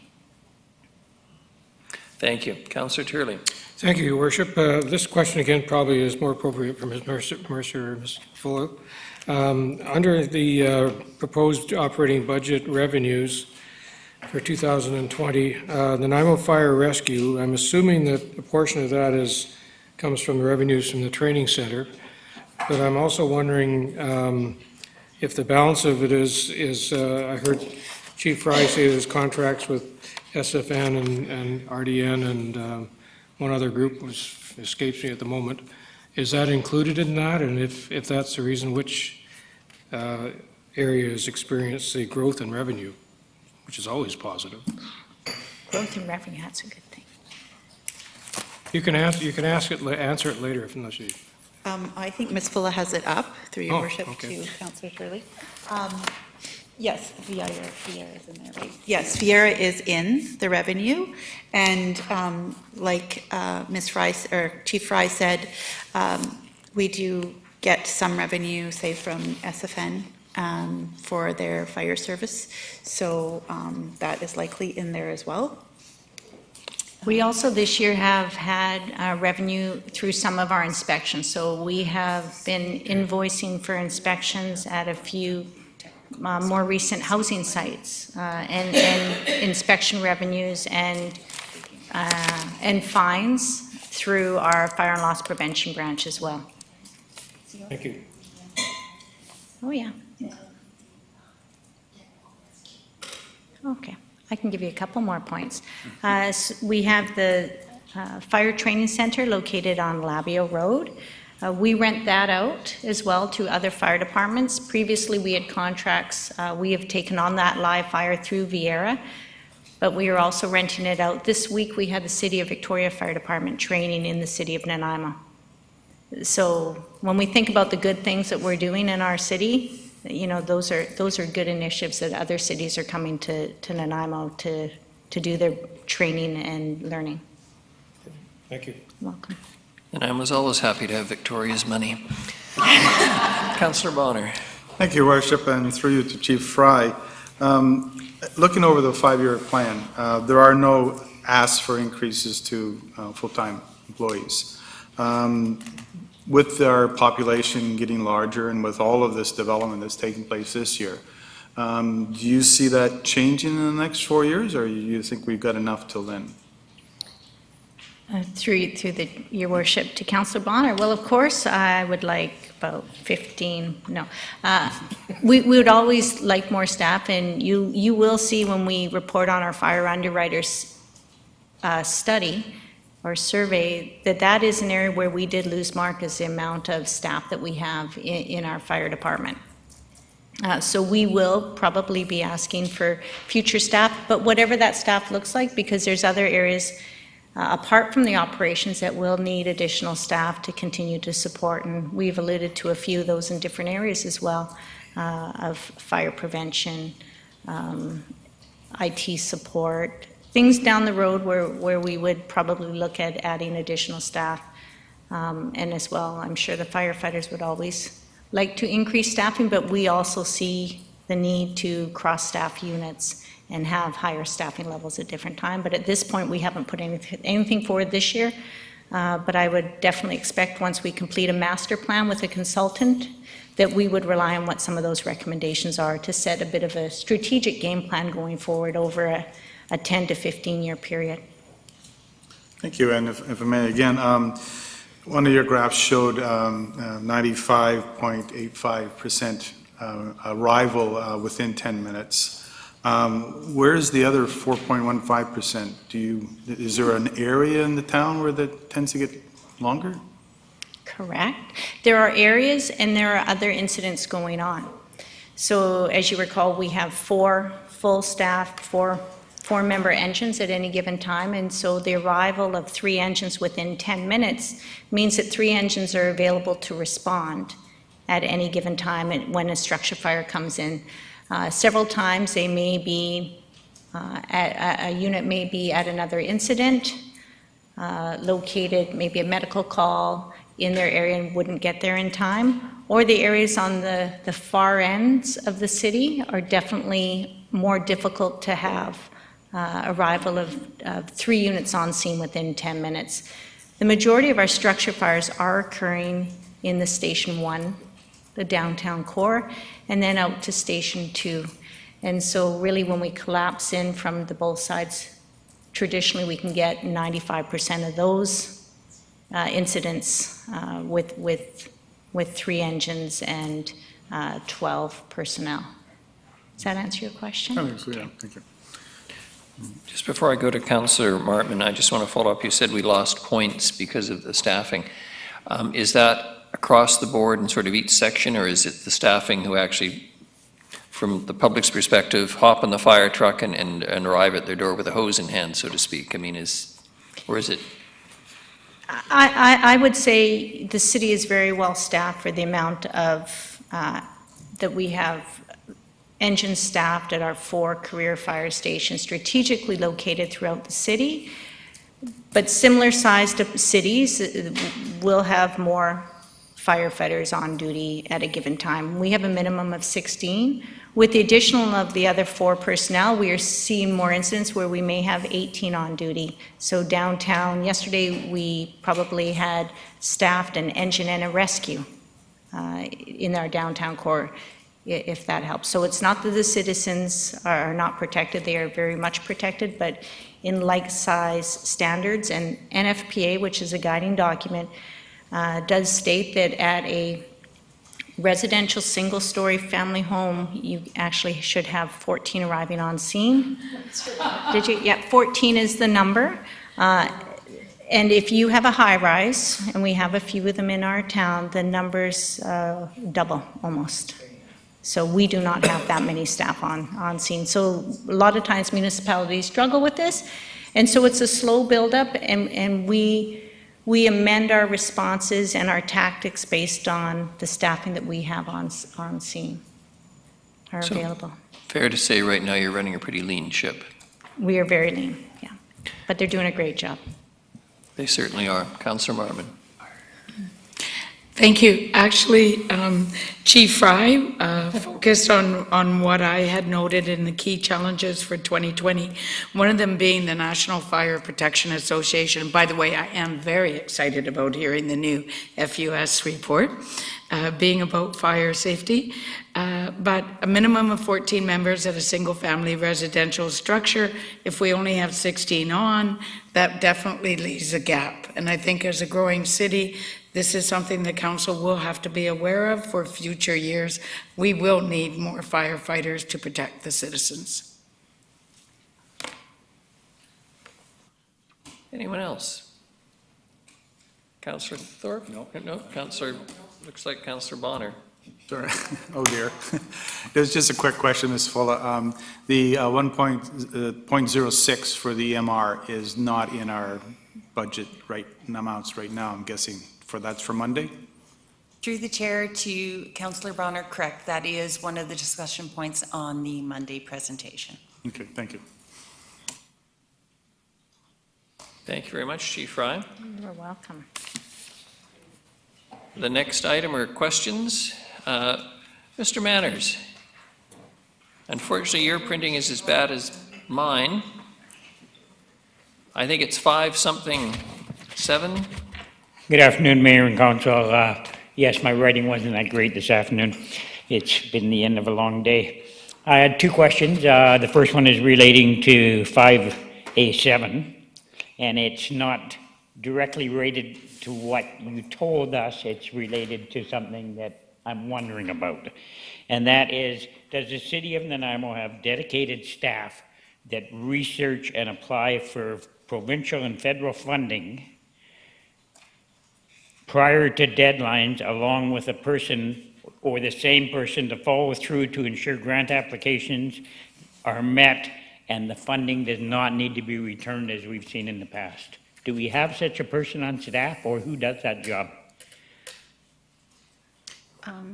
Thank you. Councillor Turley. Thank you, Your Worship. This question again probably is more appropriate for Ms. Mercer or Ms. Fuller. Under the proposed operating budget revenues for 2020, the Nanaimo Fire Rescue, I'm assuming that a portion of that comes from the revenues from the training center, but I'm also wondering if the balance of it is I heard Chief Fry say there's contracts with SFN and RDN and one other group, which escapes me at the moment. Is that included in that? And if that's the reason, which area has experienced the growth in revenue, which is always positive? Growth in revenue, that's a good thing. You can answer it later if unless you. I think Ms. Fuller has it up, through your worship, okay. to Councillor Shirley. Yes, Viera is in there, right? Yes, Viera is in the revenue, and like Ms. Fry, or Chief Fry said, we do get some revenue, say, from SFN for their fire service, so that is likely in there as well. We also this year have had revenue through some of our inspections. So we have been invoicing for inspections at a few more recent housing sites and inspection revenues and fines through our fire and loss prevention branch as well. Thank you. Oh, yeah. Okay. I can give you a couple more points. We have the Fire Training Center located on Labio Road. We rent that out as well to other fire departments. Previously, we had contracts. We have taken on that live fire through Viera, but we are also renting it out. This week, we had the City of Victoria Fire Department training in the city of Nanaimo. So when we think about the good things that we're doing in our city, you know, those are good initiatives that other cities are coming to Nanaimo to do their training and learning. Thank you. Welcome. And I was always happy to have Victoria's money. Councillor Bonner. Thank you, Worship, and through you to Chief Fry. Looking over the 5-year plan, there are no asks for increases to full-time employees. With our population getting larger and with all of this development that's taking place this year, do you see that changing in the next 4 years, or you think we've got enough till then? Through your worship to Councillor Bonner. Well, of course, I would like about 15, no. We would always like more staff, and you will see when we report on our fire underwriters study or survey, that is an area where we did lose mark as the amount of staff that we have in our fire department. So we will probably be asking for future staff, but whatever that staff looks like, because there's other areas apart from the operations that will need additional staff to continue to support, and we've alluded to a few of those in different areas as well, of fire prevention, IT support, things down the road where we would probably look at adding additional staff. And as well, I'm sure the firefighters would always like to increase staffing, but we also see the need to cross-staff units and have higher staffing levels at different times. But at this point, we haven't put anything forward this year. But I would definitely expect once we complete a master plan with a consultant that we would rely on what some of those recommendations are to set a bit of a strategic game plan going forward over a 10 to 15-year period. Thank you, and if I may again, one of your graphs showed 95.85% arrival within 10 minutes. Where's the other 4.15%? Is there an area in the town where that tends to get longer? Correct. There are areas and there are other incidents going on. So as you recall, we have 4 full staff, 4-member engines at any given time, and so the arrival of 3 engines within 10 minutes means that 3 engines are available to respond at any given time when a structure fire comes in. Several times they may be, a unit may be at another incident, located, maybe a medical call in their area and wouldn't get there in time, or the areas on the far ends of the city are definitely more difficult to have arrival of 3 units on scene within 10 minutes. The majority of our structure fires are occurring in the Station 1, the downtown core, and then out to Station 2. And so really when we collapse in from the both sides, traditionally we can get 95% of those incidents with 3 engines and 12 personnel. Does that answer your question? I think so, yeah, thank you. Just before I go to Councillor Martman, I just want to follow up. You said we lost points because of the staffing. Is that across the board in sort of each section, or is it the staffing who actually, from the public's perspective, hop in the fire truck and arrive at their door with a hose in hand, so to speak? I mean, or is it? I would say the city is very well staffed for the amount of, that we have engine staffed at our 4 career fire stations strategically located throughout the city. But similar sized cities will have more firefighters on duty at a given time. We have a minimum of 16. With the additional of the other 4 personnel, we are seeing more incidents where we may have 18 on duty. So downtown, yesterday we probably had staffed an engine and a rescue in our downtown core, if that helps. So it's not that the citizens are not protected, they are very much protected, but in like size standards. And NFPA, which is a guiding document, does state that at a residential single-story family home, you actually should have 14 arriving on scene. Did you? Yeah, 14 is the number. And if you have a high-rise, and we have a few of them in our town, the numbers double almost. So we do not have that many staff on scene. So a lot of times municipalities struggle with this, and so it's a slow buildup, and we amend our responses and our tactics based on the staffing that we have on scene, are So, available. Fair to say right now you're running a pretty lean ship. We are very lean, yeah. But they're doing a great job. They certainly are. Councillor Martman. Thank you. Actually, Chief Fry focused on what I had noted in the key challenges for 2020, one of them being the National Fire Protection Association. By the way, I am very excited about hearing the new FUS report, being about fire safety. But a minimum of 14 members at a single-family residential structure, if we only have 16 on, that definitely leaves a gap. And I think as a growing city, this is something the council will have to be aware of for future years. We will need more firefighters to protect the citizens. Anyone else? Councillor Thorpe? No. No, Councillor, looks like Councillor Bonner. Sorry. Oh dear. There's just a quick question, Ms. Fulla. The 1.06 for the MR is not in our budget amounts right now, I'm guessing. That's for Monday? Through the chair to Councillor Bonner, correct. That is one of the discussion points on the Monday presentation. Okay, thank you. Thank you very much, Chief Fry. You're welcome. The next item are questions. Mr. Manners, unfortunately your printing is as bad as mine. I think it's 5-something-7. Good afternoon, Mayor and Council. Yes, my writing wasn't that great this afternoon. It's been the end of a long day. I had 2 questions. The first one is relating to 5A7, and it's not directly related to what you told us. It's related to something that I'm wondering about. And that is, does the City of Nanaimo have dedicated staff that research and apply for provincial and federal funding prior to deadlines, along with a person or the same person to follow through to ensure grant applications are met and the funding does not need to be returned as we've seen in the past? Do we have such a person on staff, or who does that job?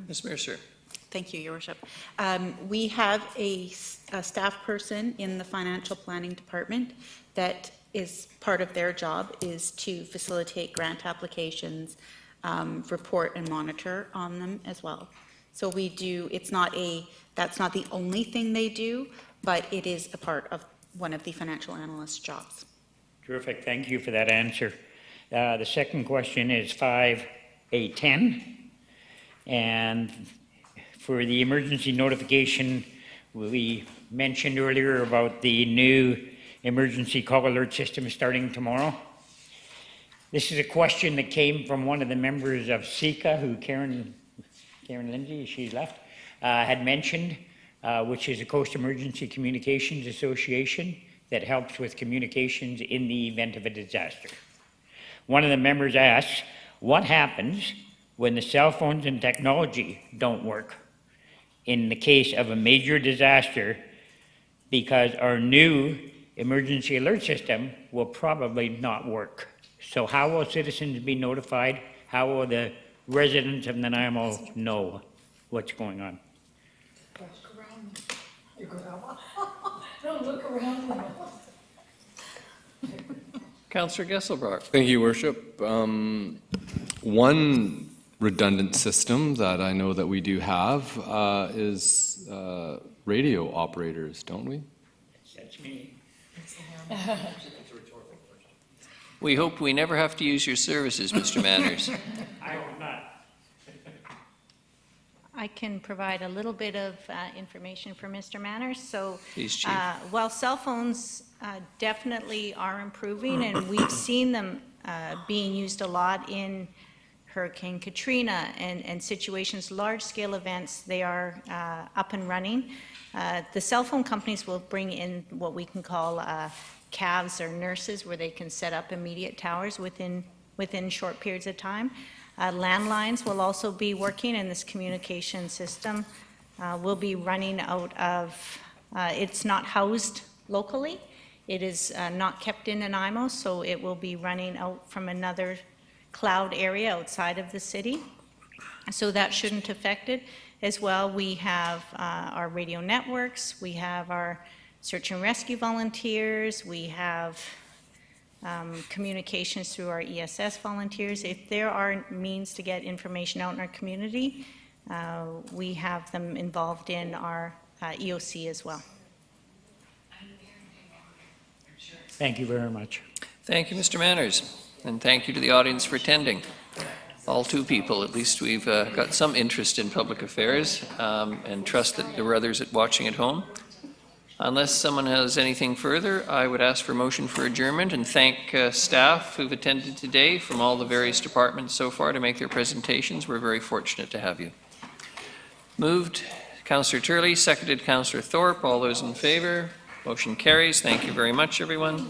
Ms. Mercer. Thank you, Your Worship. We have a staff person in the financial planning department that is part of their job is to facilitate grant applications, report and monitor on them as well. So we do, that's not the only thing they do, but it is a part of one of the financial analyst's jobs. Terrific, thank you for that answer. The second question is 5A10. And for the emergency notification, we mentioned earlier about the new emergency call alert system starting tomorrow. This is a question that came from one of the members of SECA, who Karen Lindsay, she left, had mentioned, which is a Coast Emergency Communications Association that helps with communications in the event of a disaster. One of the members asked, what happens when the cell phones and technology don't work in the case of a major disaster, because our new emergency alert system will probably not work? So how will citizens be notified? How will the residents of Nanaimo know what's going on? Don't look around. Councillor Gesselbach. Thank you, Worship. One redundant system that I know that we do have is radio operators, don't we? That's me. We hope we never have to use your services, Mr. Manners. I hope not. I can provide a little bit of information for Mr. Manners. So Please, Chief. while cell phones definitely are improving, and we've seen them being used a lot in Hurricane Katrina and situations, large-scale events, they are up and running. The cell phone companies will bring in what we can call CAVs or nurses, where they can set up immediate towers within short periods of time. Landlines will also be working, and this communication system will be running out of, it's not housed locally. It is not kept in Nanaimo, so it will be running out from another cloud area outside of the city. So that shouldn't affect it. As well, we have our radio networks, we have our search and rescue volunteers, we have communications through our ESS volunteers. If there are means to get information out in our community, we have them involved in our EOC as well. Thank you very much. Thank you, Mr. Manners, and thank you to the audience for attending. All two people, at least we've got some interest in public affairs, and trust that there were others watching at home. Unless someone has anything further, I would ask for a motion for adjournment and thank staff who've attended today from all the various departments so far to make their presentations. We're very fortunate to have you. Moved, Councillor Turley, seconded Councillor Thorpe. All those in favor? Motion carries. Thank you very much, everyone.